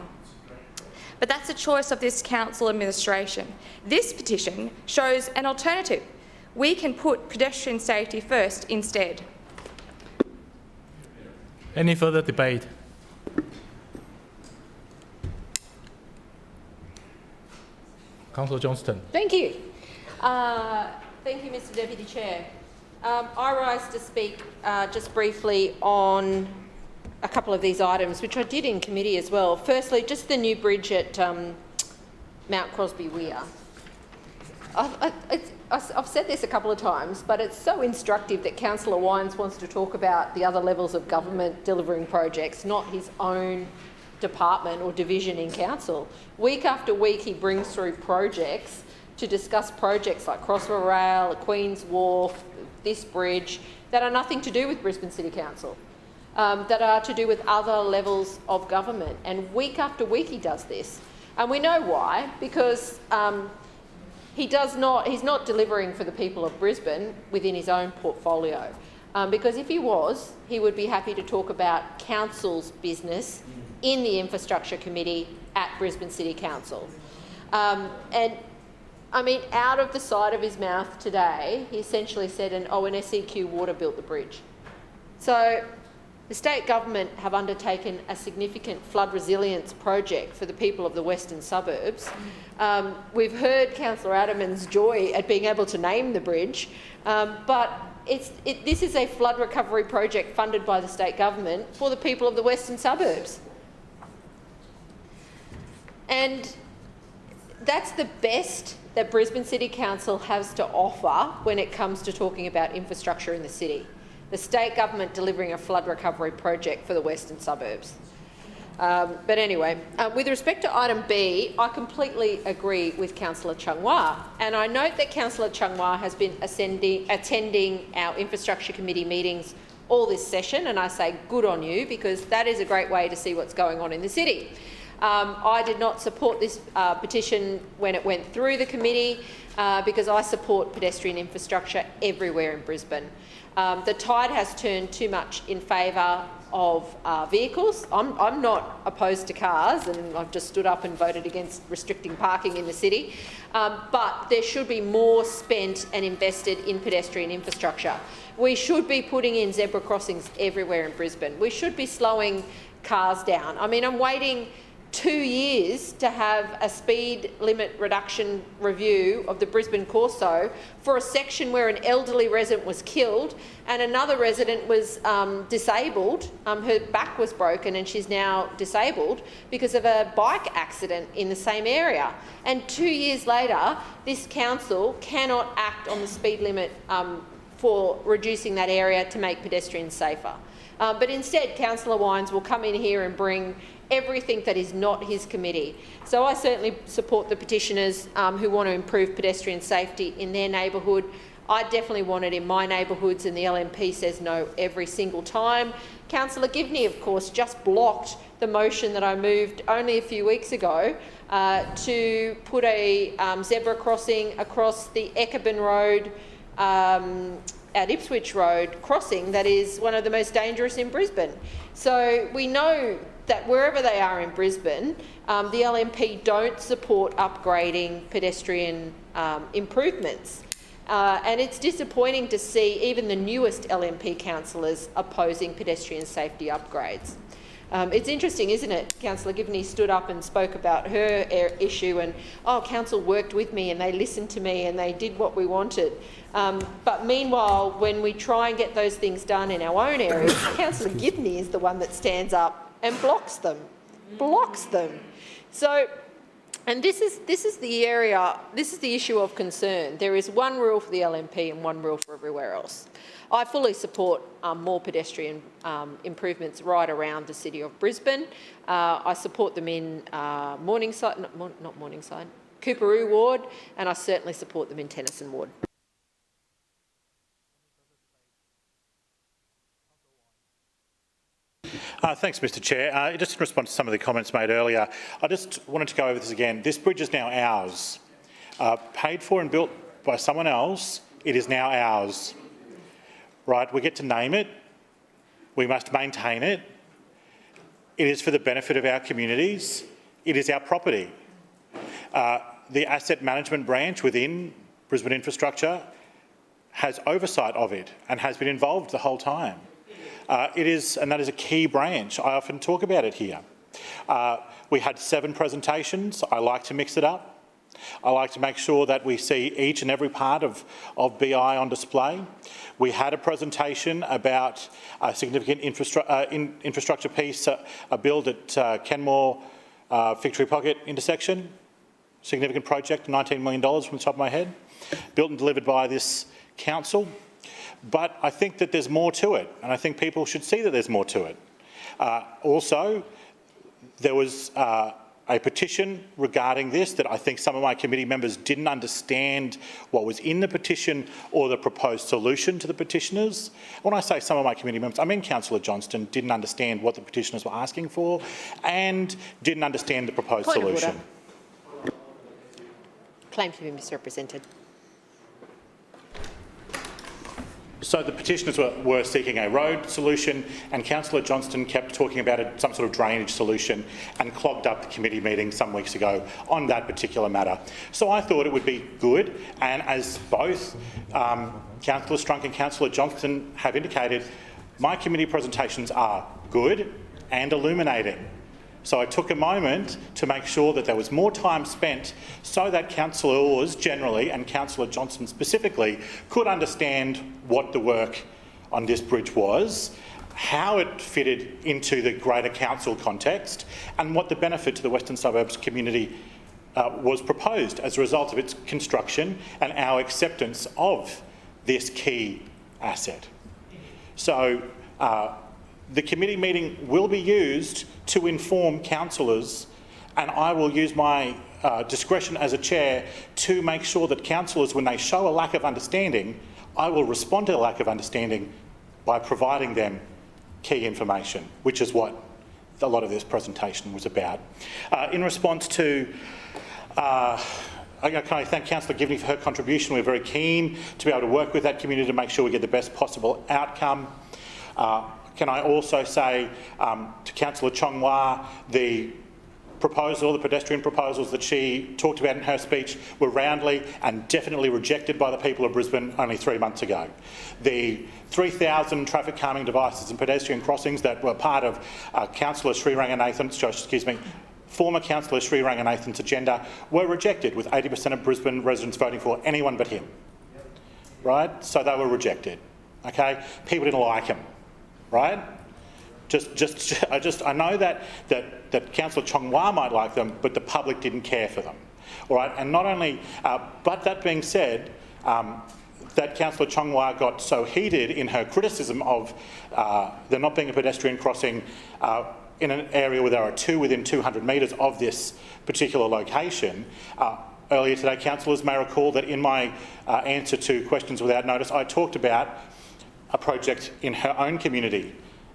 But that's a choice of this council administration. This petition shows an alternative. We can put pedestrian safety first instead. Any further debate? Councillor Johnston. Thank you. Thank you, Mr Deputy Chair. I rise to speak just briefly on a couple of these items, which I did in committee as well. Firstly, just the new bridge at Mount Crosby Weir. I've said this a couple of times, but it's so instructive that Councillor Wines wants to talk about the other levels of government delivering projects, not his own department or division in council. Week after week he brings through projects to discuss projects like Crossrail Rail, Queen's Wharf, this bridge, that are nothing to do with Brisbane City Council, that are to do with other levels of government. And week after week he does this. And we know why, because he's not delivering for the people of Brisbane within his own portfolio. Because if he was, he would be happy to talk about council's business in the Infrastructure Committee at Brisbane City Council. And I mean, out of the side of his mouth today, he essentially said, an SEQ Water built the bridge. So the state government have undertaken a significant flood resilience project for the people of the western suburbs. We've heard Councillor Adamans' joy at being able to name the bridge, but this is a flood recovery project funded by the state government for the people of the western suburbs. And that's the best that Brisbane City Council has to offer when it comes to talking about infrastructure in the city. The state government delivering a flood recovery project for the western suburbs. But anyway, with respect to item B, I completely agree with Councillor Chung-Wah, and I note that Councillor Chung-Wah has been attending our Infrastructure Committee meetings all this session, and I say good on you, because that is a great way to see what's going on in the city. I did not support this petition when it went through the committee because I support pedestrian infrastructure everywhere in Brisbane. The tide has turned too much in favour of vehicles. I'm not opposed to cars, and I've just stood up and voted against restricting parking in the city, but there should be more spent and invested in pedestrian infrastructure. We should be putting in zebra crossings everywhere in Brisbane. We should be slowing cars down. I mean, I'm waiting 2 years to have a speed limit reduction review of the Brisbane Corso for a section where an elderly resident was killed and another resident was disabled. Her back was broken and she's now disabled because of a bike accident in the same area. And 2 years later, this council cannot act on the speed limit for reducing that area to make pedestrians safer. But instead, Councillor Wines will come in here and bring everything that is not his committee. So I certainly support the petitioners who want to improve pedestrian safety in their neighbourhood. I definitely want it in my neighbourhoods, and the LNP says no every single time. Councillor Givney, of course, just blocked the motion that I moved only a few weeks ago to put a zebra crossing across the Eckerburn Road at Ipswich Road crossing that is one of the most dangerous in Brisbane. So we know that wherever they are in Brisbane, the LNP don't support upgrading pedestrian improvements. And it's disappointing to see even the newest LNP councillors opposing pedestrian safety upgrades. It's interesting, isn't it? Councillor Givney stood up and spoke about her issue and, oh, council worked with me and they listened to me and they did what we wanted. But meanwhile, when we try and get those things done in our own areas, Councillor Givney is the one that stands up and blocks them. So, and this is the area, this is the issue of concern. There is one rule for the LNP and one rule for everywhere else. I fully support more pedestrian improvements right around the city of Brisbane. I support them in Morningside, not Morningside, Cooperoo Ward, and I certainly support them in Tennyson Ward. Thanks, Mr Chair. Just in response to some of the comments made earlier, I just wanted to go over this again. This bridge is now ours. Paid for and built by someone else, it is now ours. Right? We get to name it. We must maintain it. It is for the benefit of our communities. It is our property. The asset management branch within Brisbane Infrastructure has oversight of it and has been involved the whole time. And that is a key branch. I often talk about it here. We had 7 presentations. I like to mix it up. I like to make sure that we see each and every part of BI on display. We had a presentation about a significant infrastructure piece, a build at Kenmore Victory Pocket intersection. Significant project, $19 million from the top of my head, built and delivered by this council. But I think that there's more to it, and I think people should see that there's more to it. Also, there was a petition regarding this that I think some of my committee members didn't understand what was in the petition or the proposed solution to the petitioners. When I say some of my committee members, I mean Councillor Johnston didn't understand what the petitioners were asking for and didn't understand the proposed solution. Claim to be misrepresented. So the petitioners were seeking a road solution, and Councillor Johnston kept talking about some sort of drainage solution and clogged up the committee meeting some weeks ago on that particular matter. So I thought it would be good, and as both Councillor Strunk and Councillor Johnston have indicated, my committee presentations are good and illuminating. So I took a moment to make sure that there was more time spent so that councillors generally and Councillor Johnston specifically could understand what the work on this bridge was, how it fitted into the greater council context, and what the benefit to the Western Suburbs community was proposed as a result of its construction and our acceptance of this key asset. So the committee meeting will be used to inform councillors, and I will use my discretion as a chair to make sure that councillors, when they show a lack of understanding, I will respond to the lack of understanding by providing them key information, which is what a lot of this presentation was about. In response to can I thank Councillor Givney for her contribution. We're very keen to be able to work with that community to make sure we get the best possible outcome. Can I also say to Councillor Chong-Wah, the pedestrian proposals that she talked about in her speech were roundly and definitely rejected by the people of Brisbane only 3 months ago. The 3,000 traffic calming devices and pedestrian crossings that were part of Councillor Sri Ranganathan's, former Councillor Sri Ranganathan's agenda were rejected, with 80% of Brisbane residents voting for anyone but him. Right? So they were rejected. Okay? People didn't like him. Right? I know that Councillor Chong-Wah might like them, but the public didn't care for them. All right, and not only, but that being said, that Councillor Chong-Wah got so heated in her criticism of there not being a pedestrian crossing in an area where there are 2 within 200 metres of this particular location. Earlier today, councillors may recall that in my answer to questions without notice, I talked about a project in her own community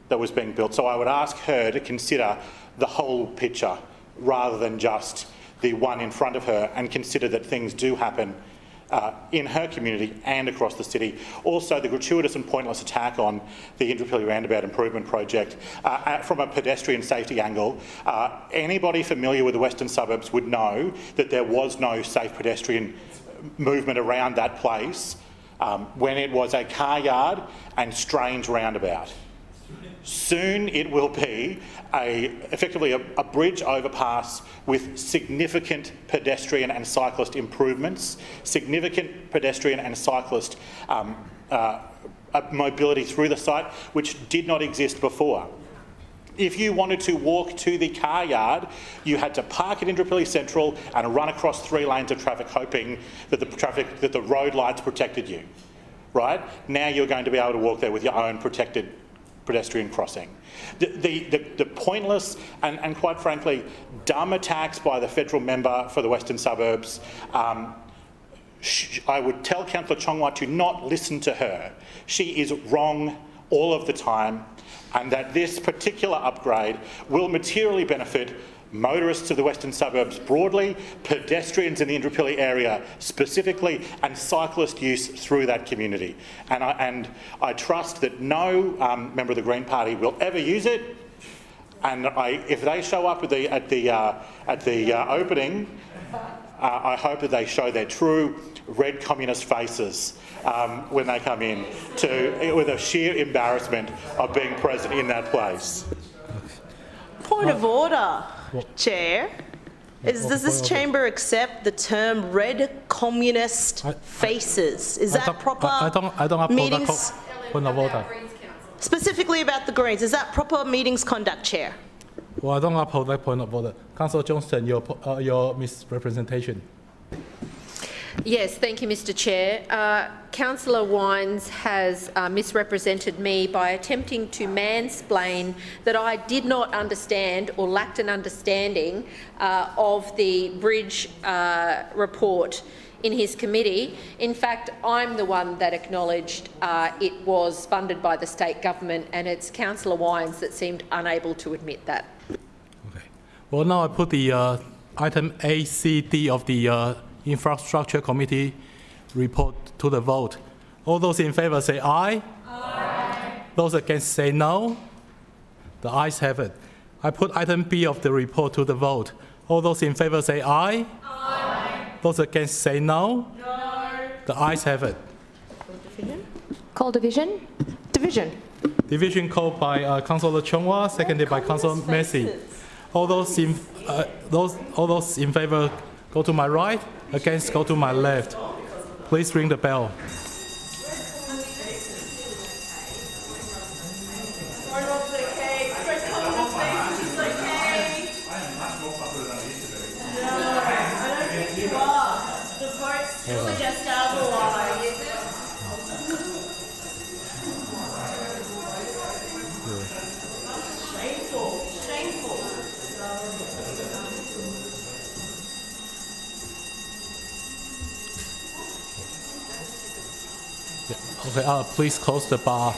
that was being built. So I would ask her to consider the whole picture rather than just the one in front of her, and consider that things do happen in her community and across the city. Also, the gratuitous and pointless attack on the Indooroopilly Roundabout Improvement Project from a pedestrian safety angle. Anybody familiar with the Western Suburbs would know that there was no safe pedestrian movement around that place when it was a car yard and strange roundabout. Soon it will be effectively a bridge overpass with significant pedestrian and cyclist improvements, significant pedestrian and cyclist mobility through the site, which did not exist before. If you wanted to walk to the car yard, you had to park at Indooroopilly Central and run across 3 lanes of traffic, hoping that the road lights protected you. Right? Now you're going to be able to walk there with your own protected pedestrian crossing. The pointless and quite frankly dumb attacks by the federal member for the Western Suburbs, I would tell Councillor Chong-Wah to not listen to her. She is wrong all of the time, and that this particular upgrade will materially benefit motorists of the Western Suburbs broadly, pedestrians in the Indooroopilly area specifically, and cyclist use through that community. And I trust that no member of the Green Party will ever use it And if they show up at the opening, I hope that they show their true red communist faces when they come in, with a sheer embarrassment of being present in that place. Point of order, Chair. Does this chamber accept the term red communist faces? Is that proper? I don't uphold meetings? that point of order. Specifically about the Greens, is that proper meetings conduct, Chair? Well, I don't uphold that point of order. Councillor Johnston, your misrepresentation. Yes, thank you, Mr Chair. Councillor Wines has misrepresented me by attempting to mansplain that I did not understand or lacked an understanding of the Bridge report in his committee. In fact, I'm the one that acknowledged it was funded by the state government, and it's Councillor Wines that seemed unable to admit that. Okay. Well, now I put the item A, C, D of the Infrastructure Committee report to the vote. All those in favour say aye. Aye. Those against say no. The ayes have it. I put item B of the report to the vote. All those in favour say aye. Aye. Those against say no. No. The ayes have it. Call division. Division. Division called by Councillor Chongwa, seconded by Councillor Massey. All those in favour go to my right. Against go to my left. Please ring the bell. Okay, please close the bar.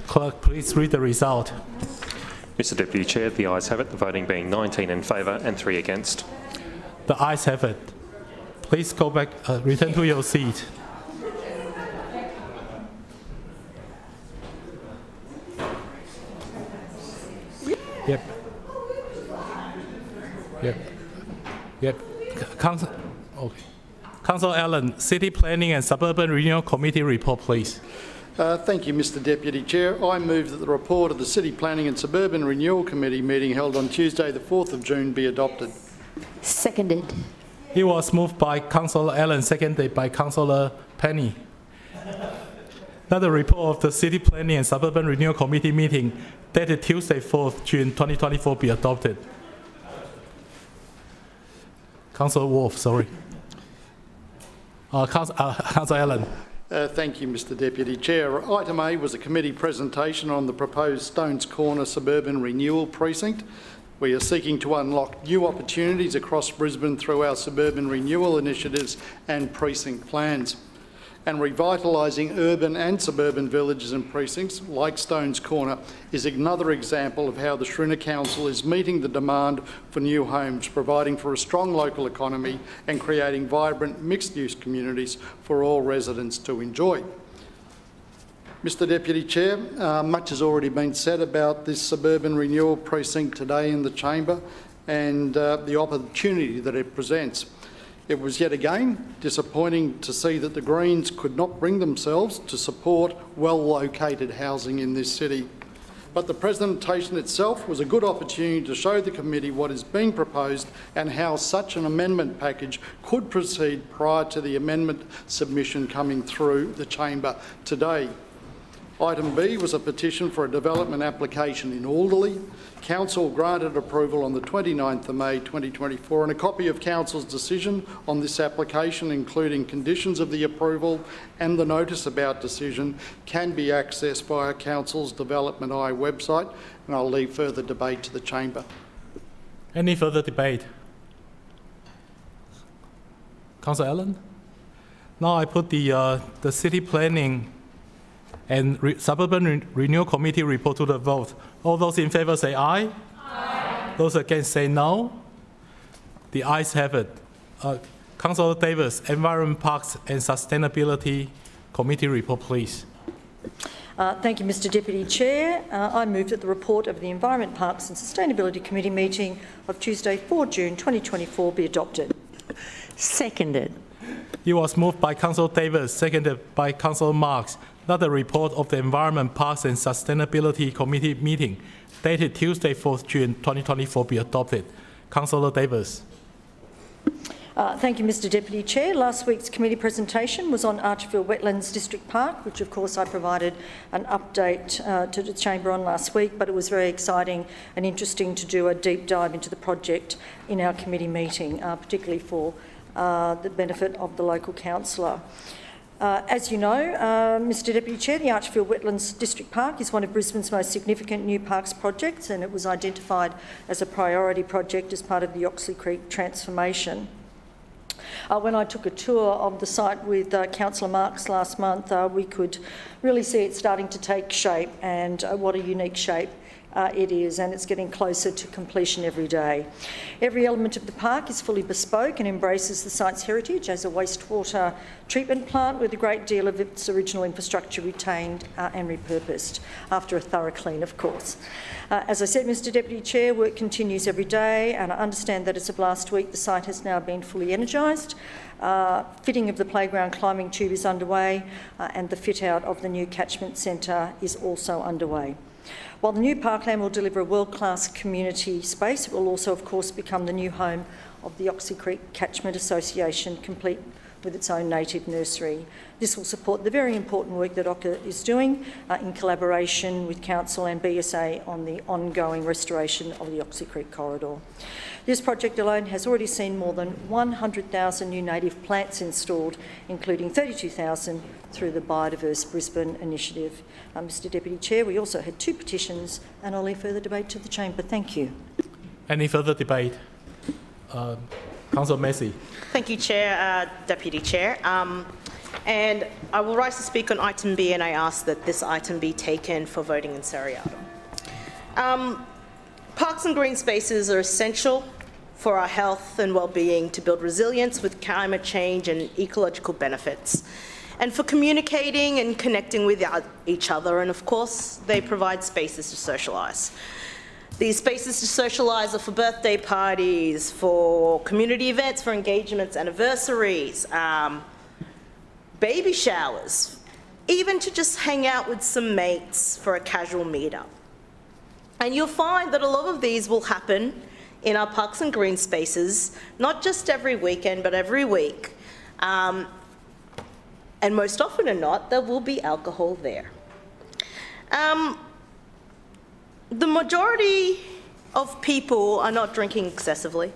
Clerk, please read the result. Mr Deputy Chair, the ayes have it, the voting being 19 in favour and 3 against. The ayes have it. Please go back, return to your seat. Yep. Okay. Councillor Allen, City Planning and Suburban Renewal Committee report, please. Thank you, Mr Deputy Chair. I move that the report of the City Planning and Suburban Renewal Committee meeting held on Tuesday the 4th of June be adopted. Seconded. It was moved by Councillor Allen, seconded by Councillor Penny. That the report of the City Planning and Suburban Renewal Committee meeting dated Tuesday 4th June 2024 be adopted. Councillor Wolf, sorry. Councillor Allen. Thank you, Mr Deputy Chair. Item A was a committee presentation on the proposed Stones Corner Suburban Renewal Precinct. We are seeking to unlock new opportunities across Brisbane through our suburban renewal initiatives and precinct plans. And revitalising urban and suburban villages and precincts like Stones Corner is another example of how the Shrinner Council is meeting the demand for new homes, providing for a strong local economy and creating vibrant mixed-use communities for all residents to enjoy. Mr Deputy Chair, much has already been said about this suburban renewal precinct today in the chamber and the opportunity that it presents. It was yet again disappointing to see that the Greens could not bring themselves to support well-located housing in this city. But the presentation itself was a good opportunity to show the committee what is being proposed and how such an amendment package could proceed prior to the amendment submission coming through the chamber today. Item B was a petition for a development application in Alderley. Council granted approval on the 29th of May 2024 and a copy of Council's decision on this application, including conditions of the approval and the notice about decision, can be accessed via Council's Development Eye website, and I'll leave further debate to the chamber. Any further debate? Councillor Allen? Now I put the City Planning and Suburban Renewal Committee report to the vote. All those in favour say aye. Aye. Those against say no. The ayes have it. Councillor Davis, Environment, Parks and Sustainability Committee report, please. Thank you, Mr Deputy Chair. I move that the report of the Environment, Parks and Sustainability Committee meeting of Tuesday, 4 June 2024 be adopted. Seconded. It was moved by Councillor Davis, seconded by Councillor Marks, that the report of the Environment, Parks and Sustainability Committee meeting dated Tuesday, 4th June 2024 be adopted. Councillor Davis. Thank you, Mr Deputy Chair. Last week's committee presentation was on Archerfield Wetlands District Park, which of course I provided an update to the Chamber on last week, but it was very exciting and interesting to do a deep dive into the project in our committee meeting, particularly for the benefit of the local councillor. As you know, Mr Deputy Chair, the Archerfield Wetlands District Park is one of Brisbane's most significant new parks projects, and it was identified as a priority project as part of the Oxley Creek transformation. When I took a tour of the site with Councillor Marks last month, we could really see it starting to take shape, and what a unique shape it is, and it's getting closer to completion every day. Every element of the park is fully bespoke and embraces the site's heritage as a wastewater treatment plant with a great deal of its original infrastructure retained and repurposed, after a thorough clean, of course. As I said, Mr Deputy Chair, work continues every day, and I understand that as of last week the site has now been fully energised. Fitting of the playground climbing tube is underway, and the fit-out of the new catchment centre is also underway. While the new parkland will deliver a world-class community space, it will also, of course, become the new home of the Oxley Creek Catchment Association, complete with its own native nursery. This will support the very important work that OCA is doing in collaboration with Council and BSA on the ongoing restoration of the Oxley Creek corridor. This project alone has already seen more than 100,000 new native plants installed, including 32,000 through the Biodiverse Brisbane initiative. Mr Deputy Chair, we also had 2 petitions, and I'll leave further debate to the Chamber. Thank you. Any further debate? Councillor Massey. Thank you, Chair, Deputy Chair. And I will rise to speak on item B, and I ask that this item be taken for voting in seriatim. Parks and green spaces are essential for our health and well-being, to build resilience with climate change and ecological benefits, and for communicating and connecting with each other, and of course they provide spaces to socialise. These spaces to socialise are for birthday parties, for community events, for engagements, anniversaries, baby showers, even to just hang out with some mates for a casual meetup. And you'll find that a lot of these will happen in our parks and green spaces, not just every weekend, but every week. And most often than not, there will be alcohol there. The majority of people are not drinking excessively.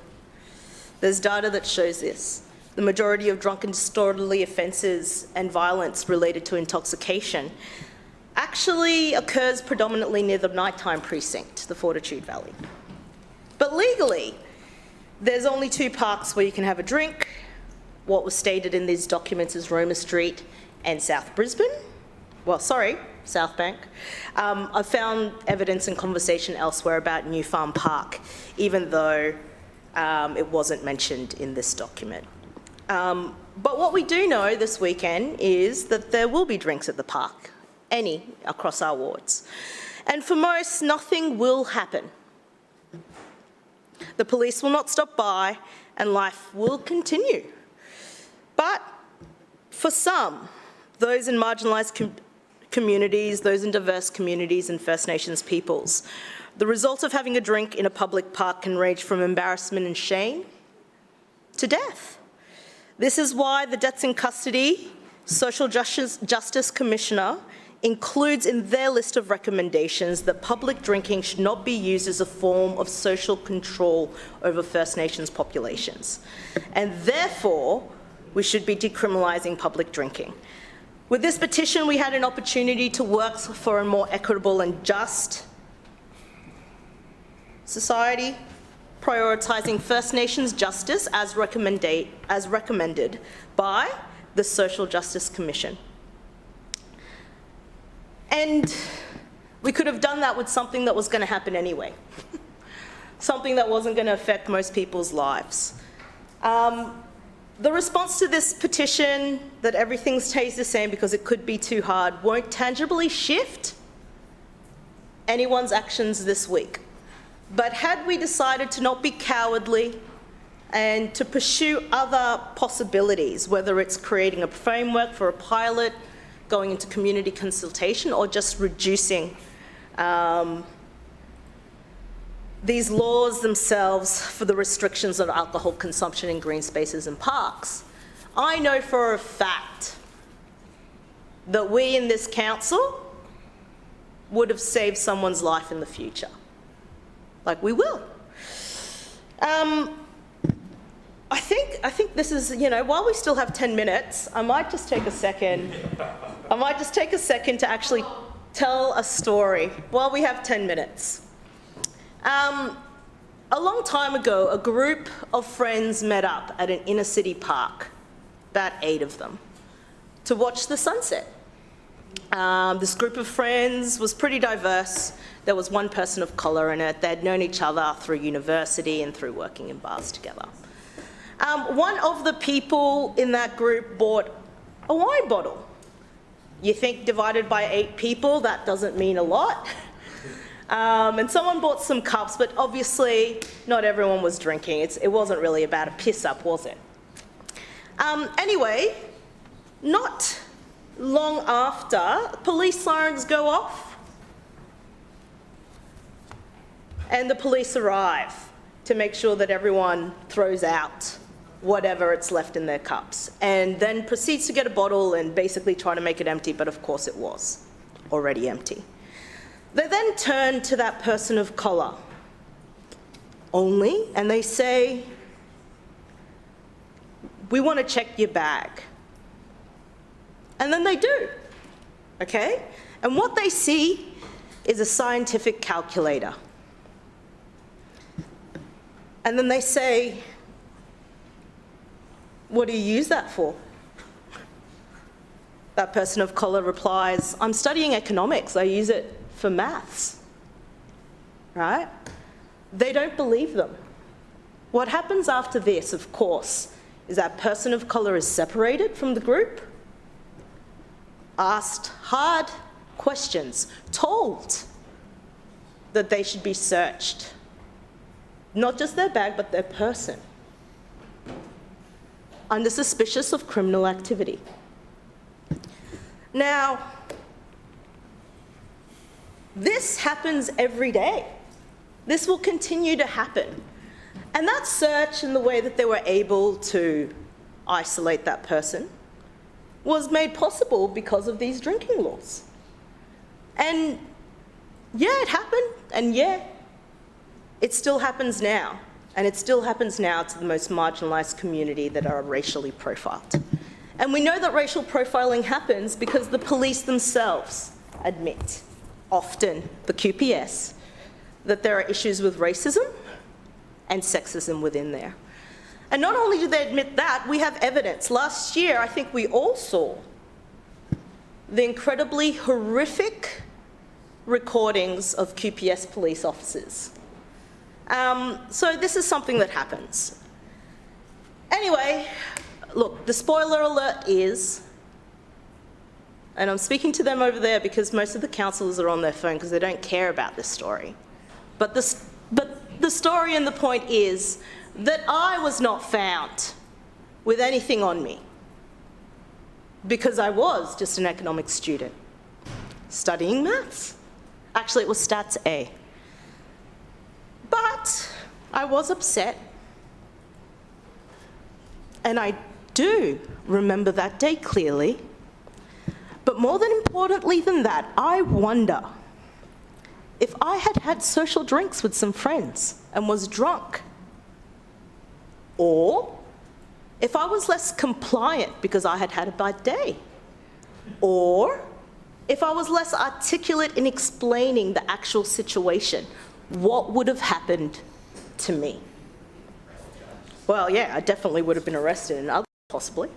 There's data that shows this. The majority of drunken disorderly offences and violence related to intoxication actually occurs predominantly near the nighttime precinct, the Fortitude Valley. But legally, there's only 2 parks where you can have a drink. What was stated in these documents is Roma Street and South Brisbane. Well, sorry, South Bank. I've found evidence and conversation elsewhere about New Farm Park, even though it wasn't mentioned in this document. But what we do know this weekend is that there will be drinks at the park, any across our wards. And for most, nothing will happen. The police will not stop by and life will continue. But for some, those in marginalised communities, those in diverse communities and First Nations peoples, the result of having a drink in a public park can range from embarrassment and shame to death. This is why the Deaths in Custody Social Justice Commissioner includes in their list of recommendations that public drinking should not be used as a form of social control over First Nations populations. And therefore, we should be decriminalising public drinking. With this petition, we had an opportunity to work for a more equitable and just society, prioritising First Nations justice as recommended by the Social Justice Commission. And we could have done that with something that was going to happen anyway, something that wasn't going to affect most people's lives. The response to this petition, that everything stays the same because it could be too hard, won't tangibly shift anyone's actions this week. But had we decided to not be cowardly and to pursue other possibilities, whether it's creating a framework for a pilot, going into community consultation, or just reducing these laws themselves for the restrictions of alcohol consumption in green spaces and parks, I know for a fact that we in this council would have saved someone's life in the future. Like, we will. I think this is, you know, while we still have 10 minutes, I might just take a second. I might just take a second to actually tell a story while we have 10 minutes. A long time ago, a group of friends met up at an inner city park, about 8 of them, to watch the sunset. This group of friends was pretty diverse. There was one person of colour in it. They'd known each other through university and through working in bars together. One of the people in that group bought a wine bottle. You think divided by 8 people, that doesn't mean a lot. And someone bought some cups, but obviously not everyone was drinking. It wasn't really about a piss up, was it? Anyway, not long after, police sirens go off and the police arrive to make sure that everyone throws out whatever it's left in their cups, and then proceeds to get a bottle and basically try to make it empty, but of course it was already empty. They then turn to that person of colour only, and they say, "We want to check your bag." And then they do, okay? And what they see is a scientific calculator. And then they say, "What do you use that for?" That person of colour replies, "I'm studying economics. I use it for maths." Right? They don't believe them. What happens after this, of course, is that person of colour is separated from the group, asked hard questions, told that they should be searched. Not just their bag, but their person, under suspicion of criminal activity. Now, this happens every day. This will continue to happen. And that search and the way that they were able to isolate that person was made possible because of these drinking laws. And yeah, it happened, and yeah, it still happens now. And it still happens now to the most marginalised community that are racially profiled. And we know that racial profiling happens because the police themselves admit, often the QPS, that there are issues with racism and sexism within there. And not only do they admit that, we have evidence. Last year, I think we all saw the incredibly horrific recordings of QPS police officers. So this is something that happens. Anyway, look, the spoiler alert is, and I'm speaking to them over there because most of the councillors are on their phone because they don't care about this story. But the story and the point is that I was not found with anything on me because I was just an economics student studying maths. Actually, it was Stats A. But I was upset, and I do remember that day clearly. But more than importantly than that, I wonder if I had had social drinks with some friends and was drunk, or if I was less compliant because I had had a bad day, or if I was less articulate in explaining the actual situation, what would have happened to me? Well, yeah, I definitely would have been arrested and others possibly.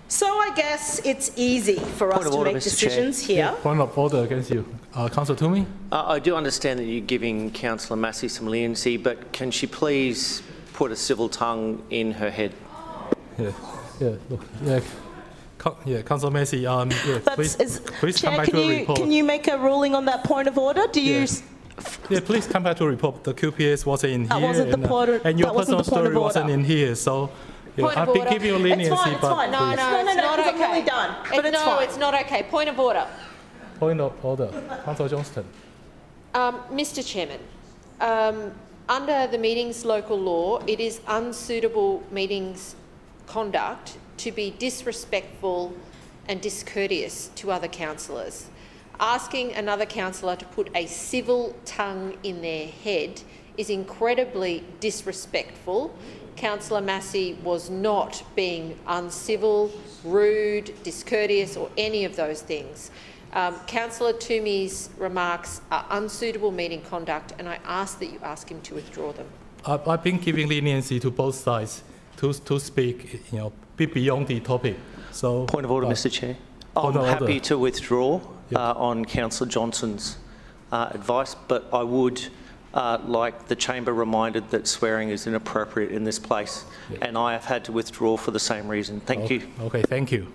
So I guess it's easy for us to make decisions here. Point of order against you. Councillor Toomey? I do understand that you're giving Councillor Massey some leniency, but can she please put a civil tongue in her head? Councillor Massey, please come back to the report. Can you make a ruling on that point of order? Do you? Yeah, please come back to the report. The QPS wasn't in here, wasn't the point of- and your that wasn't personal the point of story wasn't order. in here. So I've been giving you leniency, It's fine, it's but fine. No, please. it's not okay. I'm nearly done, but it's fine. It's not okay. Point of order. Point of order, Councillor Johnston. Mr Chairman, under the meetings local law, it is unsuitable meetings conduct to be disrespectful and discourteous to other councillors. Asking another councillor to put a civil tongue in their head is incredibly disrespectful. Councillor Massey was not being uncivil, rude, discourteous or any of those things. Councillor Toomey's remarks are unsuitable meeting conduct, and I ask that you ask him to withdraw them. I've been giving leniency to both sides to speak, bit beyond the topic. So point of order, Mr. Chair. I'm happy to withdraw on Councillor Johnston's advice, but I would like the chamber reminded that swearing is inappropriate in this place, and I have had to withdraw for the same reason. Thank you. Okay, thank you.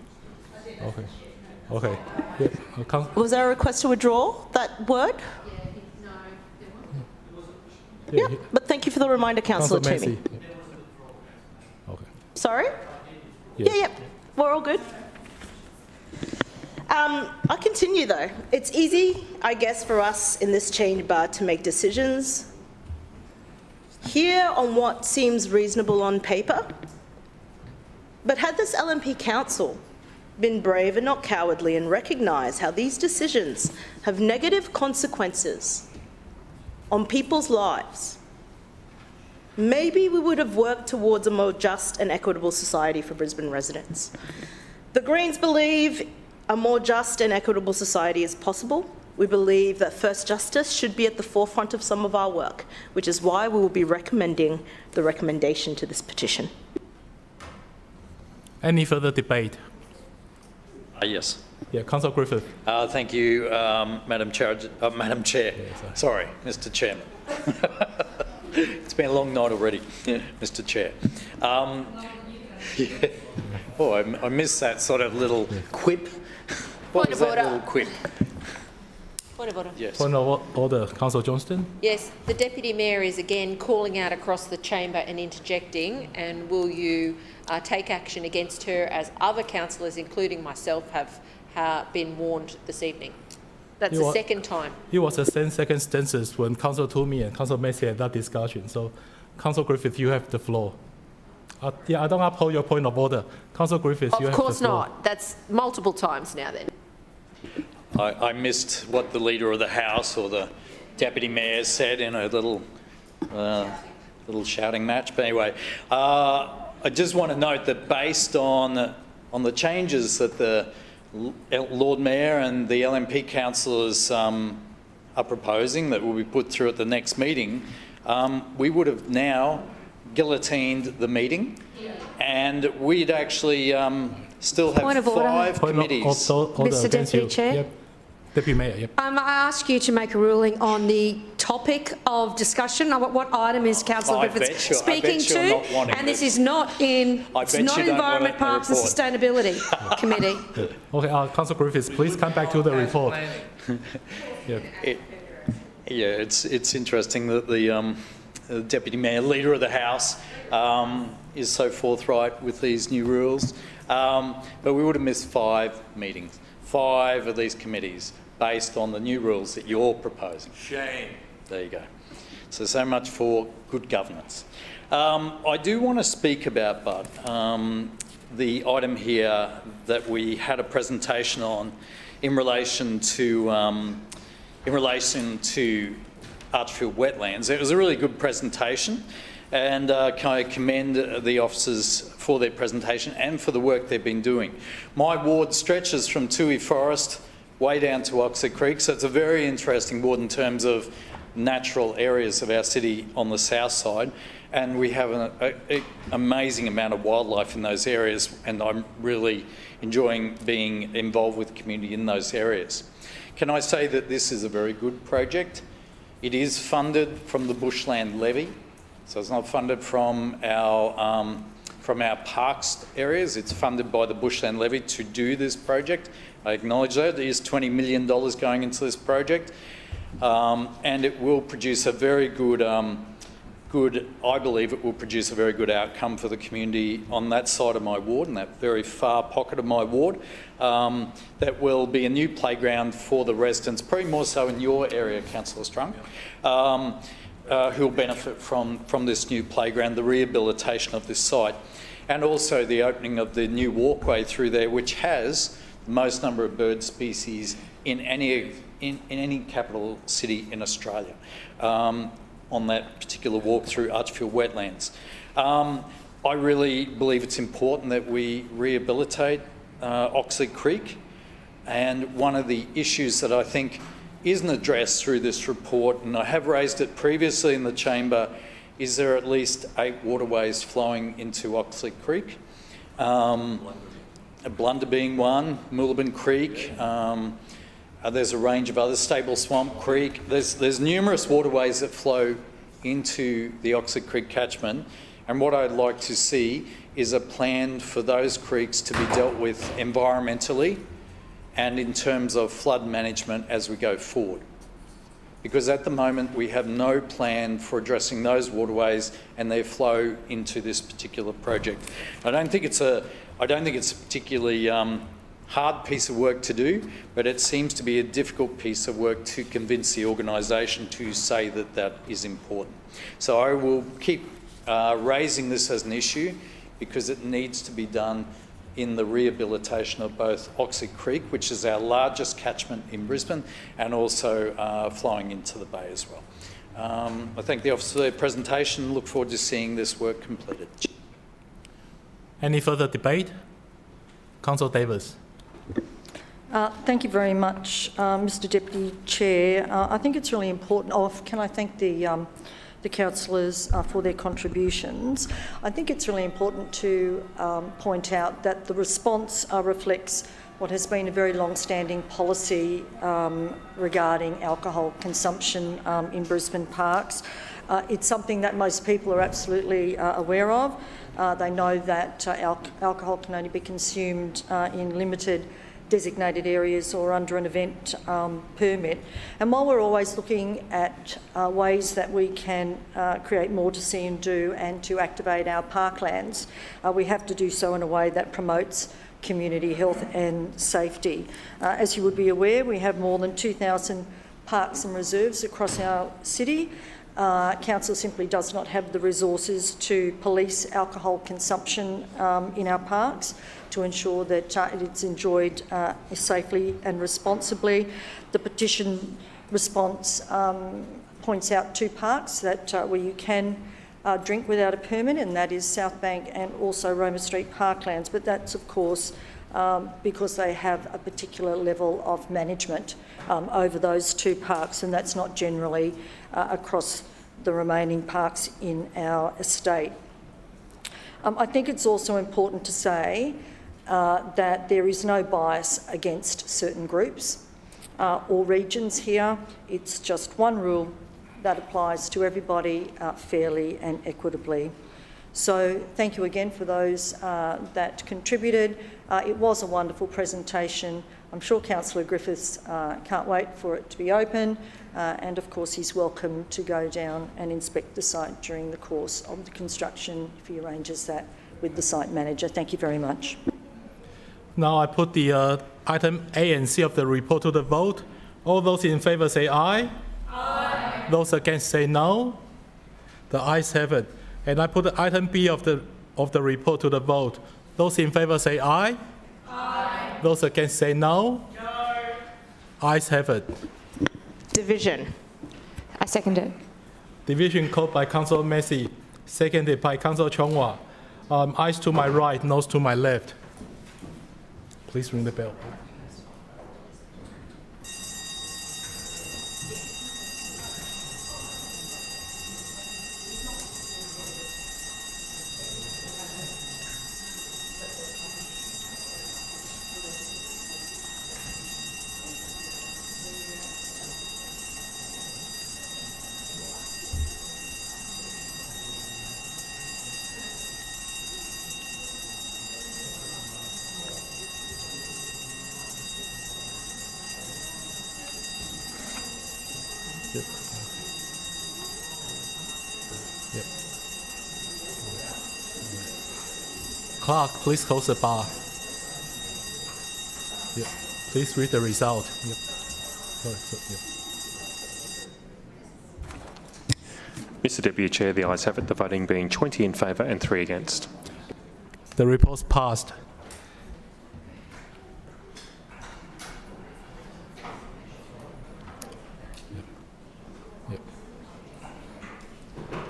Okay. Was there a request to withdraw that word? Yeah, but thank you for the reminder, Councillor Toomey. Sorry? Yeah, we're all good. I continue though. It's easy, I guess, for us in this chamber to make decisions here on what seems reasonable on paper. But had this LNP Council been brave and not cowardly and recognised how these decisions have negative consequences on people's lives, maybe we would have worked towards a more just and equitable society for Brisbane residents. The Greens believe a more just and equitable society is possible. We believe that first justice should be at the forefront of some of our work, which is why we will be recommending the recommendation to this petition. Any further debate? Yes. Yeah, Councillor Griffith. Thank you, Madam Chair. Madam Chair. Sorry, Mr. Chairman. It's been a long night already, Mr. Chair. Oh, I missed that sort of little quip. What was that little quip? Point of order. Yes. Point of order, Councillor Johnston. Yes, the Deputy Mayor is again calling out across the chamber and interjecting, and will you take action against her as other councillors, including myself, have been warned this evening? That's the second time. It was the same circumstances when Councillor Toomey and Councillor Massey had that discussion. So, Councillor Griffith, you have the floor. I don't uphold your point of order. Councillor Griffith, you have the floor. Of course not. That's multiple times now then. I missed what the Leader of the House or the Deputy Mayor said in a little shouting match. But anyway, I just want to note that based on the changes that the Lord Mayor and the LNP councillors are proposing that will be put through at the next meeting, we would have now guillotined the meeting, and we'd actually still have 5 committees. Mr. Deputy Chair. Yep. Deputy Mayor, yep. I ask you to make a ruling on the topic of discussion. What item is Councillor Griffiths speaking to? And this is not in Environment, Parks and Sustainability Committee. Okay, Councillor Griffiths, please come back to the report. It's interesting that the Deputy Mayor, Leader of the House, is so forthright with these new rules. But we would have missed 5 meetings, 5 of these committees, based on the new rules that you're proposing. Shame. There you go. So much for good governance. I do want to speak about, Bud, the item here that we had a presentation on in relation to Archfield Wetlands. It was a really good presentation, and can I commend the officers for their presentation and for the work they've been doing. My ward stretches from Toohey Forest way down to Oxford Creek, so it's a very interesting ward in terms of natural areas of our city on the south side, and we have an amazing amount of wildlife in those areas, and I'm really enjoying being involved with the community in those areas. Can I say that this is a very good project? It is funded from the Bushland Levy, so it's not funded from our from our parks areas. It's funded by the Bushland Levy to do this project. I acknowledge that. There is $20 million going into this project, and it will produce a very good, I believe it will produce a very good outcome for the community on that side of my ward, in that very far pocket of my ward. That will be a new playground for the residents, probably more so in your area, Councillor Strunk, who will benefit from this new playground, the rehabilitation of this site, and also the opening of the new walkway through there, which has the most number of bird species in any capital city in Australia, on that particular walk through Archfield Wetlands. I really believe it's important that we rehabilitate Oxley Creek, and one of the issues that I think isn't addressed through this report, and I have raised it previously in the chamber, is there at least 8 waterways flowing into Oxley Creek. Blunder being one, Moolabin Creek, there's a range of others, Stable Swamp Creek. There's numerous waterways that flow into the Oxley Creek catchment, and what I'd like to see is a plan for those creeks to be dealt with environmentally and in terms of flood management as we go forward. Because at the moment we have no plan for addressing those waterways and their flow into this particular project. I don't think it's a particularly hard piece of work to do, but it seems to be a difficult piece of work to convince the organisation to say that that is important. So I will keep raising this as an issue, because it needs to be done in the rehabilitation of both Oxley Creek, which is our largest catchment in Brisbane, and also flowing into the bay as well. I thank the officer for their presentation. Look forward to seeing this work completed. Any further debate? Councillor Davis. Thank you very much, Mr Deputy Chair. I think it's really important. Can I thank the councillors for their contributions? I think it's really important to point out that the response reflects what has been a very long-standing policy regarding alcohol consumption in Brisbane parks. It's something that most people are absolutely aware of. They know that alcohol can only be consumed in limited designated areas or under an event permit. And while we're always looking at ways that we can create more to see and do and to activate our parklands, we have to do so in a way that promotes community health and safety. As you would be aware, we have more than 2,000 parks and reserves across our city. Council simply does not have the resources to police alcohol consumption in our parks to ensure that it's enjoyed safely and responsibly. The petition response points out 2 parks that where you can drink without a permit, and that is South Bank and also Roma Street Parklands, but that's of course because they have a particular level of management over those 2 parks, and that's not generally across the remaining parks in our estate. I think it's also important to say that there is no bias against certain groups or regions here. It's just one rule that applies to everybody fairly and equitably. So thank you again for those that contributed. It was a wonderful presentation. I'm sure Councillor Griffiths can't wait for it to be open, and of course he's welcome to go down and inspect the site during the course of the construction if he arranges that with the site manager. Thank you very much. Now I put the item A and C of the report to the vote. All those in favour say aye. Aye. Those against say no. The ayes have it. And I put the item B of the report to the vote. Those in favour say aye. Aye. Those against say no. No. Ayes have it. Division. I second it. Division called by Councillor Massey, seconded by Councillor Chongwa. Ayes to my right, noes to my left. Please ring the bell. Yep. Yep. Clerk, please close the bar. Yep. Please read the result. Yep. Yep. Mr Deputy Chair, the ayes have it, the voting being 20 in favour and 3 against. The report's passed. Yep.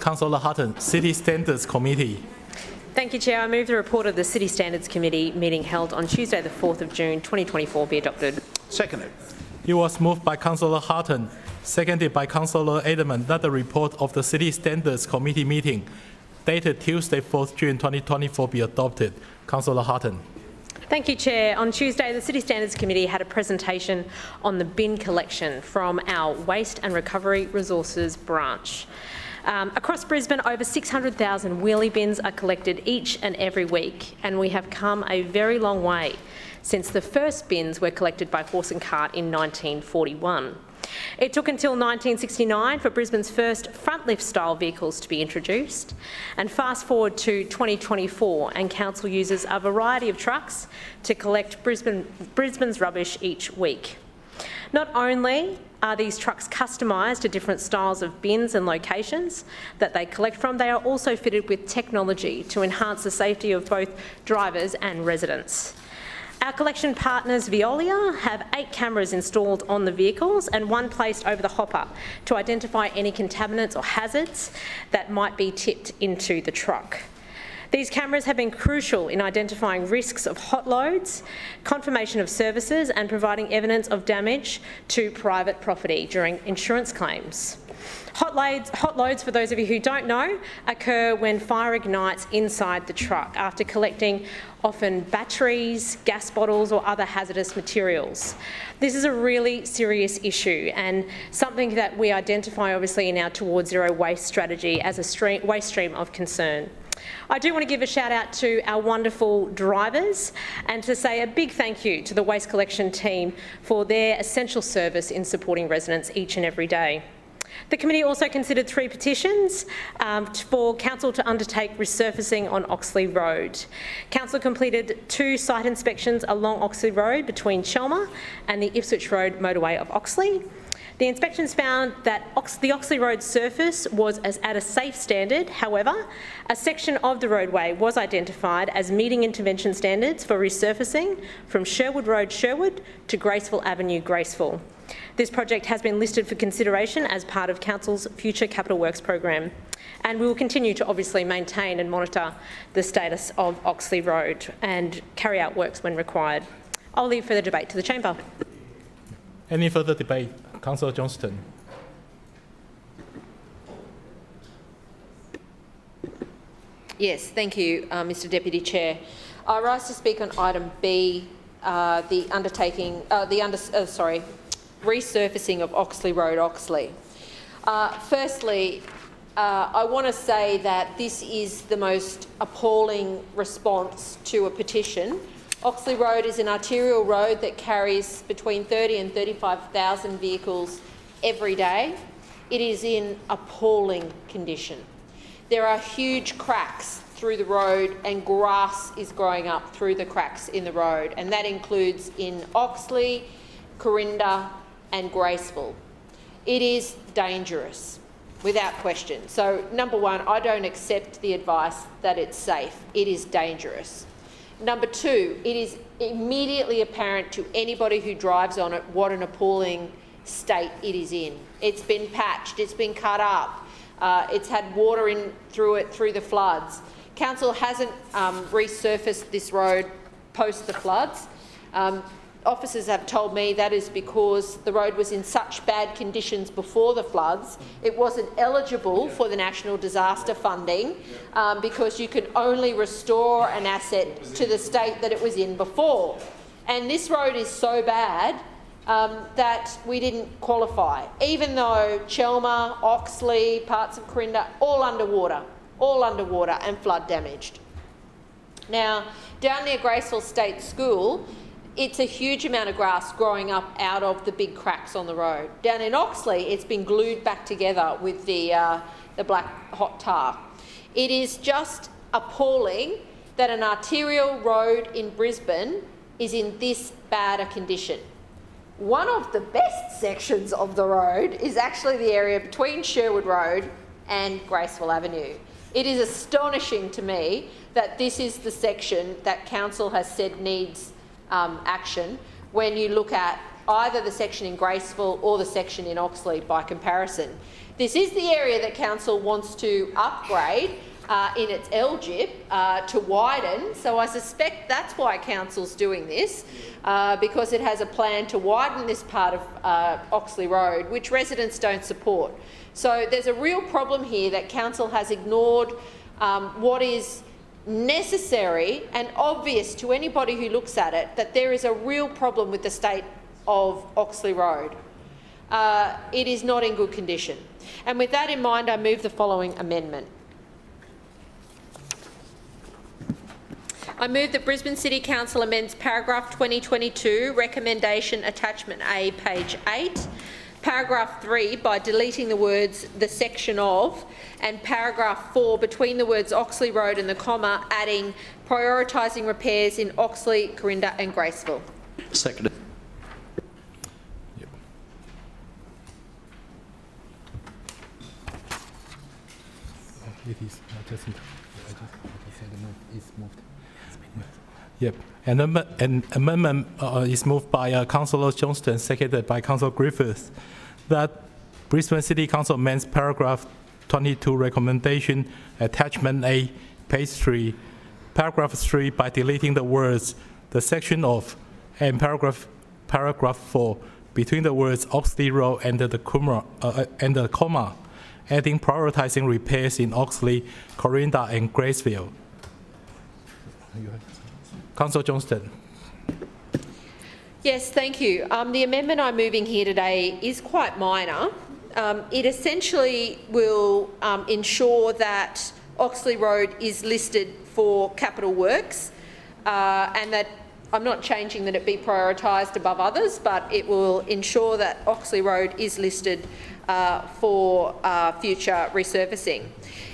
Councillor Hutton, City Standards Committee. Thank you, Chair. I move the report of the City Standards Committee meeting held on Tuesday, the 4th of June 2024 be adopted. Seconded. It was moved by Councillor Hutton, seconded by Councillor Edelman, that the report of the City Standards Committee meeting dated Tuesday, 4th June 2024 be adopted. Councillor Hutton. Thank you, Chair. On Tuesday, the City Standards Committee had a presentation on the bin collection from our Waste and Recovery Resources branch. Across Brisbane, over 600,000 wheelie bins are collected each and every week, and we have come a very long way since the first bins were collected by horse and cart in 1941. It took until 1969 for Brisbane's first front lift style vehicles to be introduced, and fast forward to 2024 and Council uses a variety of trucks to collect Brisbane's rubbish each week. Not only are these trucks customised to different styles of bins and locations that they collect from, they are also fitted with technology to enhance the safety of both drivers and residents. Our collection partners, Veolia, have 8 cameras installed on the vehicles and 1 placed over the hopper to identify any contaminants or hazards that might be tipped into the truck. These cameras have been crucial in identifying risks of hot loads, confirmation of services and providing evidence of damage to private property during insurance claims. Hot loads, for those of you who don't know, occur when fire ignites inside the truck after collecting often batteries, gas bottles or other hazardous materials. This is a really serious issue and something that we identify obviously in our Towards Zero Waste strategy as a waste stream of concern. I do want to give a shout out to our wonderful drivers and to say a big thank you to the waste collection team for their essential service in supporting residents each and every day. The committee also considered 3 petitions for Council to undertake resurfacing on Oxley Road. Council completed 2 site inspections along Oxley Road between Chelmer and the Ipswich Road motorway of Oxley. The inspections found that the Oxley Road surface was at a safe standard. However, a section of the roadway was identified as meeting intervention standards for resurfacing from Sherwood Road, Sherwood to Graceville Avenue, Graceville. This project has been listed for consideration as part of Council's future capital works program, and we will continue to obviously maintain and monitor the status of Oxley Road and carry out works when required. I'll leave further debate to the chamber. Any further debate? Councillor Johnston. Yes, thank you, Mr Deputy Chair. I rise to speak on item B, the resurfacing of Oxley Road, Oxley. Firstly, I want to say that this is the most appalling response to a petition. Oxley Road is an arterial road that carries between 30 and 35,000 vehicles every day. It is in appalling condition. There are huge cracks through the road and grass is growing up through the cracks in the road, and that includes in Oxley, Corinda and Graceville. It is dangerous, without question. So, number one, I don't accept the advice that it's safe. It is dangerous. Number two, it is immediately apparent to anybody who drives on it what an appalling state it is in. It's been patched, it's been cut up, it's had water in through it through the floods. Council hasn't resurfaced this road post the floods. Officers have told me that is because the road was in such bad conditions before the floods. It wasn't eligible for the National Disaster Funding because you could only restore an asset to the state that it was in before. And this road is so bad that we didn't qualify, even though Chelmer, Oxley, parts of Corinda, all underwater and flood damaged. Now, down near Graceville State School, it's a huge amount of grass growing up out of the big cracks on the road. Down in Oxley, it's been glued back together with the black hot tar. It is just appalling that an arterial road in Brisbane is in this bad a condition. One of the best sections of the road is actually the area between Sherwood Road and Graceville Avenue. It is astonishing to me that this is the section that Council has said needs action when you look at either the section in Graceville or the section in Oxley by comparison. This is the area that Council wants to upgrade in its LGIP to widen, so I suspect that's why Council's doing this, because it has a plan to widen this part of Oxley Road, which residents don't support. So there's a real problem here that Council has ignored what is necessary and obvious to anybody who looks at it, that there is a real problem with the state of Oxley Road. It is not in good condition. And with that in mind, I move the following amendment. I move that Brisbane City Council amends paragraph 2022, recommendation attachment A, page 8, paragraph 3 by deleting the words "the section of" and paragraph 4 between the words Oxley Road and the comma, adding prioritising repairs in Oxley, Corinda and Graceville. Seconded. It is. I just said it's moved. Yep. An amendment is moved by Councillor Johnston, seconded by Councillor Griffiths, that Brisbane City Council amends paragraph 22 recommendation attachment A, page 3, paragraph 3 by deleting the words "the section of" and paragraph 4 between the words Oxley Road and the comma, adding prioritising repairs in Oxley, Corinda and Graceville. Councillor Johnston. Yes, thank you. The amendment I'm moving here today is quite minor. It essentially will ensure that Oxley Road is listed for capital works, and that I'm not changing that it be prioritised above others, but it will ensure that Oxley Road is listed for future resurfacing.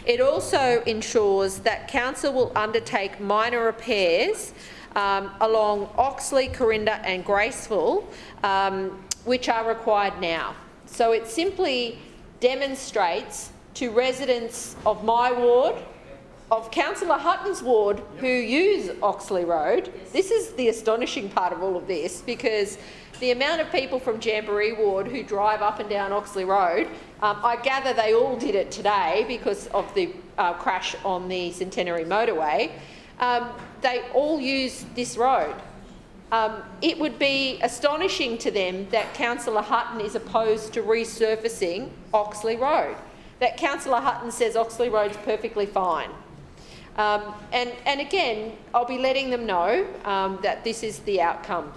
It also ensures that Council will undertake minor repairs along Oxley, Corinda and Graceville, which are required now. So it simply demonstrates to residents of my ward, of Councillor Hutton's ward who use Oxley Road. This is the astonishing part of all of this, because the amount of people from Jamboree Ward who drive up and down Oxley Road, I gather they all did it today because of the crash on the Centenary motorway. They all use this road. It would be astonishing to them that Councillor Hutton is opposed to resurfacing Oxley Road, that Councillor Hutton says Oxley Road's perfectly fine. And again, I'll be letting them know that this is the outcome.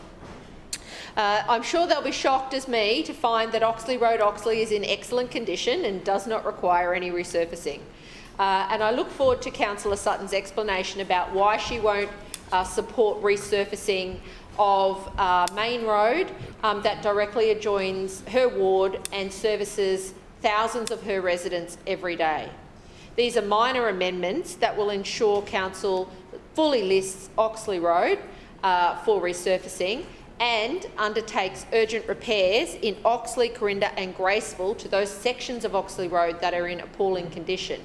I'm sure they'll be shocked as me to find that Oxley Road Oxley is in excellent condition and does not require any resurfacing. And I look forward to Councillor Sutton's explanation about why she won't support resurfacing of Main Road that directly adjoins her ward and services thousands of her residents every day. These are minor amendments that will ensure Council fully lists Oxley Road for resurfacing and undertakes urgent repairs in Oxley, Corinda and Graceville to those sections of Oxley Road that are in appalling condition.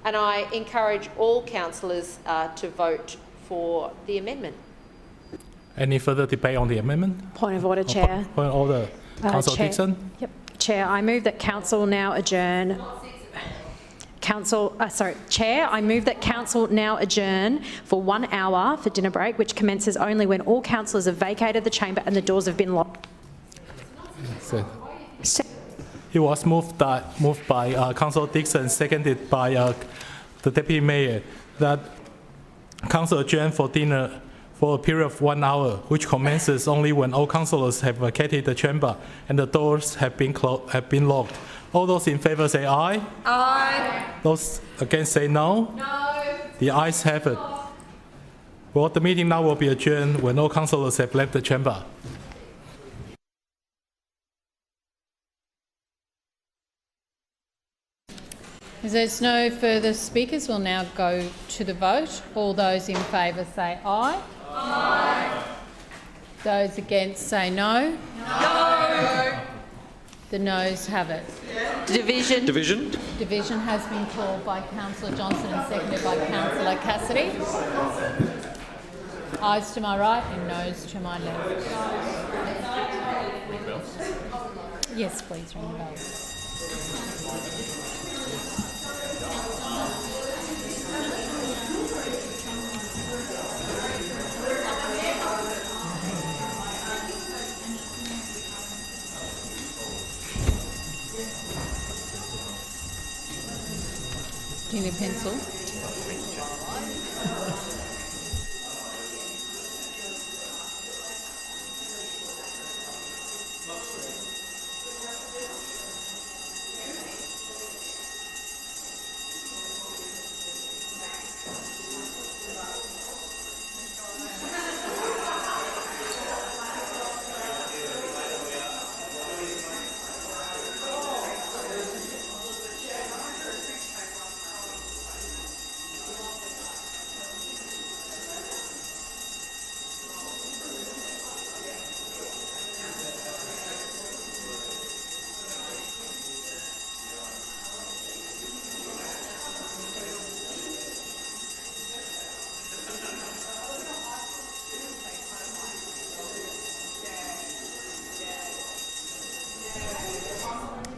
And I encourage all councillors to vote for the amendment. Any further debate on the amendment? Point of order, Chair. Point of order. Councillor Dixon? Yep. Chair, I move that Council now adjourn. Chair, I move that Council now adjourn for 1 hour for dinner break, which commences only when all councillors have vacated the chamber and the doors have been locked. It was moved by Councillor Dixon, seconded by the Deputy Mayor, that Council adjourn for dinner for a period of 1 hour, which commences only when all councillors have vacated the chamber and the doors have been locked. All those in favour say aye. Aye. Those against say no. No. The ayes have it. Well, the meeting now will be adjourned when all councillors have left the chamber. As there's no further speakers, we'll now go to the vote. All those in favour say aye. Aye. Those against say no. No. The noes have it. Division. Division. Division has been called by Councillor Johnson and seconded by Councillor Cassidy. Ayes to my right and noes to my left. Yes, please ring the bell. Do you need a pencil?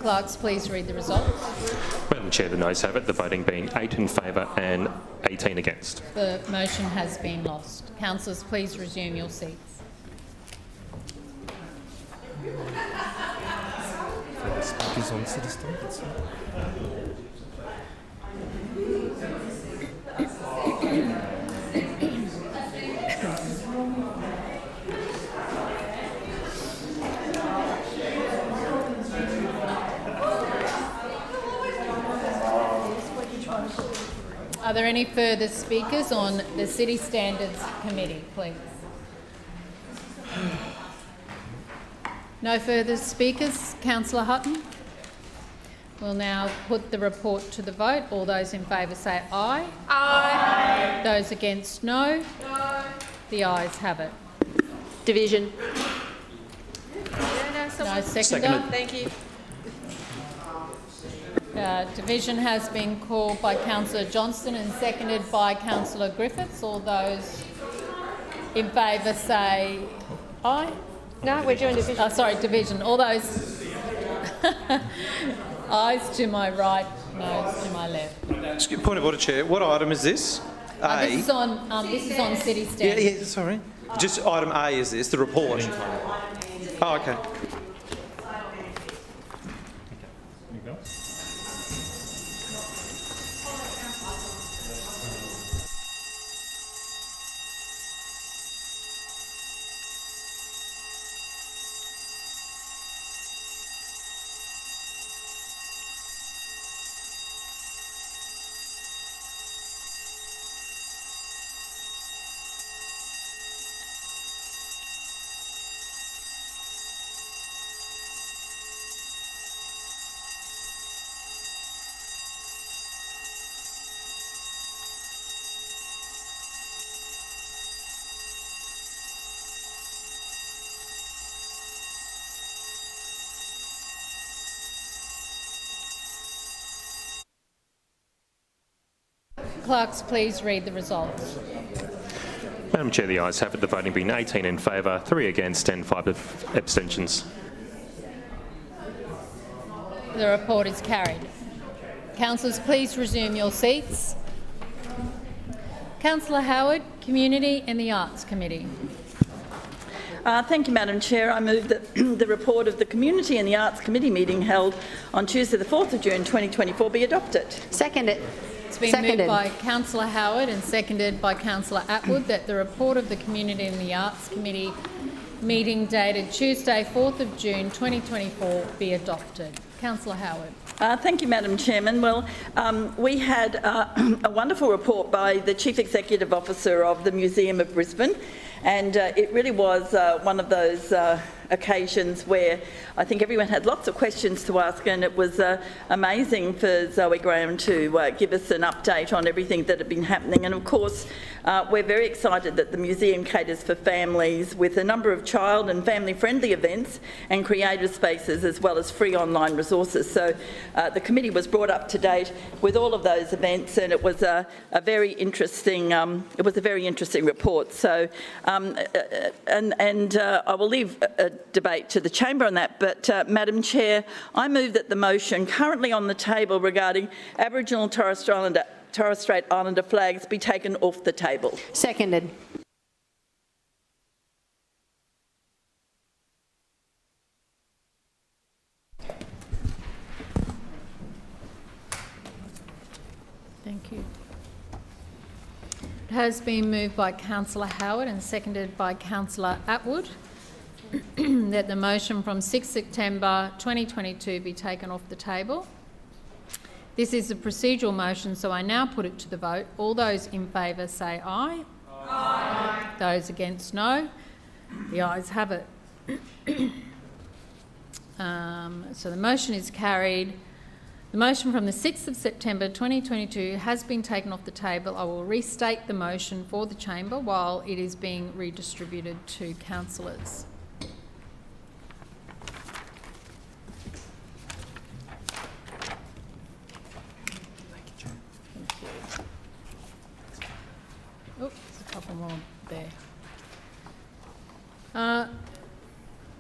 Clerks, please read the result. Madam Chair, the noes have it, the voting being 8 in favour and 18 against. The motion has been lost. Councillors, please resume your seats. Are there any further speakers on the City Standards Committee, please? No further speakers. Councillor Hutton? We'll now put the report to the vote. All those in favour say aye. Aye. Those against no. No. The ayes have it. Division. No seconder. Thank you. Division has been called by Councillor Johnston and seconded by Councillor Griffiths. All those in favour say aye. No, we're doing division. Sorry, division. All those ayes to my right, noes to my left. Point of order, Chair. What item is this? This is on City Standards. Yeah, sorry. Just item A is this, the report? Oh, okay. Clerks, please read the results. Madam Chair, the ayes have it, the voting being 18 in favour, 3 against and 5 abstentions. The report is carried. Councillors, please resume your seats. Councillor Howard, Community and the Arts Committee. Thank you, Madam Chair. I move that the report of the Community and the Arts Committee meeting held on Tuesday the 4th of June 2024 be adopted. Seconded. It's been moved by Councillor Howard and seconded by Councillor Atwood that the report of the Community and the Arts Committee meeting dated Tuesday 4th of June 2024 be adopted. Councillor Howard. Thank you, Madam Chairman. Well, we had a wonderful report by the Chief Executive Officer of the Museum of Brisbane, and it really was one of those occasions where I think everyone had lots of questions to ask, and it was amazing for Zoe Graham to give us an update on everything that had been happening. And of course, we're very excited that the museum caters for families with a number of child and family-friendly events and creative spaces, as well as free online resources. So the committee was brought up to date with all of those events, and it was a very interesting. It was a very interesting report. So, I will leave a debate to the chamber on that. But Madam Chair, I move that the motion currently on the table regarding Aboriginal and Torres Strait Islander flags be taken off the table. Seconded. Thank you. It has been moved by Councillor Howard and seconded by Councillor Atwood that the motion from 6 September 2022 be taken off the table. This is a procedural motion, so I now put it to the vote. All those in favour say aye. Aye. Those against, no. The ayes have it. So the motion is carried. The motion from the 6th of September 2022 has been taken off the table. I will restate the motion for the chamber while it is being redistributed to councillors. Oh, there's a couple more there.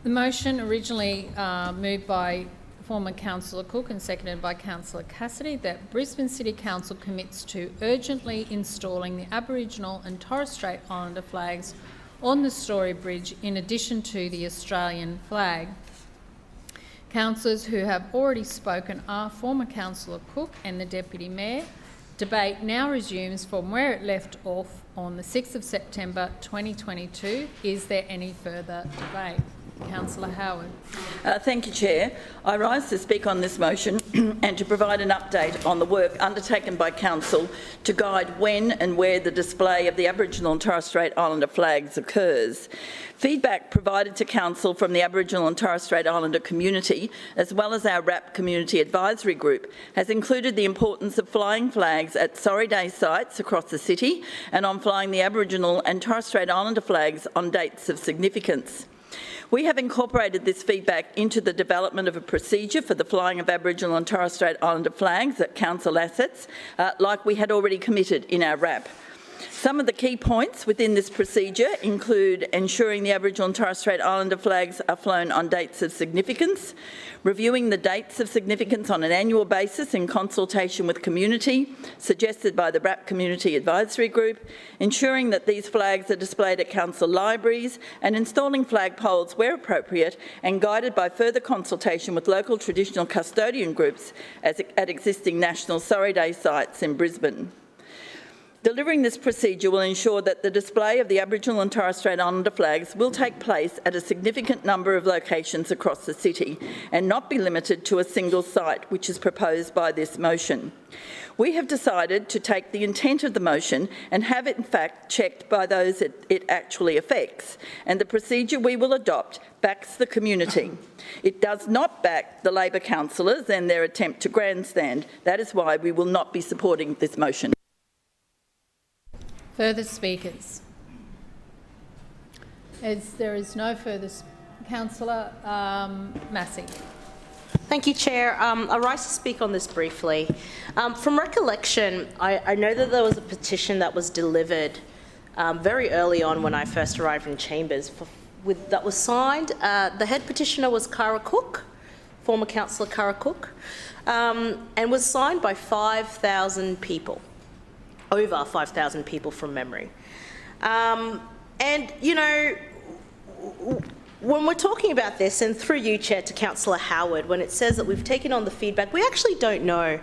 The motion originally moved by former Councillor Cook and seconded by Councillor Cassidy that Brisbane City Council commits to urgently installing the Aboriginal and Torres Strait Islander flags on the Story Bridge in addition to the Australian flag. Councillors who have already spoken are former Councillor Cook and the Deputy Mayor. Debate now resumes from where it left off on the 6th of September 2022. Is there any further debate? Councillor Howard. Thank you, Chair. I rise to speak on this motion and to provide an update on the work undertaken by Council to guide when and where the display of the Aboriginal and Torres Strait Islander flags occurs. Feedback provided to Council from the Aboriginal and Torres Strait Islander community, as well as our RAP Community Advisory Group, has included the importance of flying flags at Sorry Day sites across the city and on flying the Aboriginal and Torres Strait Islander flags on dates of significance. We have incorporated this feedback into the development of a procedure for the flying of Aboriginal and Torres Strait Islander flags at council assets, like we had already committed in our RAP. Some of the key points within this procedure include ensuring the Aboriginal and Torres Strait Islander flags are flown on dates of significance, reviewing the dates of significance on an annual basis in consultation with community, suggested by the RAP Community Advisory Group, ensuring that these flags are displayed at council libraries and installing flag poles where appropriate and guided by further consultation with local traditional custodian groups at existing national Sorry Day sites in Brisbane. Delivering this procedure will ensure that the display of the Aboriginal and Torres Strait Islander flags will take place at a significant number of locations across the city and not be limited to a single site, which is proposed by this motion. We have decided to take the intent of the motion and have it in fact checked by those it actually affects, and the procedure we will adopt backs the community. It does not back the Labor councillors and their attempt to grandstand. That is why we will not be supporting this motion. Further speakers? As there is no further, Councillor Massey. Thank you, Chair. I rise to speak on this briefly. From recollection, I know that there was a petition that was delivered very early on when I first arrived in Chambers that was signed. The head petitioner was Cara Cook, former Councillor Cara Cook, and was signed by 5,000 people. Over 5,000 people from memory. And, you know, when we're talking about this, and through you, Chair, to Councillor Howard, when it says that we've taken on the feedback, we actually don't know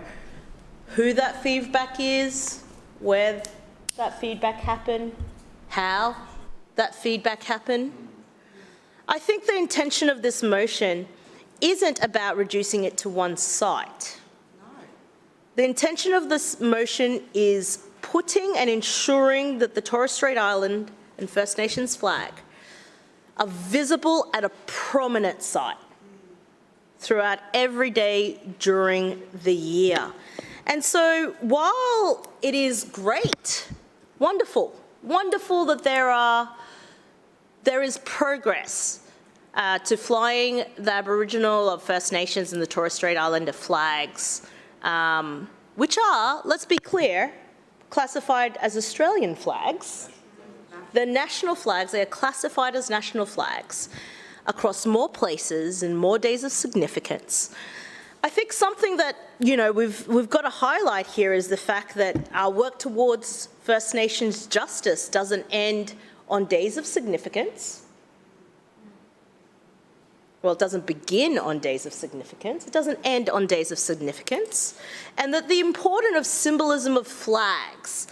who that feedback is, where that feedback happened, how that feedback happened. I think the intention of this motion isn't about reducing it to one site. The intention of this motion is putting and ensuring that the Torres Strait Island and First Nations flag are visible at a prominent site throughout every day during the year. And so while it is great, wonderful that there is progress to flying the Aboriginal of First Nations and the Torres Strait Islander flags, which are, let's be clear, classified as Australian flags. They're national flags, they are classified as national flags across more places and more days of significance. I think something that, you know, we've got to highlight here is the fact that our work towards First Nations justice doesn't end on days of significance. Well, it doesn't begin on days of significance. It doesn't end on days of significance. And that the importance of symbolism of flags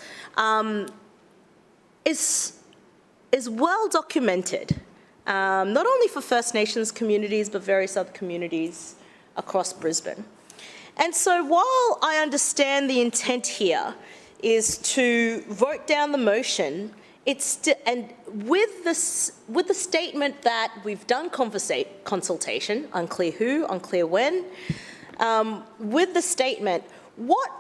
is well documented, not only for First Nations communities, but various other communities across Brisbane. And so while I understand the intent here is to vote down the motion, and with the statement that we've done consultation, unclear who, unclear when, with the statement, what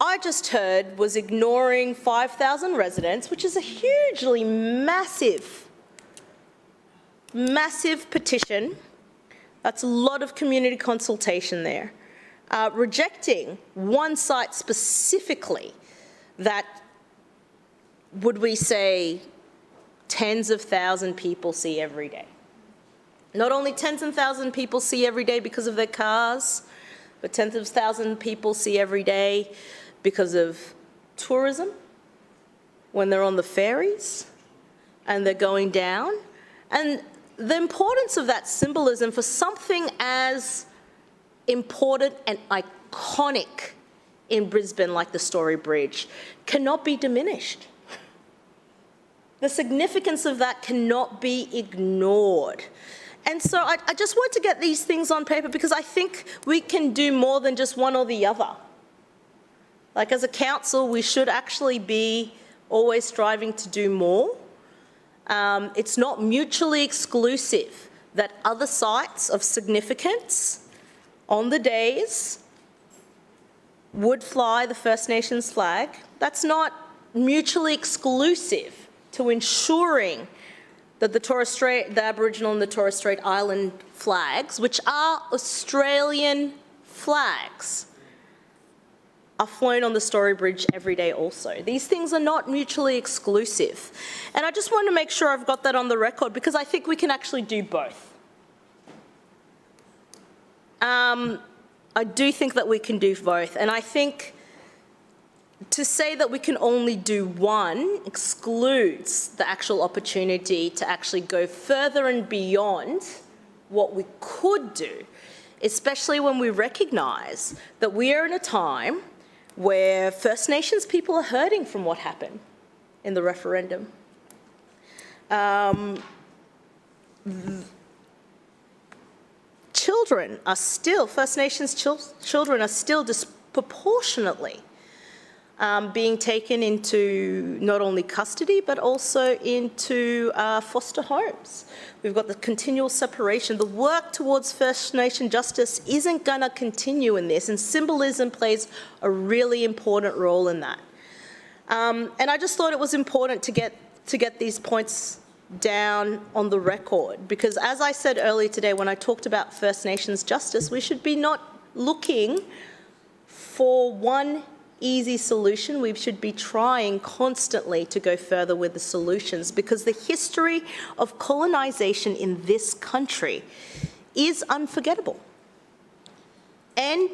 I just heard was ignoring 5,000 residents, which is a hugely massive petition. That's a lot of community consultation there. Rejecting one site specifically that, would we say, tens of thousands people see every day. Not only tens of thousands of people see every day because of their cars, but tens of thousands of people see every day because of tourism, when they're on the ferries and they're going down. And the importance of that symbolism for something as important and iconic in Brisbane like the Story Bridge cannot be diminished. The significance of that cannot be ignored. And so I just want to get these things on paper because I think we can do more than just one or the other. Like, as a council, we should actually be always striving to do more. It's not mutually exclusive that other sites of significance on the days would fly the First Nations flag. That's not mutually exclusive to ensuring that the Aboriginal and the Torres Strait Island flags, which are Australian flags, are flown on the Story Bridge every day also. These things are not mutually exclusive. And I just want to make sure I've got that on the record because I think we can actually do both. I do think that we can do both. And I think to say that we can only do one excludes the actual opportunity to actually go further and beyond what we could do, especially when we recognise that we are in a time where First Nations people are hurting from what happened in the referendum. Children are still, First Nations children are still disproportionately being taken into not only custody but also into foster homes. We've got the continual separation. The work towards First Nation justice isn't going to continue in this, and symbolism plays a really important role in that. And I just thought it was important to get these points down on the record, because as I said earlier today when I talked about First Nations justice, we should be not looking for one easy solution. We should be trying constantly to go further with the solutions, because the history of colonisation in this country is unforgettable and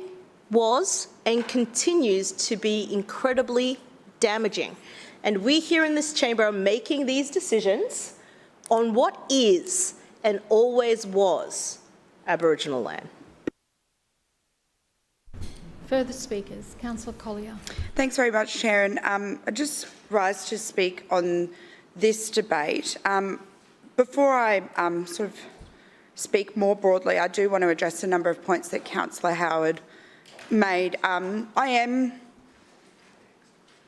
was and continues to be incredibly damaging. And we here in this chamber are making these decisions on what is and always was Aboriginal land. Further speakers. Councillor Collier. Thanks very much, Chair. And I just rise to speak on this debate. Before I sort of speak more broadly, I do want to address a number of points that Councillor Howard made. I am,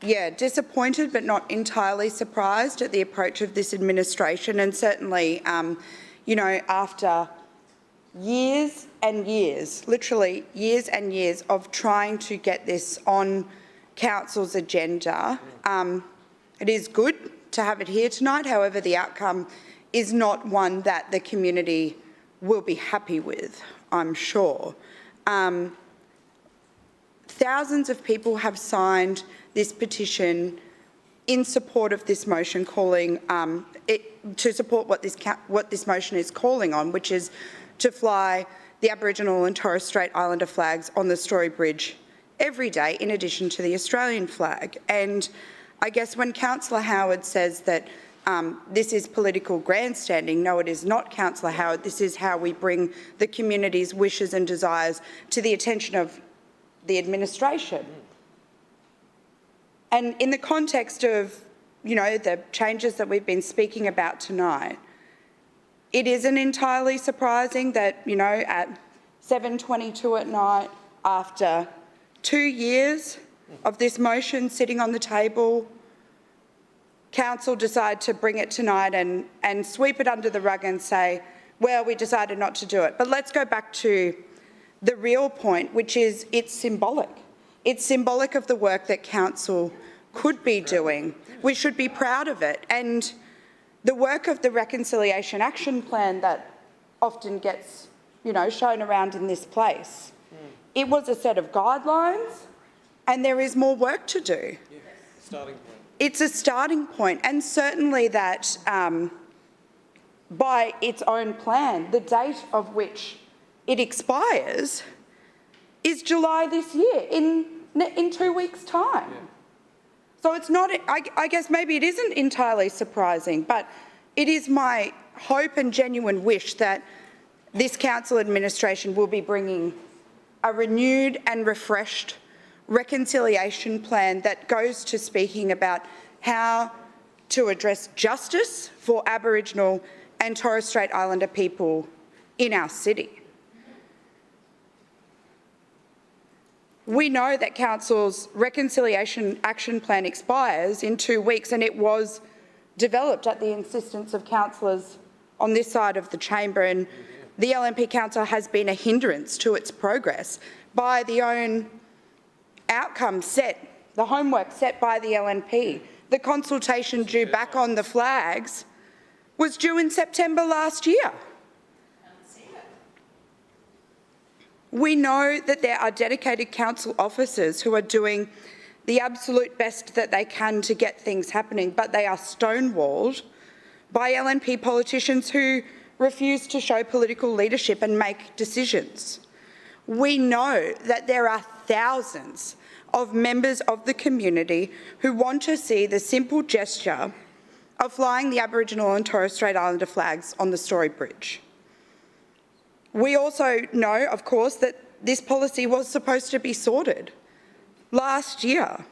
disappointed but not entirely surprised at the approach of this administration, and certainly, after years and years, literally years and years of trying to get this on Council's agenda. It is good to have it here tonight, however the outcome is not one that the community will be happy with, I'm sure. Thousands of people have signed this petition in support of this motion, calling to support what this motion is calling on, which is to fly the Aboriginal and Torres Strait Islander flags on the Story Bridge every day, in addition to the Australian flag. And I guess when Councillor Howard says that this is political grandstanding, no, it is not, Councillor Howard. This is how we bring the community's wishes and desires to the attention of the administration. And in the context of, the changes that we've been speaking about tonight, it isn't entirely surprising that, at 7:22 at night, after 2 years of this motion sitting on the table, Council decide to bring it tonight and sweep it under the rug and say, well, we decided not to do it. But let's go back to the real point, which is it's symbolic. It's symbolic of the work that Council could be doing. We should be proud of it. And the work of the Reconciliation Action Plan that often gets, shown around in this place, it was a set of guidelines, and there is more work to do. Yeah. Starting point. It's a starting point, and certainly that by its own plan, the date of which it expires is July this year, in 2 weeks' time. Yeah. So it's not, I guess maybe it isn't entirely surprising, but it is my hope and genuine wish that this Council administration will be bringing a renewed and refreshed reconciliation plan that goes to speaking about how to address justice for Aboriginal and Torres Strait Islander people in our city. We know that Council's Reconciliation Action Plan expires in 2 weeks, and it was developed at the insistence of councillors on this side of the chamber, and the LNP Council has been a hindrance to its progress by the own outcome set, the homework set by the LNP. The consultation due back on the flags was due in September last year. We know that there are dedicated council officers who are doing the absolute best that they can to get things happening, but they are stonewalled by LNP politicians who refuse to show political leadership and make decisions. We know that there are thousands of members of the community who want to see the simple gesture of flying the Aboriginal and Torres Strait Islander flags on the Story Bridge. We also know, of course, that this policy was supposed to be sorted last year,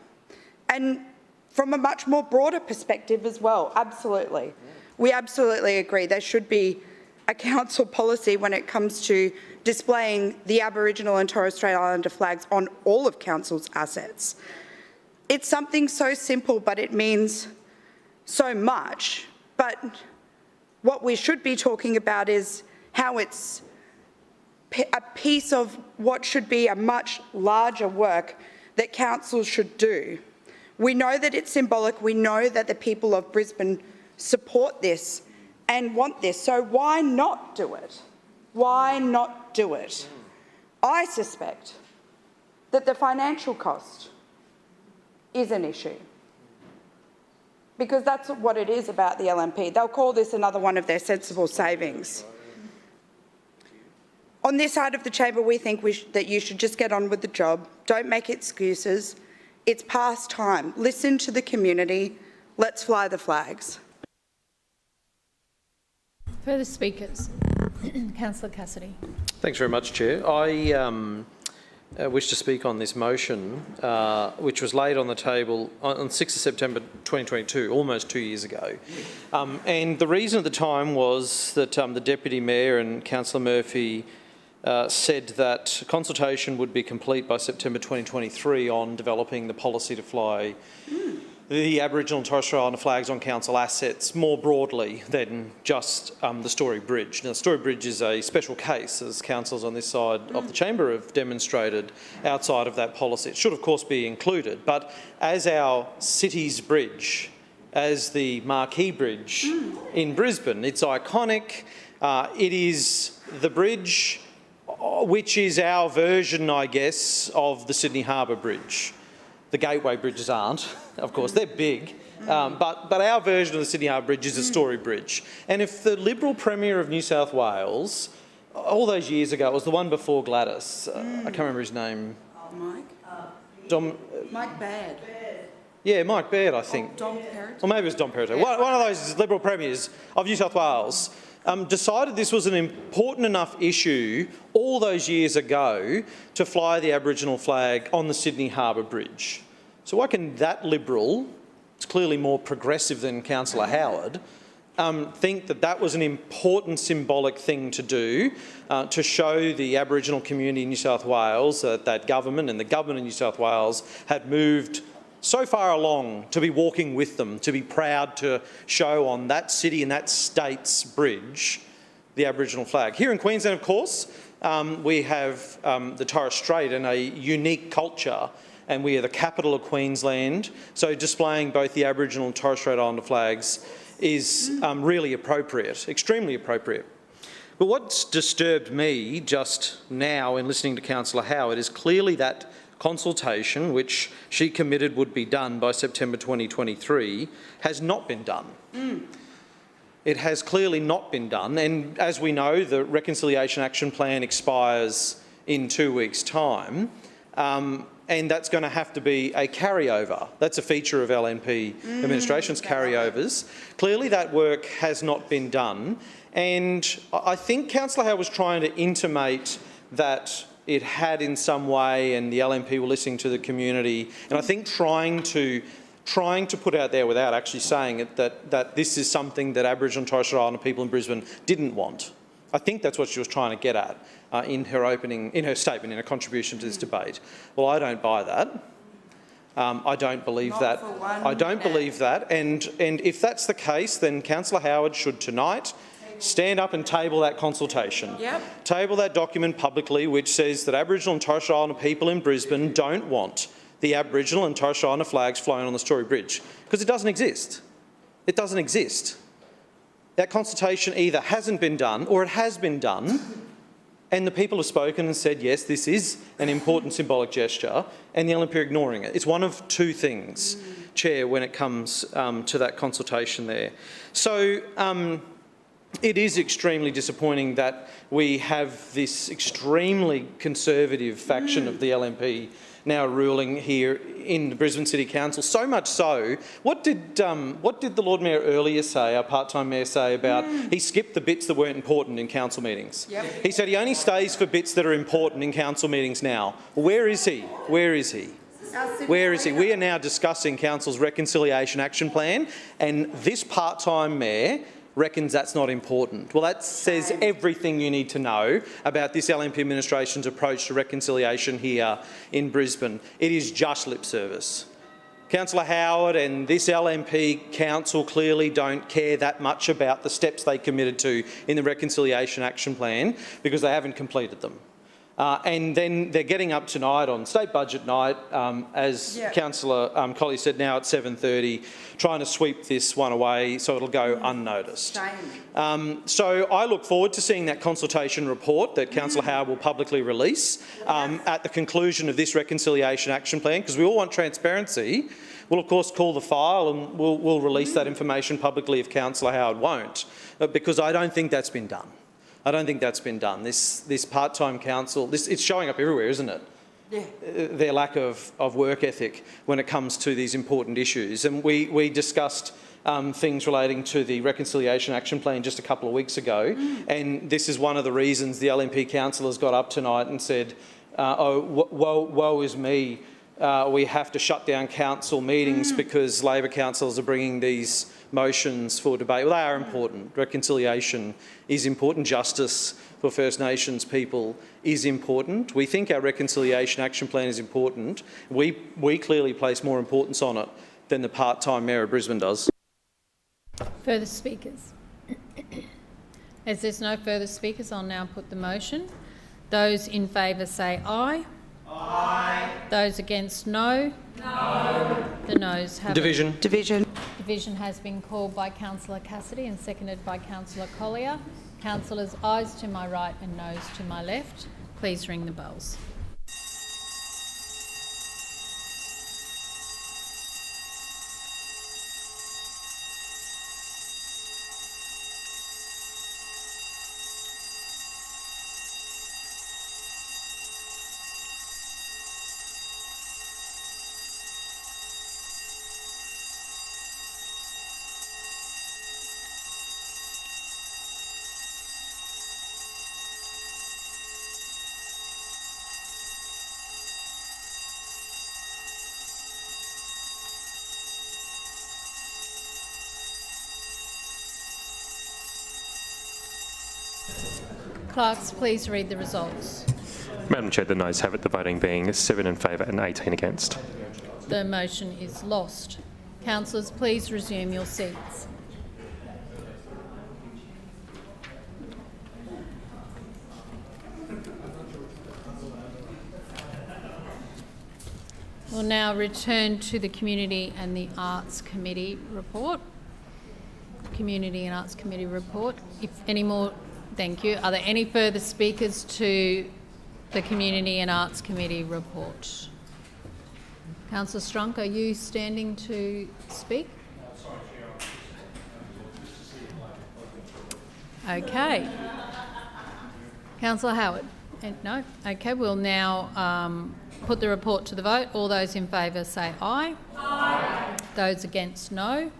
and from a much more broader perspective as well, absolutely. We absolutely agree there should be a council policy when it comes to displaying the Aboriginal and Torres Strait Islander flags on all of council's assets. It's something so simple, but it means so much. But what we should be talking about is how it's a piece of what should be a much larger work that council should do. We know that it's symbolic. We know that the people of Brisbane support this and want this, so why not do it? Why not do it? I suspect that the financial cost is an issue, because that's what it is about the LNP. They'll call this another one of their sensible savings. On this side of the chamber, we think that you should just get on with the job. Don't make excuses. It's past time. Listen to the community. Let's fly the flags. Further speakers. Councillor Cassidy. Thanks very much, Chair. wish to speak on this motion, which was laid on the table on 6th of September 2022, almost 2 years ago. And the reason at the time was that the Deputy Mayor and Councillor Murphy said that consultation would be complete by September 2023 on developing the policy to fly the Aboriginal and Torres Strait Islander flags on council assets more broadly than just the Story Bridge. Now, the Story Bridge is a special case, as councillors on this side of the chamber have demonstrated outside of that policy. It should, of course, be included, but as our city's bridge, as the marquee bridge in Brisbane, it's iconic. It is the bridge which is our version, I guess, of the Sydney Harbour Bridge. The gateway bridges aren't, of course, they're big, but our version of the Sydney Harbour Bridge is a Story Bridge. And if the Liberal Premier of New South Wales, all those years ago, it was the one before Gladys, I can't remember his name. Mike Baird. Yeah, Mike Baird, I think. Dom Perrottet. Or maybe it was Dom Perrottet. One of those Liberal Premiers of New South Wales decided this was an important enough issue all those years ago to fly the Aboriginal flag on the Sydney Harbour Bridge. So why can that Liberal, it's clearly more progressive than Councillor Howard, think that that was an important symbolic thing to do to show the Aboriginal community in New South Wales that government and the government in New South Wales had moved so far along to be walking with them, to be proud to show on that city and that state's bridge the Aboriginal flag. Here in Queensland, of course, we have the Torres Strait and a unique culture, and we are the capital of Queensland, so displaying both the Aboriginal and Torres Strait Islander flags is really appropriate, extremely appropriate. But what's disturbed me just now in listening to Councillor Howard is clearly that consultation, which she committed would be done by September 2023, has not been done. It has clearly not been done, and as we know, the Reconciliation Action Plan expires in 2 weeks' time, and that's going to have to be a carryover. That's a feature of LNP administration's carryovers. Clearly that work has not been done, and I think Councillor Howard was trying to intimate that it had in some way, and the LNP were listening to the community, and I think trying to put out there without actually saying it that this is something that Aboriginal and Torres Strait Islander people in Brisbane didn't want. I think that's what she was trying to get at in her statement, in her contribution to this debate. Well, I don't buy that. I don't believe that. I don't believe that. And if that's the case, then Councillor Howard should tonight stand up and table that consultation. Table that document publicly, which says that Aboriginal and Torres Strait Islander people in Brisbane don't want the Aboriginal and Torres Strait Islander flags flying on the Story Bridge, because it doesn't exist. It doesn't exist. That consultation either hasn't been done or it has been done, and the people have spoken and said, yes, this is an important symbolic gesture, and the LNP are ignoring it. It's one of two things, Chair, when it comes to that consultation there. So it is extremely disappointing that we have this extremely conservative faction of the LNP now ruling here in the Brisbane City Council. So much so, what did the Lord Mayor earlier say, our part-time mayor say about he skipped the bits that weren't important in council meetings? He said he only stays for bits that are important in council meetings now. Where is he? Where is he? Where is he? We are now discussing Council's Reconciliation Action Plan, and this part-time mayor reckons that's not important. Well, that says everything you need to know about this LNP administration's approach to reconciliation here in Brisbane. It is just lip service. Councillor Howard and this LNP council clearly don't care that much about the steps they committed to in the Reconciliation Action Plan because they haven't completed them. And then they're getting up tonight on state budget night, as Councillor Colley said, now at 7:30, trying to sweep this one away so it'll go unnoticed. So I look forward to seeing that consultation report that Councillor Howard will publicly release at the conclusion of this Reconciliation Action Plan, because we all want transparency. We'll of course call the file and we'll release that information publicly if Councillor Howard won't, because I don't think that's been done. I don't think that's been done. This part-time council, it's showing up everywhere, isn't it? Yeah. Their lack of work ethic when it comes to these important issues. And we discussed things relating to the Reconciliation Action Plan just a couple of weeks ago, and this is one of the reasons the LNP councillors got up tonight and said, woe is me, we have to shut down council meetings because Labor councillors are bringing these motions for debate. Well, they are important. Reconciliation is important. Justice for First Nations people is important. We think our reconciliation action plan is important. We clearly place more importance on it than the part-time Mayor of Brisbane does. Further speakers? As there's no further speakers, I'll now put the motion. Those in favour say aye. Aye. Those against no. No. The noes have Division. it. Division. Division has been called by Councillor Cassidy and seconded by Councillor Collier. Councillors ayes to my right and noes to my left. Please ring the bells. Clerks, please read the results. Madam Chair, the noes have it, the voting being 7 in favour and 18 against. The motion is lost. Councillors, please resume your seats. We'll now return to the Community and the Arts Committee report. Community and Arts Committee report. If any more, thank you. Are there any further speakers to the Community and Arts Committee report? Councillor Strunk, are you standing to speak? Okay. Councillor Howard? No? Okay, we'll now put the report to the vote. All those in favour say aye. Aye. Those against no.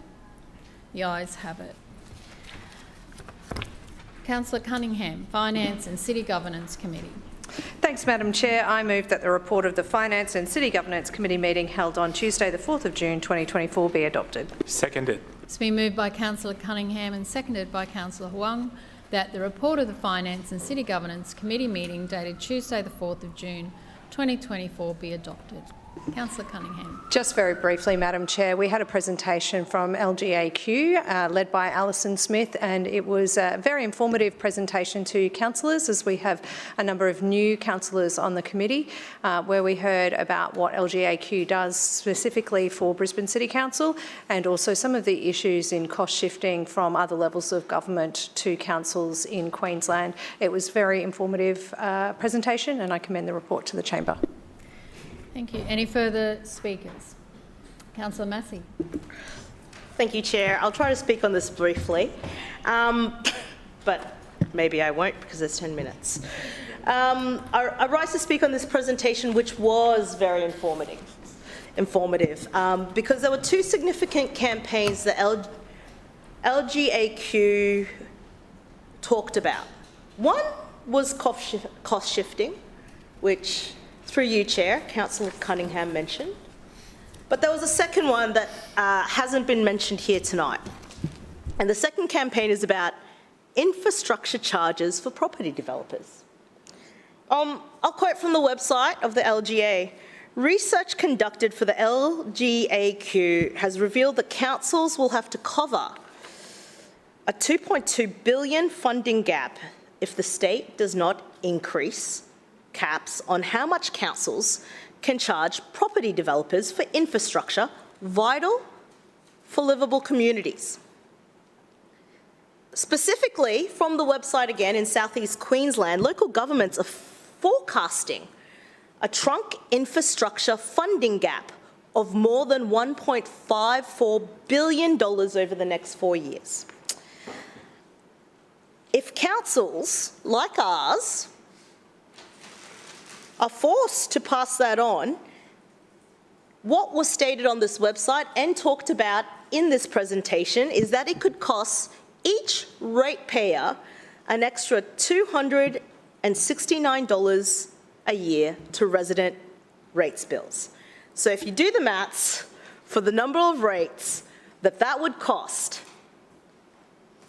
The ayes have it. Councillor Cunningham, Finance and City Governance Committee. Thanks, Madam Chair. I move that the report of the Finance and City Governance Committee meeting held on Tuesday the 4th of June 2024 be adopted. Seconded. It's been moved by Councillor Cunningham and seconded by Councillor Huang that the report of the Finance and City Governance Committee meeting dated Tuesday the 4th of June 2024 be adopted. Councillor Cunningham. Just very briefly, Madam Chair, we had a presentation from LGAQ led by Alison Smith, and it was a very informative presentation to councillors, as we have a number of new councillors on the committee, where we heard about what LGAQ does specifically for Brisbane City Council and also some of the issues in cost shifting from other levels of government to councils in Queensland. It was a very informative presentation, and I commend the report to the Chamber. Thank you. Any further speakers? Councillor Massey. Thank you, Chair. I'll try to speak on this briefly, but maybe I won't because there's 10 minutes. I rise to speak on this presentation, which was very informative, because there were two significant campaigns that LGAQ talked about. One was cost shifting, which, through you, Chair, Councillor Cunningham mentioned. But there was a second one that hasn't been mentioned here tonight. And the second campaign is about infrastructure charges for property developers. I'll quote from the website of the LGA. Research conducted for the LGAQ has revealed that councils will have to cover a $2.2 billion funding gap if the state does not increase caps on how much councils can charge property developers for infrastructure vital for livable communities. Specifically, from the website again, in southeast Queensland, local governments are forecasting a trunk infrastructure funding gap of more than $1.54 billion over the next 4 years. If councils like ours are forced to pass that on, what was stated on this website and talked about in this presentation is that it could cost each ratepayer an extra $269 a year to resident rates bills. So if you do the maths for the number of rates that would cost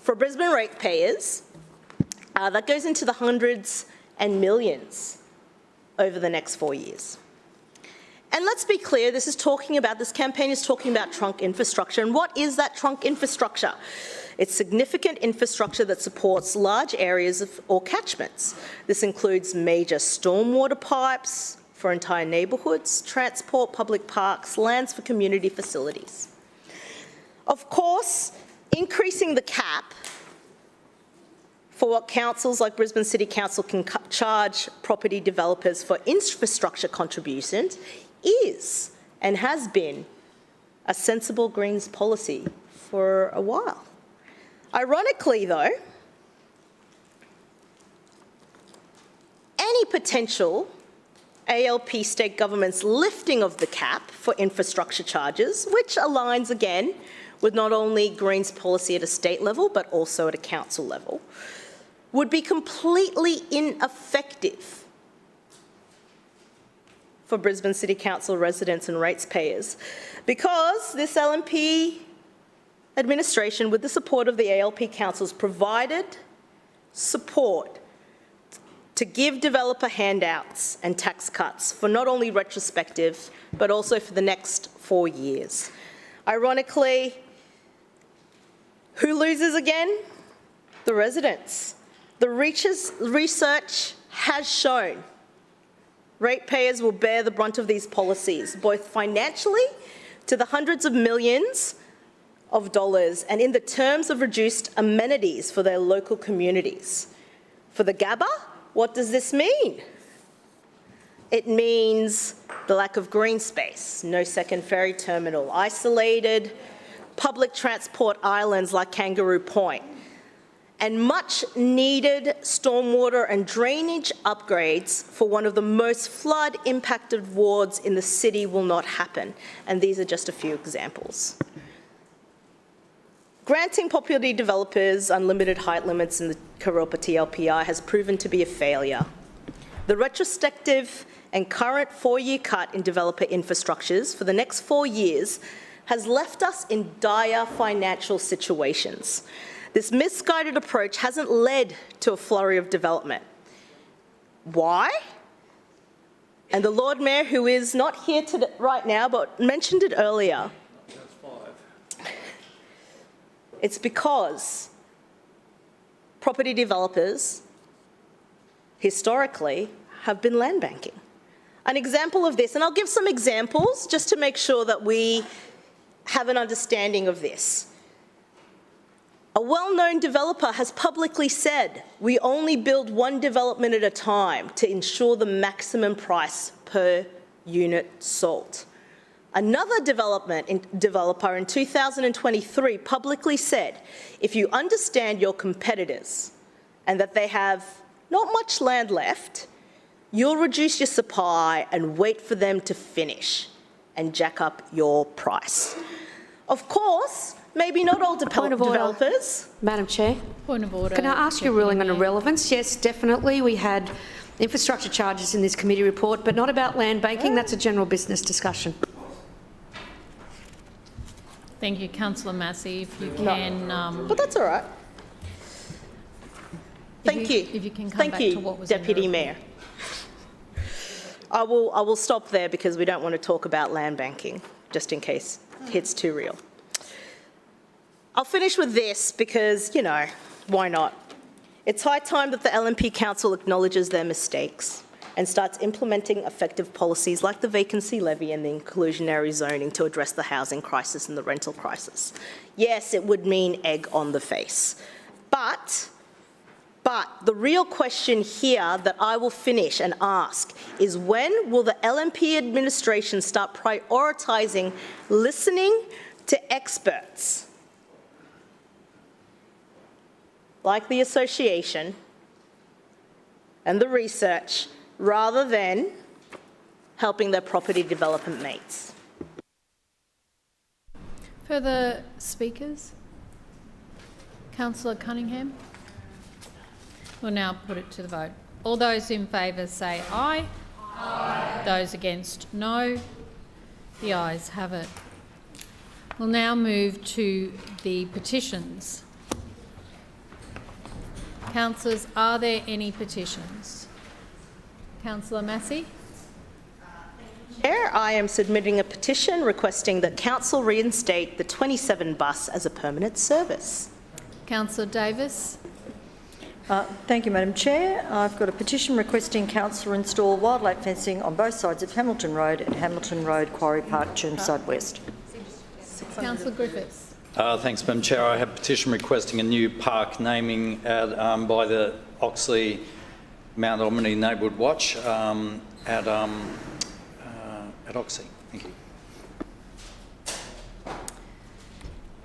for Brisbane ratepayers, that goes into the hundreds and millions over the next 4 years. And let's be clear, this campaign is talking about trunk infrastructure. And what is that trunk infrastructure? It's significant infrastructure that supports large areas or catchments. This includes major stormwater pipes for entire neighbourhoods, transport, public parks, lands for community facilities. Of course, increasing the cap for what councils like Brisbane City Council can charge property developers for infrastructure contributions is and has been a sensible Greens policy for a while. Ironically, though, any potential ALP state government's lifting of the cap for infrastructure charges, which aligns again with not only Greens policy at a state level but also at a council level, would be completely ineffective for Brisbane City Council residents and ratepayers, because this LNP administration, with the support of the ALP councils, provided support to give developer handouts and tax cuts for not only retrospective, but also for the next 4 years. Ironically, who loses again? The residents. The research has shown ratepayers will bear the brunt of these policies, both financially to the hundreds of millions of dollars and in the terms of reduced amenities for their local communities. For the Gabba, what does this mean? It means the lack of green space, no second ferry terminal, isolated public transport islands like Kangaroo Point, and much needed stormwater and drainage upgrades for one of the most flood impacted wards in the city will not happen. And these are just a few examples. Granting property developers unlimited height limits in the Karopa TLPI has proven to be a failure. The retrospective and current 4-year cut in developer infrastructures for the next 4 years has left us in dire financial situations. This misguided approach hasn't led to a flurry of development. Why? And the Lord Mayor, who is not here right now, but mentioned it earlier. It's because property developers, historically, have been land banking. An example of this, and I'll give some examples just to make sure that we have an understanding of this. A well-known developer has publicly said, we only build one development at a time to ensure the maximum price per unit sold. Another developer in 2023 publicly said, if you understand your competitors and that they have not much land left, you'll reduce your supply and wait for them to finish and jack up your price. Of course, maybe not all developers. Madam Chair. Point of order. Can I ask you a ruling on irrelevance? Yes, definitely. We had infrastructure charges in this committee report, but not about land banking. That's a general business discussion. Thank you, Councillor Massey. If you can... But that's all right. Thank you. If you can come back to what was Deputy Mayor. I will stop there because we don't want to talk about land banking, just in case it's too real. I'll finish with this because, you know, why not? It's high time that the LNP Council acknowledges their mistakes and starts implementing effective policies like the vacancy levy and the inclusionary zoning to address the housing crisis and the rental crisis. Yes, it would mean egg on the face. But the real question here that I will finish and ask is, when will the LNP administration start prioritising listening to experts like the association and the research, rather than helping their property development mates? Further speakers? Councillor Cunningham? We'll now put it to the vote. All those in favour say aye. Aye. Those against, no. The ayes have it. We'll now move to the petitions. Councillors, are there any petitions? Councillor Massey? Chair, I am submitting a petition requesting that Council reinstate the 27 bus as a permanent service. Councillor Davis? Thank you, Madam Chair. I've got a petition requesting Council install wildlife fencing on both sides of Hamilton Road and Hamilton Road, Quarry Park, Chermside West. Councillor Griffiths? Thanks, Madam Chair. I have a petition requesting a new park naming by the Oxley Mount Omni Neighbourhood Watch at Oxley. Thank you.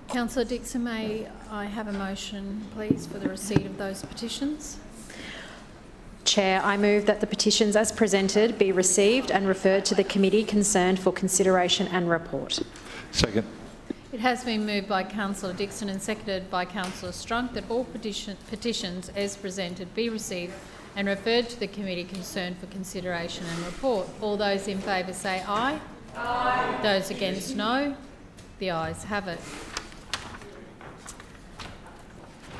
Councillor Dixon, may I have a motion, please, for the receipt of those petitions? Chair, I move that the petitions as presented be received and referred to the committee concerned for consideration and report. Second. It has been moved by Councillor Dixon and seconded by Councillor Strunk that all petitions as presented be received and referred to the committee concerned for consideration and report. All those in favour say aye. Aye. Those against, no. The ayes have it.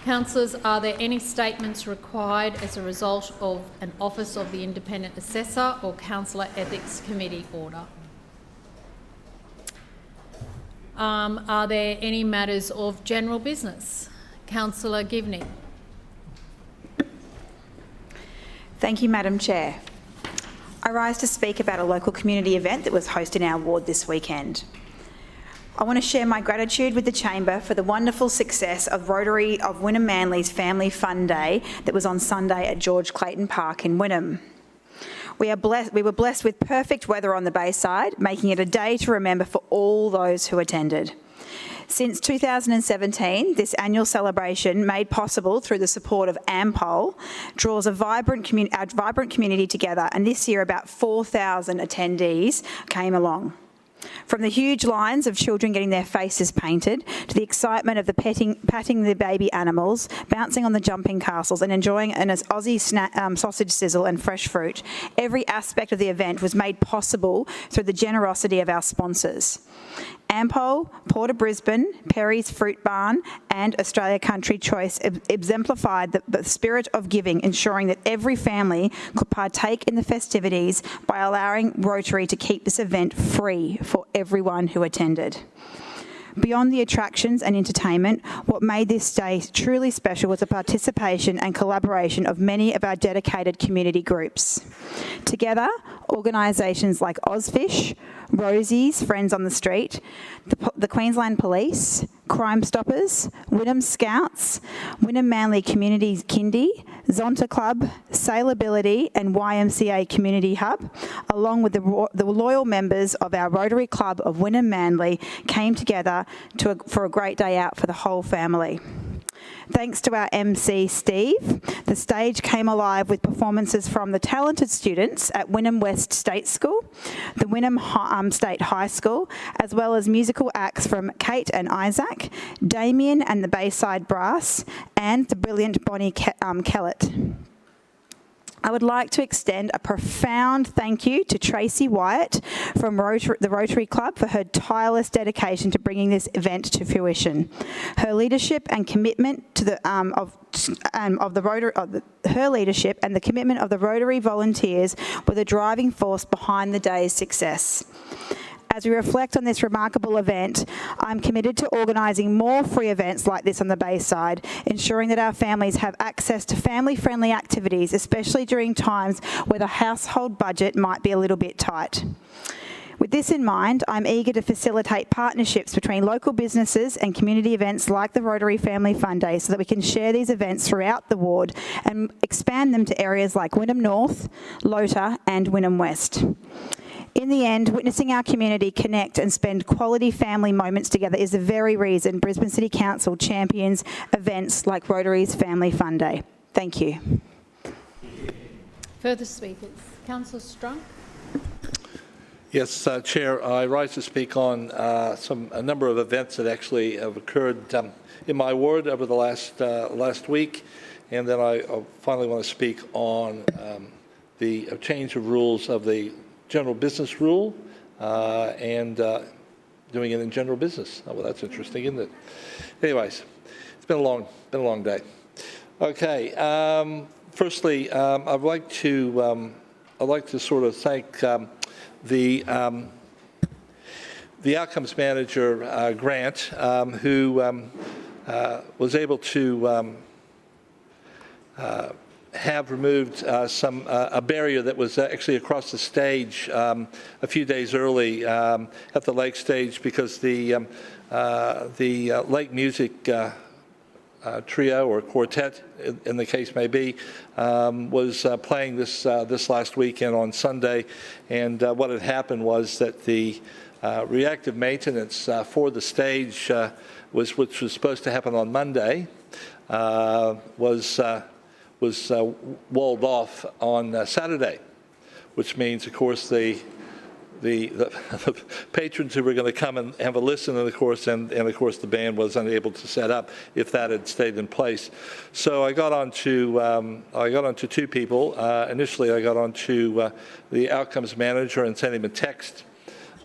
Councillors, are there any statements required as a result of an Office of the Independent Assessor or Councillor Ethics Committee order? Are there any matters of general business? Councillor Givney. Thank you, Madam Chair. I rise to speak about a local community event that was hosted in our ward this weekend. I want to share my gratitude with the Chamber for the wonderful success of Rotary of Wynnum Manly's Family Fun Day that was on Sunday at George Clayton Park in Wynnum. We were blessed with perfect weather on the Bayside, making it a day to remember for all those who attended. Since 2017, this annual celebration, made possible through the support of AMPOL, draws a vibrant community together, and this year about 4,000 attendees came along. From the huge lines of children getting their faces painted, to the excitement of the patting the baby animals, bouncing on the jumping castles and enjoying an Aussie sausage sizzle and fresh fruit, every aspect of the event was made possible through the generosity of our sponsors. AMPOL, Port of Brisbane, Perry's Fruit Barn and Australia Country Choice exemplified the spirit of giving, ensuring that every family could partake in the festivities by allowing Rotary to keep this event free for everyone who attended. Beyond the attractions and entertainment, what made this day truly special was the participation and collaboration of many of our dedicated community groups. Together, organisations like Ozfish, Rosie's Friends on the Street, the Queensland Police, Crime Stoppers, Wynnum Scouts, Wynnum Manly Community Kindy, Zonta Club, Sailability and YMCA Community Hub, along with the loyal members of our Rotary Club of Wynnum Manly, came together for a great day out for the whole family. Thanks to our MC, Steve, the stage came alive with performances from the talented students at Wynnum West State School, the Wynnum State High School, as well as musical acts from Kate and Isaac, Damien and the Bayside Brass, and the brilliant Bonnie Kellett. I would like to extend a profound thank you to Tracy Wyatt from the Rotary Club for her tireless dedication to bringing this event to fruition. Her leadership and commitment to her leadership and the commitment of the Rotary volunteers were the driving force behind the day's success. As we reflect on this remarkable event, I'm committed to organising more free events like this on the Bayside, ensuring that our families have access to family-friendly activities, especially during times where the household budget might be a little bit tight. With this in mind, I'm eager to facilitate partnerships between local businesses and community events like the Rotary Family Fun Day so that we can share these events throughout the ward and expand them to areas like Wynnum North, Lota and Wynnum West. In the end, witnessing our community connect and spend quality family moments together is the very reason Brisbane City Council champions events like Rotary's Family Fun Day. Thank you. Further speakers. Councillor Strunk. Yes, Chair, I rise to speak on a number of events that actually have occurred in my ward over the last week, and then I finally want to speak on the change of rules of the general business rule and doing it in general business. Oh, well, that's interesting, isn't it? Anyways, it's been a long day. Okay. Firstly, I'd like to sort of thank the outcomes manager, Grant, who was able to have removed a barrier that was actually across the stage a few days early at the lake stage, because the lake music trio or quartet, in the case may be, was playing this last weekend on Sunday, and what had happened was that the reactive maintenance for the stage, which was supposed to happen on Monday, was walled off on Saturday, which means, of course, the patrons who were going to come and have a listen, and of course the band was unable to set up if that had stayed in place. So I got on to two people. Initially, I got on to the outcomes manager and sent him a text.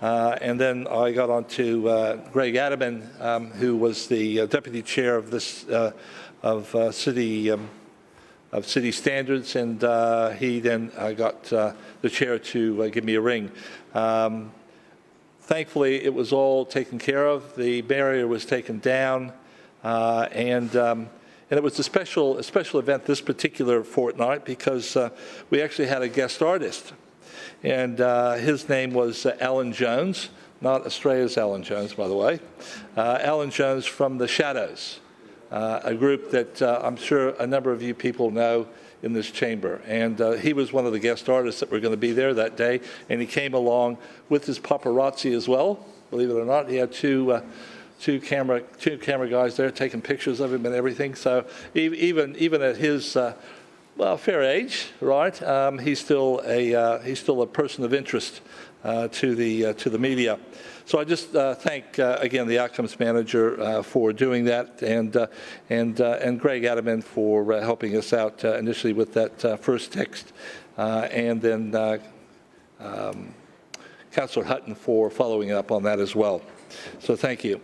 And then I got on to Greg Adaman, who was the deputy chair of this City Standards, and he then got the chair to give me a ring. Thankfully, it was all taken care of. The barrier was taken down, and it was a special event this particular fortnight, because we actually had a guest artist, and his name was Alan Jones, not Australia's Alan Jones, by the way. Alan Jones from The Shadows. A group that I'm sure a number of you people know in this chamber. And he was one of the guest artists that were going to be there that day, and he came along with his paparazzi as well, believe it or not. He had two camera guys there taking pictures of him and everything. So even at his fair age, right? He's still a person of interest to the media. So I just thank again the outcomes manager for doing that, and Greg Adaman for helping us out initially with that first text, and then Councillor Hutton for following up on that as well. So thank you.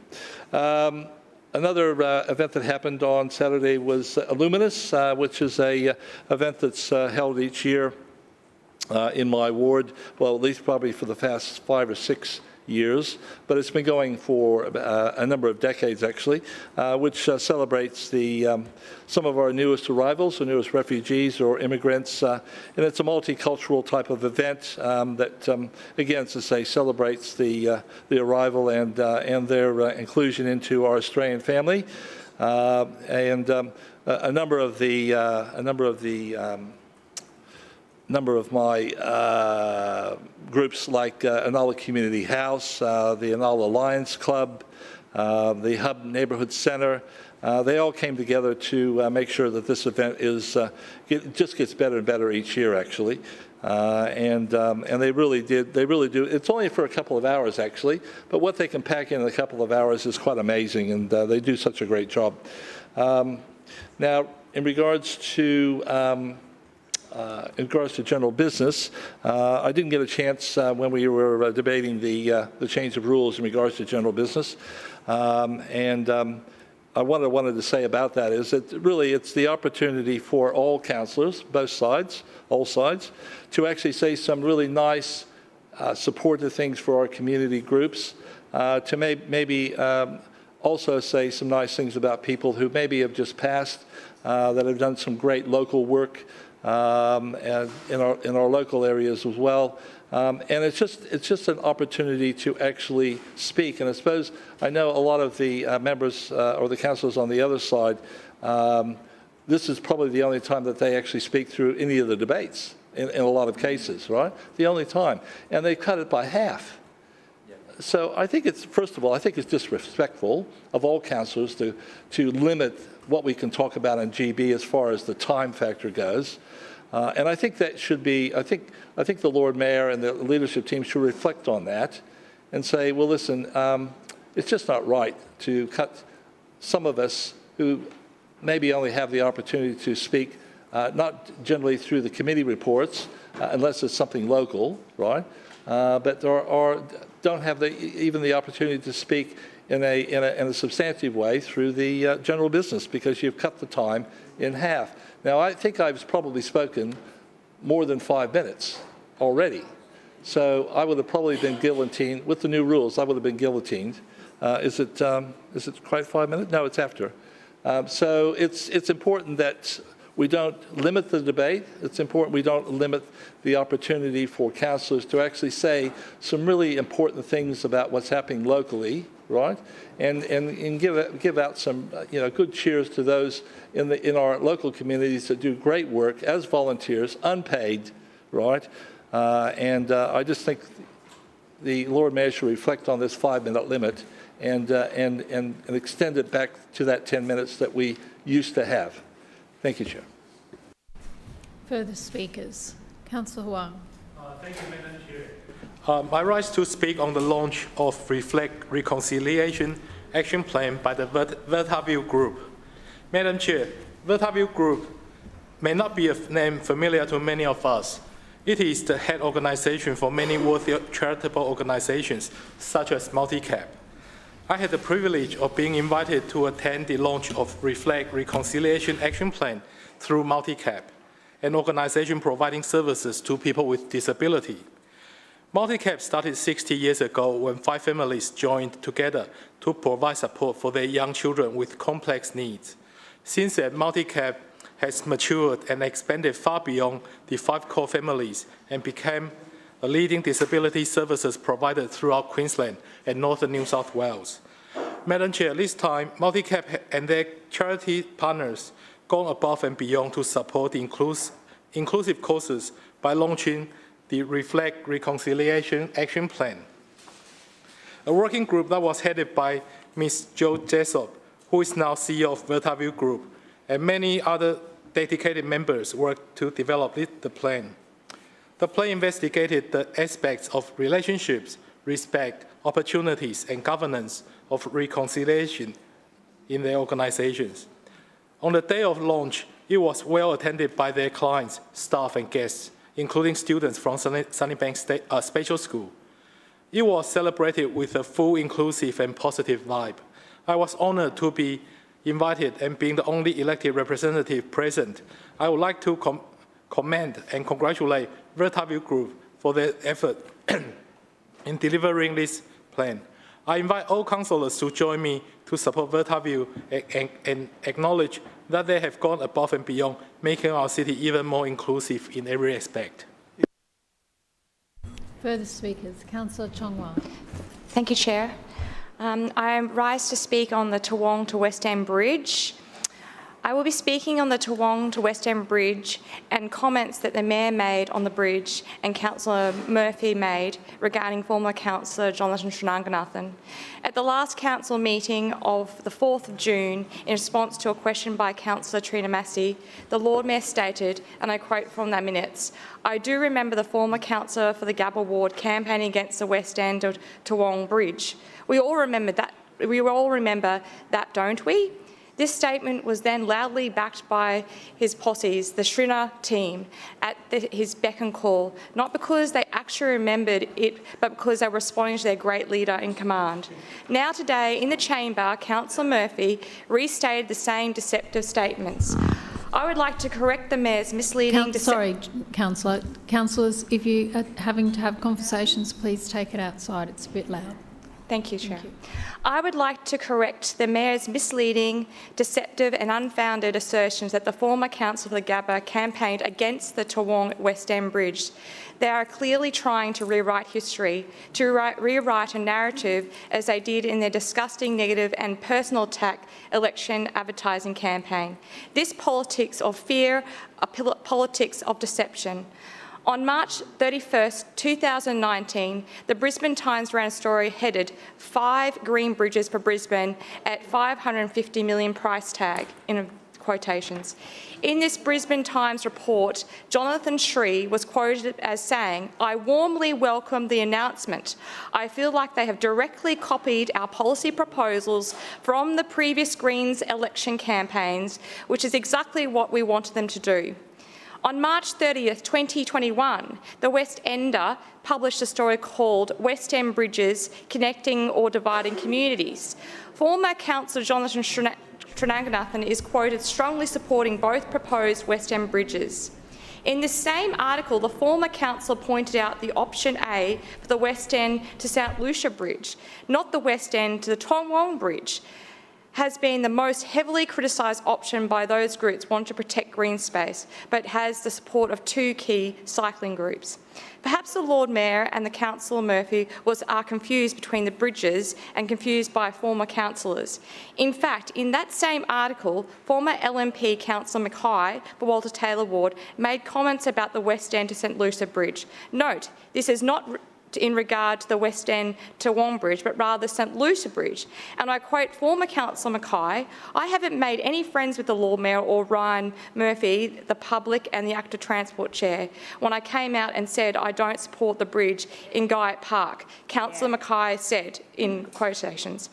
Another event that happened on Saturday was Illuminous, which is a event that's held each year in my ward, well, at least probably for the past 5 or 6 years, but it's been going for a number of decades, actually, which celebrates some of our newest arrivals, the newest refugees or immigrants, and it's a multicultural type of event that, again, as I say, celebrates the arrival and their inclusion into our Australian family, and a number of my groups, like Inala Community House, the Inala Lions Club, the Hub Neighbourhood Centre, they all came together to make sure that this event just gets better and better each year, actually. And they really do. It's only for a couple of hours, actually, but what they can pack in a couple of hours is quite amazing, and they do such a great job. Now, in regards to general business, I didn't get a chance when we were debating the change of rules in regards to general business, and what I wanted to say about that is that really it's the opportunity for all councillors, both sides, all sides, to actually say some really nice, supportive things for our community groups, to maybe also say some nice things about people who maybe have just passed, that have done some great local work and in our local areas as well, and it's just an opportunity to actually speak. And I suppose I know a lot of the members or the councillors on the other side. This is probably the only time that they actually speak through any of the debates in a lot of cases, right? The only time, and they cut it by half. So I think it's, first of all, I think it's disrespectful of all councillors to limit what we can talk about in GB as far as the time factor goes. And I think that should be, I think the Lord Mayor and the leadership team should reflect on that and say, well, listen, it's just not right to cut some of us who maybe only have the opportunity to speak not generally through the committee reports, unless it's something local, right? But don't have even the opportunity to speak in a substantive way through the general business, because you've cut the time in half. Now, I think I've probably spoken more than 5 minutes already. So I would have probably been guillotined, with the new rules, I would have been guillotined. Is it quite 5 minutes? No, it's after. So it's important that we don't limit the debate. It's important we don't limit the opportunity for councillors to actually say some really important things about what's happening locally, right? And give out some good cheers to those in our local communities that do great work as volunteers, unpaid, right? I just think the Lord Mayor should reflect on this 5-minute limit and extend it back to that 10 minutes that we used to have. Thank you, Chair. Further speakers. Councillor Huang. Thank you, Madam Chair. I rise to speak on the launch of Reflect Reconciliation Action Plan by the Vertaview Group. Madam Chair, Vertaview Group may not be a name familiar to many of us. It is the head organization for many worthy charitable organizations, such as Multicap. I had the privilege of being invited to attend the launch of Reflect Reconciliation Action Plan through Multicap, an organization providing services to people with disability. Multicap started 60 years ago when 5 families joined together to provide support for their young children with complex needs. Since then, Multicap has matured and expanded far beyond the 5 core families and became a leading disability services provider throughout Queensland and northern New South Wales. Madam Chair, this time, Multicap and their charity partners gone above and beyond to support the inclusive causes by launching the Reflect Reconciliation Action Plan, a working group that was headed by Ms. Jo Jessop, who is now CEO of Vertaview Group, and many other dedicated members worked to develop the plan. The plan investigated the aspects of relationships, respect, opportunities, and governance of reconciliation in their organizations. On the day of launch, it was well attended by their clients, staff, and guests, including students from Sunnybank Special School. It was celebrated with a full, inclusive, and positive vibe. I was honored to be invited and being the only elected representative present. I would like to commend and congratulate Vertaview Group for their effort in delivering this plan. I invite all councillors to join me to support Vertaview and acknowledge that they have gone above and beyond, making our city even more inclusive in every aspect. Further speakers. Councillor Chongwang. Thank you, Chair. I rise to speak on the Toowong to West End Bridge. I will be speaking on the Toowong to West End Bridge and comments that the Mayor made on the bridge and Councillor Murphy made regarding former Councillor Jonathan Srinaganathan. At the last Council meeting of the 4th of June, in response to a question by Councillor Trina Massey, the Lord Mayor stated, and I quote from the minutes, "I do remember the former councillor for the Gabba ward campaigning against the West End of Toowong Bridge. We all remember that, don't we?" This statement was then loudly backed by his posses, the Srina team, at his beck and call, not because they actually remembered it, but because they were responding to their great leader in command. Now today, in the chamber, Councillor Murphy restated the same deceptive statements. I would like to correct the Mayor's misleading... Sorry, Councillor. Councillors, if you are having to have conversations, please take it outside. It's a bit loud. Thank you, Chair. I would like to correct the Mayor's misleading, deceptive and unfounded assertions that the former councillor for the Gabba campaigned against the Toowong West End Bridge. They are clearly trying to rewrite history, to rewrite a narrative as they did in their disgusting, negative and personal attack election advertising campaign. This politics of fear, a politics of deception. On March 31st, 2019, the Brisbane Times ran a story headed 5 green bridges for Brisbane at $550 million price tag, in quotations. In this Brisbane Times report, Jonathan Shree was quoted as saying, "I warmly welcome the announcement. I feel like they have directly copied our policy proposals from the previous Greens election campaigns, which is exactly what we wanted them to do." On March 30th, 2021, the West Ender published a story called West End Bridges Connecting or Dividing Communities. Former Councillor Jonathan Srinivasan is quoted strongly supporting both proposed West End bridges. In the same article, the former councillor pointed out the option A for the West End to St Lucia Bridge, not the West End to the Toowong Bridge, has been the most heavily criticised option by those groups wanting to protect green space, but has the support of two key cycling groups. Perhaps the Lord Mayor and the Councillor Murphy are confused between the bridges and confused by former councillors. In fact, in that same article, former LNP Councillor Mackay for Walter Taylor Ward made comments about the West End to St Lucia Bridge. Note, this is not in regard to the West End to Toowong Bridge, but rather St Lucia Bridge. And I quote former Councillor Mackay, "I haven't made any friends with the Lord Mayor or Ryan Murphy, the public and the active transport chair, when I came out and said I don't support the bridge in Guyot Park," Councillor Mackay said in quotations.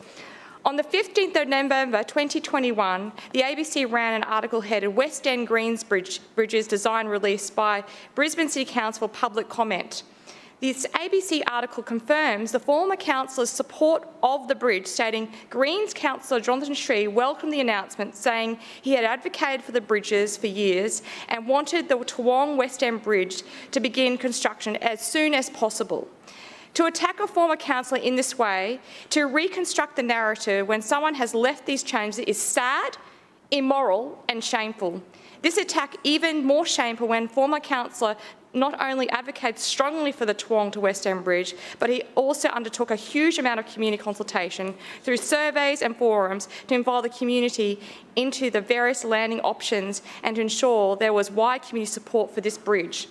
On the 15th of November 2021, the ABC ran an article headed West End Greens Bridges Design released by Brisbane City Council for public comment. This ABC article confirms the former councillor's support of the bridge, stating Greens councillor Jonathan Shree welcomed the announcement, saying he had advocated for the bridges for years and wanted the Toowong West End Bridge to begin construction as soon as possible. To attack a former councillor in this way, to reconstruct the narrative when someone has left these changes is sad, immoral and shameful. This attack even more shameful when former councillor not only advocated strongly for the Toowong to West End Bridge, but he also undertook a huge amount of community consultation through surveys and forums to involve the community into the various landing options and to ensure there was wide community support for this bridge.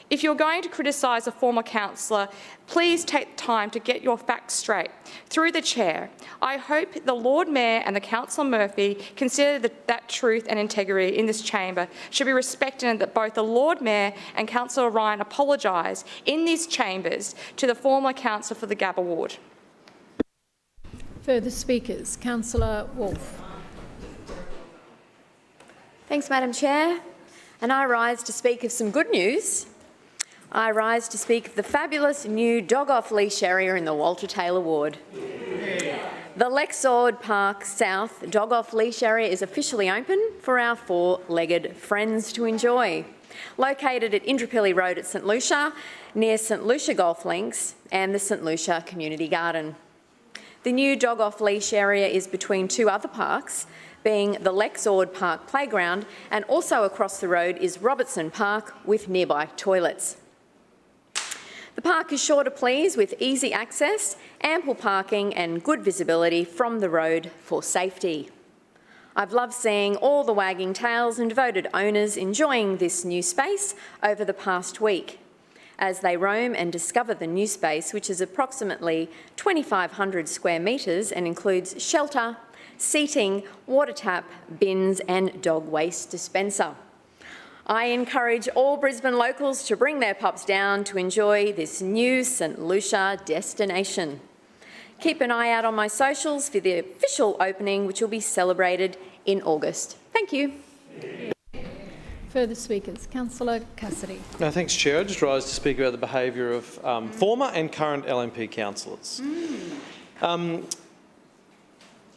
If you're going to criticise a former councillor, please take time to get your facts straight. Through the chair, I hope the Lord Mayor and the Councillor Murphy consider that truth and integrity in this chamber should be respected, and that both the Lord Mayor and Councillor Ryan apologise in these chambers to the former councillor for the Gabba ward. Further speakers. Councillor Wolfe. Thanks, Madam Chair. And I rise to speak of some good news. I rise to speak of the fabulous new dog-off leash area in the Walter Taylor ward. The Lexord Park South dog-off leash area is officially open for our four-legged friends to enjoy. Located at Indooroopilly Road at St Lucia, near St Lucia Golf Links and the St Lucia Community Garden. The new dog-off leash area is between two other parks, being the Lexord Park Playground, and also across the road is Robertson Park with nearby toilets. The park is sure to please with easy access, ample parking and good visibility from the road for safety. I've loved seeing all the wagging tails and devoted owners enjoying this new space over the past week as they roam and discover the new space, which is approximately 2,500 square metres and includes shelter, seating, water tap, bins and dog waste dispenser. I encourage all Brisbane locals to bring their pups down to enjoy this new St Lucia destination. Keep an eye out on my socials for the official opening, which will be celebrated in August. Thank you. Further speakers. Councillor Cassidy. No, thanks, Chair. I just rise to speak about the behaviour of former and current LNP councillors.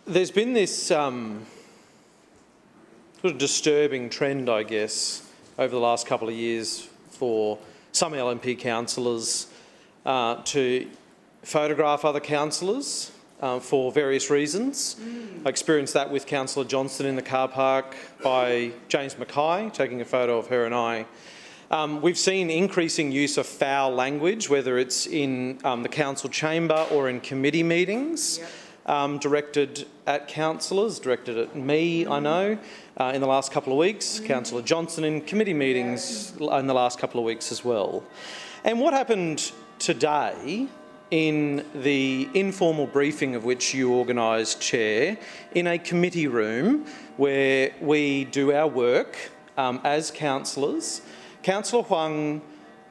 There's been this sort of disturbing trend, I guess, over the last couple of years for some LNP councillors to photograph other councillors for various reasons. I experienced that with Councillor Johnston in the car park by James Mackay, taking a photo of her and I. We've seen increasing use of foul language, whether it's in the council chamber or in committee meetings. Directed at councillors, directed at me, I know, in the last couple of weeks, Councillor Johnson in committee meetings in the last couple of weeks as well. And what happened today in the informal briefing of which you organised, Chair, in a committee room where we do our work as councillors. Councillor Huang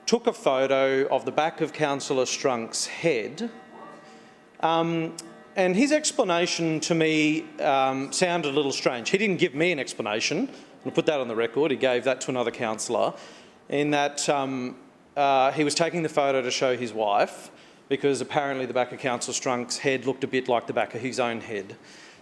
took a photo of the back of Councillor Strunk's head, and his explanation to me sounded a little strange. He didn't give me an explanation. I'll put that on the record. He gave that to another councillor, in that he was taking the photo to show his wife, because apparently the back of Councillor Strunk's head looked a bit like the back of his own head.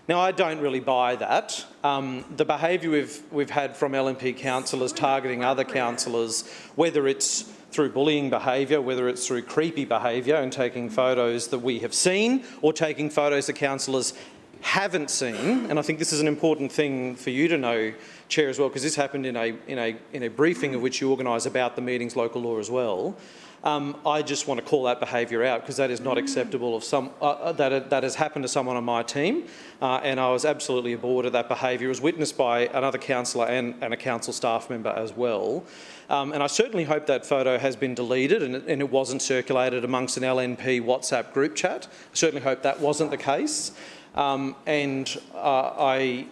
Now, I don't really buy that. The behaviour we've had from LNP councillors targeting other councillors, whether it's through bullying behaviour, whether it's through creepy behaviour and taking photos that we have seen, or taking photos that councillors haven't seen, and I think this is an important thing for you to know, Chair, as well, because this happened in a briefing of which you organise about the meeting's local law as well. I just want to call that behaviour out, because that is not acceptable. That has happened to someone on my team, and I was absolutely aboard of that behaviour. It was witnessed by another councillor and a council staff member as well. And I certainly hope that photo has been deleted and it wasn't circulated amongst an LNP WhatsApp group chat. I certainly hope that wasn't the case. And I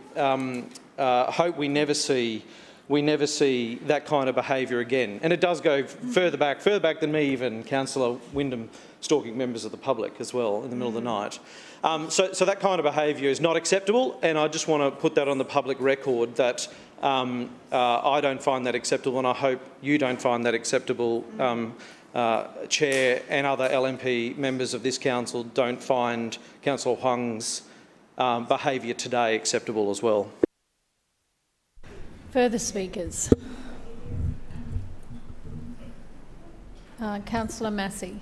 hope we never see that kind of behaviour again. And it does go further back than me even, Councillor Wyndham, stalking members of the public as well in the middle of the night. So that kind of behaviour is not acceptable, and I just want to put that on the public record that I don't find that acceptable, and I hope you don't find that acceptable, Chair, and other LNP members of this council don't find Councillor Huang's behaviour today acceptable as well. Further speakers? Councillor Massey.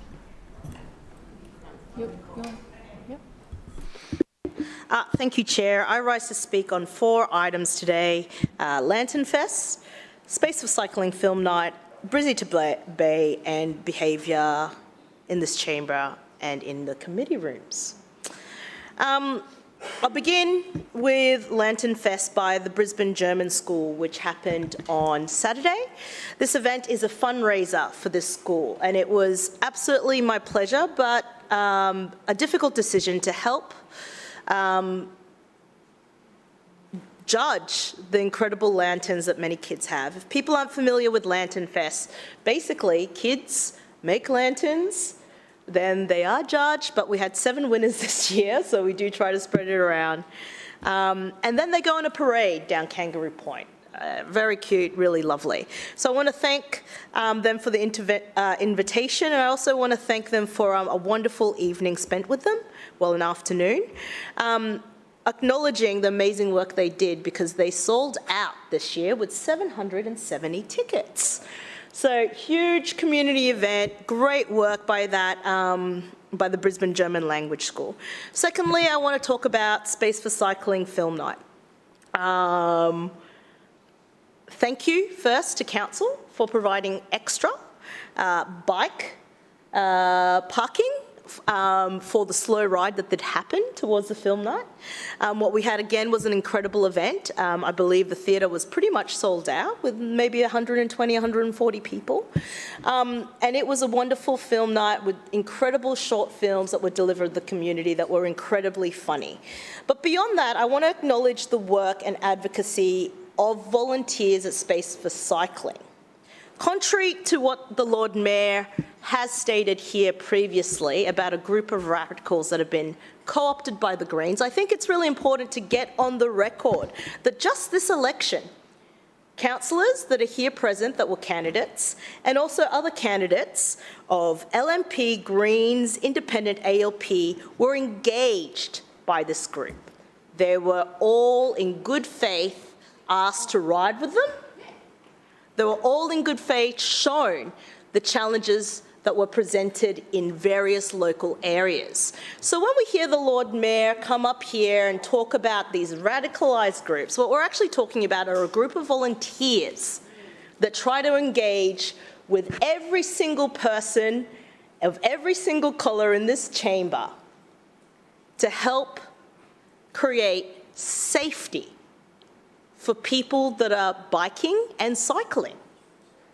Thank you, Chair. I rise to speak on 4 items today: Lantern Fest, Space for Cycling Film Night, Brizzy to Bay, and behaviour in this chamber and in the committee rooms. I'll begin with Lantern Fest by the Brisbane German School, which happened on Saturday. This event is a fundraiser for this school, and it was absolutely my pleasure, but a difficult decision to help judge the incredible lanterns that many kids have. If people aren't familiar with Lantern Fest, basically kids make lanterns, then they are judged, but we had 7 winners this year, so we do try to spread it around. And then they go on a parade down Kangaroo Point. Very cute, really lovely. So I want to thank them for the invitation, and I also want to thank them for a wonderful evening spent with them, well, an afternoon, acknowledging the amazing work they did, because they sold out this year with 770 tickets. So huge community event, great work by that, by the Brisbane German Language School. Secondly, I want to talk about Space for Cycling Film Night. Thank you first to Council for providing extra bike parking for the slow ride that happened towards the film night. What we had again was an incredible event. I believe the theatre was pretty much sold out with maybe 120, 140 people. And it was a wonderful film night with incredible short films that were delivered to the community that were incredibly funny. But beyond that, I want to acknowledge the work and advocacy of volunteers at Space for Cycling. Contrary to what the Lord Mayor has stated here previously about a group of radicals that have been co-opted by the Greens, I think it's really important to get on the record that just this election, councillors that are here present that were candidates, and also other candidates of LNP, Greens, Independent, ALP, were engaged by this group. They were all in good faith asked to ride with them. They were all in good faith shown the challenges that were presented in various local areas. So when we hear the Lord Mayor come up here and talk about these radicalised groups, what we're actually talking about are a group of volunteers that try to engage with every single person of every single colour in this chamber to help create safety for people that are biking and cycling.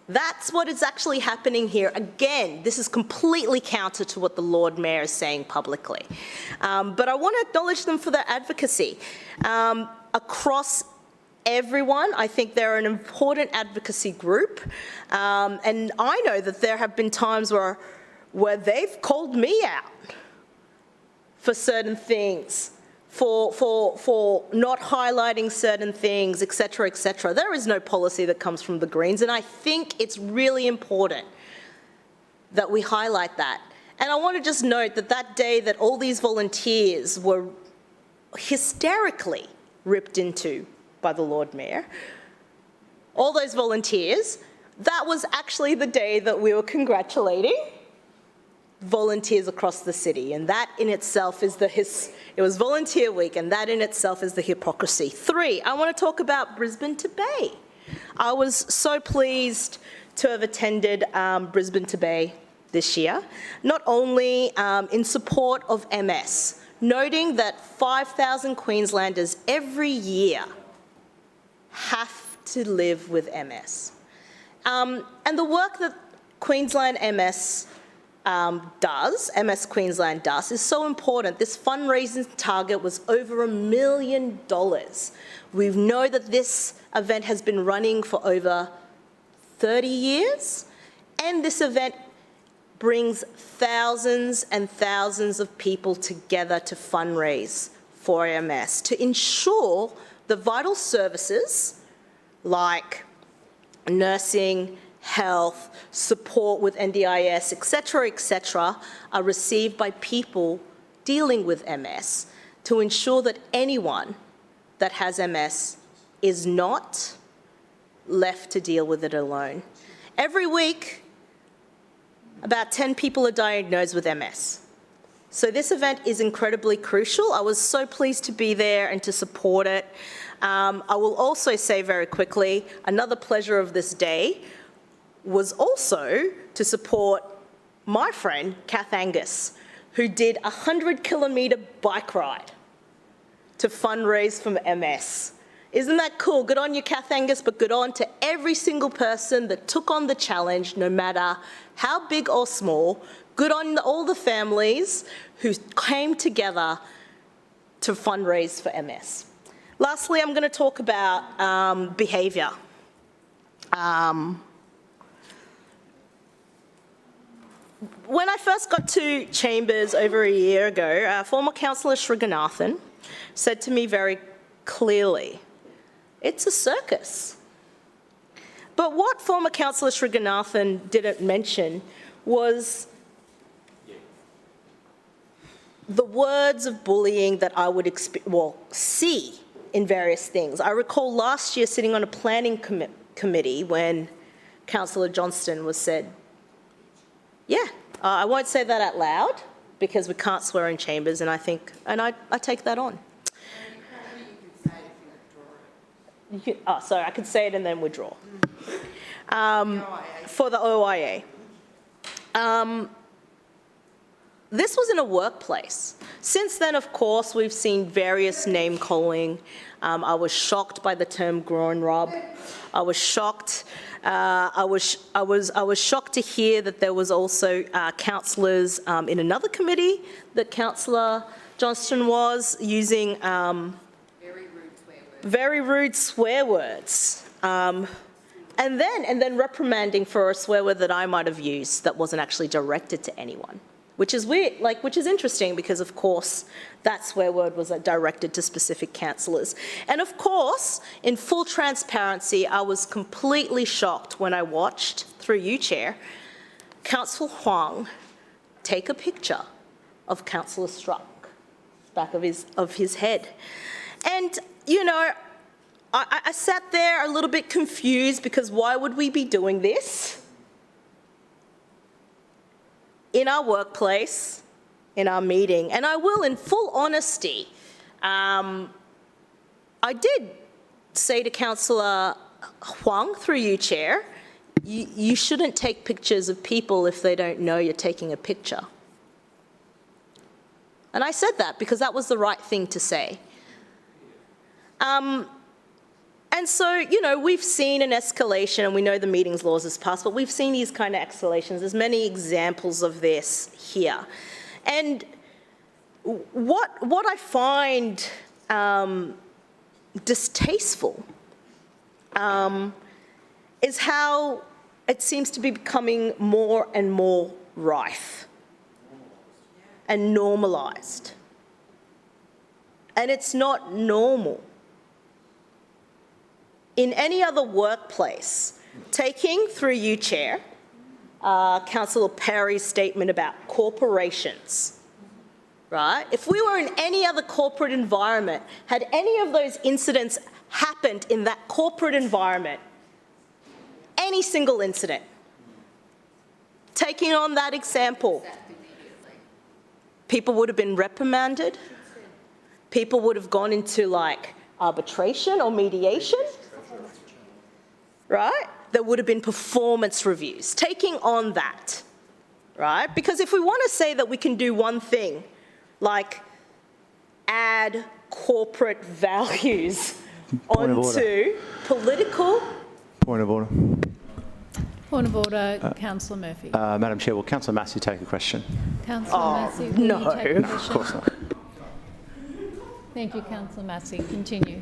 That's what is actually happening here. Again, this is completely counter to what the Lord Mayor is saying publicly. But I want to acknowledge them for their advocacy. Across everyone, I think they're an important advocacy group. And I know that there have been times where they've called me out for certain things, for not highlighting certain things, et cetera, There is no policy that comes from the Greens, and I think it's really important that we highlight that. And I want to just note that that day that all these volunteers were hysterically ripped into by the Lord Mayor, all those volunteers, that was actually the day that we were congratulating volunteers across the city, and that in itself is it was Volunteer Week, and that in itself is the hypocrisy. 3, I want to talk about Brisbane to Bay. I was so pleased to have attended Brisbane to Bay this year, not only in support of MS, noting that 5,000 Queenslanders every year have to live with MS. And the work that Queensland MS Queensland does, is so important. This fundraising target was over $1 million. We know that this event has been running for over 30 years, and this event brings thousands and thousands of people together to fundraise for MS, to ensure the vital services like nursing, health, support with NDIS, et cetera, are received by people dealing with MS, to ensure that anyone that has MS is not left to deal with it alone. Every week, about 10 people are diagnosed with MS. So this event is incredibly crucial. I was so pleased to be there and to support it. I will also say very quickly, another pleasure of this day was also to support my friend, Kath Angus, who did a 100-kilometre bike ride to fundraise for MS. Isn't that cool? Good on you, Kath Angus, but good on to every single person that took on the challenge, no matter how big or small. Good on all the families who came together to fundraise for MS. Lastly, I'm going to talk about behaviour. When I first got to Chambers over a year ago, former councillor Sriganathan said to me very clearly, it's a circus. But what former councillor Sriganathan didn't mention was the words of bullying that I would see in various things. I recall last year sitting on a planning committee when Councillor Johnston was said, I won't say that out loud because we can't swear in Chambers, and I take that on. Sorry, I could say it and then withdraw. For the OIA. This was in a workplace. Since then, of course, we've seen various name calling. I was shocked by the term groin rub. I was shocked. I was shocked to hear that there was also councillors in another committee that Councillor Johnston was using very rude swear words. And then reprimanding for a swear word that I might have used that wasn't actually directed to anyone. Which is weird, which is interesting because, of course, that swear word was directed to specific councillors. And, of course, in full transparency, I was completely shocked when I watched, through you, Chair, Councillor Huang take a picture of Councillor Struck, back of his head. And, you know, I sat there a little bit confused because why would we be doing this? In our workplace, in our meeting, and I will, in full honesty, I did say to Councillor Huang, through you, Chair, you shouldn't take pictures of people if they don't know you're taking a picture. And I said that because that was the right thing to say. And And so, you know, we've seen an escalation, and we know the meetings laws has passed, but we've seen these kind of escalations. There's many examples of this here. And what I find distasteful is how it seems to be becoming more and more rife and normalised. And it's not normal. In any other workplace, taking, through you, Chair, Councillor Perry's statement about corporations, right? If we were in any other corporate environment, had any of those incidents happened in that corporate environment, any single incident, taking on that example, people would have been reprimanded, people would have gone into like arbitration or mediation, right? There would have been performance reviews, taking on that, right? Because if we want to say that we can do one thing, like add corporate values onto political... Point of order. Point of order, Councillor Murphy. Madam Chair, will Councillor Massey take a question? Councillor Massey, will you take a question? Of course not. Thank you, Councillor Massey. Continue.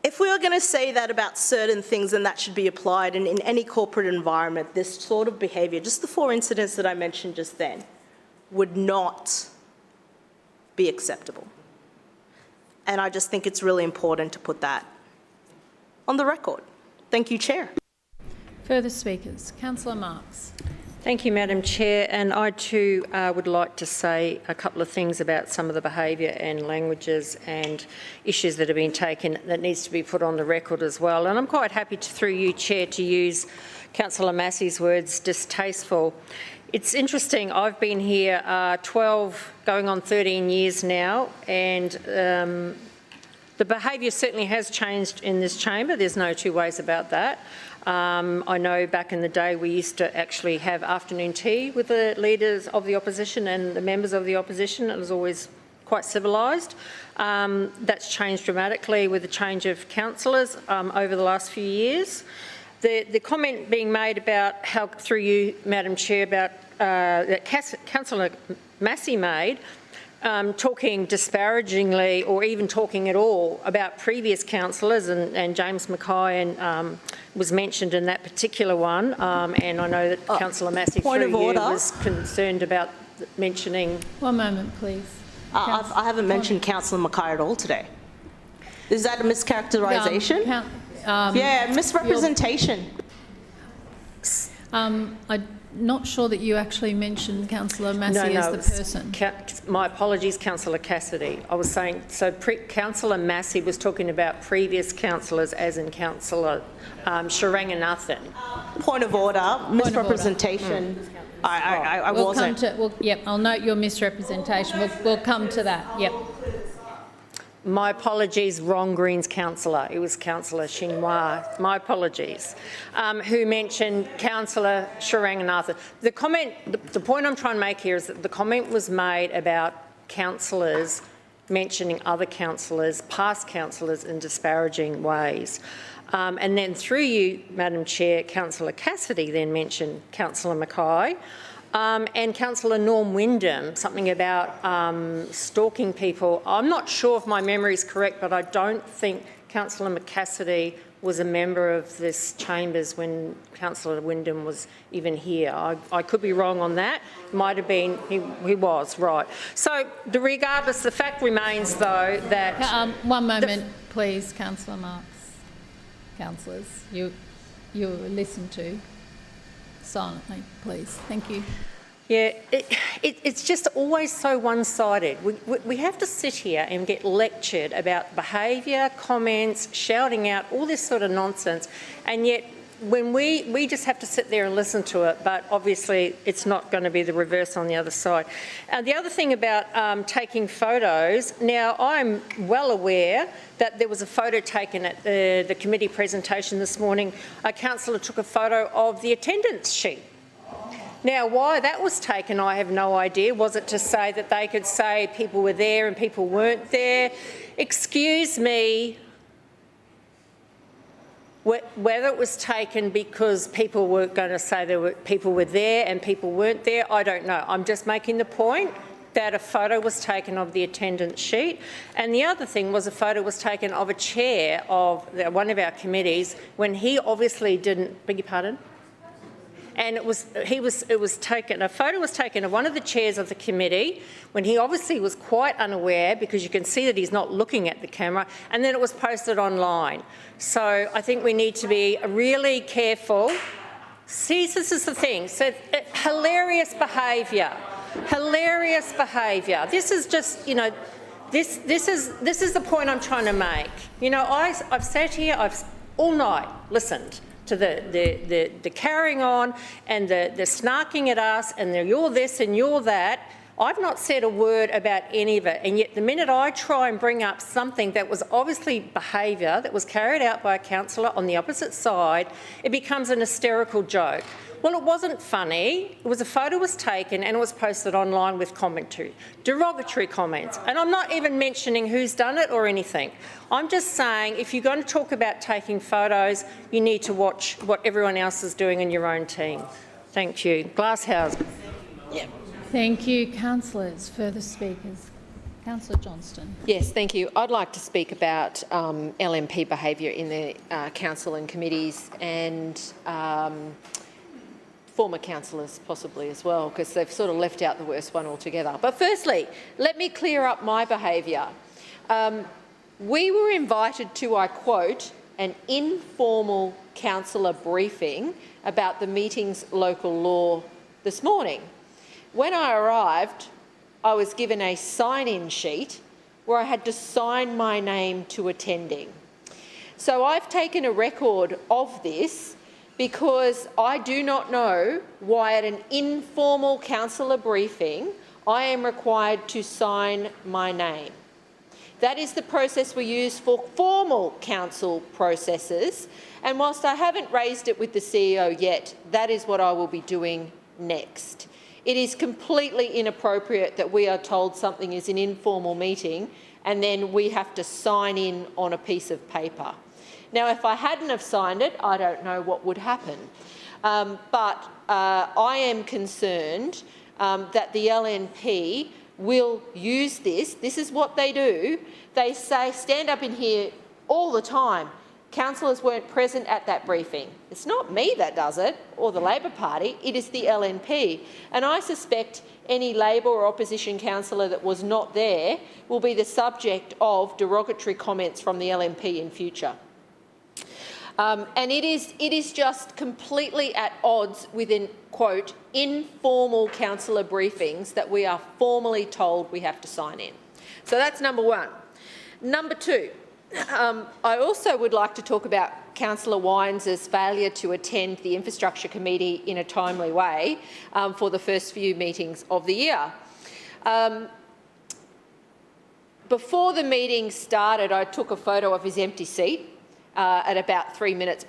If we are going to say that about certain things, then that should be applied. And in any corporate environment, this sort of behaviour, just the 4 incidents that I mentioned just then, would not be acceptable. And I just think it's really important to put that on the record. Thank you, Chair. Further speakers. Councillor Marx. Thank you, Madam Chair. And I too would like to say a couple of things about some of the behaviour and languages and issues that have been taken that needs to be put on the record as well. And I'm quite happy to, through you, Chair, to use Councillor Massey's words, distasteful. It's interesting, I've been here 12, going on 13 years now, and the behaviour certainly has changed in this chamber. There's no two ways about that. I know back in the day we used to actually have afternoon tea with the leaders of the opposition and the members of the opposition. It was always quite civilised. That's changed dramatically with the change of councillors over the last few years. The comment being made about how, through you, Madam Chair, about that Councillor Massey made, talking disparagingly or even talking at all about previous councillors, and James Mackay was mentioned in that particular one, and I know that Councillor Massey, through you, was concerned about mentioning... One moment, please. I haven't mentioned Councillor Mackay at all today. Is that a mischaracterisation? Yeah, misrepresentation. I'm not sure that you actually mentioned Councillor Massey as the person. My apologies, Councillor Cassidy. I was saying, so Councillor Massey was talking about previous councillors, as in Councillor Sharanganathan. Point of order, misrepresentation. I wasn't. Yep, I'll note your misrepresentation. We'll come to that. Yep. My apologies, wrong Greens councillor. It was Councillor Chinois. My apologies. Who mentioned Councillor Sharanganathan. The comment, the point I'm trying to make here is that the comment was made about councillors mentioning other councillors, past councillors, in disparaging ways. And then through you, Madam Chair, Councillor Cassidy then mentioned Councillor Mackay. And Councillor Norm Wyndham, something about stalking people. I'm not sure if my memory is correct, but I don't think Councillor Cassidy was a member of this chambers when Councillor Wyndham was even here. I could be wrong on that. Might have been, he was, right. So regardless, the fact remains, though, that... one moment, please, Councillor Marx. Councillors, you listen to silently, please. Thank you. Yeah, it's just always so one-sided. We have to sit here and get lectured about behaviour, comments, shouting out, all this sort of nonsense, and yet when we just have to sit there and listen to it, but obviously it's not going to be the reverse on the other side. The other thing about taking photos, now I'm well aware that there was a photo taken at the committee presentation this morning. A councillor took a photo of the attendance sheet. Now, why that was taken, I have no idea. Was it to say that they could say people were there and people weren't there? Excuse me, whether it was taken because people were going to say people were there and people weren't there, I don't know. I'm just making the point that a photo was taken of the attendance sheet, and the other thing was a photo was taken of a chair of one of our committees when he obviously didn't. Beg your pardon. And a photo was taken of one of the chairs of the committee when he obviously was quite unaware, because you can see that he's not looking at the camera, and then it was posted online. So I think we need to be really careful. See, this is the thing. So hilarious behaviour. Hilarious behaviour. This is just, you know, this is the point I'm trying to make. You know, I've sat here, I've all night listened to the carrying on and the snarking at us and the you're this and you're that. I've not said a word about any of it, and yet the minute I try and bring up something that was obviously behaviour that was carried out by a councillor on the opposite side, it becomes an hysterical joke. Well, it wasn't funny. It was a photo was taken and it was posted online with commentary, derogatory comments. And I'm not even mentioning who's done it or anything. I'm just saying if you're going to talk about taking photos, you need to watch what everyone else is doing in your own team. Thank you. Glasshouse. Yeah. Thank you, councillors. Further speakers. Councillor Johnston. Yes, thank you. I'd like to speak about LNP behaviour in the council and committees, and former councillors possibly as well, because they've sort of left out the worst one altogether. But firstly, let me clear up my behaviour. We were invited to, I quote, an informal councillor briefing about the meeting's local law this morning. When I arrived, I was given a sign-in sheet where I had to sign my name to attending. So I've taken a record of this because I do not know why at an informal councillor briefing I am required to sign my name. That is the process we use for formal council processes, and whilst I haven't raised it with the CEO yet, that is what I will be doing next. It is completely inappropriate that we are told something is an informal meeting and then we have to sign in on a piece of paper. Now, if I hadn't have signed it, I don't know what would happen. But I am concerned that the LNP will use this. This is what they do. They say, stand up in here all the time. Councillors weren't present at that briefing. It's not me that does it, or the Labor Party, it is the LNP. And I suspect any Labor or opposition councillor that was not there will be the subject of derogatory comments from the LNP in future. And it is just completely at odds with, quote, informal councillor briefings that we are formally told we have to sign in. So that's number one. Number two, I also would like to talk about Councillor Wines' failure to attend the Infrastructure Committee in a timely way for the first few meetings of the year. Before the meeting started, I took a photo of his empty seat at about 9 minutes.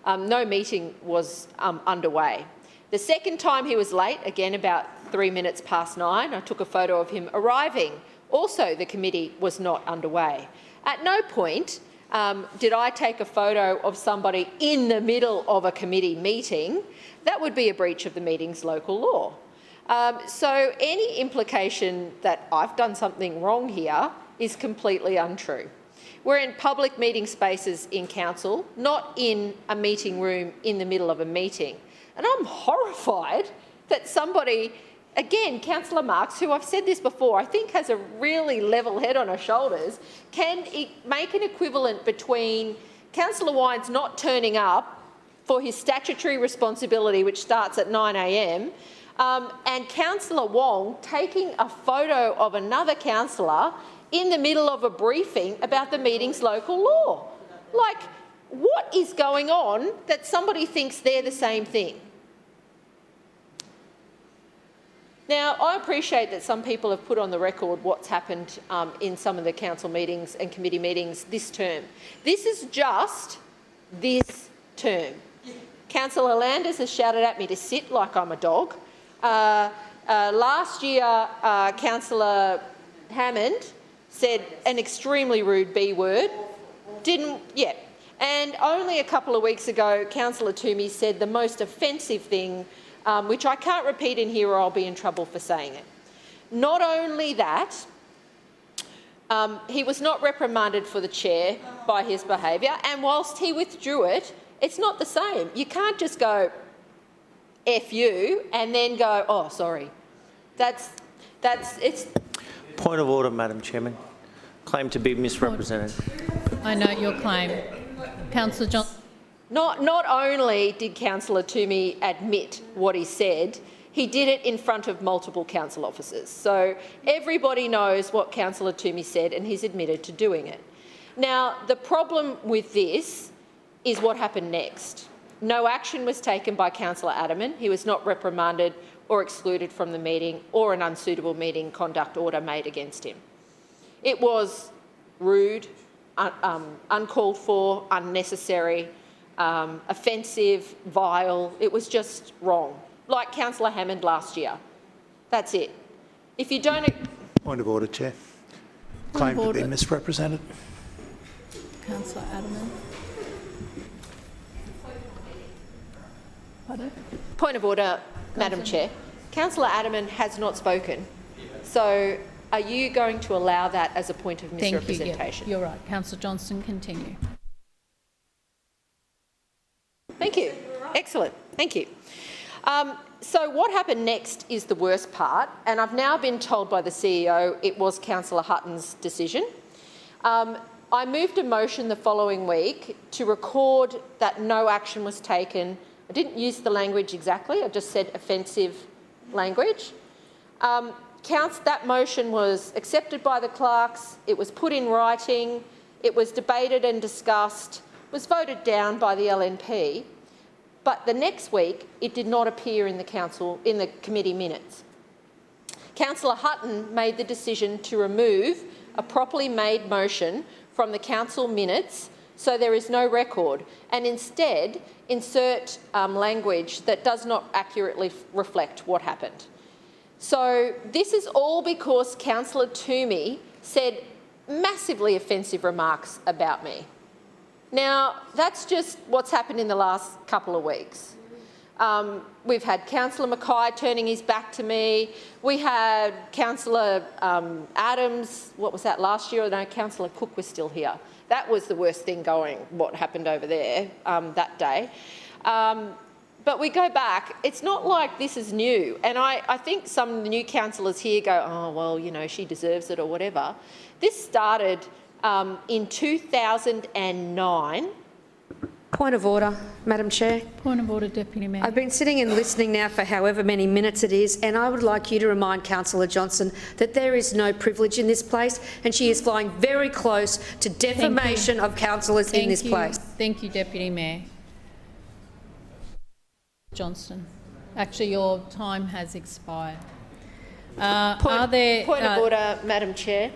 No meeting was underway. The second time he was late, again about 9 minutes, I took a photo of him arriving. Also, the committee was not underway. At no point did I take a photo of somebody in the middle of a committee meeting. That would be a breach of the meeting's local law. So any implication that I've done something wrong here is completely untrue. We're in public meeting spaces in council, not in a meeting room in the middle of a meeting. And I'm horrified that somebody, again, Councillor Marx, who I've said this before, I think has a really level head on her shoulders, can make an equivalent between Councillor Wines not turning up for his statutory responsibility, which starts at 9 a.m, and Councillor Wong taking a photo of another councillor in the middle of a briefing about the meeting's local law. Like, what is going on that somebody thinks they're the same thing? Now, I appreciate that some people have put on the record what's happened in some of the council meetings and committee meetings this term. This is just this term. Councillor Landers has shouted at me to sit like I'm a dog. Last year, Councillor Hammond said an extremely rude B word. And only a couple of weeks ago, Councillor Toomey said the most offensive thing, which I can't repeat in here or I'll be in trouble for saying it. Not only that, he was not reprimanded for the chair by his behaviour, and whilst he withdrew it, it's not the same. You can't just go, F you, and then go, oh, sorry. It's... Point of order, Madam Chairman. Claim to be misrepresented. I note your claim. Councillor Johnson. Not only did Councillor Toomey admit what he said, he did it in front of multiple council officers. So everybody knows what Councillor Toomey said, and he's admitted to doing it. Now, the problem with this is what happened next. No action was taken by Councillor Adaman. He was not reprimanded or excluded from the meeting, or an unsuitable meeting conduct order made against him. It was rude, uncalled for, unnecessary, offensive, vile. It was just wrong. Like Councillor Hammond last year. That's it. If you don't... Point of order, Chair. Claim to be misrepresented. Councillor Adaman. Pardon? Point of order, Madam Chair. Councillor Adaman has not spoken. So are you going to allow that as a point of misrepresentation? Thank you. Yeah, you're right. Councillor Johnston, continue. Thank you. Excellent. Thank you. So what happened next is the worst part, and I've now been told by the CEO it was Councillor Hutton's decision. I moved a motion the following week to record that no action was taken. I didn't use the language exactly, I just said offensive language. That motion was accepted by the clerks, it was put in writing, it was debated and discussed, was voted down by the LNP. But the next week, it did not appear in the committee minutes. Councillor Hutton made the decision to remove a properly made motion from the council minutes, so there is no record, and instead insert language that does not accurately reflect what happened. So this is all because Councillor Toomey said massively offensive remarks about me. Now, that's just what's happened in the last couple of weeks. We've had Councillor Mackay turning his back to me. We had Councillor Adams, what was that, last year? No, Councillor Cook was still here. That was the worst thing going, what happened over there that day. But we go back, it's not like this is new. And I think some of the new councillors here go, oh, well, you know, she deserves it or whatever. This started in 2009. Point of order, Madam Chair. Point of order, Deputy Mayor. I've been sitting and listening now for however many minutes it is, and I would like you to remind Councillor Johnson that there is no privilege in this place, and she is flying very close to defamation of councillors in this place. Thank you, Deputy Mayor. Johnston. Actually, your time has expired. Point of order, Madam Chair.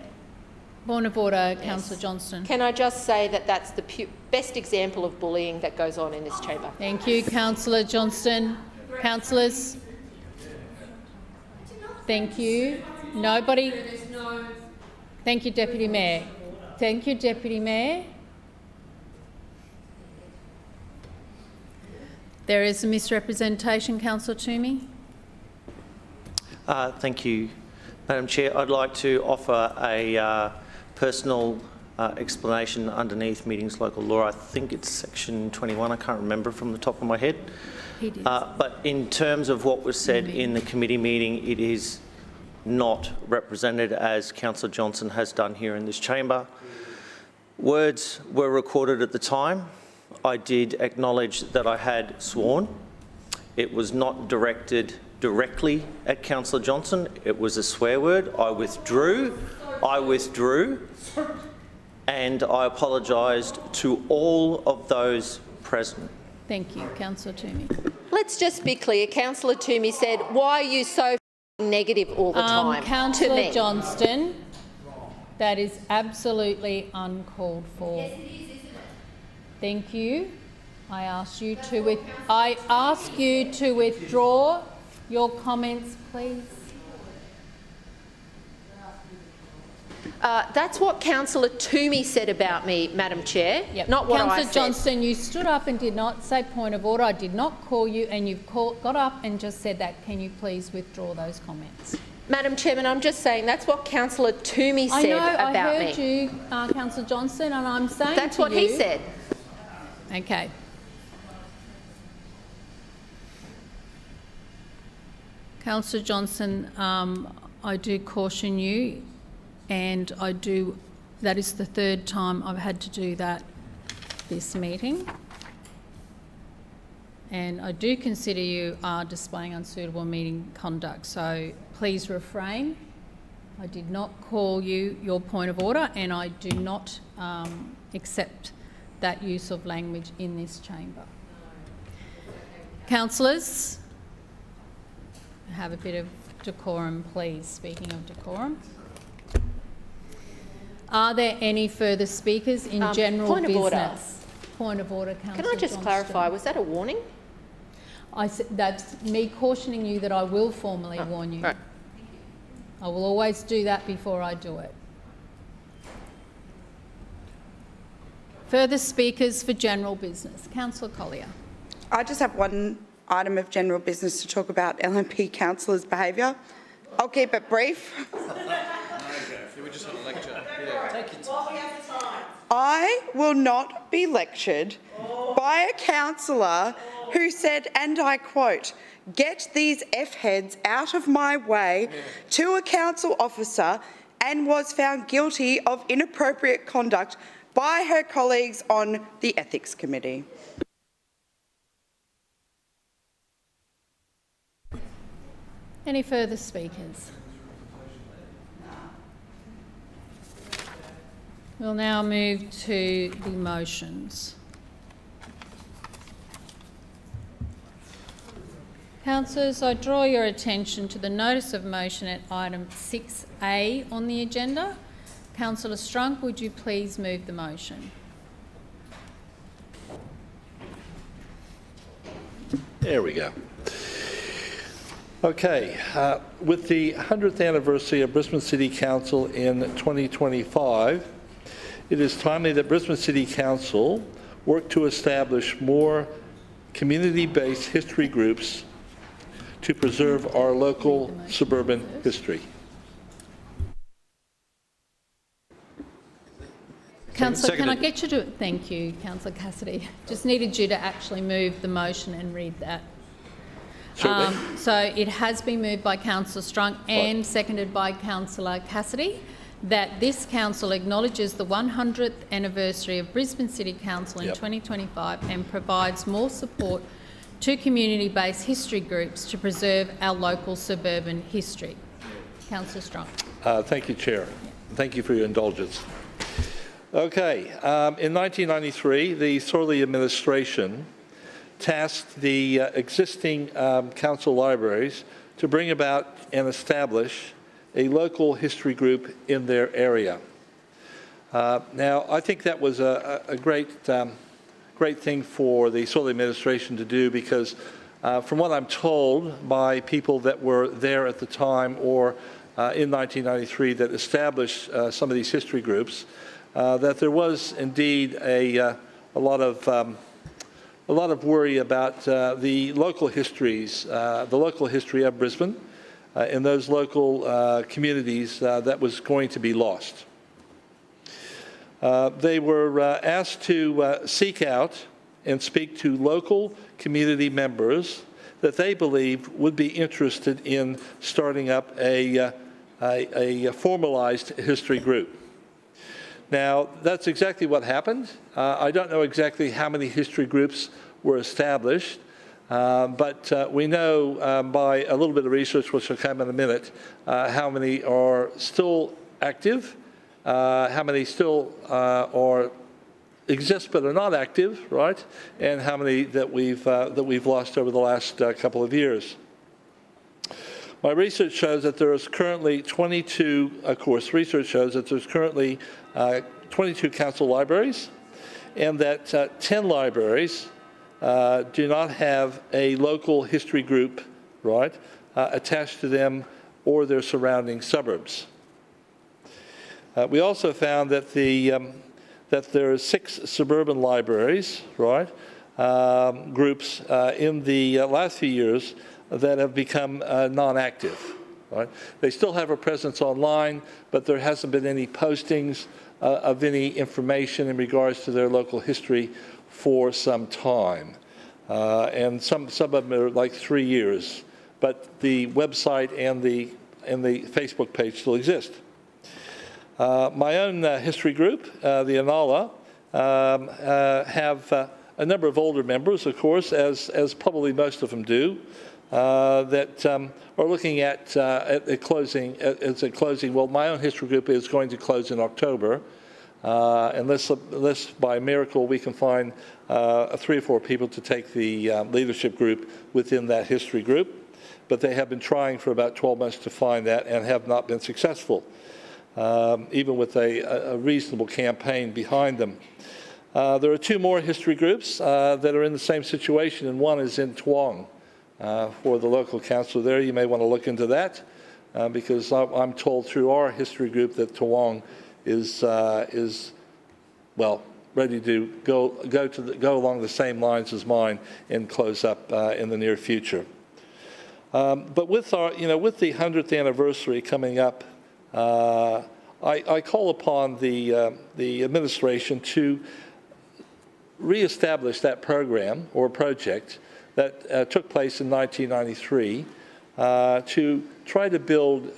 Point of order, Councillor Johnston. Can I just say that that's the best example of bullying that goes on in this chamber? Thank you, Councillor Johnston. Councillors? Thank you. Nobody? Thank you, Deputy Mayor. Thank you, Deputy Mayor. There is a misrepresentation, Councillor Toomey. Thank you, Madam Chair. I'd like to offer a personal explanation underneath meetings local law. I think it's section 21. I can't remember from the top of my head. But in terms of what was said in the committee meeting, it is not represented as Councillor Johnson has done here in this chamber. Words were recorded at the time. I did acknowledge that I had sworn. It was not directed directly at Councillor Johnson. It was a swear word. I withdrew, and I apologised to all of those present. Thank you, Councillor Toomey. Let's just be clear. Councillor Toomey said, why are you so negative all the time? Councillor Johnston, that is absolutely uncalled for. Yes, it is, isn't it? Thank you. I ask you to withdraw your comments, please. That's what Councillor Toomey said about me, Madam Chair, not what I said. Councillor Johnston, you stood up and did not say point of order. I did not call you, and you've got up and just said that. Can you please withdraw those comments? Madam Chairman, I'm just saying that's what Councillor Toomey said about me. I heard you, Councillor Johnston, and I'm saying that's what he said. Okay. Councillor Johnston, I do caution you, and that is the third time I've had to do that this meeting. And I do consider you are displaying unsuitable meeting conduct, so please refrain. I did not call you your point of order, and I do not accept that use of language in this chamber. Councillors, have a bit of decorum, please. Speaking of decorum. Are there any further speakers in general point business? Of order. Point of order, Councillor Can I just Johnston. clarify, was that a warning? That's me cautioning you that I will formally warn you. Right. I will always do that before I do it. Further speakers for general business. Councillor Collier. I just have one item of general business to talk about LNP councillors' behaviour. I'll keep it brief. We just had a lecture. Yeah, take your time. I will not be lectured by a councillor who said, and I quote, "Get these F-heads out of my way," to a council officer, and was found guilty of inappropriate conduct by her colleagues on the Ethics Committee. Any further speakers? We'll now move to the motions. Councillors, I draw your attention to the notice of motion at item 6A on the agenda. Councillor Strunk, would you please move the motion? There we go. Okay, with the 100th anniversary of Brisbane City Council in 2025, it is timely that Brisbane City Council work to establish more community-based history groups to preserve our local suburban history. Councillor, can I get you to... Thank you, Councillor Cassidy. Just needed you to actually move the motion and read that. So it has been moved by Councillor Strunk and seconded by Councillor Cassidy that this council acknowledges the 100th anniversary of Brisbane City Council in 2025 and provides more support to community-based history groups to preserve our local suburban history. Councillor Strunk. Thank you, Chair. Thank you for your indulgence. Okay, in 1993, the Sorley administration tasked the existing council libraries to bring about and establish a local history group in their area. Now, I think that was a great thing for the Sorley administration to do because from what I'm told by people that were there at the time or in 1993 that established some of these history groups, that there was indeed a lot of worry about the local histories, the local history of Brisbane, in those local communities that was going to be lost. They were asked to seek out and speak to local community members that they believed would be interested in starting up a formalized history group. Now, that's exactly what happened. I don't know exactly how many history groups were established, but we know by a little bit of research, which will come in a minute, how many are still active, how many still exist but are not active, right? And how many that we've lost over the last couple of years. My research shows that there is currently 22, of course, research shows that there's currently 22 council libraries and that 10 libraries do not have a local history group, right, attached to them or their surrounding suburbs. We also found that that there are 6 suburban libraries, right, groups in the last few years that have become non-active. Right? They still have a presence online, but there hasn't been any postings of any information in regards to their local history for some time. And some of them are like 3 years, but the website and the Facebook page still exist. My own history group, the Anala, have a number of older members, of course, as probably most of them do, that are looking at closing. Well, my own history group is going to close in October, unless by miracle we can find 3 or 4 people to take the leadership group within that history group. But they have been trying for about 12 months to find that and have not been successful, even with a reasonable campaign behind them. There are 2 more history groups that are in the same situation, and one is in Toowong. For the local council there, you may want to look into that, because I'm told through our history group that Toowong is well ready to go along the same lines as mine and close up in the near future. But with our, with the 100th anniversary coming up, I call upon the administration to reestablish that program or project that took place in 1993 to try to build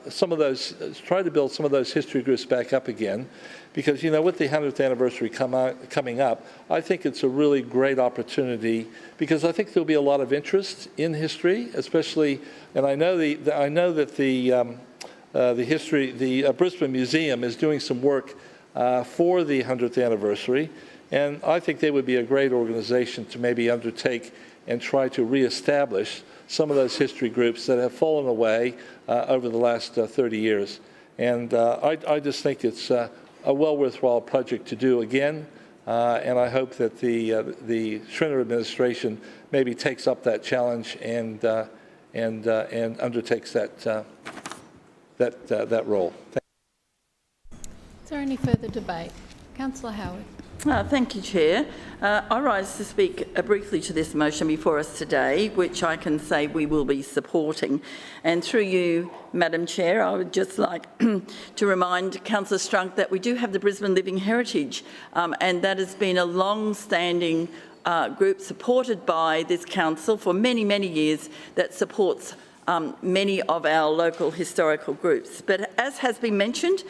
some of those history groups back up again, because with the 100th anniversary coming up, I think it's a really great opportunity, because I think there'll be a lot of interest in history, especially, and I know that the Brisbane Museum is doing some work for the 100th anniversary, and I think they would be a great organization to maybe undertake and try to reestablish some of those history groups that have fallen away over the last 30 years. And I just think it's a well worthwhile project to do again, and I hope that the Schrinner administration maybe takes up that challenge and undertakes that role. Is there any further debate? Councillor Howard. Thank you, Chair. I rise to speak briefly to this motion before us today, which I can say we will be supporting. And through you, Madam Chair, I would just like to remind Councillor Strunk that we do have the Brisbane Living Heritage, and that has been a long-standing group supported by this council for many, many years that supports many of our local historical groups. But as has been mentioned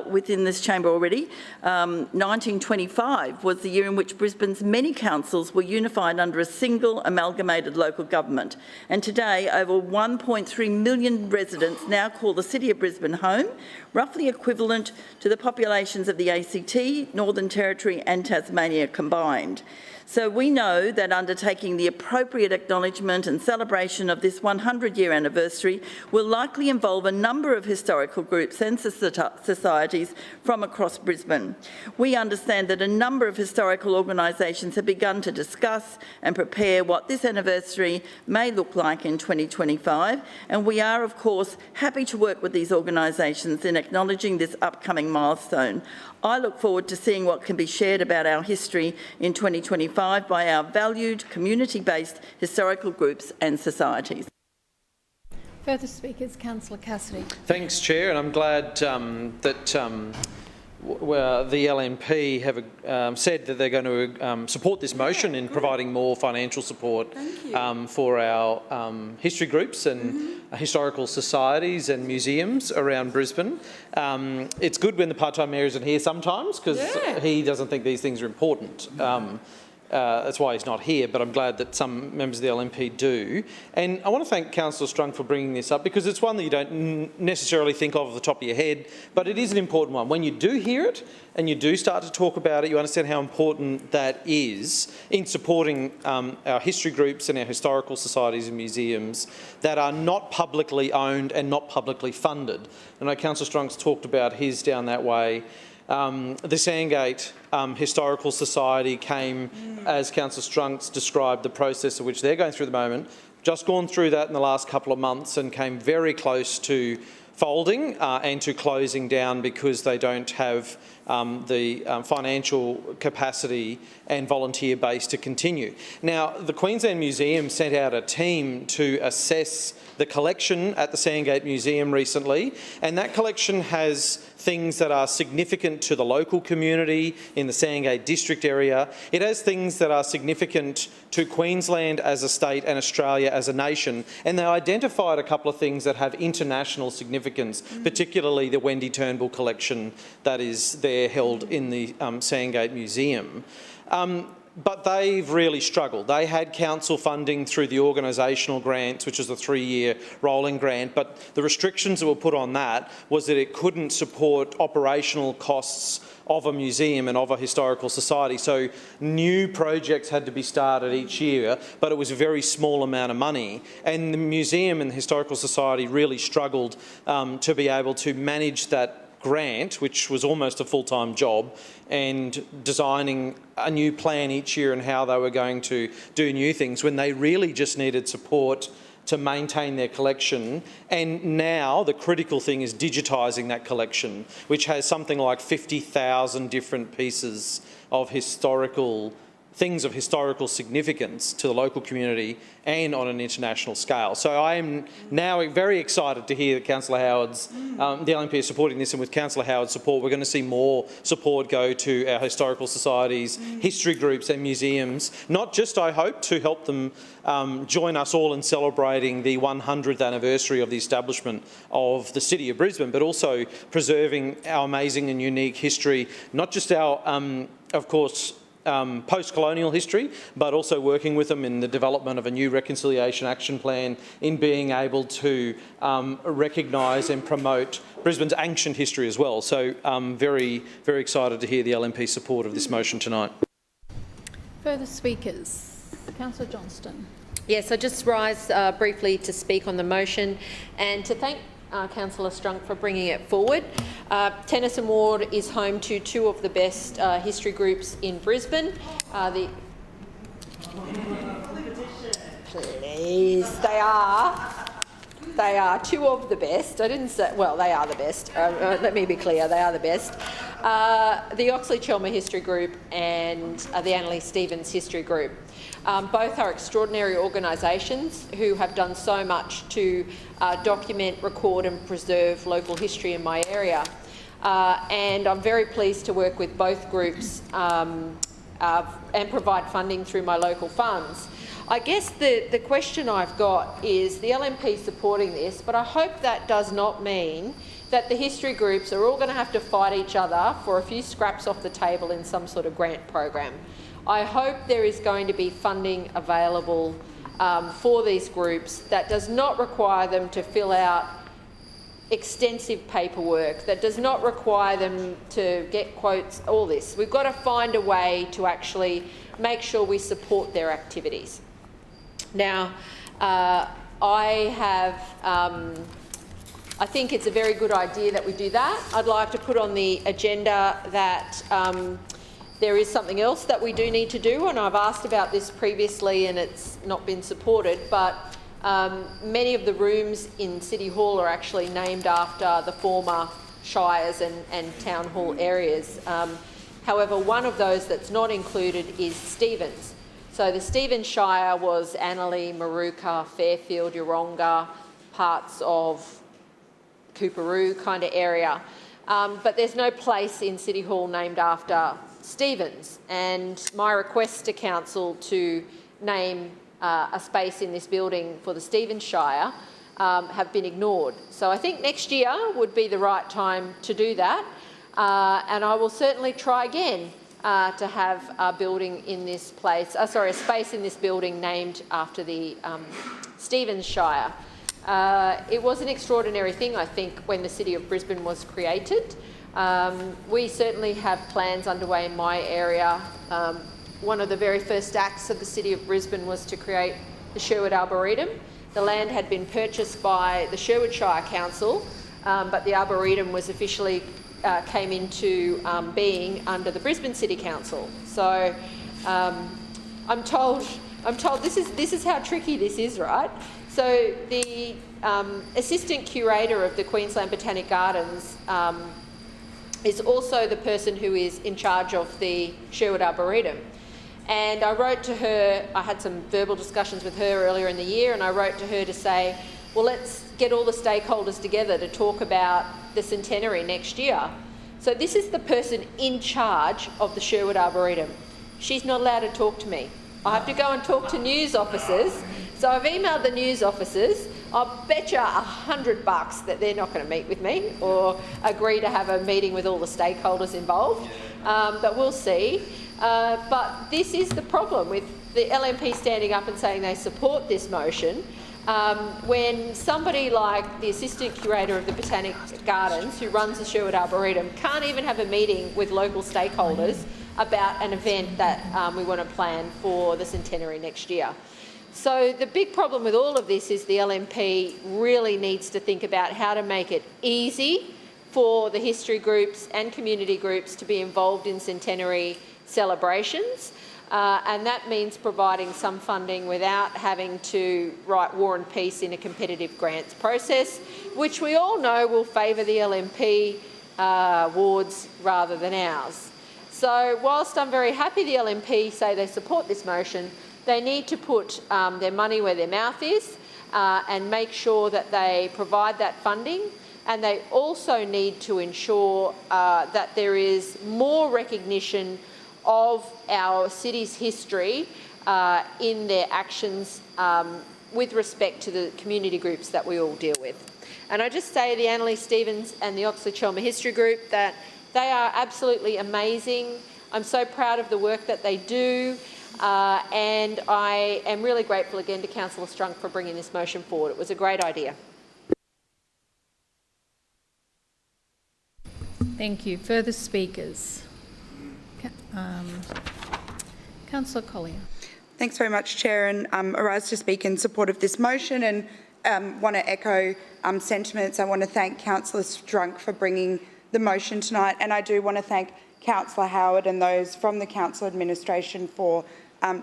within this chamber already, 1925 was the year in which Brisbane's many councils were unified under a single amalgamated local government. And today, over 1.3 million residents now call the City of Brisbane home, roughly equivalent to the populations of the ACT, Northern Territory and Tasmania combined. So we know that undertaking the appropriate acknowledgement and celebration of this 100-year anniversary will likely involve a number of historical groups and societies from across Brisbane. We understand that a number of historical organisations have begun to discuss and prepare what this anniversary may look like in 2025, and we are, of course, happy to work with these organisations in acknowledging this upcoming milestone. I look forward to seeing what can be shared about our history in 2025 by our valued, community-based historical groups and societies. Further speakers, Councillor Cassidy. Thanks, Chair, and I'm glad that the LNP have said that they're going to support this motion in providing more financial support for our history groups and historical societies and museums around Brisbane. It's good when the part-time mayor isn't here sometimes, because he doesn't think these things are important. That's why he's not here, but I'm glad that some members of the LNP do. And I want to thank Councillor Strunk for bringing this up, because it's one that you don't necessarily think of the top of your head, but it is an important one. When you do hear it and you do start to talk about it, you understand how important that is in supporting our history groups and our historical societies and museums that are not publicly owned and not publicly funded. I know Councillor Strunk's talked about his down that way. The Sandgate Historical Society came, as Councillor Strunks described, the process of which they're going through at the moment, just gone through that in the last couple of months and came very close to folding and to closing down because they don't have the financial capacity and volunteer base to continue. Now, the Queensland Museum sent out a team to assess the collection at the Sandgate Museum recently, and that collection has things that are significant to the local community in the Sandgate district area. It has things that are significant to Queensland as a state and Australia as a nation, and they identified a couple of things that have international significance, particularly the Wendy Turnbull collection that is there held in the Sandgate Museum. But they've really struggled. They had council funding through the organisational grants, which is a 3-year rolling grant, but the restrictions that were put on that was that it couldn't support operational costs of a museum and of a historical society. So new projects had to be started each year, but it was a very small amount of money. And the museum and the historical society really struggled to be able to manage that grant, which was almost a full-time job, and designing a new plan each year and how they were going to do new things when they really just needed support to maintain their collection. And now the critical thing is digitising that collection, which has something like 50,000 different pieces of things of historical significance to the local community and on an international scale. So I am now very excited to hear that Councillor Howard's, the LNP is supporting this, and with Councillor Howard's support we're going to see more support go to our historical societies, history groups and museums, not just, I hope, to help them join us all in celebrating the 100th anniversary of the establishment of the City of Brisbane, but also preserving our amazing and unique history, not just our, of course, post-colonial history, but also working with them in the development of a new reconciliation action plan, in being able to recognise and promote Brisbane's ancient history as well. So I'm very, very excited to hear the LNP support of this motion tonight. Further speakers? Councillor Johnston. Yes, I just rise briefly to speak on the motion and to thank Councillor Strunk for bringing it forward. Tennyson Ward is home to two of the best history groups in Brisbane. Please, they are two of the best. I didn't say, well, they are the best. Let me be clear, they are the best. The Oxley-Chelmer History Group and the Annalise Stevens History Group. Both are extraordinary organisations who have done so much to document, record and preserve local history in my area. And I'm very pleased to work with both groups and provide funding through my local funds. I guess the question I've got is the LNP supporting this, but I hope that does not mean that the history groups are all going to have to fight each other for a few scraps off the table in some sort of grant program. I hope there is going to be funding available for these groups that does not require them to fill out extensive paperwork, that does not require them to get quotes, all this. We've got to find a way to actually make sure we support their activities. Now, I think it's a very good idea that we do that. I'd like to put on the agenda that there is something else that we do need to do, and I've asked about this previously and it's not been supported, but many of the rooms in City Hall are actually named after the former shires and town hall areas. However, one of those that's not included is Stevens. So the Stevens Shire was Annerley, Maruka, Fairfield, Yeronga, parts of Cooperoo kind of area. But there's no place in City Hall named after Stevens, and my request to Council to name a space in this building for the Stevens Shire have been ignored. So I think next year would be the right time to do that, and I will certainly try again to have a building in this place, a space in this building named after the Stevens Shire. It was an extraordinary thing, I think, when the City of Brisbane was created. We certainly have plans underway in my area. One of the very first acts of the City of Brisbane was to create the Sherwood Arboretum. The land had been purchased by the Sherwood Shire Council, but the Arboretum was officially came into being under the Brisbane City Council. So I'm told this is how tricky this is, right? So the assistant curator of the Queensland Botanic Gardens is also the person who is in charge of the Sherwood Arboretum. And I wrote to her, I had some verbal discussions with her earlier in the year, and I wrote to her to say, well, let's get all the stakeholders together to talk about the centenary next year. So this is the person in charge of the Sherwood Arboretum. She's not allowed to talk to me. I have to go and talk to news officers. So I've emailed the news officers. I'll bet you $100 that they're not going to meet with me or agree to have a meeting with all the stakeholders involved, but we'll see. But this is the problem with the LNP standing up and saying they support this motion, when somebody like the Assistant Curator of the Botanic Gardens, who runs the Sherwood Arboretum, can't even have a meeting with local stakeholders about an event that we want to plan for the centenary next year. So the big problem with all of this is the LNP really needs to think about how to make it easy for the history groups and community groups to be involved in centenary celebrations, and that means providing some funding without having to write War and Peace in a competitive grants process, which we all know will favour the LNP wards rather than ours. So whilst I'm very happy the LNP say they support this motion, they need to put their money where their mouth is and make sure that they provide that funding, and they also need to ensure that there is more recognition of our city's history in their actions with respect to the community groups that we all deal with. And I just say the Annalise Stevens and the Oxley-Chelmer History Group that they are absolutely amazing. I'm so proud of the work that they do, and I am really grateful again to Councillor Strunk for bringing this motion forward. It was a great idea. Thank you. Further speakers? Councillor Collier. Thanks very much, Chair, and I rise to speak in support of this motion and want to echo sentiments. I want to thank Councillor Strunk for bringing the motion tonight, and I do want to thank Councillor Howard and those from the Council administration for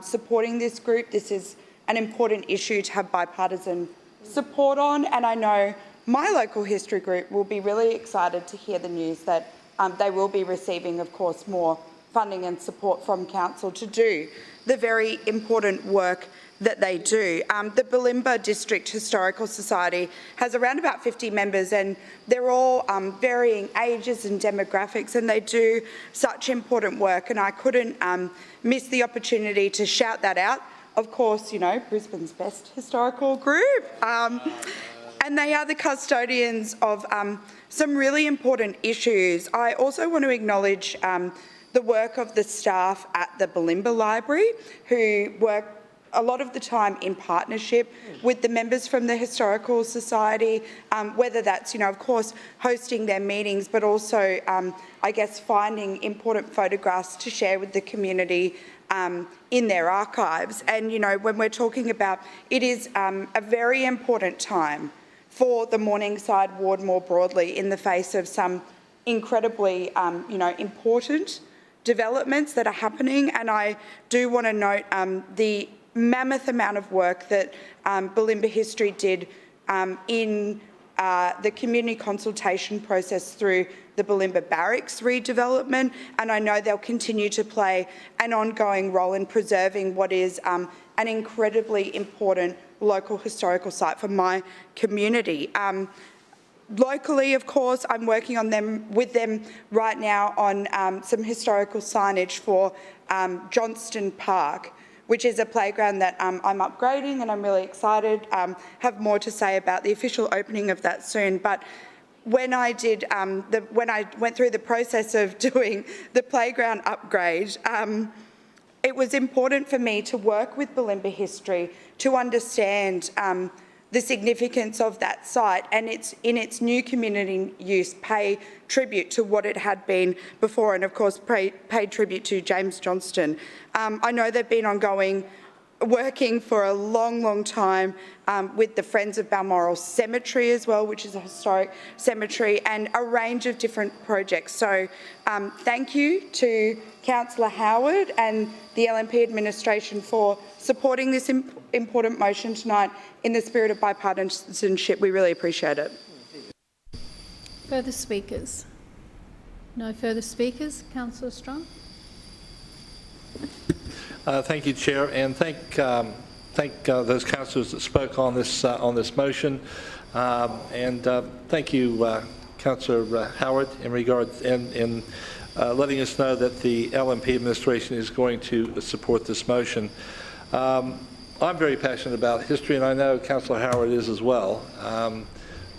supporting this group. This is an important issue to have bipartisan support on, and I know my local history group will be really excited to hear the news that they will be receiving, of course, more funding and support from Council to do the very important work that they do. The Bulimba District Historical Society has around about 50 members, and they're all varying ages and demographics, and they do such important work, and I couldn't miss the opportunity to shout that out. Of course, you know, Brisbane's best historical group. And they are the custodians of some really important issues. I also want to acknowledge the work of the staff at the Bulimba Library, who work a lot of the time in partnership with the members from the Historical Society, whether that's, you know, of course, hosting their meetings, but also, I guess, finding important photographs to share with the community in their archives. And, you know, when we're talking about, it is a very important time for the Morningside ward more broadly in the face of some incredibly, you know, important developments that are happening. And I do want to note the mammoth amount of work that Bulimba History did in the community consultation process through the Bulimba Barracks redevelopment, and I know they'll continue to play an ongoing role in preserving what is an incredibly important local historical site for my community. Locally, of course, I'm working on with them right now on some historical signage for Johnston Park, which is a playground that I'm upgrading, and I'm really excited. Have more to say about the official opening of that soon. But when I did, when I went through the process of doing the playground upgrade, it was important for me to work with Bulimba History to understand the significance of that site, and in its new community use, pay tribute to what it had been before, and of course pay tribute to James Johnston. I know there have been ongoing working for a long, long time with the Friends of Balmoral Cemetery as well, which is a historic cemetery, and a range of different projects. So thank you to Councillor Howard and the LNP administration for supporting this important motion tonight in the spirit of bipartisanship. We really appreciate it. Further speakers? No further speakers. Councillor Strong. Thank you, Chair, and thank those councillors that spoke on this motion, and thank you, Councillor Howard, in regard in letting us know that the LNP administration is going to support this motion. I'm very passionate about history, and I know Councillor Howard is as well.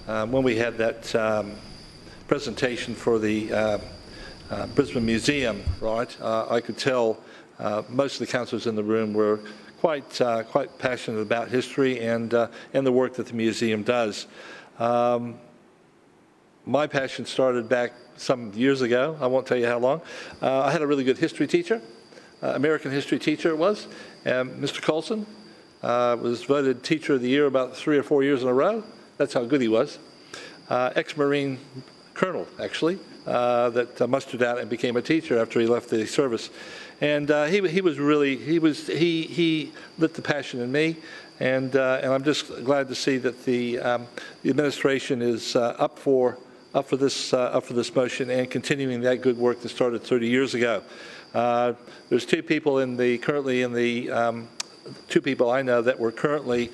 When we had that presentation for the Brisbane Museum, right, I could tell most of the councillors in the room were quite passionate about history and the work that the museum does. My passion started back some years ago. I won't tell you how long. I had a really good history teacher, American history teacher it was, Mr. Colson. Was voted Teacher of the Year about 3 or 4 years in a row. That's how good he was. Ex-Marine colonel, actually, that mustered out and became a teacher after he left the service. And he lit the passion in me, and I'm just glad to see that the administration is up for this motion and continuing that good work that started 30 years ago. There's two people two people I know that were currently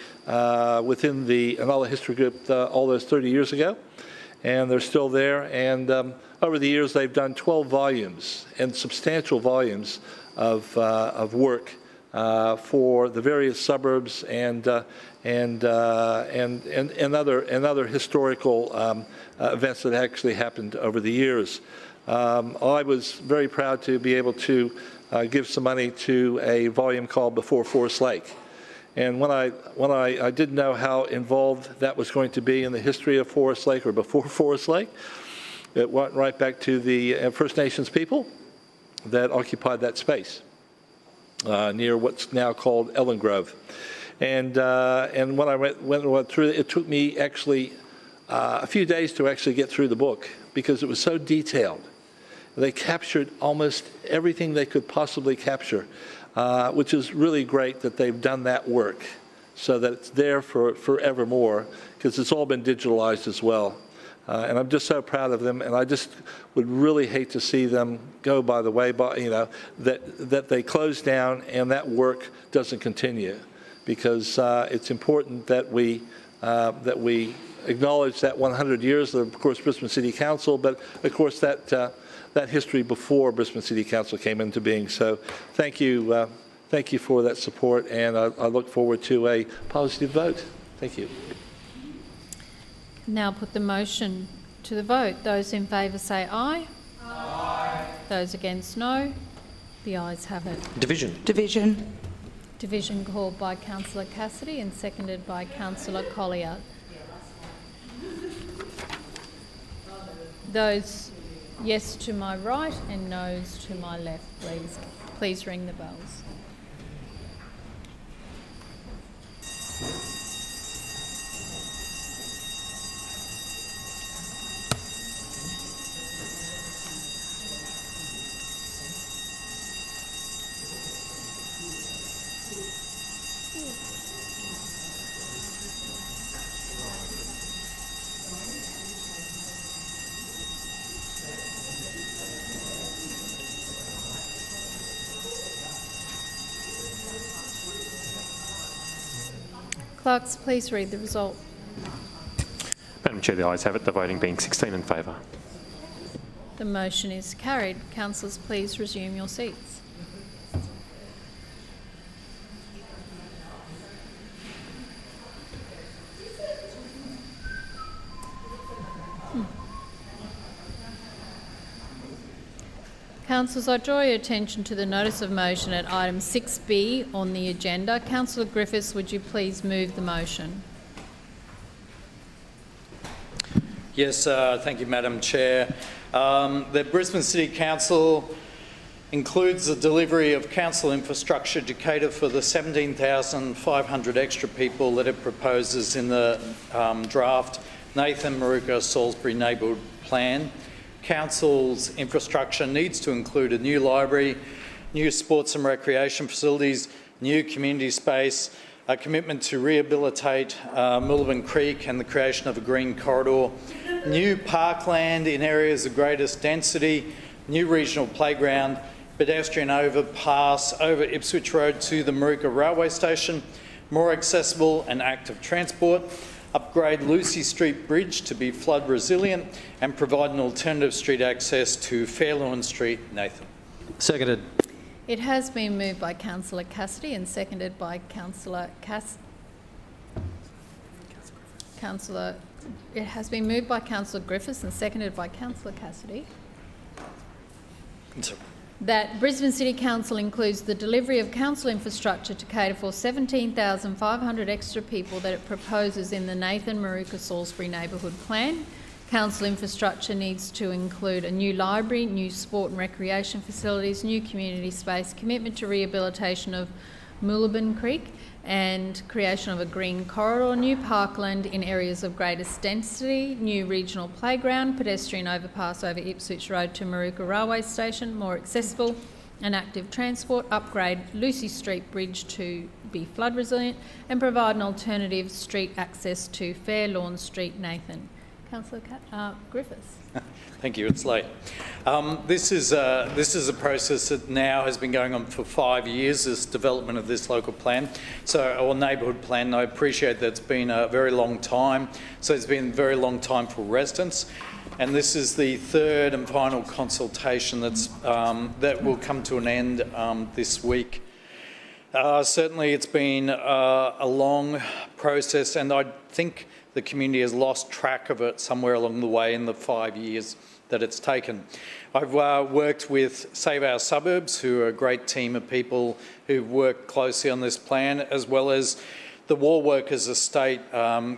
within the Anala History Group all those 30 years ago, and they're still there. And over the years, they've done 12 volumes and substantial volumes of work for the various suburbs and other historical events that actually happened over the years. I was very proud to be able to give some money to a volume called Before Forest Lake. And when I didn't know how involved that was going to be in the history of Forest Lake or before Forest Lake, it went right back to the First Nations people that occupied that space near what's now called Ellen Grove. And when I went through it, it took me actually a few days to actually get through the book because it was so detailed. They captured almost everything they could possibly capture, which is really great that they've done that work so that it's there for forevermore, because it's all been digitalized as well. And I'm just so proud of them, and I just would really hate to see them go by the way, that they close down and that work doesn't continue, because it's important that we acknowledge that 100 years of course, Brisbane City Council, but of course that history before Brisbane City Council came into being. So thank you for that support, and I look forward to a positive vote. Thank you. Now put the motion to the vote. Those in favour say aye. Aye. Those against no. The ayes have it. Division. Division. Division called by Councillor Cassidy and seconded by Councillor Collier. Those yes to my right and noes to my left, please. Please ring the bells. Clerks, please read the result. Madam Chair, the ayes have it, the voting being 16 in favour. The motion is carried. Councillors, please resume your seats. Councillors, I draw your attention to the notice of motion at item 6B on the agenda. Councillor Griffiths, would you please move the motion? Yes, thank you, Madam Chair. The Brisbane City Council includes the delivery of council infrastructure to cater for the 17,500 extra people that it proposes in the draft Nathan Maruka Salisbury Neighbourhood Plan. Council's infrastructure needs to include a new library, new sports and recreation facilities, new community space, a commitment to rehabilitate Moolabin Creek and the creation of a green corridor, new parkland in areas of greatest density, new regional playground, pedestrian overpass over Ipswich Road to the Maruka Railway Station, more accessible and active transport, upgrade Lucy Street Bridge to be flood resilient, and provide an alternative street access to Fairlawn Street. Nathan. Seconded. It has been moved by Councillor Cassidy and seconded by It has been moved by Councillor Griffiths and seconded by Councillor Cassidy that Brisbane City Council includes the delivery of council infrastructure to cater for 17,500 extra people that it proposes in the Nathan Maruka Salisbury Neighbourhood Plan. Council infrastructure needs to include a new library, new sport and recreation facilities, new community space, commitment to rehabilitation of Moolabin Creek and creation of a green corridor, new parkland in areas of greatest density, new regional playground, pedestrian overpass over Ipswich Road to Maruka Railway Station, more accessible and active transport, upgrade Lucy Street Bridge to be flood resilient and provide an alternative street access to Fairlawn Street. Nathan. Councillor Griffiths. Thank you. It's late. This is a process that now has been going on for 5 years. This development of this local plan, or neighbourhood plan. I appreciate that it's been a very long time. So it's been a very long time for residents, and this is the third and final consultation that will come to an end this week. Certainly, it's been a long process, and I think the community has lost track of it somewhere along the way in the 5 years that it's taken. I've worked with Save Our Suburbs, who are a great team of people who've worked closely on this plan, as well as the War Workers Estate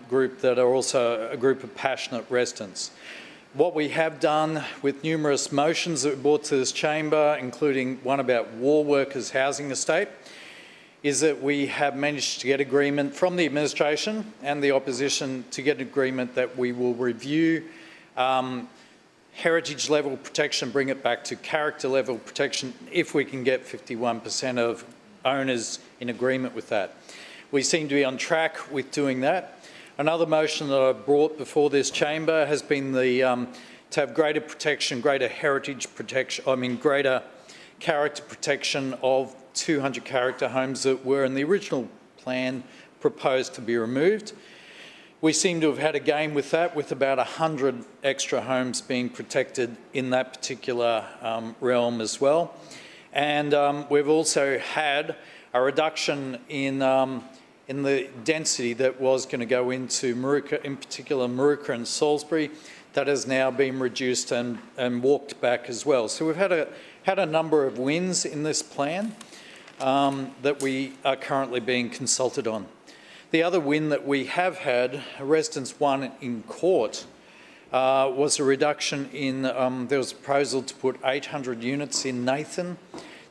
group that are also a group of passionate residents. What we have done with numerous motions that we brought to this chamber, including one about War Workers Housing Estate, is that we have managed to get agreement from the administration and the opposition to get agreement that we will review heritage level protection, bring it back to character level protection if we can get 51% of owners in agreement with that. We seem to be on track with doing that. Another motion that I brought before this chamber has been to have greater protection, greater heritage protection, greater character protection of 200 character homes that were in the original plan proposed to be removed. We seem to have had a game with that, with about 100 extra homes being protected in that particular realm as well. And we've also had a reduction in the density that was going to go into Maruka, in particular Maruka and Salisbury, that has now been reduced and walked back as well. So we've had a number of wins in this plan that we are currently being consulted on. The other win that we have had, residents won in court, was a reduction in, there was a proposal to put 800 units in Nathan.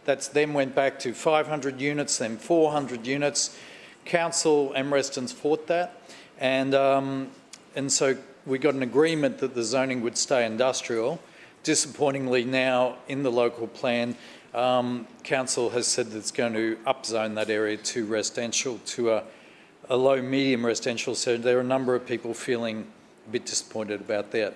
That's then went back to 500 units, then 400 units. Council and residents fought that, and so we got an agreement that the zoning would stay industrial. Disappointingly now, in the local plan, Council has said that it's going to upzone that area to residential, to a low-medium residential, so there are a number of people feeling a bit disappointed about that.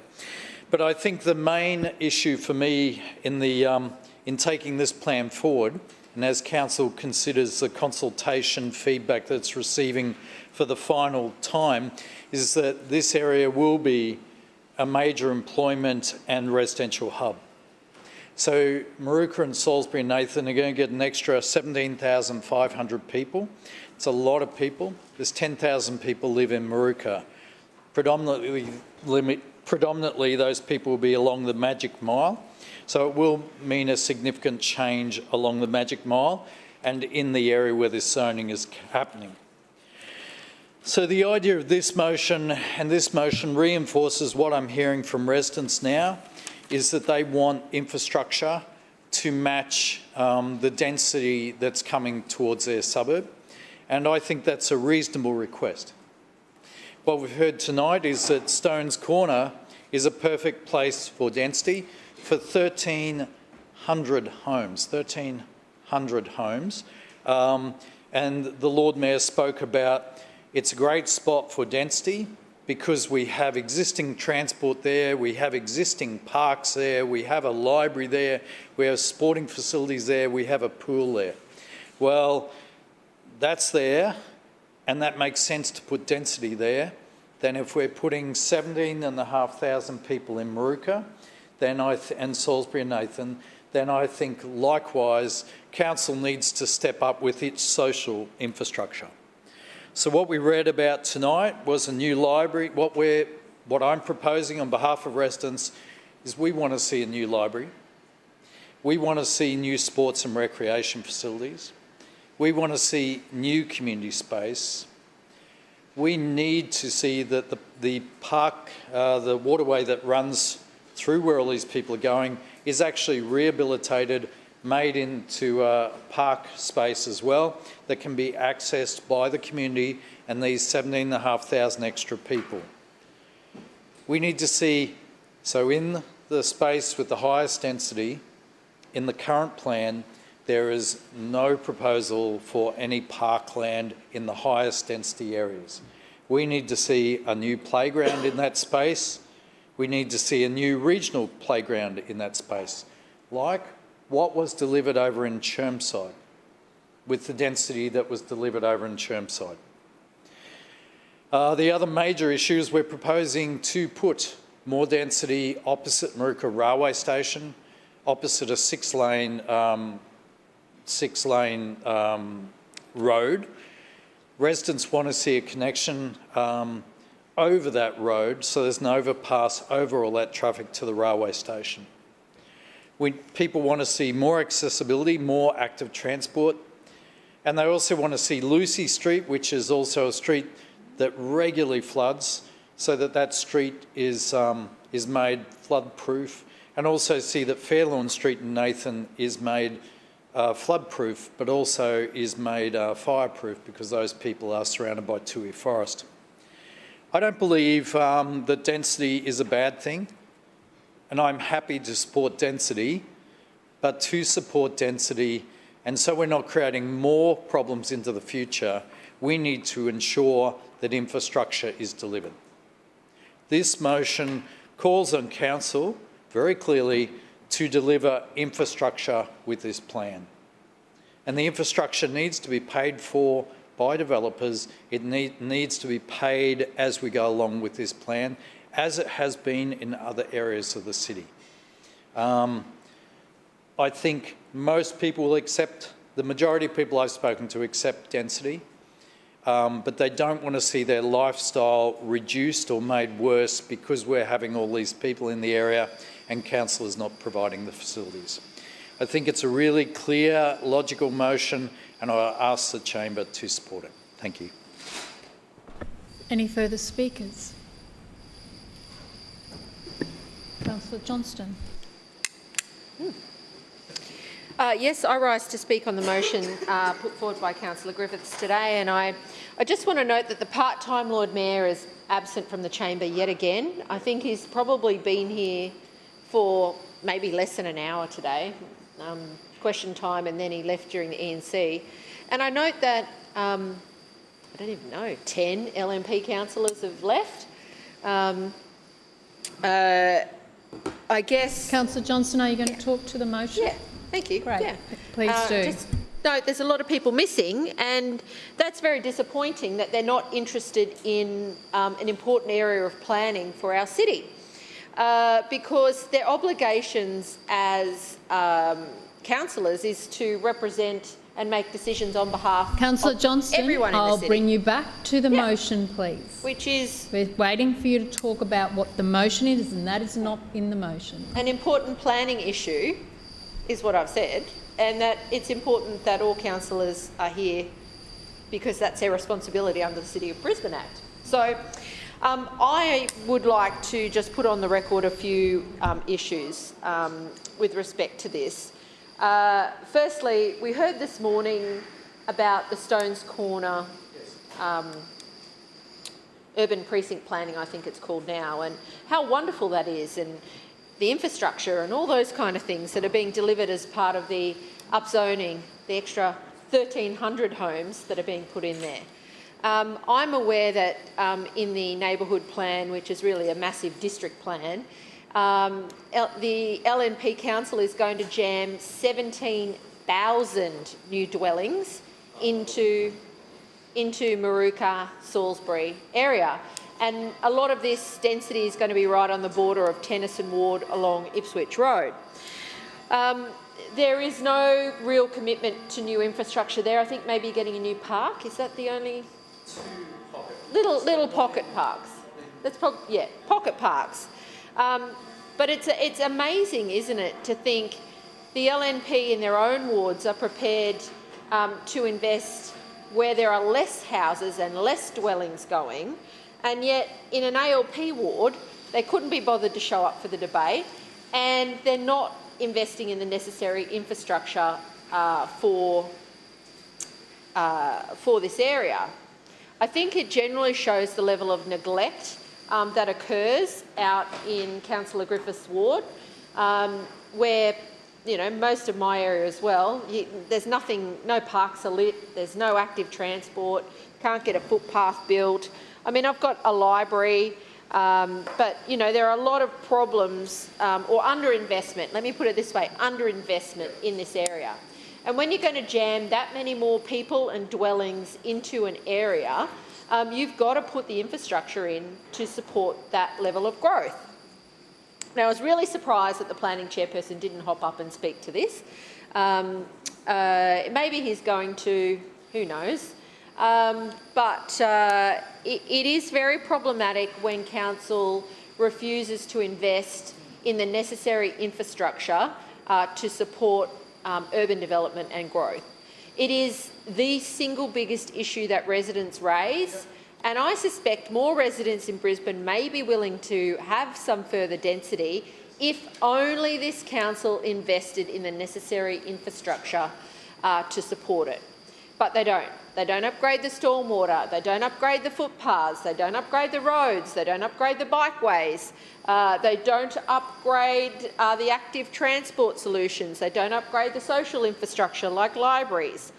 But I think the main issue for me in taking this plan forward, and as Council considers the consultation feedback that it's receiving for the final time, is that this area will be a major employment and residential hub. So Maruka and Salisbury and Nathan are going to get an extra 17,500 people. It's a lot of people. There's 10,000 people live in Maruka. Predominantly those people will be along the Magic Mile. So it will mean a significant change along the Magic Mile and in the area where this zoning is happening. So the idea of this motion, and this motion reinforces what I'm hearing from residents now, is that they want infrastructure to match the density that's coming towards their suburb, and I think that's a reasonable request. What we've heard tonight is that Stones Corner is a perfect place for density for 1,300 homes. 1,300 homes. And the Lord Mayor spoke about it's a great spot for density because we have existing transport there, we have existing parks there, we have a library there, we have sporting facilities there, we have a pool there. Well, that's there, and that makes sense to put density there. Then if we're putting 17,500 people in Maruka and Salisbury and Nathan, then I think likewise council needs to step up with its social infrastructure. So what we read about tonight was a new library. What I'm proposing on behalf of residents is we want to see a new library. We want to see new sports and recreation facilities. We want to see new community space. We need to see that the park, the waterway that runs through where all these people are going is actually rehabilitated, made into a park space as well that can be accessed by the community and these 17,500 extra people. We need to see, so in the space with the highest density, in the current plan, there is no proposal for any parkland in the highest density areas. We need to see a new playground in that space. We need to see a new regional playground in that space, like what was delivered over in Chermside, with the density that was delivered over in Chermside. The other major issue is we're proposing to put more density opposite Maruka Railway Station, opposite a six-lane road. Residents want to see a connection over that road so there's an overpass over all that traffic to the railway station. People want to see more accessibility, more active transport, and they also want to see Lucy Street, which is also a street that regularly floods, so that street is made flood-proof, and also see that Fairlawn Street in Nathan is made flood-proof, but also is made fireproof because those people are surrounded by Toohey Forest. I don't believe that density is a bad thing, and I'm happy to support density, but to support density, and so we're not creating more problems into the future, we need to ensure that infrastructure is delivered. This motion calls on council very clearly to deliver infrastructure with this plan. And the infrastructure needs to be paid for by developers. It needs to be paid as we go along with this plan, as it has been in other areas of the city. I think most people will accept, the majority of people I've spoken to accept density, but they don't want to see their lifestyle reduced or made worse because we're having all these people in the area and council is not providing the facilities. I think it's a really clear, logical motion, and I ask the chamber to support it. Thank you. Any further speakers? Councillor Johnston. Yes, I rise to speak on the motion put forward by Councillor Griffiths today, and I just want to note that the part-time Lord Mayor is absent from the chamber yet again. I think he's probably been here for maybe less than an hour today, question time, and then he left during the ENC. And I note that, I don't even know, 10 LNP councillors have left. I guess... Councillor Johnston, are you going to talk to the motion? Yeah, thank you. Great, yeah. please do. No, there's a lot of people missing, and that's very disappointing that they're not interested in an important area of planning for our city, because their obligations as councillors is to represent and make decisions on behalf Councillor of Johnston, everyone in the I'll city. bring you back to the motion, please. Which is... We're waiting for you to talk about what the motion is, and that is not in the motion. An important planning issue is what I've said, and that it's important that all councillors are here because that's their responsibility under the City of Brisbane Act. So I would like to just put on the record a few issues with respect to this. Firstly, we heard this morning about the Stones Corner urban precinct planning, I think it's called now, and how wonderful that is, and the infrastructure and all those kind of things that are being delivered as part of the upzoning, the extra 1,300 homes that are being put in there. I'm aware that in the neighbourhood plan, which is really a massive district plan, the LNP Council is going to jam 17,000 new dwellings into Maruka, Salisbury area. And a lot of this density is going to be right on the border of Tennyson Ward along Ipswich Road. There is no real commitment to new infrastructure there. I think maybe getting a new park, is that the only? Little pocket parks. That's pocket parks. But it's amazing, isn't it, to think the LNP in their own wards are prepared to invest where there are less houses and less dwellings going, and yet in an ALP ward they couldn't be bothered to show up for the debate, and they're not investing in the necessary infrastructure for this area. I think it generally shows the level of neglect that occurs out in Councillor Griffith's ward, where, you know, most of my area as well, there's nothing, no parks are lit, there's no active transport, can't get a footpath built. I mean, I've got a library, but, you know, there are a lot of problems or underinvestment, let me put it this way, underinvestment in this area. And when you're going to jam that many more people and dwellings into an area, you've got to put the infrastructure in to support that level of growth. Now, I was really surprised that the planning chairperson didn't hop up and speak to this. Maybe he's going to, who knows. But it is very problematic when council refuses to invest in the necessary infrastructure to support urban development and growth. It is the single biggest issue that residents raise, and I suspect more residents in Brisbane may be willing to have some further density if only this council invested in the necessary infrastructure to support it. But they don't. They don't upgrade the stormwater, they don't upgrade the footpaths, they don't upgrade the roads, they don't upgrade the bikeways, they don't upgrade the active transport solutions, they don't upgrade the social infrastructure like libraries,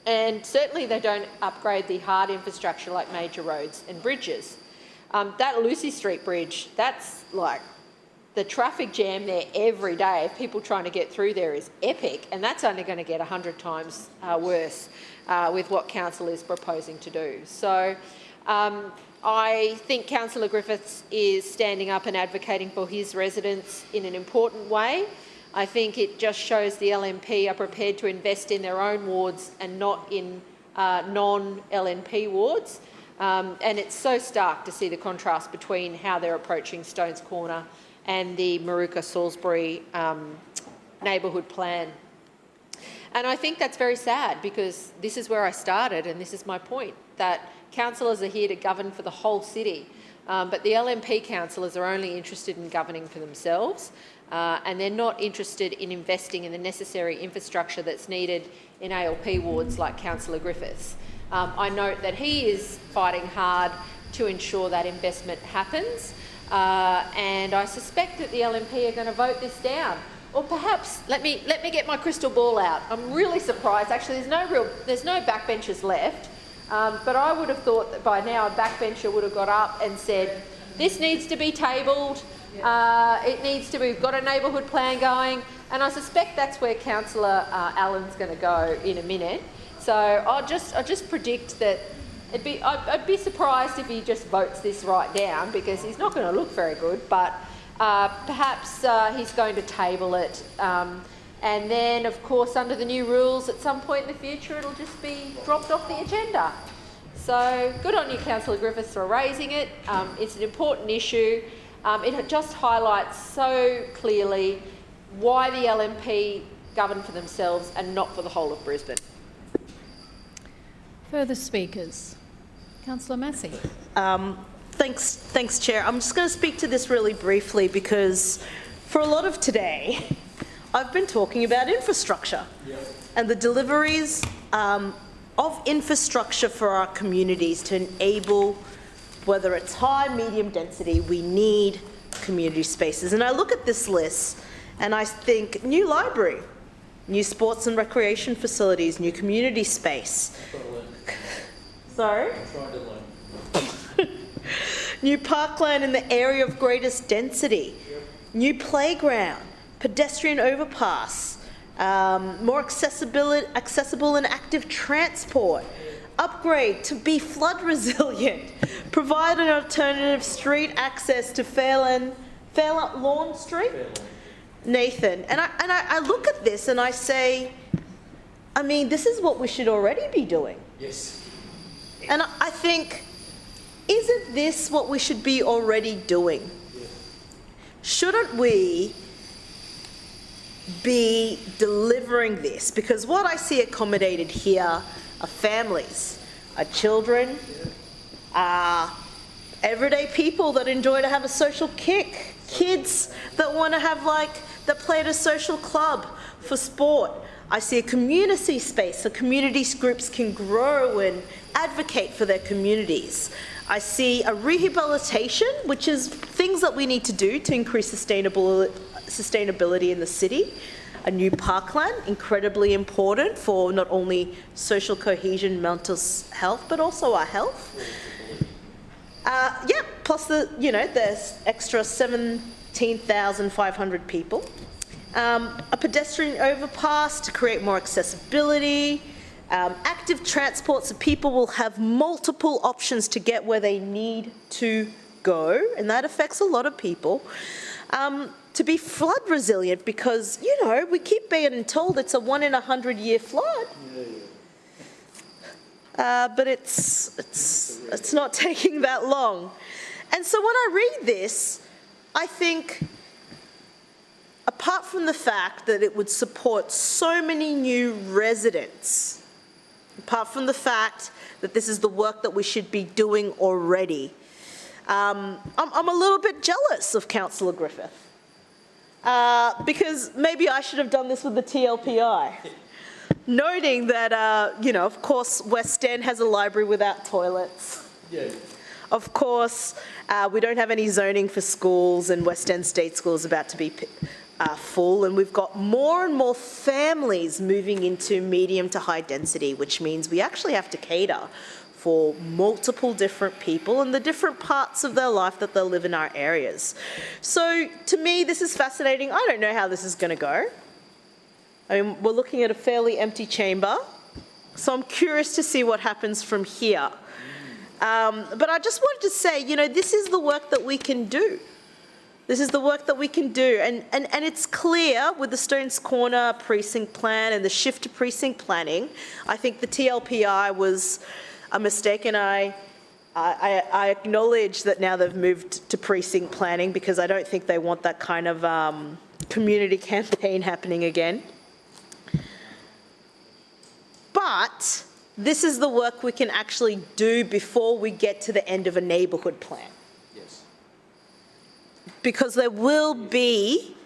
and certainly they don't upgrade the hard infrastructure like major roads and bridges. That Lucy Street Bridge, that's like the traffic jam there every day of people trying to get through there is epic, and that's only going to get 100 times worse with what council is proposing to do. So I think Councillor Griffiths is standing up and advocating for his residents in an important way. I think it just shows the LNP are prepared to invest in their own wards and not in non-LNP wards. And it's so stark to see the contrast between how they're approaching Stones Corner and the Maruka Salisbury neighbourhood plan. And I think that's very sad, because this is where I started and this is my point, that councillors are here to govern for the whole city, but the LNP councillors are only interested in governing for themselves, and they're not interested in investing in the necessary infrastructure that's needed in ALP wards like Councillor Griffiths. I note that he is fighting hard to ensure that investment happens, and I suspect that the LNP are going to vote this down. Or perhaps, let me get my crystal ball out. I'm really surprised. Actually, there's no backbenchers left, but I would have thought that by now a backbencher would have got up and said, this needs to be tabled, we've got a neighbourhood plan going, and I suspect that's where Councillor Allen's going to go in a minute. So I'll just predict that I'd be surprised if he just votes this right down, because he's not going to look very good, but perhaps he's going to table it, and then of course under the new rules at some point in the future it'll just be dropped off the agenda. So good on you, Councillor Griffiths, for raising it. It's an important issue. It just highlights so clearly why the LNP govern for themselves and not for the whole of Brisbane. Further speakers? Councillor Massey. Thanks, Chair. I'm just going to speak to this really briefly, because for a lot of today, I've been talking about infrastructure and the deliveries of infrastructure for our communities to enable, whether it's high, medium density, we need community spaces. And I look at this list and I think new library, new sports and recreation facilities, new community space. Sorry? New parkland in the area of greatest density, new playground, pedestrian overpass, more accessible and active transport, upgrade to be flood resilient, provide an alternative street access to Fairlawn Lawn Street. Nathan, and I look at this and I say, I mean, this is what we should already be doing. Yes. And I think, isn't this what we should be already doing? Shouldn't we be delivering this? Because what I see accommodated here are families, are children, are everyday people that enjoy to have a social kick, kids that want to have that play at a social club for sport. I see a community space so community groups can grow and advocate for their communities. I see a rehabilitation, which is things that we need to do to increase sustainability in the city. A new parkland, incredibly important for not only social cohesion, mental health, but also our health. Plus there's extra 17,500 people. A pedestrian overpass to create more accessibility, active transport so people will have multiple options to get where they need to go, and that affects a lot of people. To be flood resilient because, we keep being told it's a 1 in 100 year flood. But it's not taking that long. And so when I read this, I think, apart from the fact that it would support so many new residents, apart from the fact that this is the work that we should be doing already, I'm a little bit jealous of Councillor Griffith. Because maybe I should have done this with the TLPI. Noting that, of course, West End has a library without toilets. Yeah. Of course, we don't have any zoning for schools, and West End State School is about to be full, and we've got more and more families moving into medium to high density, which means we actually have to cater for multiple different people and the different parts of their life that they'll live in our areas. So to me, this is fascinating. I don't know how this is going to go. I mean, we're looking at a fairly empty chamber, so I'm curious to see what happens from here. But I just wanted to say, this is the work that we can do. This is the work that we can do. And it's clear with the Stones Corner precinct plan and the shift to precinct planning, I think the TLPI was a mistake, and I acknowledge that now they've moved to precinct planning because I don't think they want that kind of community campaign happening again. But this is the work we can actually do before we get to the end of a neighbourhood plan. Yes. Because there will be,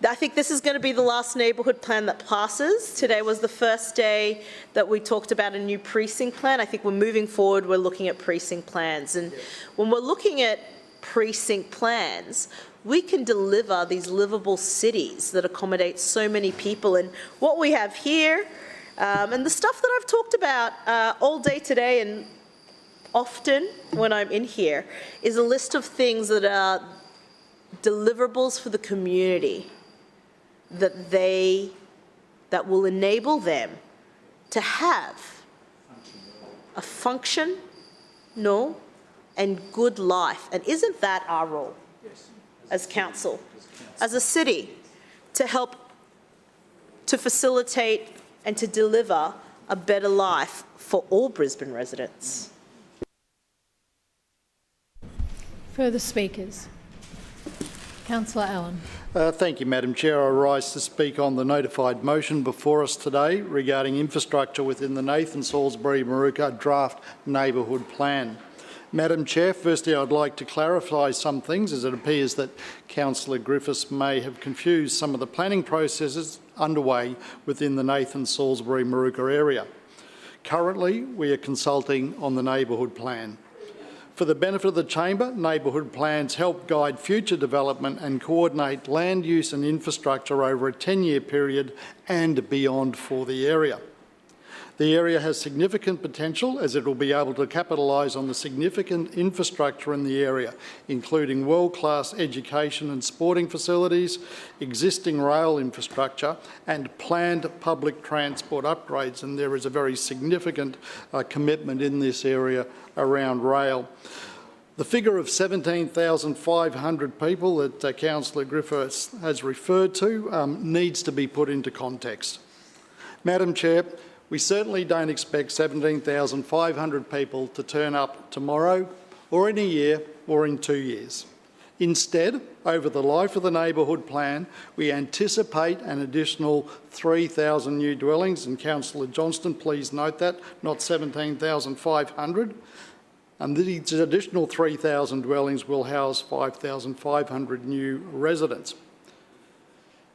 I think this is going to be the last neighbourhood plan that passes. Today was the first day that we talked about a new precinct plan. I think we're moving forward, we're looking at precinct plans. And when we're looking at precinct plans, we can deliver these livable cities that accommodate so many people. And what we have here, and the stuff that I've talked about all day today and often when I'm in here, is a list of things that are deliverables for the community that will enable them to have a functional and good life. And isn't that our role as council, as a city, to help to facilitate and to deliver a better life for all Brisbane residents? Further speakers? Councillor Allen. Thank you, Madam Chair. I rise to speak on the notified motion before us today regarding infrastructure within the Nathan Salisbury Maruka Draft Neighbourhood Plan. Madam Chair, firstly I'd like to clarify some things, as it appears that Councillor Griffiths may have confused some of the planning processes underway within the Nathan Salisbury Maruka area. Currently, we are consulting on the neighbourhood plan. For the benefit of the Chamber, neighbourhood plans help guide future development and coordinate land use and infrastructure over a 10-year period and beyond for the area. The area has significant potential as it will be able to capitalise on the significant infrastructure in the area, including world-class education and sporting facilities, existing rail infrastructure and planned public transport upgrades, and there is a very significant commitment in this area around rail. The figure of 17,500 people that Councillor Griffiths has referred to needs to be put into context. Madam Chair, we certainly don't expect 17,500 people to turn up tomorrow or in a year or in 2 years. Instead, over the life of the neighbourhood plan, we anticipate an additional 3,000 new dwellings, and Councillor Johnston, please note that, not 17,500. And these additional 3,000 dwellings will house 5,500 new residents.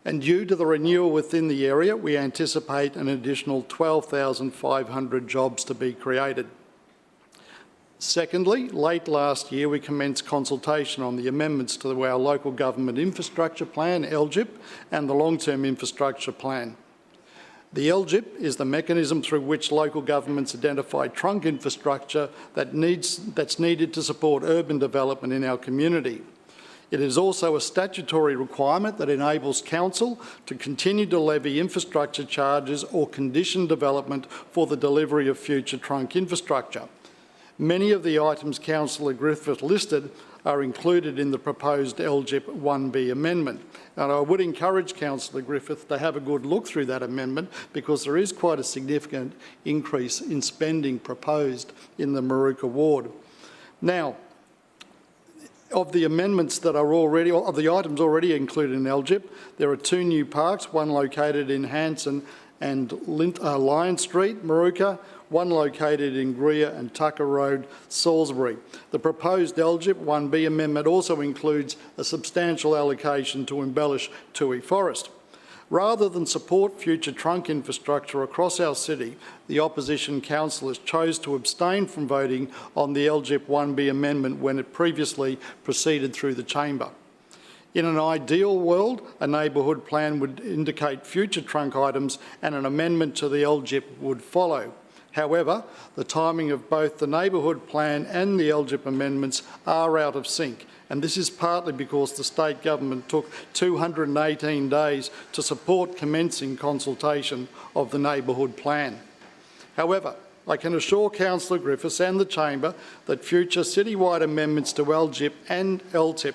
And due to the renewal within the area, we anticipate an additional 12,500 jobs to be created. Secondly, late last year we commenced consultation on the amendments to our Local Government Infrastructure Plan, LGIP, and the Long-Term Infrastructure Plan. The LGIP is the mechanism through which local governments identify trunk infrastructure that's needed to support urban development in our community. It is also a statutory requirement that enables Council to continue to levy infrastructure charges or condition development for the delivery of future trunk infrastructure. Many of the items Councillor Griffith listed are included in the proposed LGIP 1B amendment. And I would encourage Councillor Griffith to have a good look through that amendment, because there is quite a significant increase in spending proposed in the Maruka ward. Now, of the amendments that are already, of the items already included in LGIP, there are 2 new parks, one located in Hanson and Lion Street, Maruka, one located in Greer and Tucker Road, Salisbury. The proposed LGIP 1B amendment also includes a substantial allocation to embellish Toohey Forest. Rather than support future trunk infrastructure across our city, the opposition councillors chose to abstain from voting on the LGIP 1B amendment when it previously proceeded through the chamber. In an ideal world, a neighbourhood plan would indicate future trunk items and an amendment to the LGIP would follow. However, the timing of both the neighbourhood plan and the LGIP amendments are out of sync, and this is partly because the state government took 218 days to support commencing consultation of the neighbourhood plan. However, I can assure Councillor Griffiths and the Chamber that future citywide amendments to LGIP and LTIP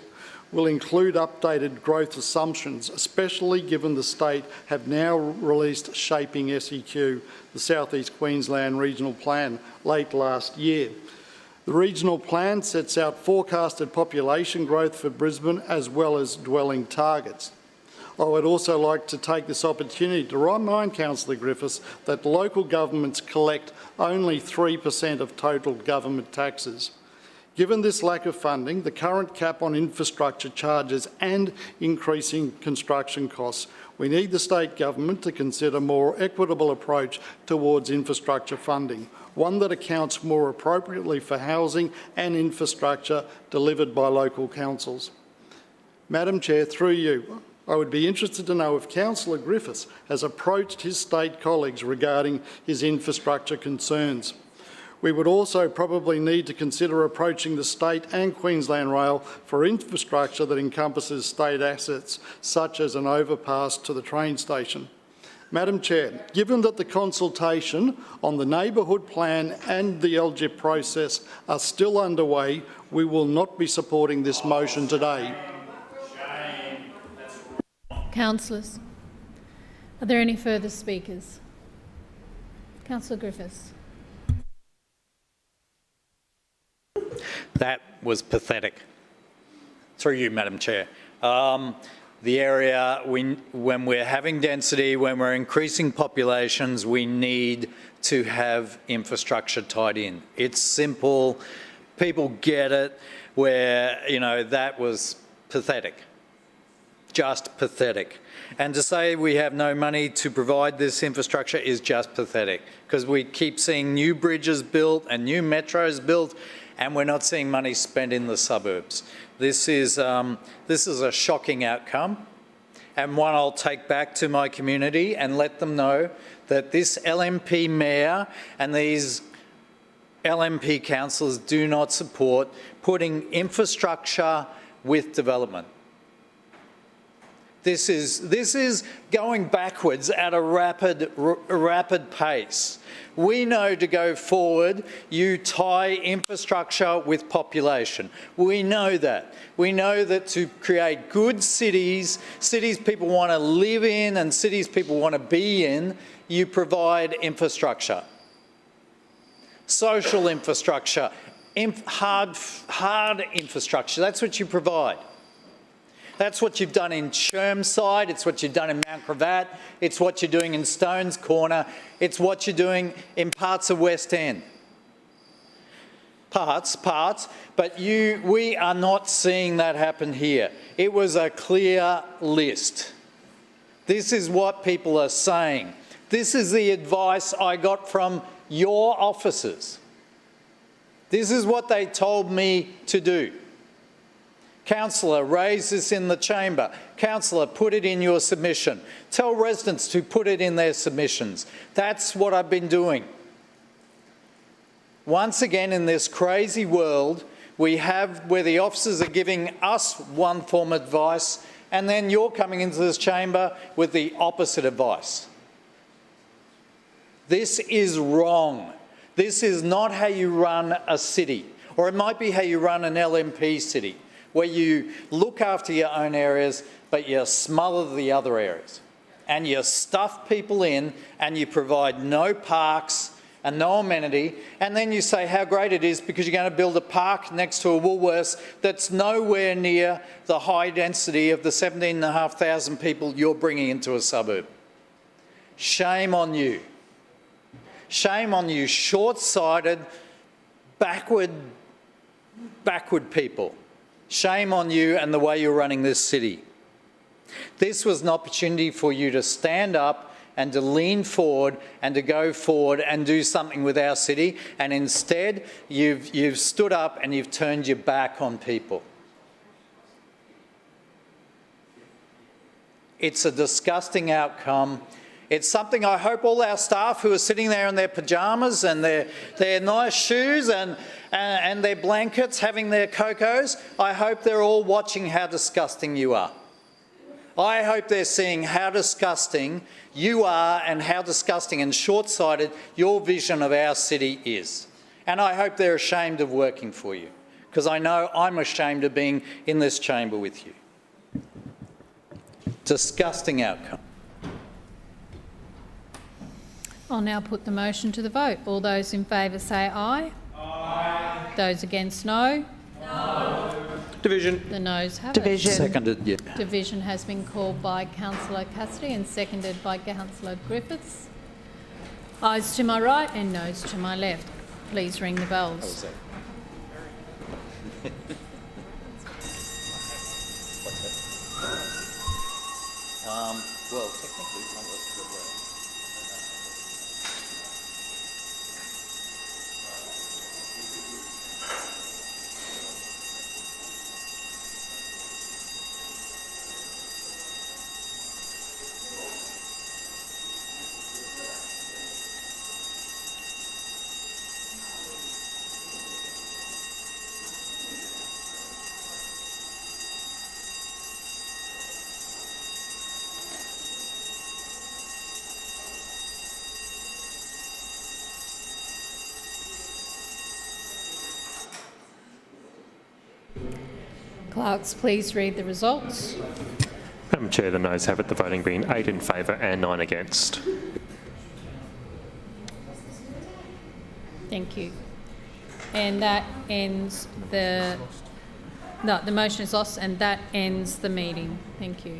will include updated growth assumptions, especially given the state have now released Shaping SEQ, the South East Queensland Regional Plan, late last year. The regional plan sets out forecasted population growth for Brisbane as well as dwelling targets. I would also like to take this opportunity to remind Councillor Griffiths that local governments collect only 3% of total government taxes. Given this lack of funding, the current cap on infrastructure charges and increasing construction costs, we need the state government to consider a more equitable approach towards infrastructure funding, one that accounts more appropriately for housing and infrastructure delivered by local councils. Madam Chair, through you, I would be interested to know if Councillor Griffiths has approached his state colleagues regarding his infrastructure concerns. We would also probably need to consider approaching the state and Queensland Rail for infrastructure that encompasses state assets, such as an overpass to the train station. Madam Chair, given that the consultation on the neighbourhood plan and the LGIP process are still underway, we will not be supporting this motion today. Councillors, are there any further speakers? Councillor Griffiths. That was pathetic. Through you, Madam Chair. The area, when we're having density, when we're increasing populations, we need to have infrastructure tied in. It's simple. People get it where, you know, that was pathetic. Just pathetic. And to say we have no money to provide this infrastructure is just pathetic, because we keep seeing new bridges built and new metros built, and we're not seeing money spent in the suburbs. This is a shocking outcome, and one I'll take back to my community and let them know that this LNP mayor and these LNP councillors do not support putting infrastructure with development. This is going backwards at a rapid pace. We know to go forward, you tie infrastructure with population. We know that. We know that to create good cities, cities people want to live in and cities people want to be in, you provide infrastructure. Social infrastructure, hard infrastructure, that's what you provide. That's what you've done in Chermside, it's what you've done in Mount Gravatt, it's what you're doing in Stones Corner, it's what you're doing in parts of West End. Parts, but we are not seeing that happen here. It was a clear list. This is what people are saying. This is the advice I got from your officers. This is what they told me to do. Councillor, raise this in the chamber. Councillor, put it in your submission. Tell residents to put it in their submissions. That's what I've been doing. Once again, in this crazy world, we have where the officers are giving us one form of advice, and then you're coming into this chamber with the opposite advice. This is wrong. This is not how you run a city, or it might be how you run an LNP city, where you look after your own areas, but you smother the other areas. And you stuff people in, and you provide no parks and no amenity, and then you say how great it is because you're going to build a park next to a Woolworths that's nowhere near the high density of the 17,500 people you're bringing into a suburb. Shame on you. Shame on you, short-sighted, backward people. Shame on you and the way you're running this city. This was an opportunity for you to stand up and to lean forward and to go forward and do something with our city, and instead you've stood up and you've turned your back on people. It's a disgusting outcome. It's something I hope all our staff who are sitting there in their pyjamas and their nice shoes and their blankets, having their cocos, I hope they're all watching how disgusting you are. I hope they're seeing how disgusting you are and how disgusting and short-sighted your vision of our city is. And I hope they're ashamed of working for you, because I know I'm ashamed of being in this chamber with you. Disgusting outcome. I'll now put the motion to the vote. All those in favour say aye. Aye. Those against, no. No. Division. The noes have Division. it. Seconded, yeah. Division has been called by Councillor Cassidy and seconded by Councillor Griffiths. Ayes to my right and noes to my left. Please ring the bells. Well, technically, some of us could work. Clerks, please read the results. Madam Chair, the noes have it, the voting being 8 in favour and 9 against. Thank you. And that ends the motion is lost, and that ends the meeting. Thank you.